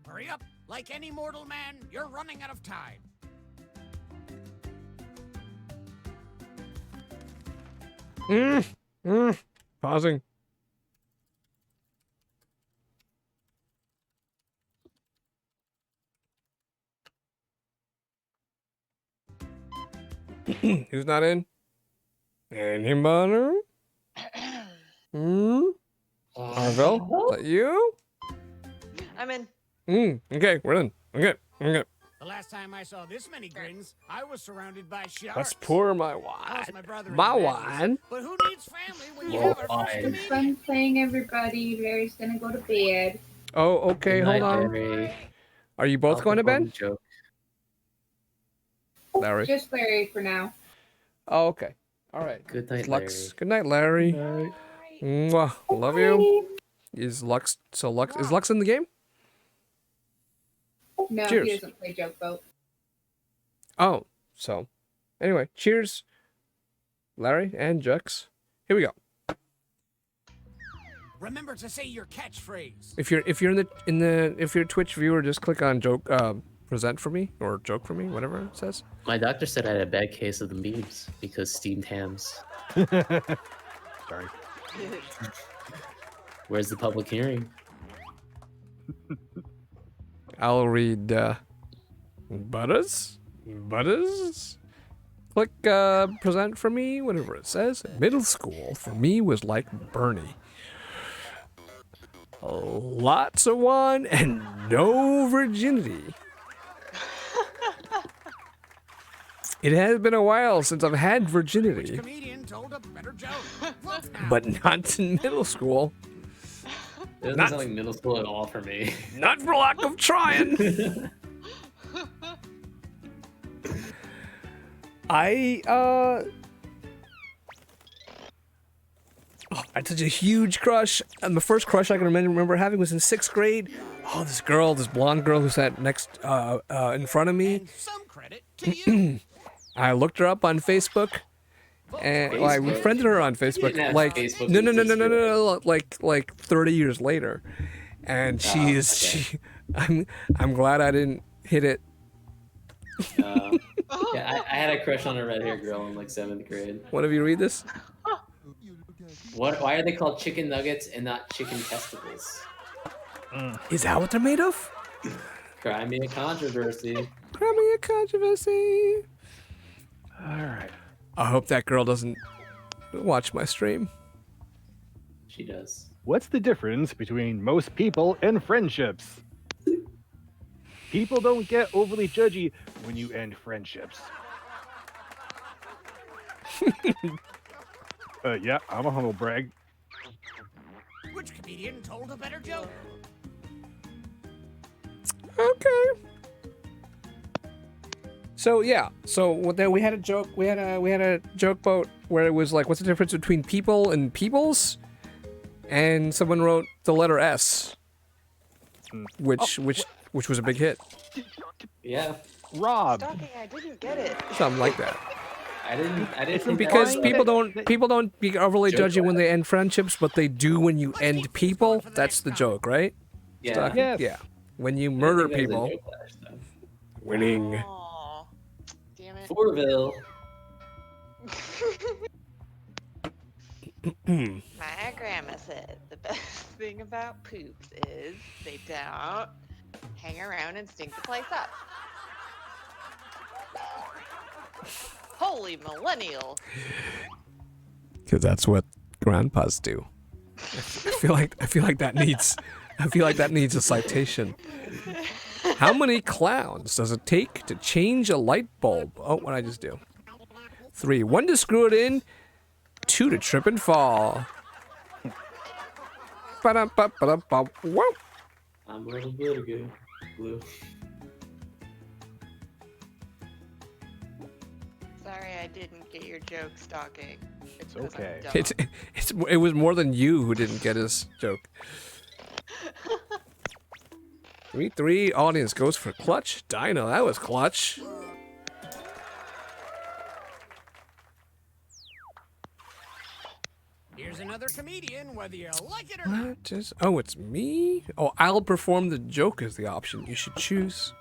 Hurry up! Like any mortal man, you're running out of time. Pausing. Who's not in? Anybody? Marvel, is that you? I'm in. Okay, we're in. Okay. The last time I saw this many grins, I was surrounded by sharks. Let's pour my Plus, wine. my brother My and wine. But who needs family when you have our first comedian? Fun playing, everybody. Larry's gonna go to bed. Oh, okay, Good hold night, on. Larry. Are you both I'll going to perform bed? a joke. Larry. Just Larry for now. Oh, okay. All right. Good night, Is Lux. Larry. Good night, Larry. Mwah. Love you. Is Lux in the game? No, Cheers. he doesn't play Joke Boat. Oh, so anyway, cheers, Larry and Jux. Here we go. Remember to say your catchphrase. If you're if you're a Twitch viewer, just click on joke present for me or joke for me, whatever it says. My doctor said I had a bad case of the memes because steamed hams. Sorry. Where's the public hearing? I'll read Butters. Click present for me, whatever it says. Middle school for me was like Bernie. Lots of wine and no virginity. It has been a while since I've had virginity, Comedian told a better joke. but not in middle school. It doesn't sound like middle school at all for me. Not for lack of trying. I had such a huge crush, and the first crush I can remember having was in 6th grade. Oh, this blonde girl who sat next in front of me. Some credit to you. I looked her up on Facebook, and I befriended her on Facebook. didn't have Like Facebook no, in like 30 years later, and I'm glad I didn't hit it. Yeah, I had a crush on a red-haired girl in like 7th grade. One of you read this? Why are they called chicken nuggets and not chicken testicles? Is that what they're made of? Cry me a controversy. All right. I hope that girl doesn't watch my stream. She does. What's the difference between most people and friendships? People don't get overly judgy when you end friendships. Yeah, I'm a humble brag. Which comedian told a better joke? Okay. So yeah, then we had a joke. We had a joke boat where it was like, what's the difference between people and peoples? And someone wrote the letter S, which was a big hit. Yeah. Rob. Stalking, I didn't get it. Something like that. I didn't think Because that- people don't be overly Joke judgy when they end friendships, but they do when you end people. That's the joke, right? Yeah. Stalking? Yes. Yeah. When you murder think that was a people. joke last time. Winning. Aw, damn it. Orville. My grandma said the best thing about poops is they don't hang around and stink the place up. Holy millennial. Because that's what grandpas do. I feel like that needs a citation. How many clowns does it take to change a light bulb? Oh, what did I just do? 3. 1 to screw it in. 2 to trip and fall. Ba-dum-ba-ba-dum-bum. Whoa. I'm a little blue. Sorry I didn't get your joke, Stalking. It's 'cause I'm okay. dumb. It was more than you who didn't get his joke. 3-3. Audience goes for clutch. Dino, that was clutch. Here's another comedian, whether you like it or not. What is? Oh, it's me. Oh, I'll perform the joke is the option you should choose.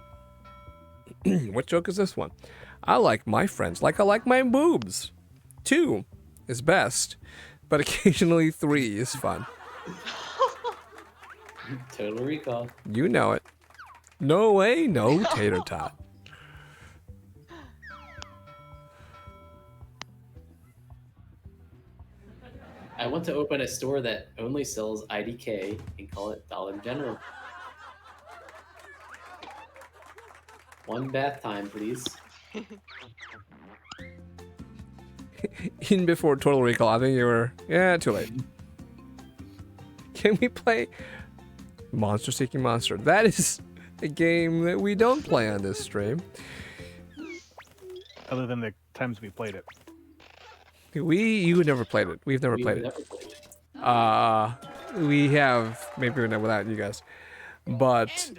What joke is this one? I like my friends like I like my boobs. 2 is best, but occasionally 3 is fun. Total Recall. You know it. No way, no tater tot. I want to open a store that only sells IDK and call it Dollar General. One bath time, please. Even before Total Recall, I think you were... Yeah, too late. Can we play Monster Seeking Monster? That is a game that we don't play on this stream. Other than the times we played it. You never played it. We've never played it. We have, maybe we're not without you guys. But,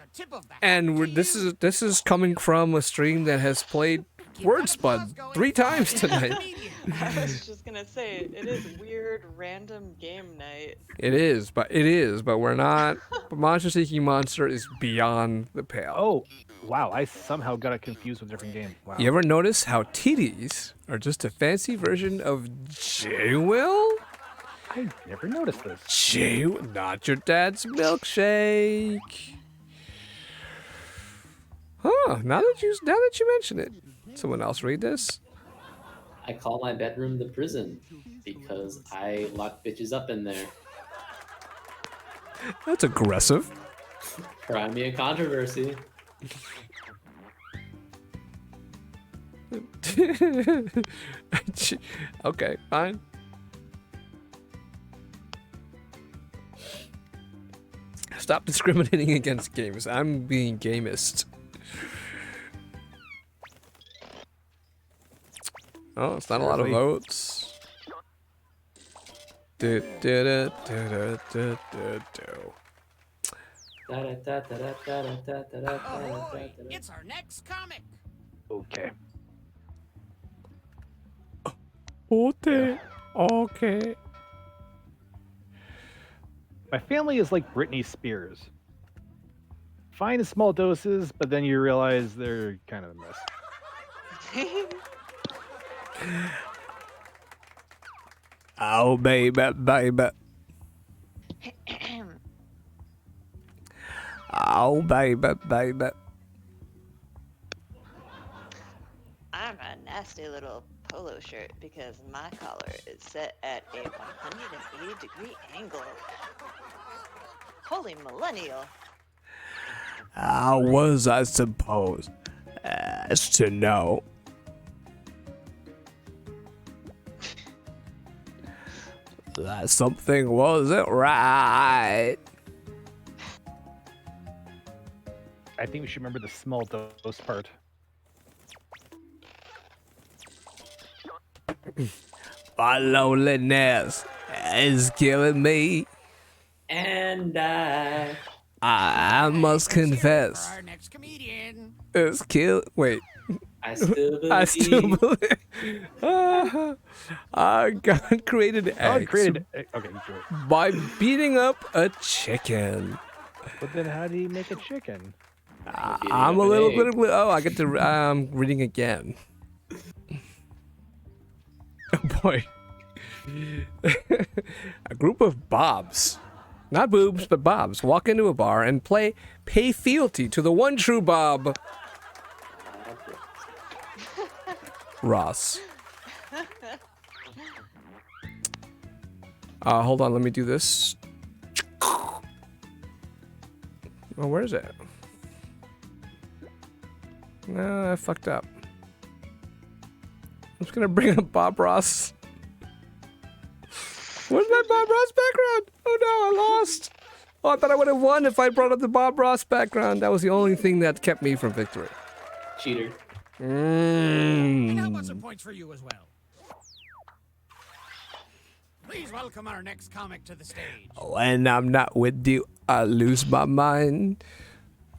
this is coming from a stream that has played Word Spud 3 times tonight. I was just gonna say, it is weird random game night. It is, but we're not. Monster Seeking Monster is beyond the pale. Oh, wow! I somehow got it confused with different games. Wow. You ever notice how TDs are just a fancy version of J-Will? I never noticed this. Not your dad's milkshake. Huh? Now that you mention it, someone else read this. I call my bedroom the prison because I lock bitches up in there. That's aggressive. Cry me a controversy. Okay, fine. Stop discriminating against games. I'm being gamist. Oh, it's not a lot of votes. Oh, boy, it's our next comic. Okay. Okay. My family is like Britney Spears. Fine in small doses, but then you realize they're kind of a mess. Oh, baby, baby. Oh, baby, baby. I'm a nasty little polo shirt because my collar is set at a 180-degree angle. Holy millennial. How was I supposed to know? That something wasn't right. I think we should remember the small dose part. My loneliness is killing me. And I must confess. Our next comedian. It's kill. Wait. I still believe. I still believe. God created eggs. Okay, sure. By beating up a chicken. But then how do you make a chicken? I'm a little bit of. Oh, I get to. Reading again. Oh boy. A group of bobs, not boobs, but bobs, walk into a bar and pay fealty to the one true Bob. Ross. Hold on, let me do this. Oh, where is it? No, I fucked up. I'm just gonna bring up Bob Ross. Where's that Bob Ross background? Oh no, I lost. Oh, I thought I would have won if I brought up the Bob Ross background. That was the only thing that kept me from victory. Cheater. And how about some points for you as well? Please welcome our next comic to the stage. When I'm not with you, I lose my mind.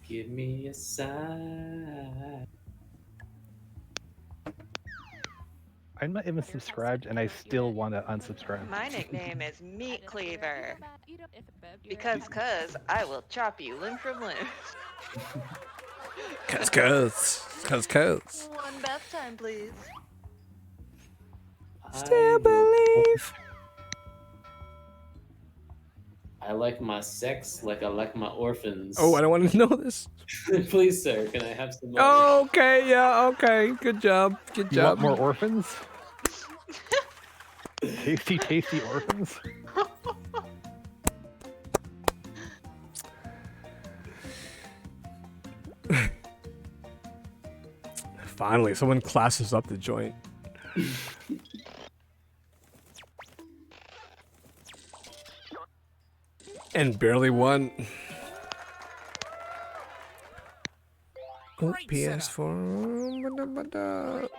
Give me a sign. I'm not even subscribed, and I still want to unsubscribe. My nickname is Meat Cleaver. Because I will chop you limb from limb. Cause. One bath time, please. Still believe. I like my sex like I like my orphans. Oh, I don't want to know this. Please, sir, can I have some more? Oh, okay, yeah, okay. Good job. Good You job. want more orphans? Tasty, tasty orphans. Finally, someone classes up the joint. And barely won. Oh, PS4. What the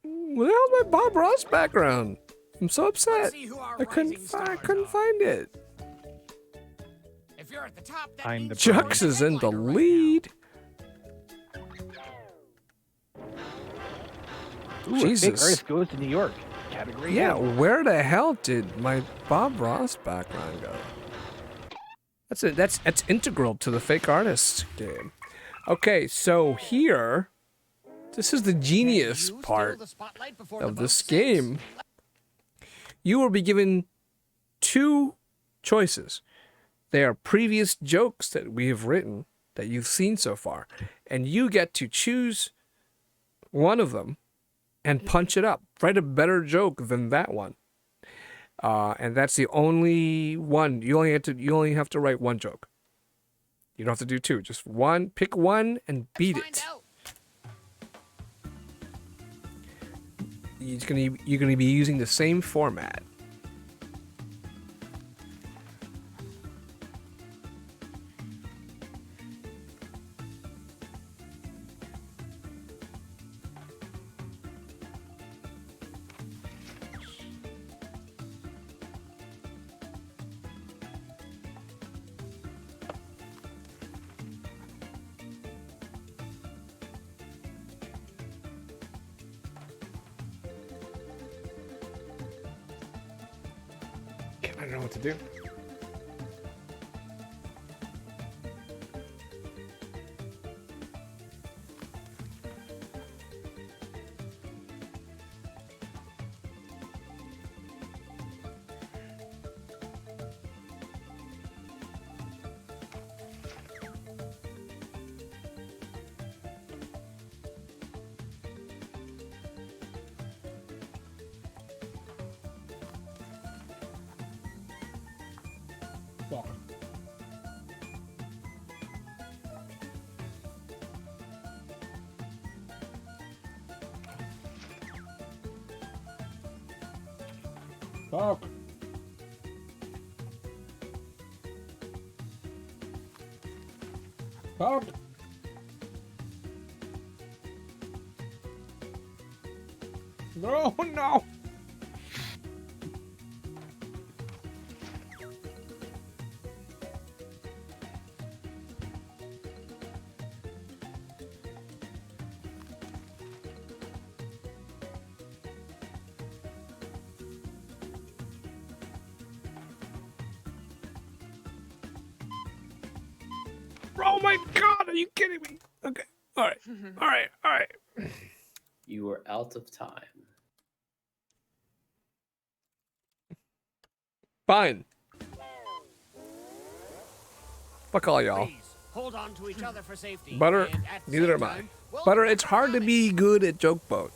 hell's my Bob Ross background? I'm so upset. I couldn't find it. If you're at the top, that I'm the Jux is in the lead. Ooh, Jesus. A fake artist goes to New York. Category. Yeah, A. where the hell did my Bob Ross background go? That's it. That's integral to the fake artist game. Okay, so here, this is the genius part of this game. You will be given two choices. They are previous jokes that we have written that you've seen so far, and you get to choose one of them and punch it up. Write a better joke than that one. And that's the only one. You only have to write one joke. You don't have to do two. Just one. Pick one and beat it. You're gonna be using the same format. I don't know what to do. Talk. Talk. No, no. Oh my god, are you kidding me? Okay. All right. All right. All right. You are out of time. Fine. Fuck all y'all. Hold on to each other for safety. Butter, and at the neither same am I. time, Butter, it's hard to be good at Joke Boat.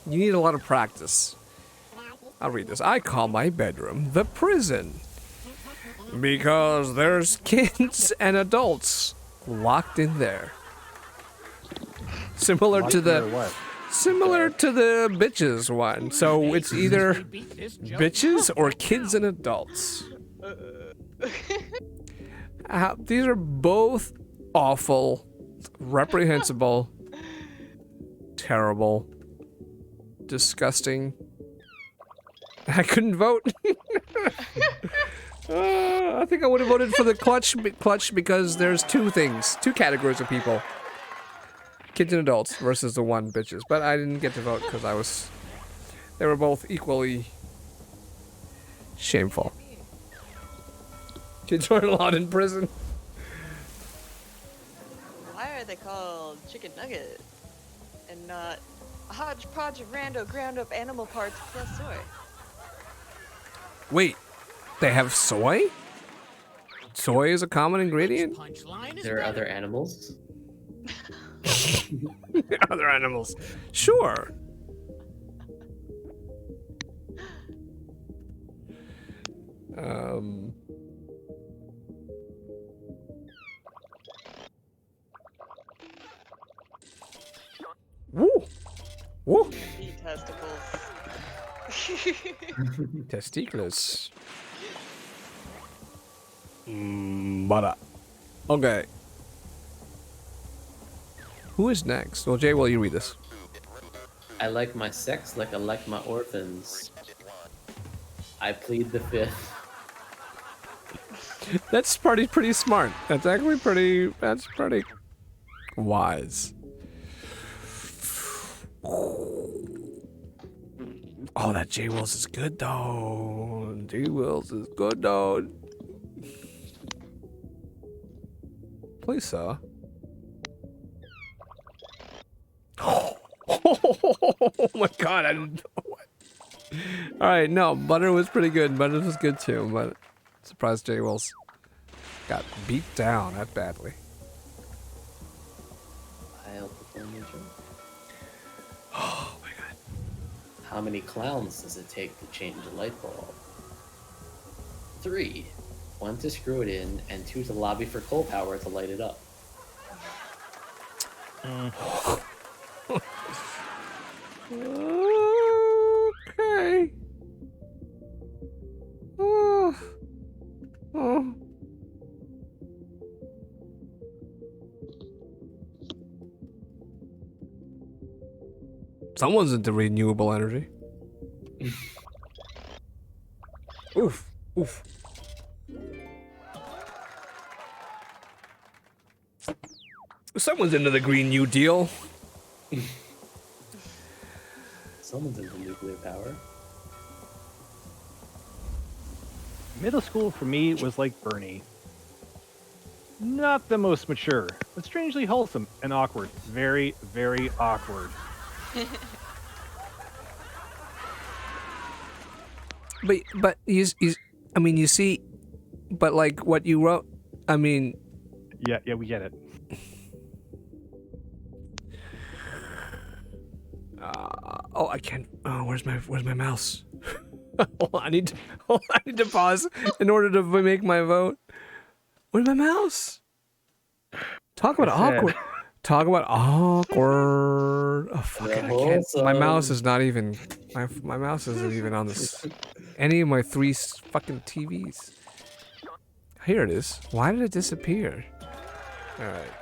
You need a lot of practice. I'll read this. I call my bedroom the prison. Because there's kids and adults locked in there. Similar to the bitches one. So it's either bitches or kids and adults. These are both awful, reprehensible, terrible, disgusting. I couldn't vote. I think I would have voted for the clutch because there's two categories of people. Kids and adults versus the one bitches. But I didn't get to vote because they were both equally shameful. Kids weren't allowed in prison. Why are they called chicken nugget and not a hodgepodge of rando ground up animal parts plus soy? Wait, they have soy? Soy is a common ingredient? There are other animals. Other animals. Sure. Woo! Woo! Eat testicles. Testicles. Butter. Okay. Who is next? Well, Jay, will you read this? I like my sex like I like my orphans. I plead the fifth. That's pretty smart. That's actually pretty wise. Oh, that J Wills is good though. J Wills is good though. Please, sir. Oh my god, I didn't know what. Alright, no, Butter was pretty good. Butter was good too, but surprised J Wills got beat down that badly. I'll perform the joke. Oh my god. How many clowns does it take to change a light bulb? 3. 1 to screw it in, and 2 to lobby for coal power to light it up. Okay. Oh. Someone's into renewable energy. Oof. Oof. Someone's into the Green New Deal. Someone's into nuclear power. Middle school for me was like Bernie. Not the most mature, but strangely wholesome and awkward. Very, very awkward. But you I mean, you see, but like what you wrote, I mean. Yeah, we get it. Oh, I can't. Oh, where's my mouse? I need to pause in order to make my vote. Where's my mouse? Talk about awkward. Talk about awkward. Oh fuck it! I can't. My mouse is not even. My mouse isn't even on this. Any of my 3 fucking TVs. Here it is. Why did it disappear? All right.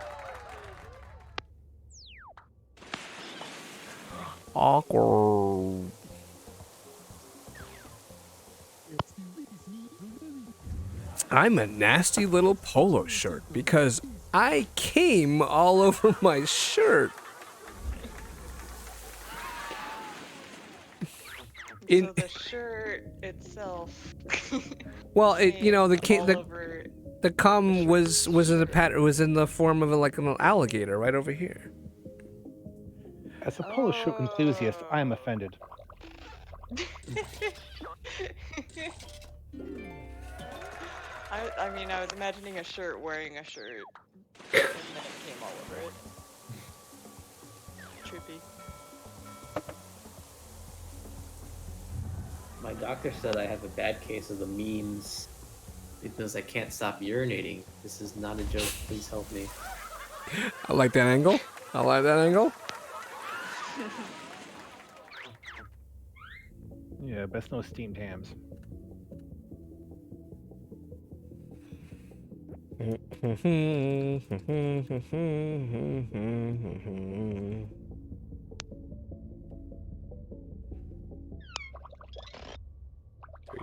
Awkward. I'm a nasty little polo shirt because I came all over my shirt. So the shirt itself. Well, the cum was in the pattern, was in the form of like an alligator right over here. As a polo shirt enthusiast, I am offended. I mean, I was imagining a shirt wearing a shirt, and then it came all over it. Trippy. My doctor said I have a bad case of the memes because I can't stop urinating. This is not a joke. Please help me. I like that angle. Yeah, best no steamed hams.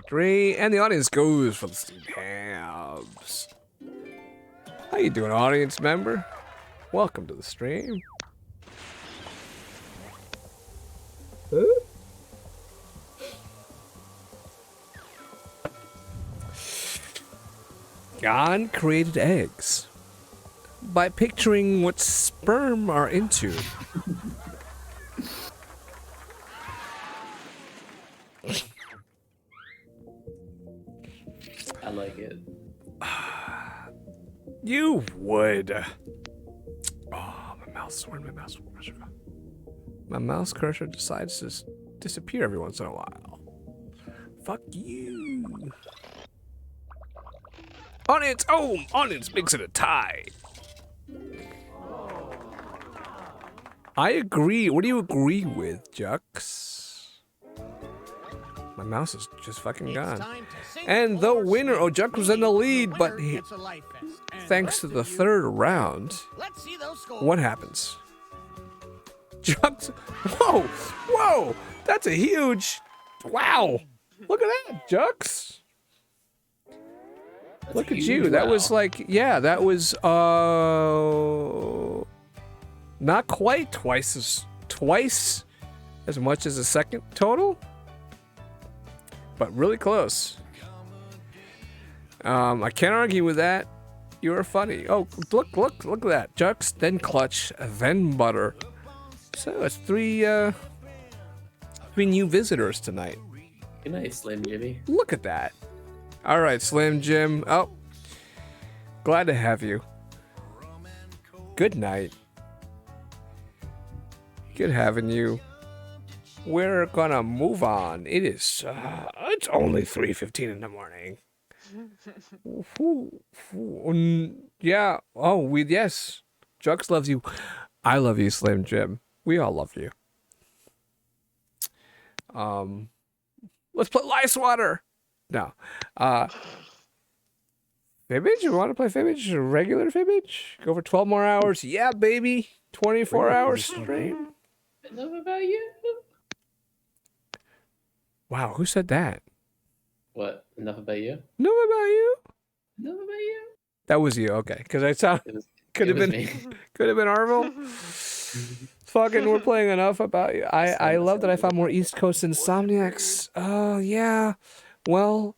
Three, and the audience goes for the steamed hams. How you doing, audience member? Welcome to the stream. Huh? God created eggs by picturing what sperm are into. I like it. You would. Oh, my mouse. Where'd my mouse cursor go? My mouse cursor decides to disappear every once in a while. Fuck you. Onions! Oh, onions makes it a tie. I agree. What do you agree with, Jux? My mouse is just fucking gone. And the winner, oh, Jux was in the lead, but he, thanks to the third round, what happens? Jux, whoa, whoa, that's a huge, wow. Look at that, Jux. Look at you. That was like, yeah, that was not quite twice as much as the second total, but really close. I can't argue with that. You were funny. Oh, look at that. Jux, then Clutch, then Butter. So it's three new visitors tonight. Good night, Slim Jimmy. Look at that. All right, Slim Jim. Oh, glad to have you. Good night. Good having you. We're gonna move on. It is, it's only 3:15 in the morning. Yeah. Oh, yes. Jux loves you. I love you, Slim Jim. We all love you. Let's play Lice Water. No. Fibbage? You want to play Fibbage? Regular Fibbage? Go for 12 more hours? Yeah, baby. 24 hours straight. Enough about you. Wow, who said that? What? Enough about you? Enough about you? Enough about you? That was you, okay. Because I sound could have been Arvel. Fucking, we're playing Enough About You. I love that I found more East Coast Insomniacs. Oh yeah. Well,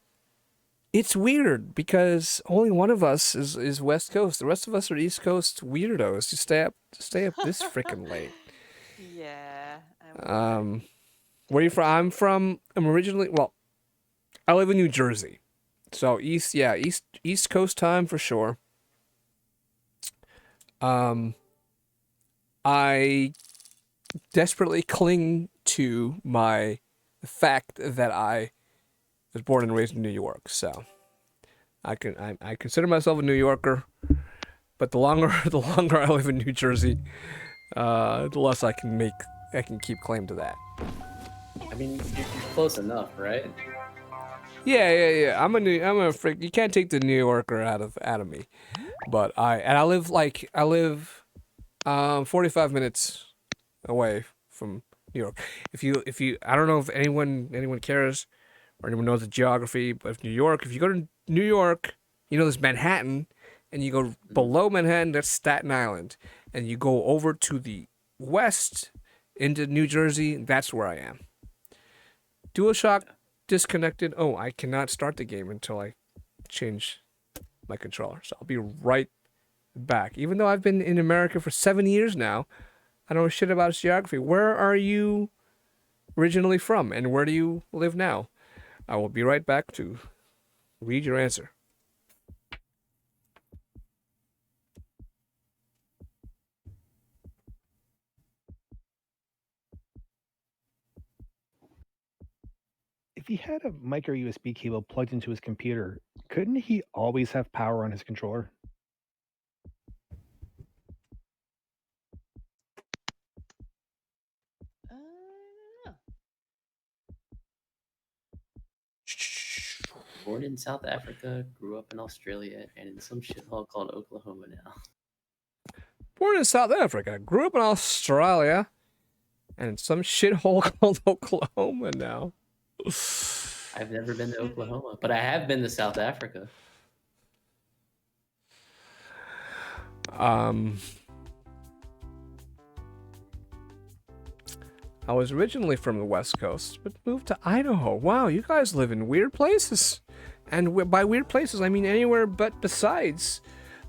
it's weird because only one of us is West Coast. The rest of us are East Coast weirdos. You stay up this freaking late. Yeah. Where are you from? I'm originally, well, I live in New Jersey. So East Coast time for sure. I desperately cling to the fact that I was born and raised in New York, so I consider myself a New Yorker. But the longer I live in New Jersey, the less I can keep claim to that. I mean, you're close enough, right? Yeah. I'm a freak. You can't take the New Yorker out of me. But I live 45 minutes away from New York. If you I don't know if anyone cares or anyone knows the geography, but if you go to New York, there's Manhattan, and you go below Manhattan, that's Staten Island, and you go over to the west into New Jersey, that's where I am. DualShock disconnected. Oh, I cannot start the game until I change my controller. So I'll be right back. Even though I've been in America for 7 years now, I don't know shit about its geography. Where are you originally from, and where do you live now? I will be right back to read your answer. If he had a micro USB cable plugged into his computer, couldn't he always have power on his controller? Born in South Africa, grew up in Australia, and in some shithole called Oklahoma now. Born in South Africa, grew up in Australia, and in some shithole called Oklahoma now. I've never been to Oklahoma, but I have been to South Africa. I was originally from the West Coast, but moved to Idaho. Wow, you guys live in weird places. And by weird places, I mean anywhere but besides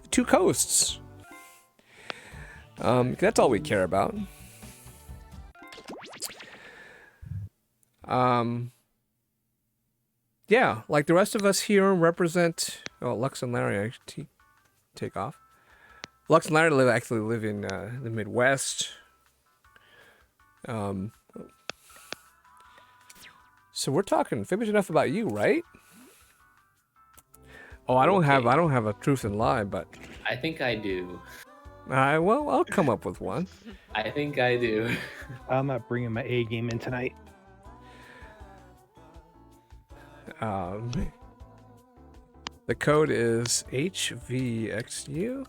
the two coasts. That's all we care about. Yeah, like the rest of us here represent... Oh, Lux and Larry take off. Lux and Larry actually live in the Midwest. So we're talking Fibbage Enough About You, right? Oh, I don't have a truth and lie, but I think I do. well, I'll come up with one. I think I do. I'm not bringing my A game in tonight. The code is HVXU.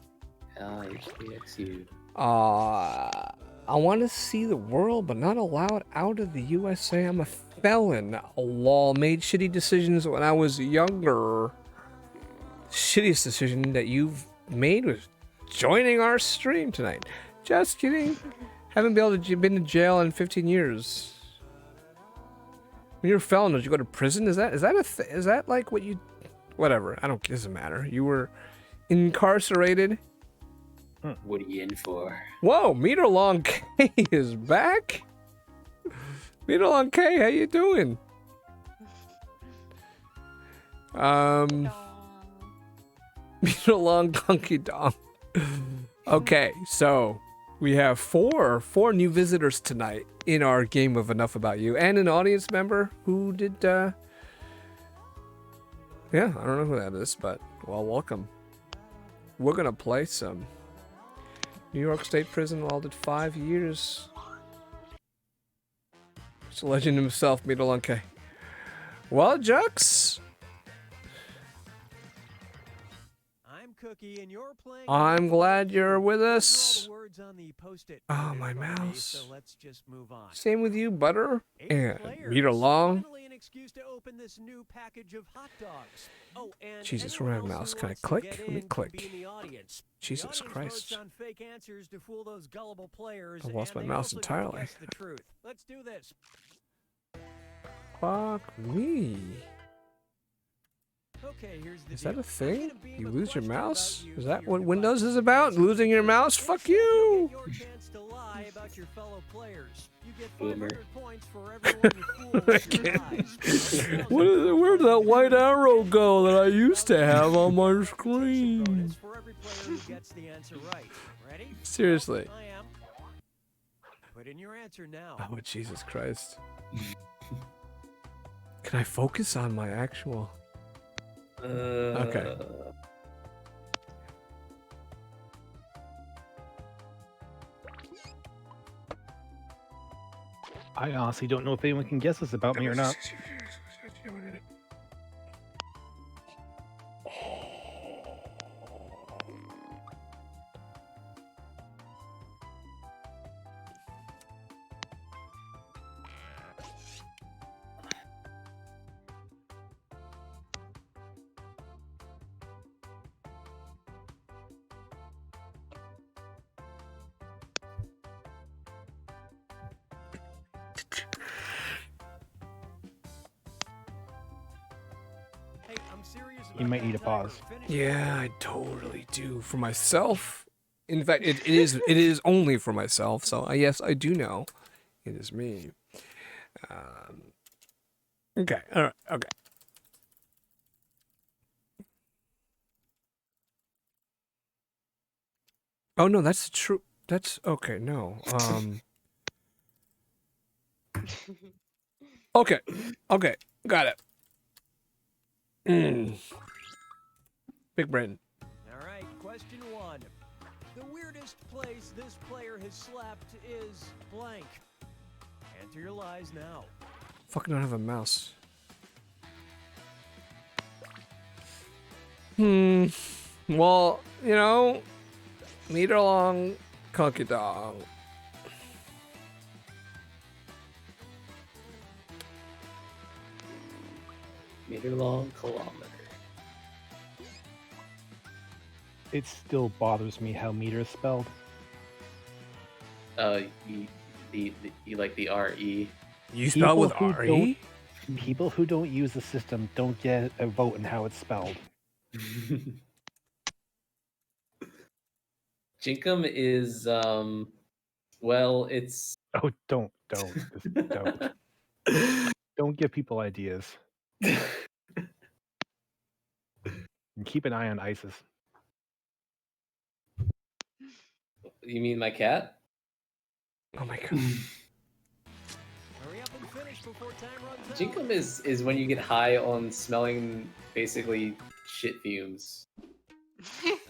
HVXU. I want to see the world, but not allowed out of the USA. I'm a felon. Lol. Made shitty decisions when I was younger. Shittiest decision that you've made was joining our stream tonight. Just kidding. Haven't been to jail in 15 years. When you're a felon, did you go to prison? Is that like what you? Whatever. Doesn't matter. You were incarcerated. What are you in for? Whoa, Meter Long K is back. Meter Long K, how you doing? Meter Long Gunky Dong. Okay, so we have four new visitors tonight in our game of Enough About You, and an audience member who did. Yeah, I don't know who that is, but well, welcome. We're gonna play some New York State Prison. All did 5 years. It's a legend himself, Meter Long K. Well, Jux. Cookie, and you're playing. I'm glad you're with us. Words on the post-it Oh, my me, mouse. so let's just move on. Same with you, Butter. And Meter Long. Finally, an excuse to open this new package of hot dogs. Oh, and Jesus, where my mouse? Can I click? Let me click. Jesus Christ. On fake answers to fool those gullible players, I lost my and they mouse also can entirely. guess the truth. Let's do this. Fuck me. Okay, here's the Is that deal. a thing? You lose your mouse? Is that what Windows is about? Losing your mouse? Fuck you! Your chance to lie about your fellow players. You get Boomer. 500 points for everyone you fool with your lies. Where'd that white arrow go that I used to have on my screen? For every player who gets the answer right. Ready? Seriously. I am. Put in your answer now. Oh, Jesus Christ. Can I focus on my actual... Okay. I honestly don't know if anyone can guess this about me or not. Hey, I'm serious about You might that need a timer. pause. Finish Yeah, I totally do. For myself. In fact, it is only for myself. So yes, I do know it is me. Okay. All right. Okay. Oh no, that's true. That's okay. No. Okay. Okay. Got it. Big brain. All right, question one. The weirdest place this player has slept is blank. Enter your lies now. Fucking don't have a mouse. Well, you know, Meter Long Conky Dog. Meter long kilometer. It still bothers me how meter is spelled. You like the R-E. You spell with People who R-E? People who don't use the system don't get a vote in how it's spelled. Jinkum is well, it's Oh, don't. Just don't. Don't give people ideas. And keep an eye on ISIS. You mean my cat? Oh my god. Hurry up and finish before time runs out. Jinkum is when you get high on smelling basically shit fumes.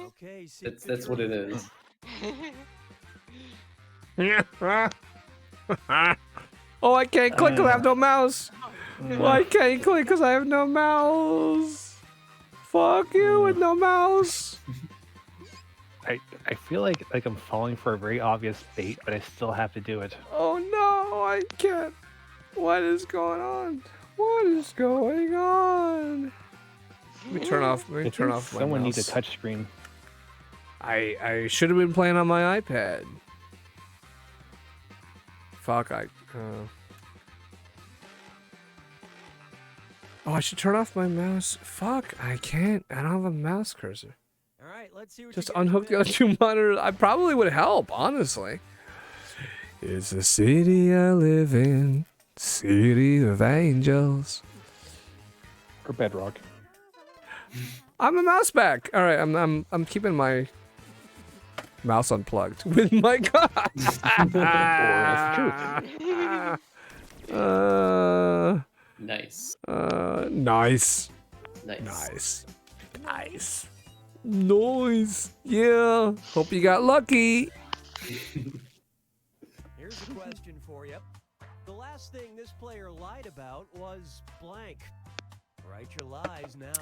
Okay, That's what it is. Oh, I can't click because I have no mouse. Why can't you click because I have no mouse? Fuck you with no mouse. I feel like I'm falling for a very obvious bait, but I still have to do it. Oh no, I can't. What is going on? What is going on? Let me turn off. Let me I turn think off my someone mouse. needs a touch screen. I should have been playing on my iPad. Fuck, Oh, I should turn off my mouse. Fuck, I can't. I don't have a mouse cursor. All right, let's see what Just you guys unhook the other missed. 2 monitors. I probably would help, honestly. It's the city I live in, city of angels. Or Bedrock. I'm a mouse back. All right, I'm keeping my mouse unplugged with my god. Nice. Nice. Nice. Nice. Nice. Yeah. Hope you got lucky. Here's a question for you. The last thing this player lied about was blank. Write your lies now.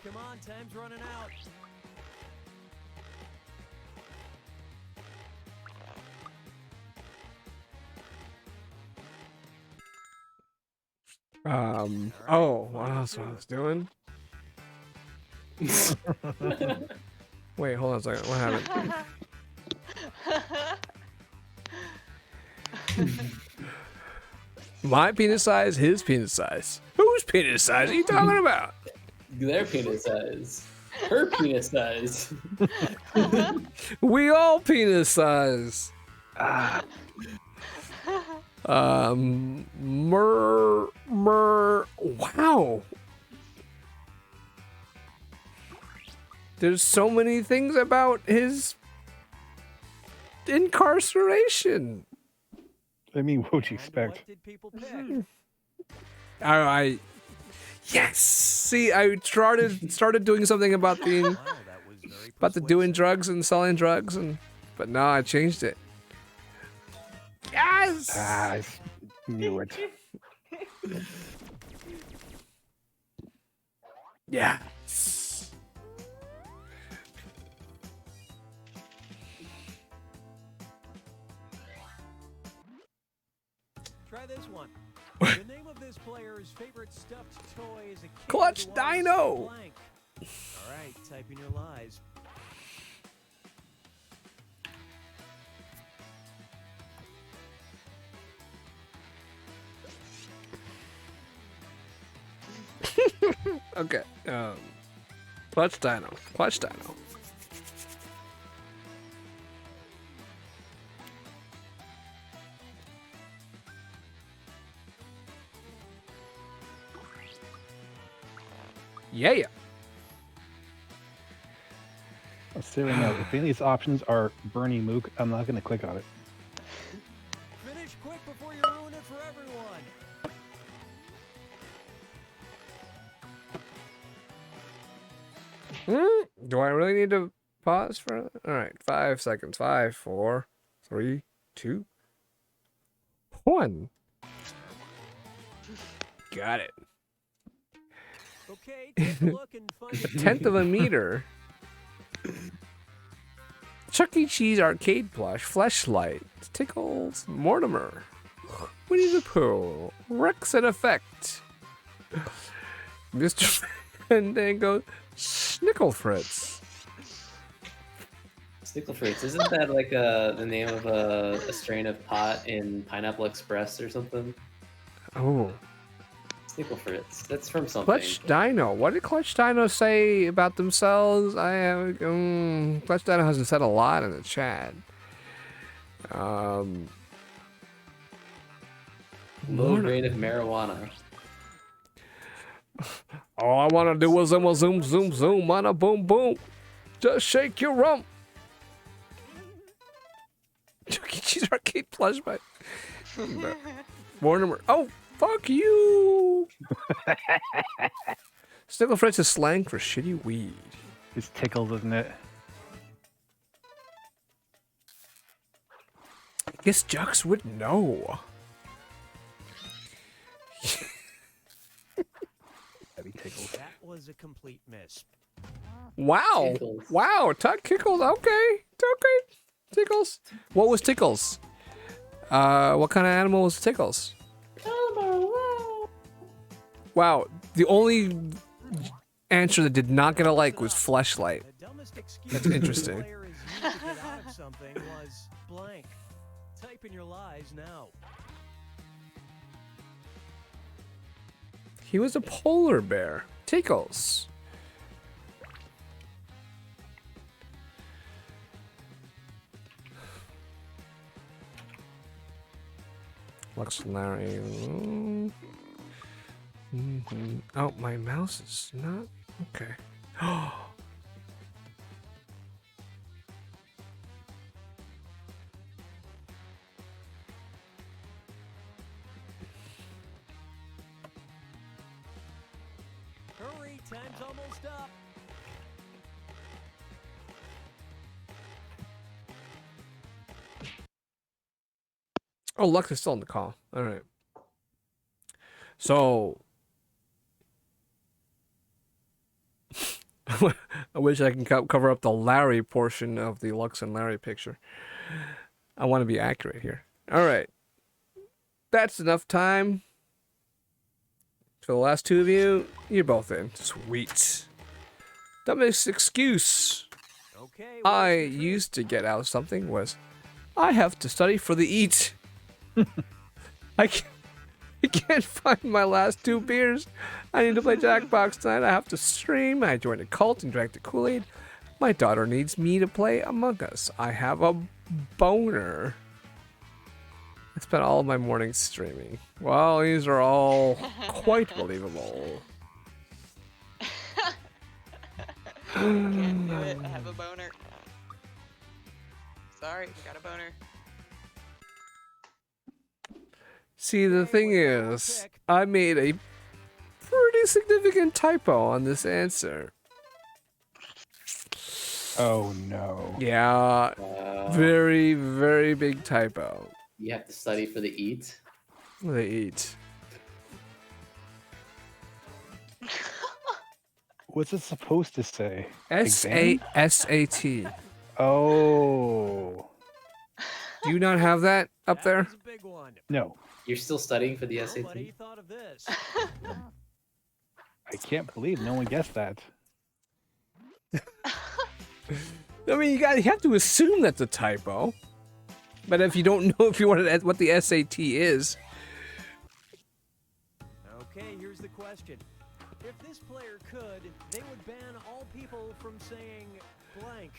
Come on, time's running out. Oh, what else I was doing? Wait, hold on a second. What happened? My penis size, his penis size. Whose penis size are you talking about? Their penis size. Her penis size. We all penis size. Wow. There's so many things about his incarceration. I mean, what would you expect? What did people pick? I yes. See, I started doing something about the doing drugs and selling drugs, but now I changed it. Yes. I knew it. Yes. Try this one. The name of this player's favorite stuffed toy is a kid Clutch who was Dino. blank. All right, type in your lies. Okay. Clutch Dino. Clutch Dino. Yeah. I'll say right now, if any of these options are Bernie Mook, I'm not going to click on it. Finish quick before you ruin it for everyone. Do I really need to pause for that? All right, 5 seconds. 5, 4, 3, 2, 1. Got it. Okay, take a look and find A tenth of a meter. Chuck E. Cheese arcade plush, Fleshlight, Tickles, Mortimer, Winnie the Pooh, Rex and Effect, Mr. Fandango, Snickle Fritz. Snickle Fritz, isn't that like the name of a strain of pot in Pineapple Express or something? Oh. Tickle Fritz. That's from something. Clutch Dino. What did Clutch Dino say about themselves? Clutch Dino hasn't said a lot in the chat. Low Morning. grade of marijuana. All I want to do is zoom, zoom, zoom, zoom, on a boom, boom. Just shake your rump. Chuck E. Cheese arcade plush by Mortimer. Oh, fuck you. Stickle Fritz is slang for shitty weed. It's tickles, isn't it? I guess Jux would know. That was a complete miss. Wow. Tickles. Wow. Tuck Kickles. Okay. Okay. Tickles. What was Tickles? What kind of animal was Tickles? Wow. The only answer that did not get a like was Fleshlight. That's interesting. To get out of something was blank. Type in your lies now. He was a polar bear. Tickles. Lux Larry. Oh, my mouse is not okay. Hurry, time's almost up. Oh, Lux is still on the call. All right. So, I wish I can cover up the Larry portion of the Lux and Larry picture. I want to be accurate here. All right. That's enough time. For the last two of you, you're both in. Sweet. Dumbest excuse I used to get out of something was, I have to study for the eat. I can't find my last two beers. I need to play Jackbox tonight. I have to stream. I joined a cult and drank the Kool-Aid. My daughter needs me to play Among Us. I have a boner. I spent all of my mornings streaming. Well, these are all quite believable. Can't do it. I have a boner. Sorry, got a boner. See, the thing is, I made a pretty significant typo on this answer. Oh no. Yeah, very, very big typo. You have to study for the eat. They eat. What's it supposed to say? S-A-S-A-T. Oh. Do you not have that up there? No. You're still studying for the SAT? Thought of this. I can't believe no one guessed that. I mean, you have to assume that's a typo. But if you don't know if you want to, what the SAT is. Okay, here's the question. If this player could, they would ban all people from saying blank.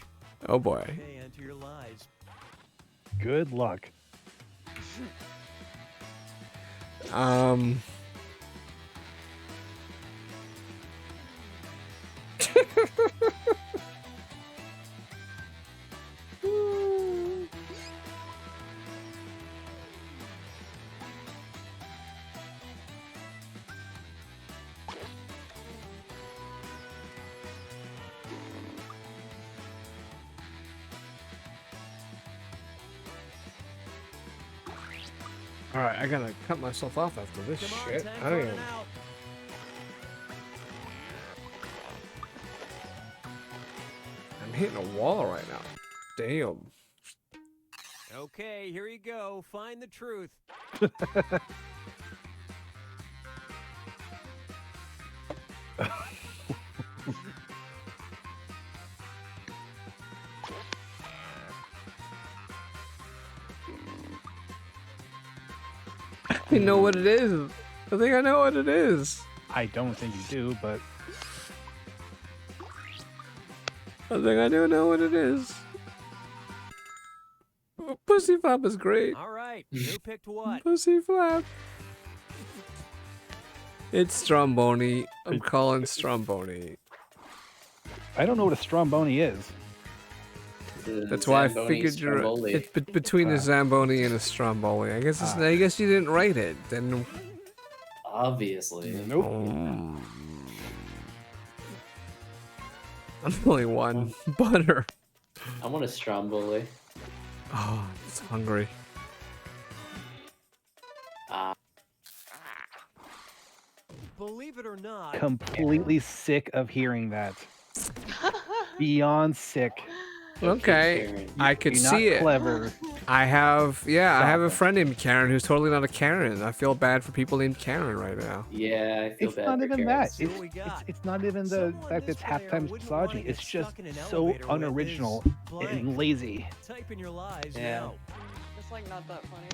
Oh boy. Okay, enter your lies. Good luck. All right, I gotta cut myself off after this shit. I don't even. I'm hitting a wall right now. Damn. Okay, here you go. Find the truth. You know what it is? I think I know what it is. I don't think you do, but I think I do know what it is. Pussy Flap is great. All right, who picked what? Pussy Flap. It's Stromboni. I'm calling Stromboni. I don't know what a Stromboni is. That's why I figured it's between a Zamboni and a Stromboli. I guess I guess you didn't write it. Then Obviously. Nope. I'm only one. Butter. I want a Stromboli. Oh, it's hungry. Believe it or not. Completely sick of hearing that. Beyond sick. Okay, I could You're see not it. Clever. I have, I have a it. friend named Karen who's totally not a Karen. I feel bad for people named Karen right now. Yeah, I feel It's bad not for even Karens. that. It's not even the fact that it's halftime misogyny. It's just so unoriginal and lazy. Type in your lies Yeah. now. It's like not that funny.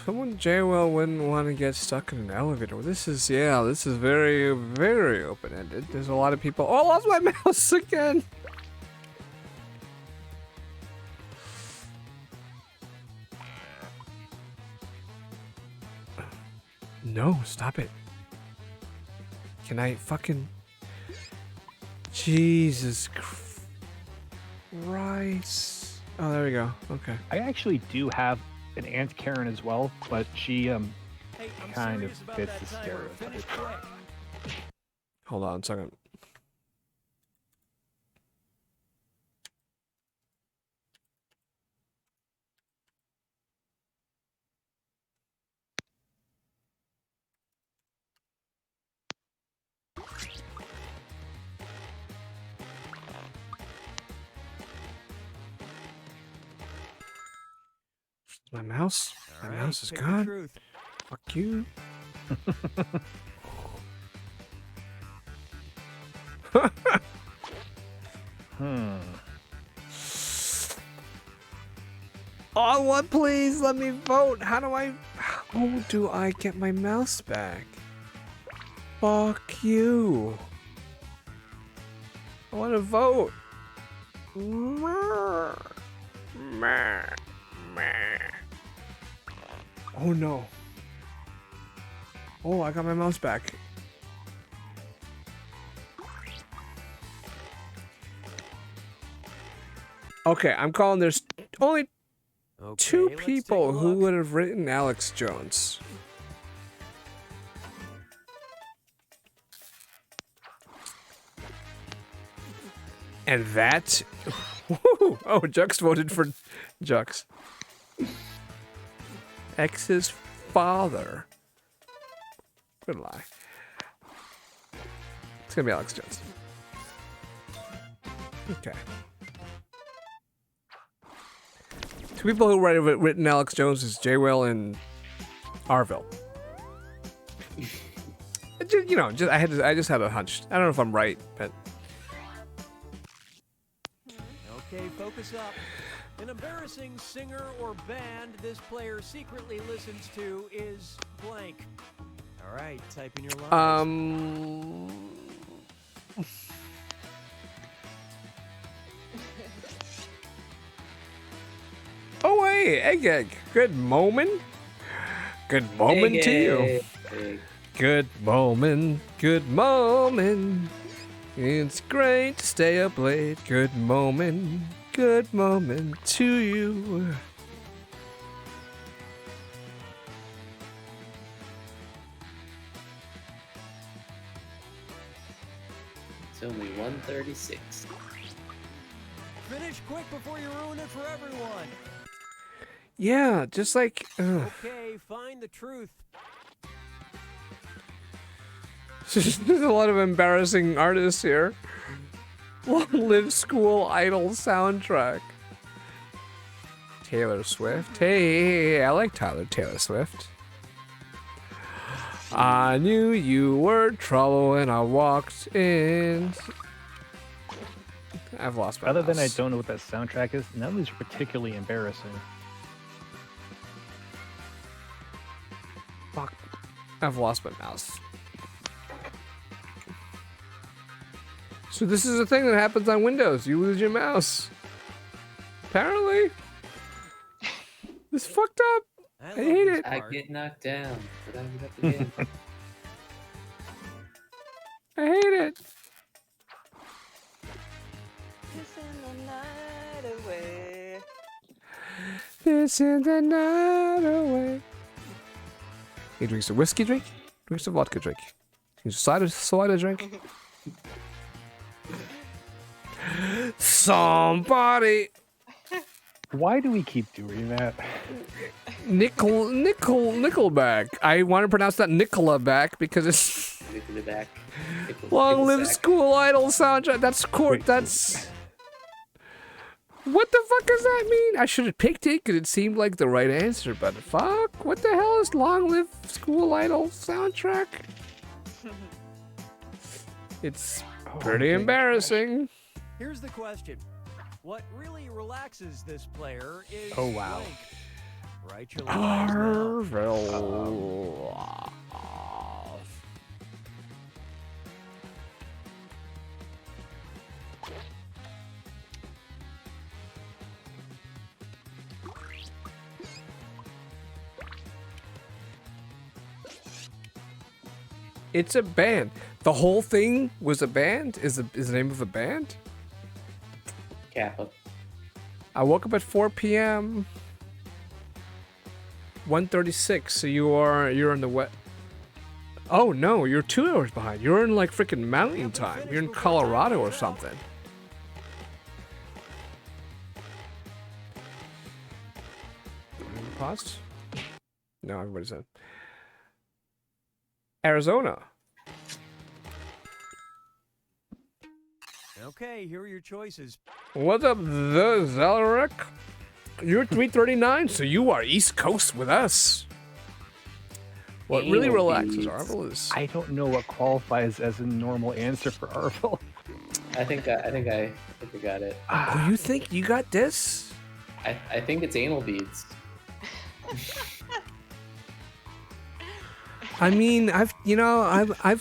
Someone JWell wouldn't want to get stuck in an elevator. This is very, very open-ended. There's a lot of people. Oh, I lost my mouse again. No, stop it. Can I fucking... Jesus Christ. Oh, there we go. Okay. I actually do have an Aunt Karen as well, but she kind of fits the stereotype. Hold on a second. My mouse? My mouse is pick the gone. truth. Fuck you. Oh, what? Please let me vote. How do I get my mouse back? Fuck you. I want to vote. Oh no. Oh, I got my mouse back. Okay, I'm calling there's only two people who would have written Alex Jones. And that... Oh, Jux voted for Jux. X's father. Good lie. It's gonna be Alex Jones. Okay. Two people who have written Alex Jones is JWell and Arville. You know, I just had a hunch. I don't know if I'm right, but Okay, focus up. An embarrassing singer or band this player secretly listens to is blank. All right, type in your lies. Oh wait, Egg. Good moment. Good moment to you. Good moment. Good moment. It's great to stay up late. Good moment. Good moment to you. It's only 1:36. Finish quick before you ruin it for everyone. Yeah, just like... Okay, find the truth. There's a lot of embarrassing artists here. Long Live School Idol soundtrack. Taylor Swift. Hey, I like Taylor Swift. I knew you were trouble when I walked in. I've lost my Other than I mouse. don't know what that soundtrack is, none of these are particularly embarrassing. I've lost my mouse. So this is a thing that happens on Windows. You lose your mouse. Apparently. This fucked up. I hate it. I get knocked down, but I get up again. I hate it. Kissing the night away. This is the night away. He drinks a whiskey drink. Drinks a vodka drink. He's a cider drink. Somebody. Why do we keep doing that? Nickelback. I want to pronounce that Nickelback because it's Nickelback. Long Live School Idol soundtrack. That's court. That's. What the fuck does that mean? I should have picked it because it seemed like the right answer, but fuck. What the hell is Long Live School Idol soundtrack? It's pretty embarrassing. Here's the question. What really relaxes this player is Oh, wow. blank. Write your lies now. It's a band. The whole thing was a band? Is the name of a band? Kappa. I woke up at 4 p.m. 1:36. So you're in the wet. Oh no, you're 2 hours behind. You're in like freaking mountain time. You're in Colorado or something. Pause. No, everybody's in. Arizona. Okay, here are your choices. What's up, the Zalaric? You're 339, so you are East Coast with us. What really relaxes Arvel is... I don't know what qualifies as a normal answer for Arvel. I think I got it. Oh, you think you got this? I think it's anal beads. I mean, I've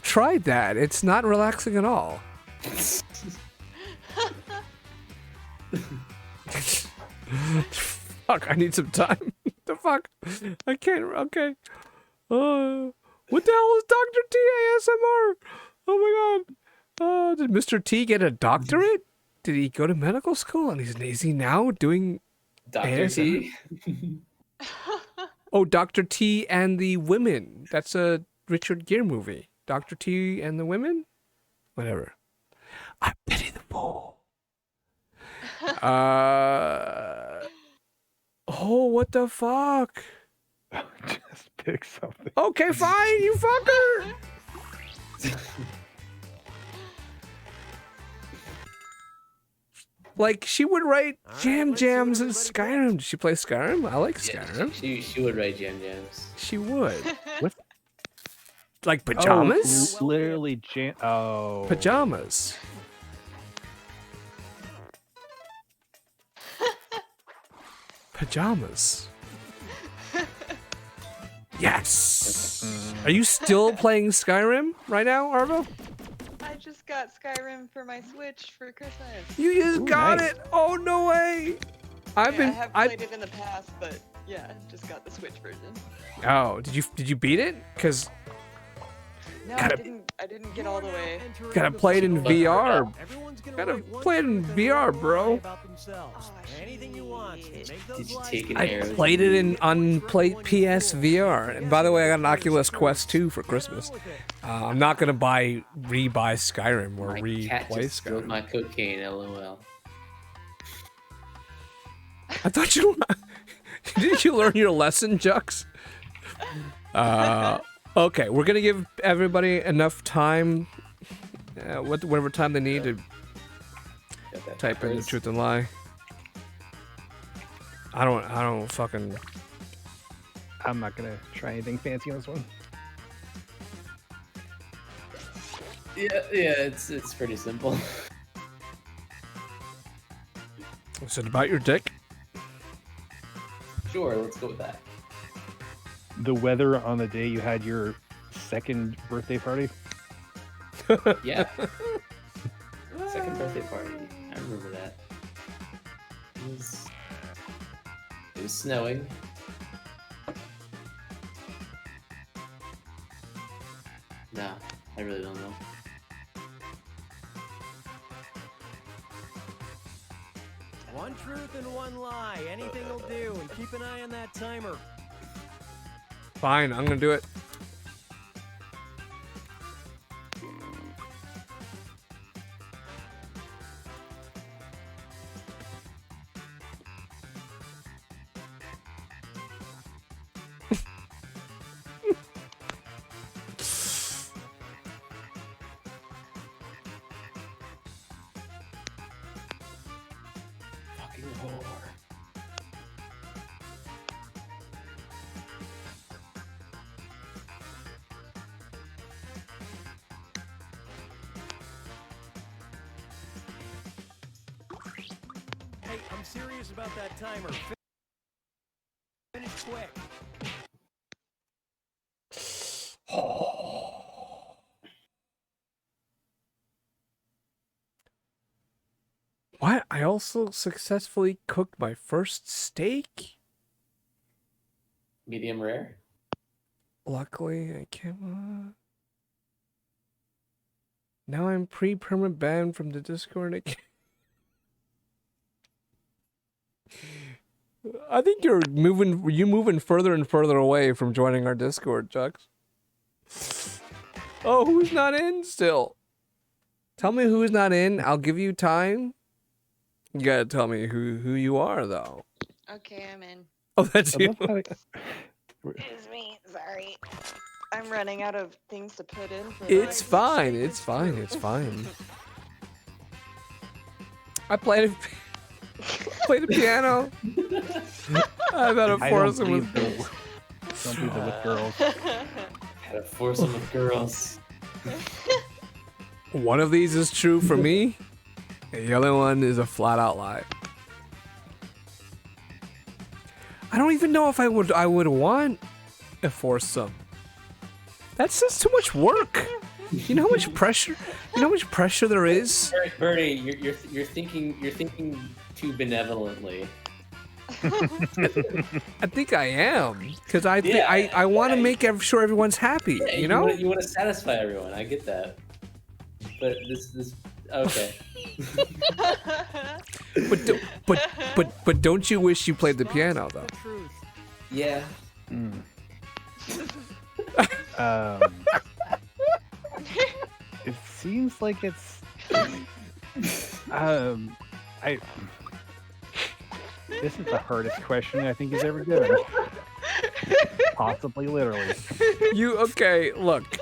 tried that. It's not relaxing at all. Fuck, I need some time. The fuck? I can't. Okay. What the hell is Dr. T ASMR? Oh my god. Did Mr. T get a doctorate? Did he go to medical school? And is he now doing Dr. T? Oh, Dr. T and the Women. That's a Richard Gere movie. Dr. T and the Women? Whatever. I pity the fool. Oh, what the fuck? Just pick something. Okay, fine, you fucker. Like, she would write jams in Skyrim. Did she play Skyrim? I like Skyrim. She would write jams. She would. What? Like pajamas? Oh, literally Oh. Pajamas. Pajamas. Yes. Are you still playing Skyrim right now, Arvo? I just got Skyrim for my Switch for Christmas. You just got it. Oh no way. I have played it in the past, but yeah, just got the Switch version. Oh, did you beat it? Cause No, I didn't get all the way. gotta play it in VR. Gotta play it in VR, bro. Anything you want. Make those Did you lies take an I arrow? played it on PS VR. And by the way, I got an Oculus Quest 2 for Christmas. I'm not gonna rebuy Skyrim or My cat replay just spilled Skyrim. my cocaine, LOL. I thought you didn't you learn your lesson, Jux? Okay, we're gonna give everybody enough time, whatever time they need to type in the truth and lie. I don't fucking. I'm not gonna try anything fancy on this one. Yeah, it's pretty simple. Is it about your dick? Sure, let's go with that. The weather on the day you had your second birthday party? Yeah. Second birthday party. I remember that. It was snowing. No, I really don't know. One truth and one lie. Anything will do, and keep an eye on that timer. Fine, I'm gonna do it. Fucking whore. Hey, I'm serious about that timer. Finish quick. What? I also successfully cooked my first steak? Medium rare? Luckily, I can't. Now I'm pre-permanent banned from the Discord again. I think you're moving further and further away from joining our Discord, Chucks. Oh, who's not in still? Tell me who's not in. I'll give you time. You gotta tell me who you are, though. Okay, I'm in. Oh, that's you. It's me. Sorry. I'm running out of things to put in. For It's fine. It's fine. It's fine. I played the piano. I've had a foursome with girls. Don't believe it with girls. Had a foursome with girls. One of these is true for me. And the other one is a flat out lie. I don't even know if I would want a foursome. That's just too much work. You know how much pressure? You know how much pressure there is? Bertie, you're thinking too benevolently. I think I am, because I want to make sure everyone's happy. Yeah, you know, you want to satisfy everyone. I get that. But this okay. but don't you wish you played the piano though? Yeah. It seems like it's. This is the hardest question I think he's ever given. Possibly, literally. Okay? Look.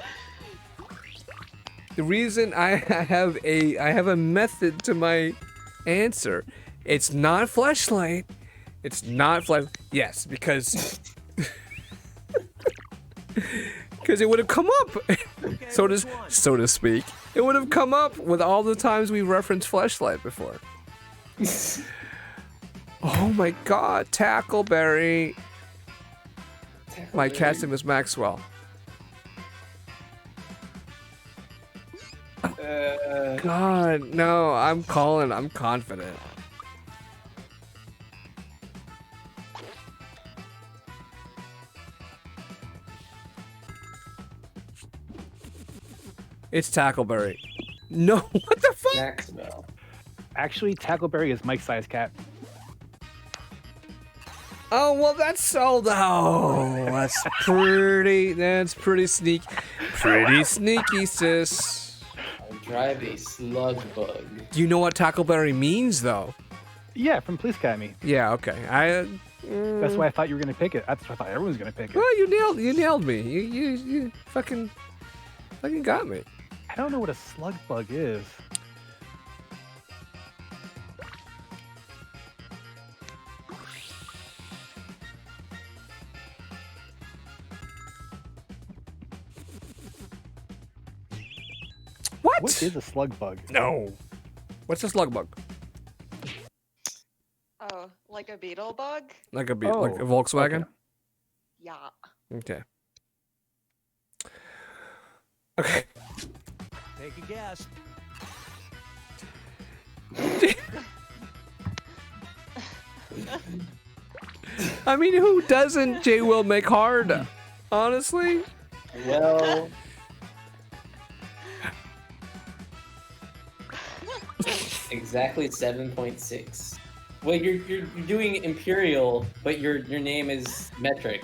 The reason I have a method to my answer. It's not fleshlight. It's not flesh. Yes, because it would have come up, so to speak. It would have come up with all the times we referenced fleshlight before. Oh my God, Tackleberry. My cat's name is Maxwell. God, no, I'm calling. I'm confident. It's Tackleberry. No, what the fuck? Maxwell. Actually, Tackleberry is Mike's size cat. Oh, well, that's sold out. That's pretty sneaky. Pretty sneaky, sis. I drive a slug bug. Do you know what Tackleberry means, though? Yeah, from Police Academy. Yeah, okay. That's why I thought you were gonna pick it. That's why I thought everyone was gonna pick it. Well, you nailed me. You fucking got me. I don't know what a slug bug is. What is a slug bug? No. What's a slug bug? Oh, like a beetle bug? Like a Volkswagen? Yeah. Okay. Okay. Take a guess. I mean, who doesn't J Will make hard? Honestly? Well, exactly 7.6. Well, you're doing imperial, but your name is metric.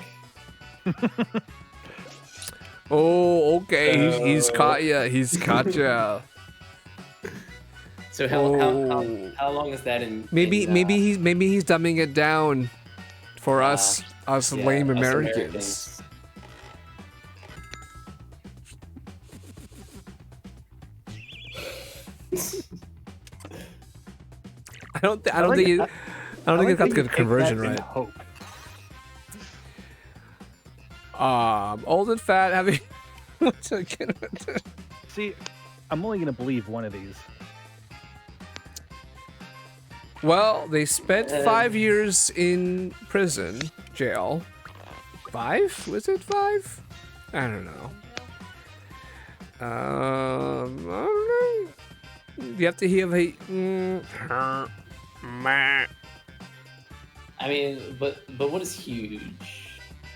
Oh, okay. He's caught ya. He's caught ya. So how long is that in? Maybe in, maybe he's dumbing it down for us yeah, lame us Americans. I don't think it's got the good conversion right. Hope. Old and fat having. What's again? See, I'm only gonna believe one of these. Well, they spent 5 years in prison, jail. 5? Was it 5? I don't know. I don't know. You have to have a. I mean, but what is huge?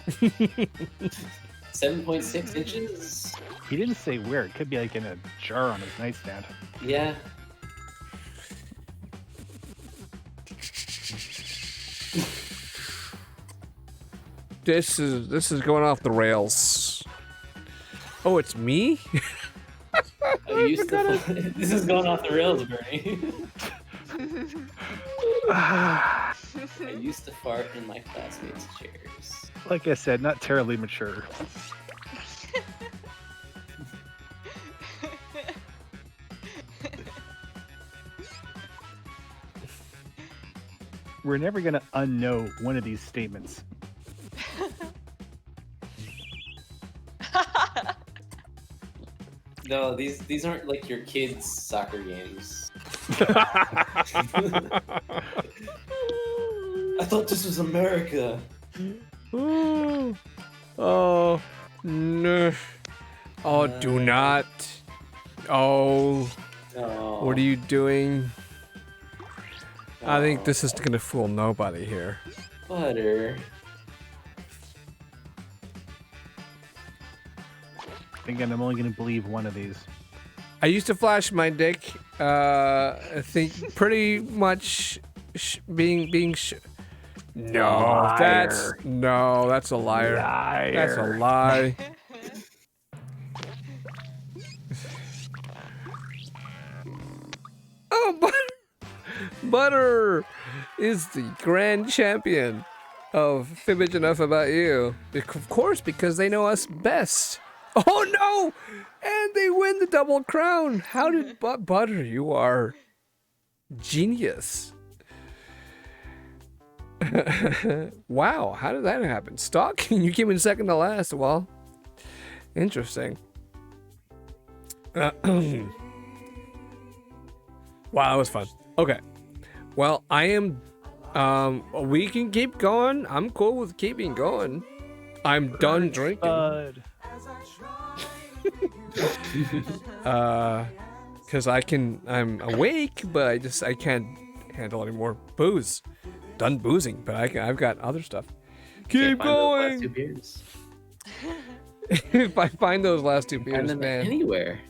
7.6 inches? He didn't say where. It could be like in a jar on his nightstand. Yeah. This is going off the rails. Oh, it's me? This is going off the rails, Bernie. I used to fart in my classmates' chairs. Like I said, not terribly mature. We're never gonna unknow one of these statements. No, these aren't like your kids' soccer games. I thought this was America. Oh, no. Oh, do not. Oh. No. What are you doing? I think this is gonna fool nobody here. Butter. Again, I'm only gonna believe one of these. I used to flash my dick. I think pretty much being. No, that's a liar. That's a lie. Oh, Butter is the grand champion of Fibbage Enough About You. Of course, because they know us best. Oh no! And they win the double crown. How did Butter? You are genius. Wow, how did that happen? Stock? You came in second to last. Well, interesting. Wow, that was fun. Okay. Well, I am. We can keep going. I'm cool with keeping going. I'm done drinking. Because I'm awake, but I can't handle any more booze. Done boozing, but I've got other stuff. Keep going. Last 2 beers. If I find those last 2 beers, Find them man. anywhere.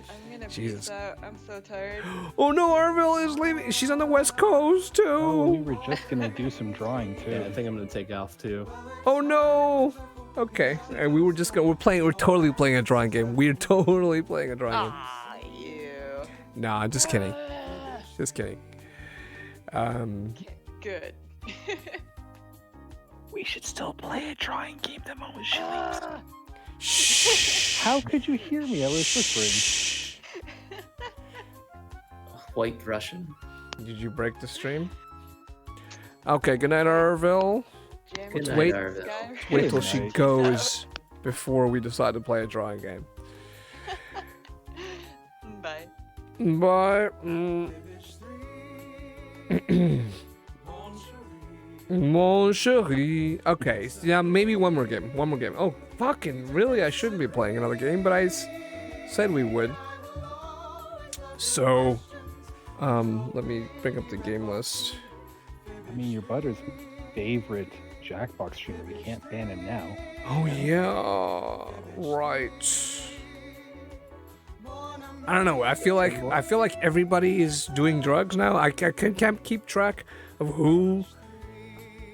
I'm gonna Jesus. peace out. I'm so tired. Oh no, Arville is leaving. She's on the West Coast too. Oh, we were just gonna do some drawing too. Yeah, I think I'm gonna take off too. Oh no. Okay, and we're totally playing a drawing game. We're totally playing a drawing game. Ah, you. No, I'm just kidding. Just kidding. Good. We should still play a drawing game the moment she leaves. Shh. How could you hear me? I was whispering. White Russian. Did you break the stream? Okay, good night, Arville. Let's wait till she goes before we decide to play a drawing game. Bye. Bye. Mon chéri. Okay, yeah, maybe one more game. Oh, fucking really? I shouldn't be playing another game, but said we would. So, let me bring up the game list. I mean, your butter's favorite Jackbox streamer. We can't ban him now. Oh yeah, right. I don't know. I feel like everybody is doing drugs now. I can't keep track of who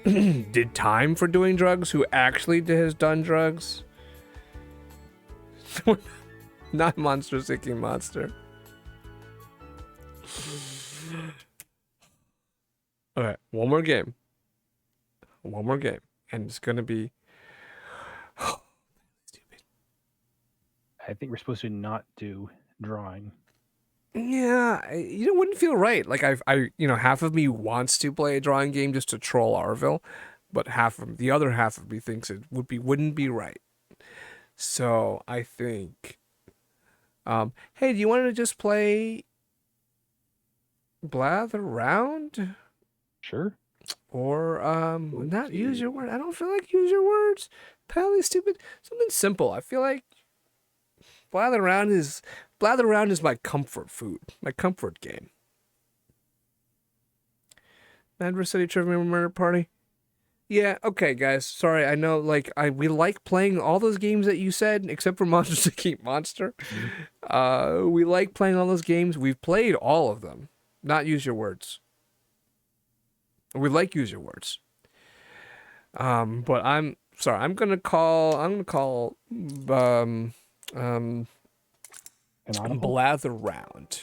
did time for doing drugs, who actually has done drugs. Not Monster Seeking Monster. Okay, one more game. And it's gonna be stupid. I think we're supposed to not do drawing. Yeah, it wouldn't feel right. Like half of me wants to play a drawing game just to troll Arville, but the other half of me thinks it wouldn't be right. So I think, hey, do you want to just play Blather Round? Sure. Or not use your word. I don't feel like use your words. Pally stupid. Something simple. I feel like Blather Round is my comfort food. My comfort game. Mad City Trivia Murder Party. Yeah, okay, guys. Sorry, I know. We like playing all those games that you said, except for Monster to Keep Monster. We like playing all those games. We've played all of them. Not use your words. We like use your words. But I'm sorry. I'm gonna call. Blather Round.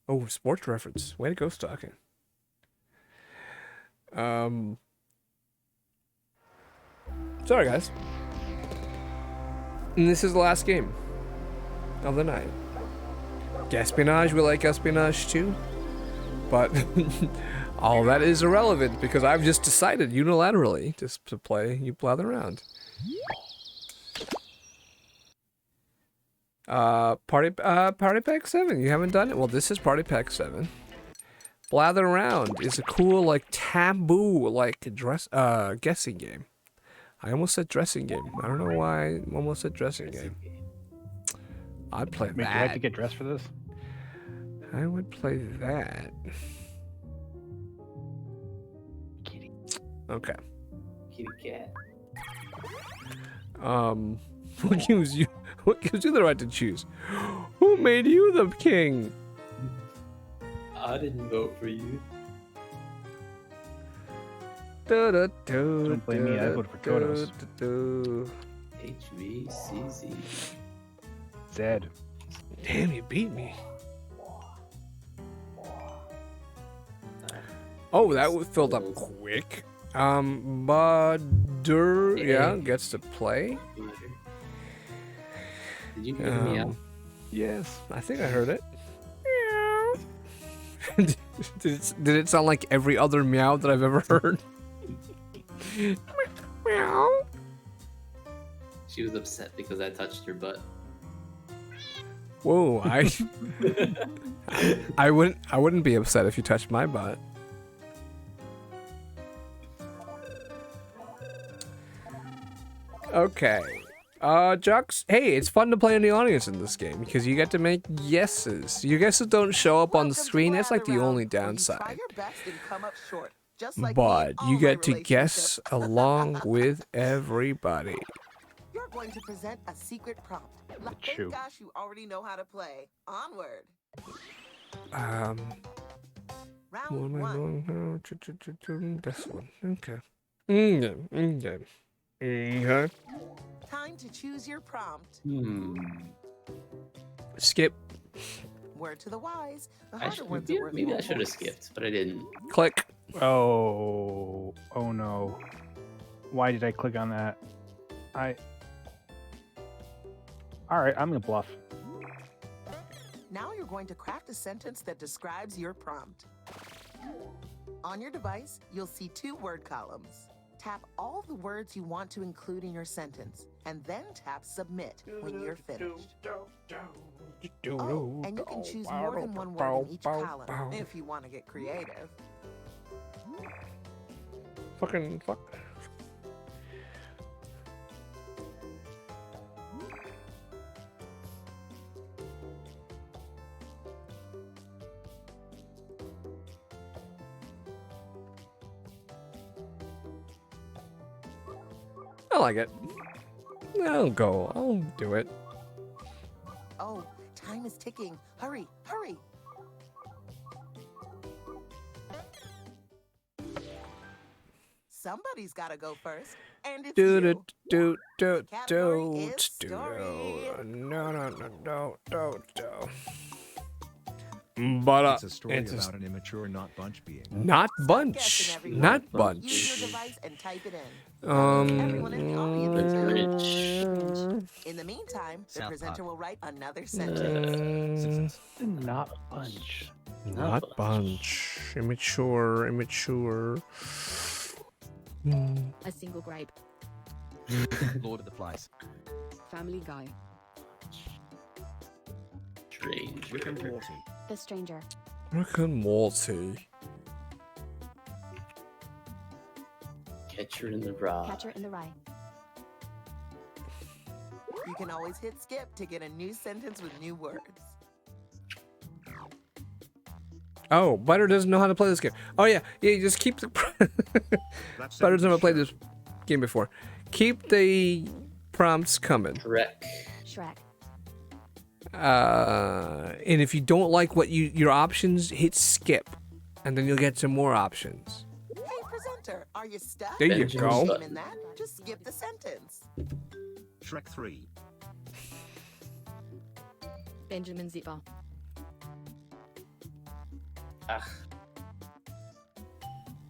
Oh, sports reference. Way to go, Stalking. Sorry, guys. And this is the last game of the night. Espionage. We like espionage too, but. All that is irrelevant because I've just decided unilaterally just to play You Blather Round. Party Pack 7. You haven't done it? Well, this is Party Pack 7. Blather Round is a cool, taboo, guessing game. I almost said dressing game. I don't know why I almost said dressing game. I'd play that. Do I have to get dressed for this? I would play that. Okay. Kitty cat. What gives you the right to choose? Who made you the king? I didn't vote for you. Don't blame me, I voted for Kodos. HVCZ. Zed. Damn, you beat me. Oh, that was filled up quick. Butter, yeah, gets to play. Did you hear me out? Yes, I think I heard it. Did it sound like every other meow that I've ever heard? Meow. She was upset because I touched her butt. Whoa, I wouldn't be upset if you touched my butt. Okay. Jux, hey, it's fun to play in the audience in this game because you get to make guesses. Your guesses don't show up on the screen. That's like the only downside. But you get to guess along with everybody. You're going to present a secret prompt. Thank gosh, you already know how to play. Onward. What am I doing? This one. Okay. Okay. Time to choose your prompt. Skip. Word to the wise. Maybe I should have skipped, but I didn't. Click. Oh no. Why did I click on that? Alright, I'm gonna bluff. Now you're going to craft a sentence that describes your prompt. On your device, you'll see 2 word columns. Tap all the words you want to include in your sentence, and then tap Submit when you're finished. Oh, and you can choose more than one word in each column if you want to get creative. Fuck. I like it. I'll go. I'll do it. Oh, time is ticking. Hurry, hurry. Somebody's got to go first, and it's Do you. do do Category do is do story. no. But It's a story about an immature not bunch being. not bunch, not Use bunch. your device and type it in. Um, In the meantime, the South presenter Park. will write another sentence. Not bunch. Not bunch. Immature. A single grape. Lord of the Flies. Family Guy. Strange. Rick and Morty. The Stranger. Rick and Morty. Catcher in the Rye. Catcher in the Rye. You can always hit skip to get a new sentence with new words. Oh, Butter doesn't know how to play this game. Oh yeah, you just keep the. Butter's never played this game before. Keep the prompts coming. Shrek. And if you don't like what your options, hit skip, and then you'll get some more options. Hey, presenter, are you stuck? There you No go. shame in that. Just skip the sentence. Shrek 3. Benjamin Zipper.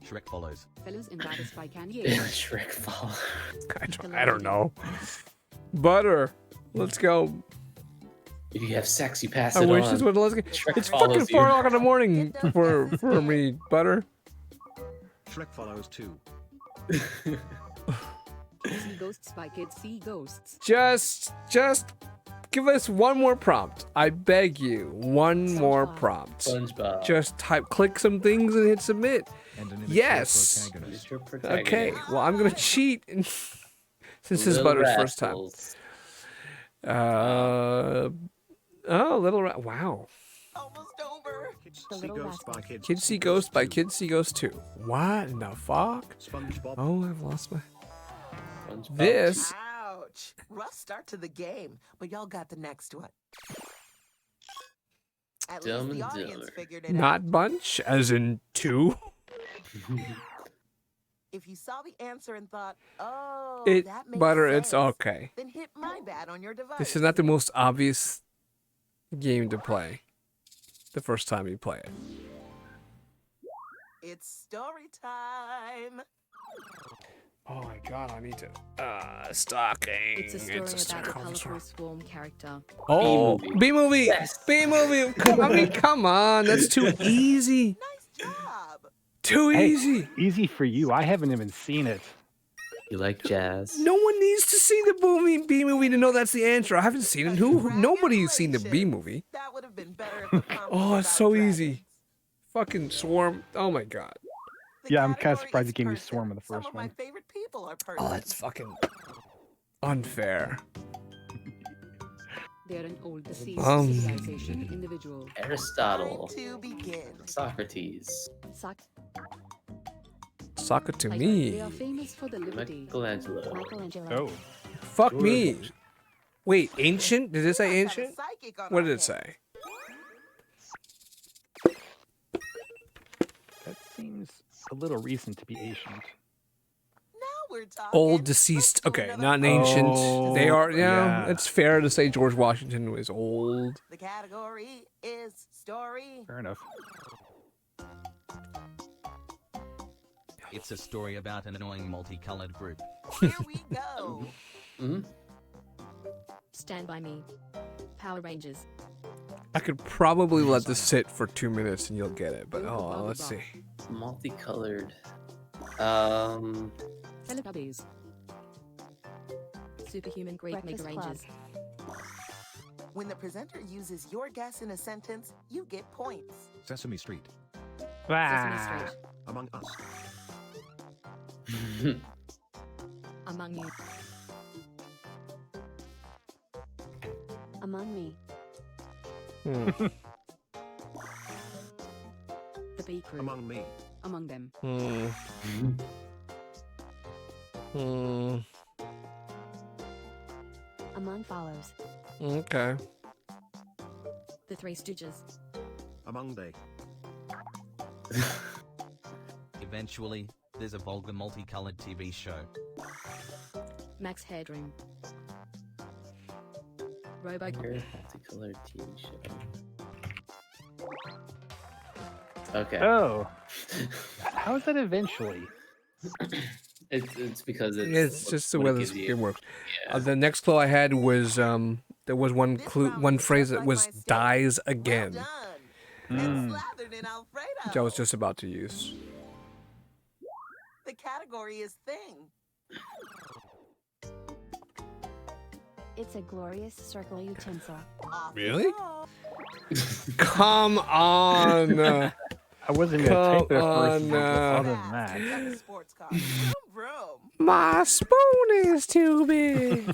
Shrek Follows. Fellas invited by Kanye. Shrek Follows. I don't know. Butter, let's go. If you have sex, you pass I it wish on. this would let's get. Shrek It's follows fucking you. 4 o'clock in the morning for me, Butter. Shrek Follows 2. See ghosts by kids see ghosts. Just give us one more prompt. I beg you, one more prompt. SpongeBob. Just click some things and hit submit. And an immature Yes. protagonist. Okay. Well, I'm gonna cheat since this is Little Butter's first time. Rascals. Little wow. Almost over. Kids See Ghost by Kids. Kids See Ghost by Kids See Ghost 2. What in the fuck? SpongeBob. Oh, I've lost my. SpongeBob. This. Ouch. Rough start to the game, but y'all got the next one. At Dumb least the and audience Dumber. figured it out. Not bunch, as in 2. If you saw the answer and thought, oh, It that makes Butter. sense, It's okay. then hit my bad on your device. This is not the most obvious game to play. The first time you play it. It's story time. Oh my god, I need to. Stocking. It's a story about a colorful swarm character. Oh, B movie. B movie. Come on, that's too easy. Too Hey, easy. Easy for you. I haven't even seen it. You like jazz? No one needs to see the B movie to know that's the answer. I haven't seen it. Nobody's seen the B movie. That would have been better if the prompt Oh, was it's about so dragons. easy. Fucking swarm. Oh my god. Yeah, I'm kind of surprised it gave me Swarm in the Some first of my one. favorite people are Oh, persons. that's fucking unfair. They're an old deceased Um. civilization individual. Aristotle. To begin. Socrates. Suck it to They me. are famous for the liberty. Michelangelo. Oh. Fuck me. Wait, ancient? Did it say ancient? What did it say? That seems a little recent to be ancient. We're talking. Old deceased. Okay, not an ancient. Oh, They are. Yeah, yeah. it's fair to say George Washington was old. The category is story. Fair enough. It's a story about an annoying multicolored group. Here we go. Stand by me. Power Rangers. I could probably let this sit for 2 minutes and you'll get it, but oh, let's see. Multicolored. Teletubbies. Superhuman Great Breakfast Mega Club. Rangers. When the presenter uses your guess in a sentence, you get points. Sesame Street. Sesame Street. Among Us. Among You. Among Me. The B Crew. Among Me. Among Them. Among follows. Okay. The Three Stooges. Among they. Eventually, there's a vulgar multicolored TV show. Max Headroom. Robo. Multicolored TV show. Okay. Oh. How is that eventually? It's because It's just the way what it this gives you. game works. Yeah. The next clue I had was there was one phrase that was "dies again," Slathered in Alfredo. which I was just about to use. The category is thing. It's a glorious circle utensil. Really? Come on. I wasn't gonna take their first one, other than that. Sports car. Vroom, My spoon is too big.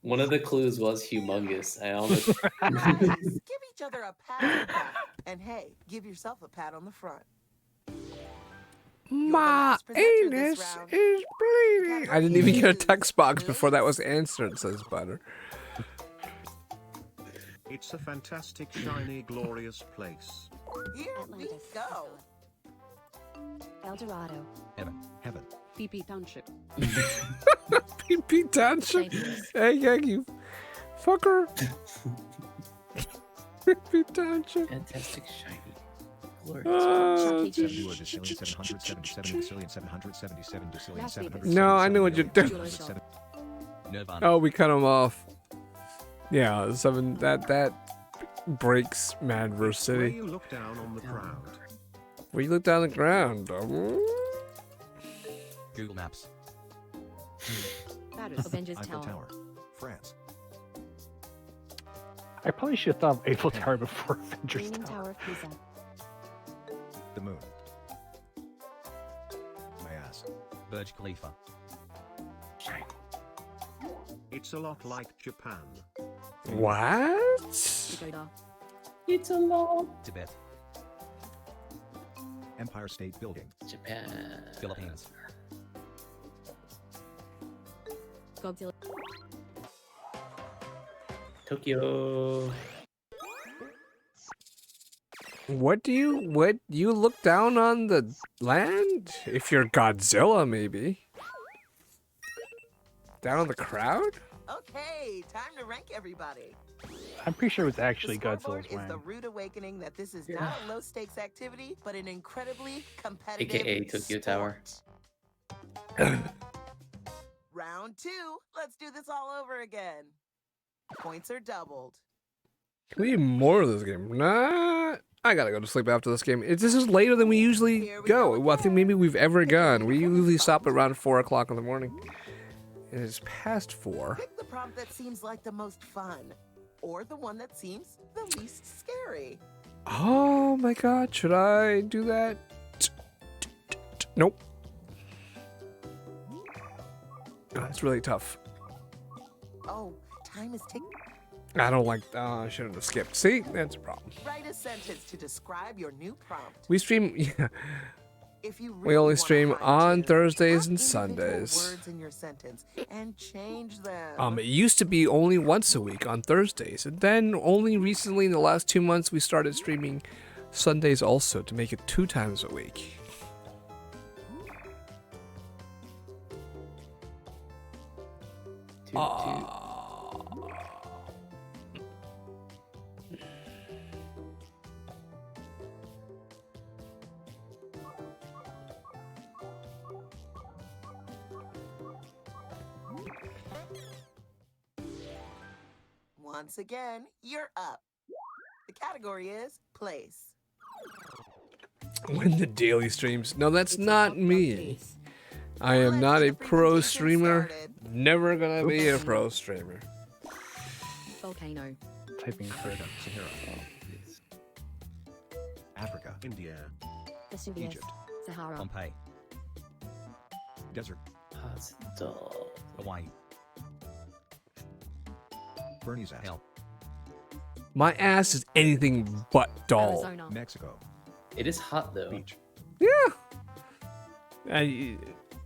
One of the clues was humongous. I almost. vroom. Give each other a pat on the back. And hey, give yourself a pat on the front. My anus is bleeding. I didn't even get a text box before that was answered, says Butter. It's a fantastic, shiny, glorious place. Here we go. El Dorado. Heaven. PP Township. PP Township. Hey, thank you. Fucker. PP Township. Fantastic, shiny. No, I know what you're doing. Oh, we cut him off. Yeah, that breaks Madverse Where City. you look down on the crowd. Where you look down the ground. Google Maps. Avengers Eiffel Tower. Tower. France. I probably should have thought of Eiffel Tower before Avengers Leaning Tower. Tower of Pisa. The moon. My ass. Burj Khalifa. It's a lot like Japan. What? It's a lot. Tibet. Empire State Building. Japan. Philippines. Godzilla. Tokyo. What you look down on the land? If you're Godzilla, maybe. Down on the crowd? Okay, time to rank everybody. I'm pretty sure it was actually The scoreboard Godzilla's is win. the rude awakening that this is not a low-stakes activity, but an incredibly competitive AKA Tokyo Tower. Round 2. Let's do this all over again. Points are doubled. Can we need more of this game? Nah. I gotta go to sleep after this game. This is later than we usually go. Well, I think maybe we've ever gone. We usually stop at around 4 o'clock in the morning. It is past 4. Pick the prompt that seems like the most fun, or the one that seems the least scary. Oh my god, should I do that? Nope. Oh, that's really tough. Oh, time is ticking. I don't like. I should have skipped. See, that's a problem. Write a sentence to describe your new prompt. We stream. Yeah. If you We only wanna stream hide on to, Thursdays put and individual Sundays. Words in your sentence and change them. It used to be only once a week on Thursdays, and then only recently in the last 2 months we started streaming Sundays also to make it 2 times a week. Once again, you're up. The category is place. When the daily streams. No, that's not me. I am not a pro streamer. Never gonna be a pro streamer. Volcano. Typing third up. Sahara. Africa. India. Vesuvius. Egypt. Sahara. Pompeii. Desert. Hawaii. Bernie's ass. Hell. My ass is anything but dull. Arizona. Mexico. It is hot though. Beach. Yeah.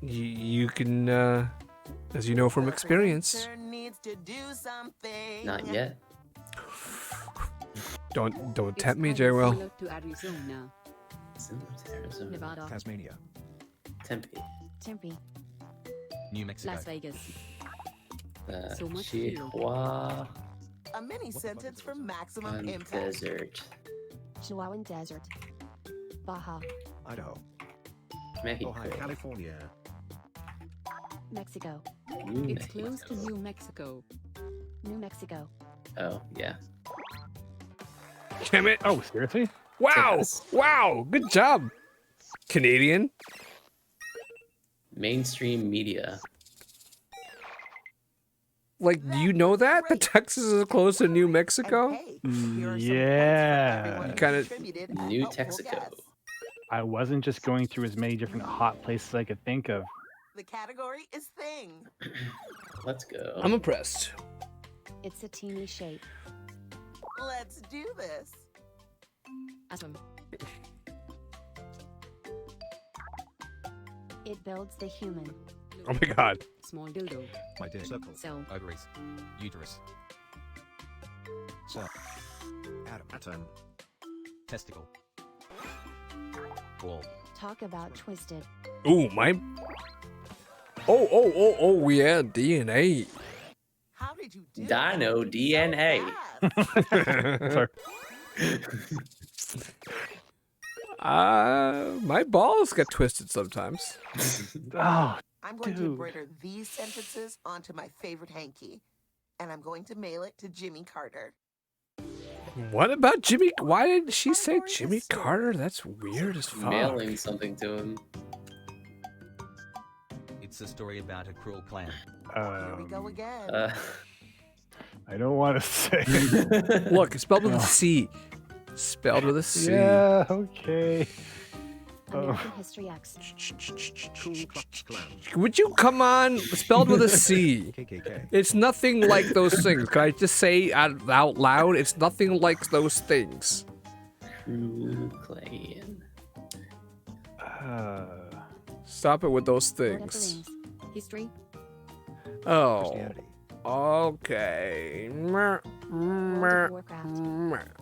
You can As you know from experience. Needs to do something. Not yet. Don't tempt me, J-Will. Similar to Arizona. Similar to Arizona. Nevada. Tasmania. Tempe. Tempe. New Mexico. Las Vegas. So much Chihuahua. A mini sentence for maximum and impact. Desert. Chihuahuan Desert. Baja. Idaho. Mexico. Ohio, California. Mexico. New It's Mexico. close to New Mexico. New Mexico. Oh, yeah. Damn it. Oh, seriously? Wow. Yes. Wow. Good job. Canadian. Mainstream media. Like, do you know that? That Texas is close to New Mexico? Here are some points for Yeah. everyone who Kinda- contributed a New helpful Texaco. guess. I wasn't just going through as many different hot places I could think of. The category is thing. Let's go. I'm impressed. It's a teeny shape. Let's do this. Atom. It builds the human. Oh my god. Small dildo. My dick. Circle. Cell. Ovaries. Uterus. Cell. Atom. Atom. Testicle. Ball. Talk about twisted. Ooh, my. Oh, yeah, DNA. How did you do Dino DNA. Sorry. My balls get twisted sometimes. Oh, I'm going to dude. embroider these sentences onto my favorite hanky, and I'm going to mail it to Jimmy Carter. What about Jimmy? Why did she say Jimmy Carter? That's weird as fuck. Mailing something to him. It's a story about a cruel clan. Here we go again. I don't want to say. Look, it's spelled with a C. Spelled with a C. Yeah, okay. American History X. Ku Klux Klan. Would you come on? Spelled with a C. KKK. It's nothing like those things. Can I just say out loud? It's nothing like those things. True Clan. Stop it with those Lord of the things. Rings. History. Oh. Christianity. Okay. World of Warcraft.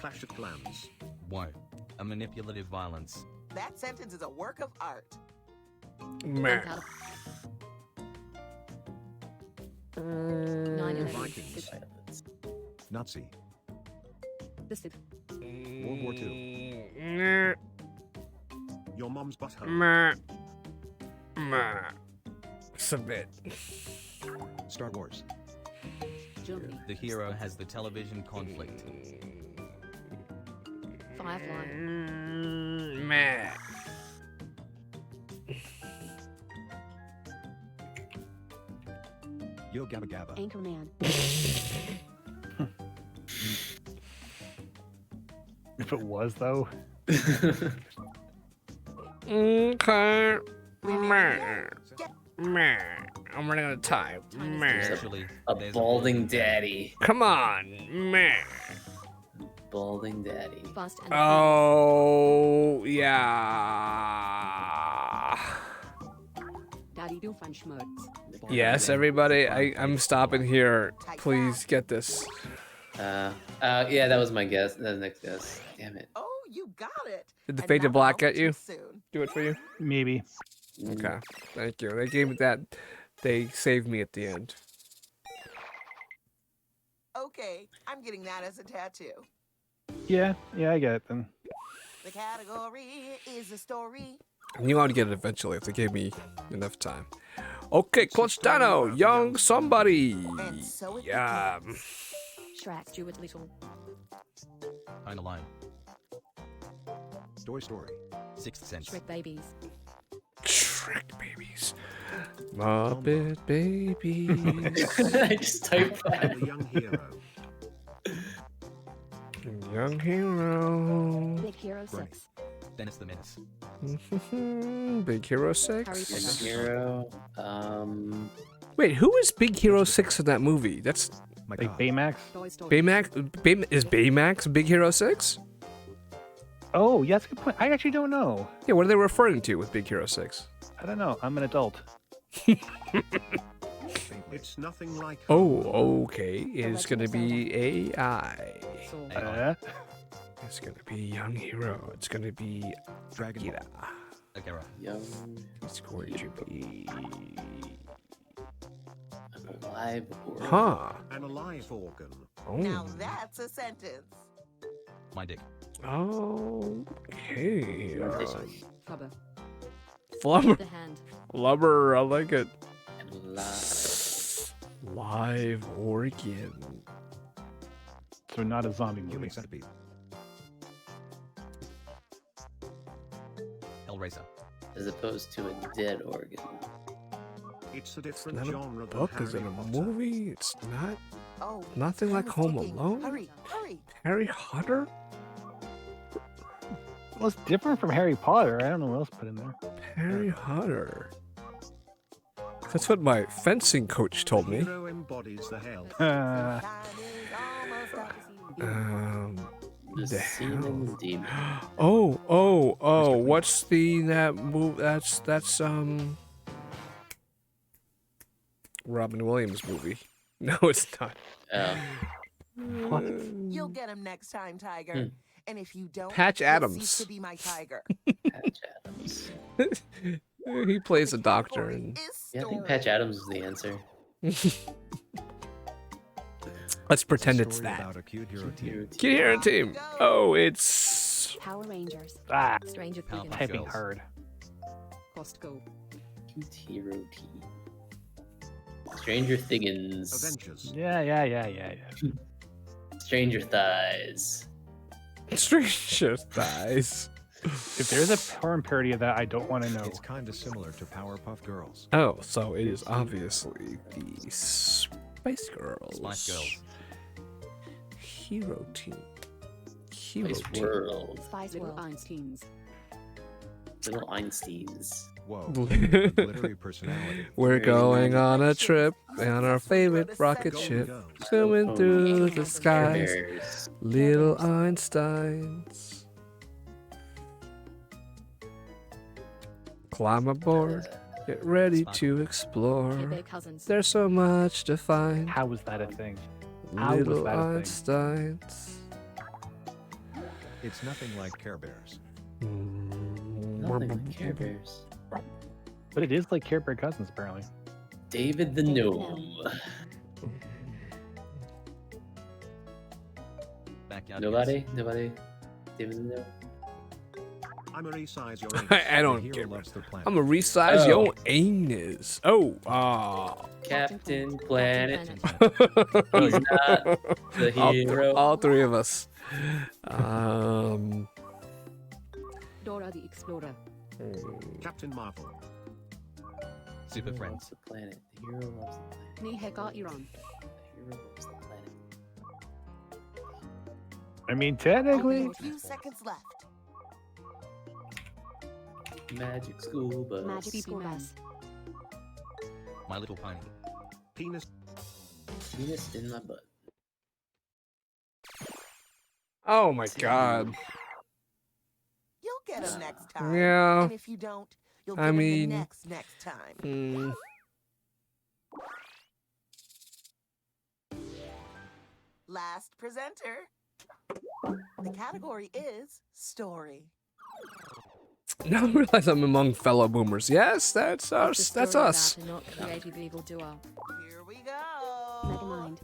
Clash of Clans. Woe. A manipulative violence. That sentence is a work of art. Untitled. 9/11. Vikings. Nazi. The Sith. World War II. Your mom's butthole. Submit. Star Wars. Germany. The hero has the television conflict. Firefly. Yo Gabba Gabba. Anchorman. If it was, though. Okay. I'm running out of time. Essentially, A there's balding daddy. Come on. Balding daddy. Fast and Oh, yeah. Daddy Doofenshmirtz. Yes, everybody, I'm stopping here. Please get this. Yeah, that was my guess. That was the next guess. Damn it. Oh, you got it. Did the And Fade to not Black all get too you? soon. Do it for you? Maybe. Okay, thank you. They gave me that. They saved me at the end. Okay, I'm getting that as a tattoo. Yeah, I get it then. The category is a story. I knew I'd get it eventually if they gave me enough time. Okay, Clutch Dino, young somebody. And so it Yeah. begins. Shrek. Stuart Little. Home Alone. Toy Story. Sixth Sense. Shrek Babies. Shrek babies. Muppet babies. I just typed that. The young hero. Young hero. Big Hero 6. Dennis the Menace. Big Hero Harry 6. Potter. Hero. Wait, who is Big Hero 6 in that movie? That's My Like God. Baymax. Toy Story. Baymax. Is Baymax Big Hero 6? Oh, yeah, that's a good point. I actually don't know. Yeah, what are they referring to with Big Hero 6? I don't know. I'm an adult. It's nothing like Oh, okay. It's gonna be AI. It's gonna be young hero. It's gonna be Dragon Akira. Akira. Young. It's going to be. Alive organ. Huh. an alive organ. Now that's a sentence. My dick. Okay. Flubber. Flubber. The hand. Flubber. I like it. Live. Live organ. So not a zombie movie. Human centipede. Hellraiser. As opposed to a dead organ. It's a It's different not genre a than book. Is it Harry a Potter. movie? It's not. Oh, Nothing time like is Home ticking. Alone. Hurry, hurry. Harry Potter. Well, it's different from Harry Potter. I don't know what else to put in there. Harry Potter. That's what my fencing coach told me. Hero embodies the hell. The The Seaman hell? Demon. Oh! What's that move? That's Robin Williams movie. No, it's not. What? You'll get him next time, Tiger. And if you don't, Patch you'll Adams. cease to be my tiger. Patch Adams. He plays a doctor, and Yeah, I think Patch Adams is the answer. let's pretend it's Story that. about a cute hero team. Kid Hero Team. Oh, it's Power Rangers. Ah, Stranger Things. typing Girls. hard. Costco. Cute Hero Team. Stranger Thiggins. Avengers. Yeah. Stranger Thighs. Stranger Thighs. If there's a porn parody of that, I don't want to know. It's kind of similar to Powerpuff Girls. Oh, so it is obviously the Spice Girls. Spice Girls. Hero Team. Hero Spice Team. World. Spice Little World. Einsteins. Little Einsteins. Whoa. Glittery personality. We're going on a trip on our favorite rocket ship, swimming through the skies. Bears. Little Einsteins. Climb aboard, get ready to explore. Hey, cousins. There's so much to find. How was that a thing? How was Little that a thing? Einsteins. It's nothing like Care Bears. Nothing like Care Bears. But it is like Care Bear Cousins, apparently. David the Gnome. Backyard Nobody? Nobody? David the Gnome? I'm a resize your I don't The care. hero loves the planet. I'm a resize Oh. your anus. Oh, Captain Planet. Planet. He's not the hero. all three of us. Dora the Explorer. Captain Marvel. Super Hero Friends. loves the planet. The hero loves the planet. Niheka Iran. The hero loves the planet. I mean, technically, A few seconds left. Magic School Bus. Magic School Bus. My Little Pony. Penis. Penis in my butt. Oh my god. You'll get him next time. Yeah. And if you don't, you'll I get him mean- the next time. Hmm. Last presenter. The category is story. Now I realize I'm among fellow boomers. Yes, that's us. It's a That's story us. about a not creative evildoer. Here we go. Megamind.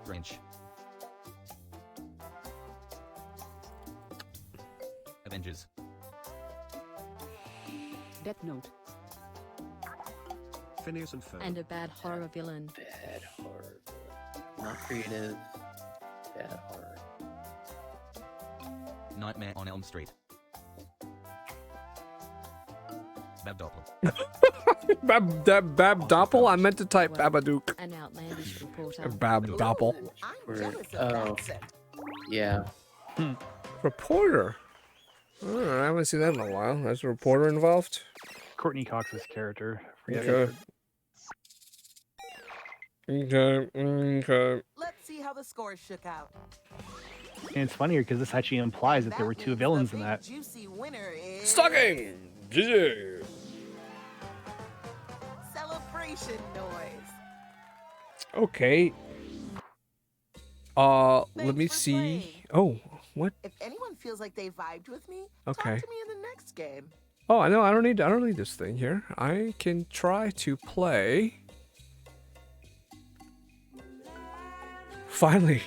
Grinch. Avengers. Death Note. Phineas and Ferb. And a bad horror villain. Bad horror. Not creative. Bad horror. Nightmare on Elm Street. Bab Doppler. Bab Doppel? I meant to type Babadook. An outlandish reporter. Bab Doppel. I'm jealous of Oh. that scent. Yeah. Reporter. Oh, I haven't seen that in a while. There's a reporter involved. Courtney Cox's character. Forget Okay. Okay. Let's see how the scores shook out. And it's funnier because this actually implies that there were two means villains the in big that. Juicy winner is Stocking! GG! Celebration noise. Okay. Let me see. Oh, what? If anyone feels like they vibed with me, Okay. talk to me in the next game. Oh, I know. I don't need this thing here. I can try to play. Finally,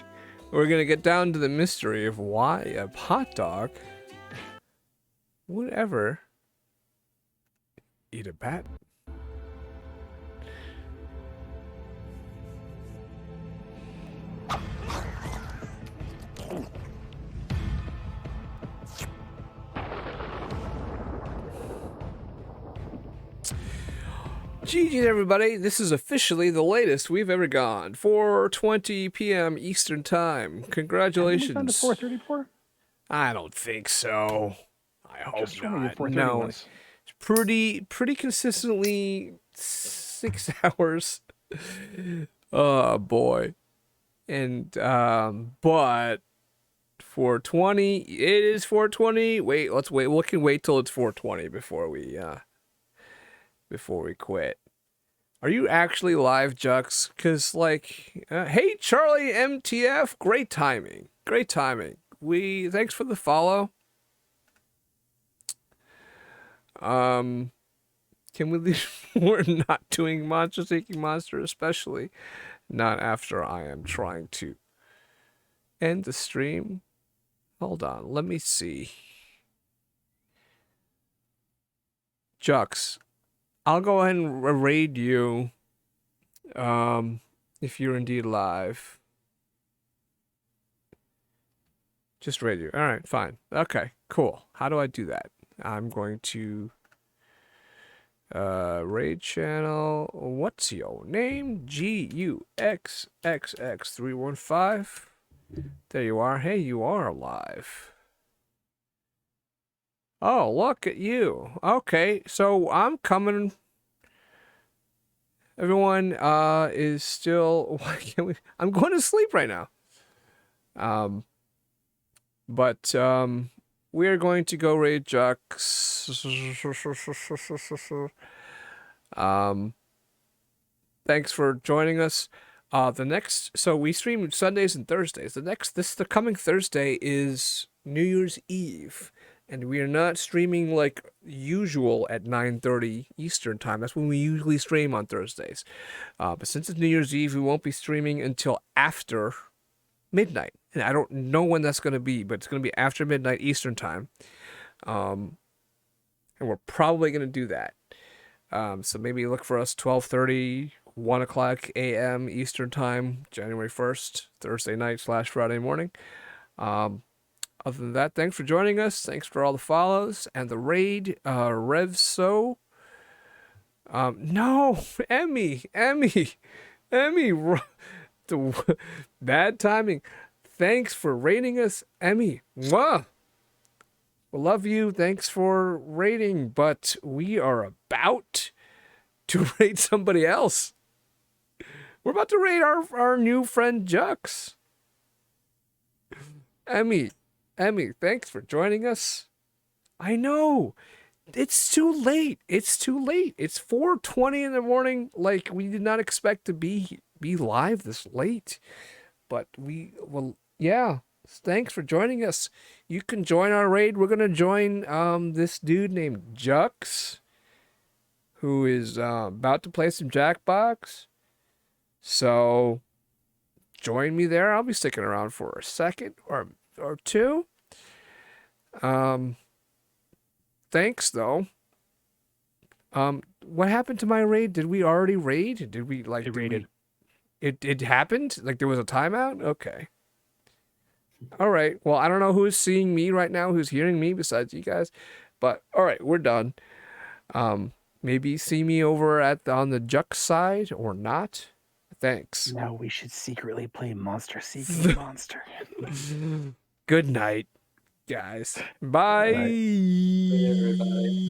we're gonna get down to the mystery of why a hot dog would ever eat a bat. GG everybody, this is officially the latest we've ever gone. 4:20 p.m. Eastern Time. Congratulations. Have we gone to 4:34? I don't think so. I hope Just told me not. 4:30 No, was. it's pretty consistently 6 hours. Oh boy. And but 4:20, it is 4:20. Wait, let's wait. We can wait till it's 4:20 before we quit. Are you actually live, Jux? Because, like, hey, Charlie MTF, great timing. Great timing. Thanks for the follow. Can we leave? We're not doing Monster Seeking Monster, especially not after I am trying to end the stream. Hold on, let me see. Jux, I'll go ahead and raid you, if you're indeed live. Just raid you. All right, fine. Okay, cool. How do I do that? I'm going to raid channel. What's your name? GUXXX315. There you are. Hey, you are live. Oh, look at you. Okay, so I'm coming. Everyone is still. Why can't we? I'm going to sleep right now. But we are going to go raid Jux. Thanks for joining us. So we stream Sundays and Thursdays. The coming Thursday is New Year's Eve. And we are not streaming like usual at 9:30 Eastern Time. That's when we usually stream on Thursdays. But since it's New Year's Eve, we won't be streaming until after midnight. And I don't know when that's going to be, but it's going to be after midnight Eastern Time. And we're probably going to do that. So maybe look for us 12:30, 1 o'clock a.m. Eastern Time, January 1st, Thursday night / Friday morning. Other than that, thanks for joining us. Thanks for all the follows and the raid. Revso. No, Emmy. Bad timing. Thanks for raiding us, Emmy. Mwah. We love you. Thanks for raiding, but we are about to raid somebody else. We're about to raid our new friend Jux. Emmy, thanks for joining us. I know. It's too late. It's 4:20 in the morning. Like, we did not expect to be live this late. But yeah. Thanks for joining us. You can join our raid. We're going to join this dude named Jux, who is about to play some Jackbox. So join me there. I'll be sticking around for a second or two. Thanks though. What happened to my raid? Did we already raid? Did we like? It raided. It happened? Like there was a timeout? Okay. All right. Well, I don't know who's seeing me right now, who's hearing me besides you guys, but all right, we're done. Maybe see me over on the Jux side or not. Thanks. Now we should secretly play Monster Seeking Monster. Good night, guys. Bye. Bye, everybody.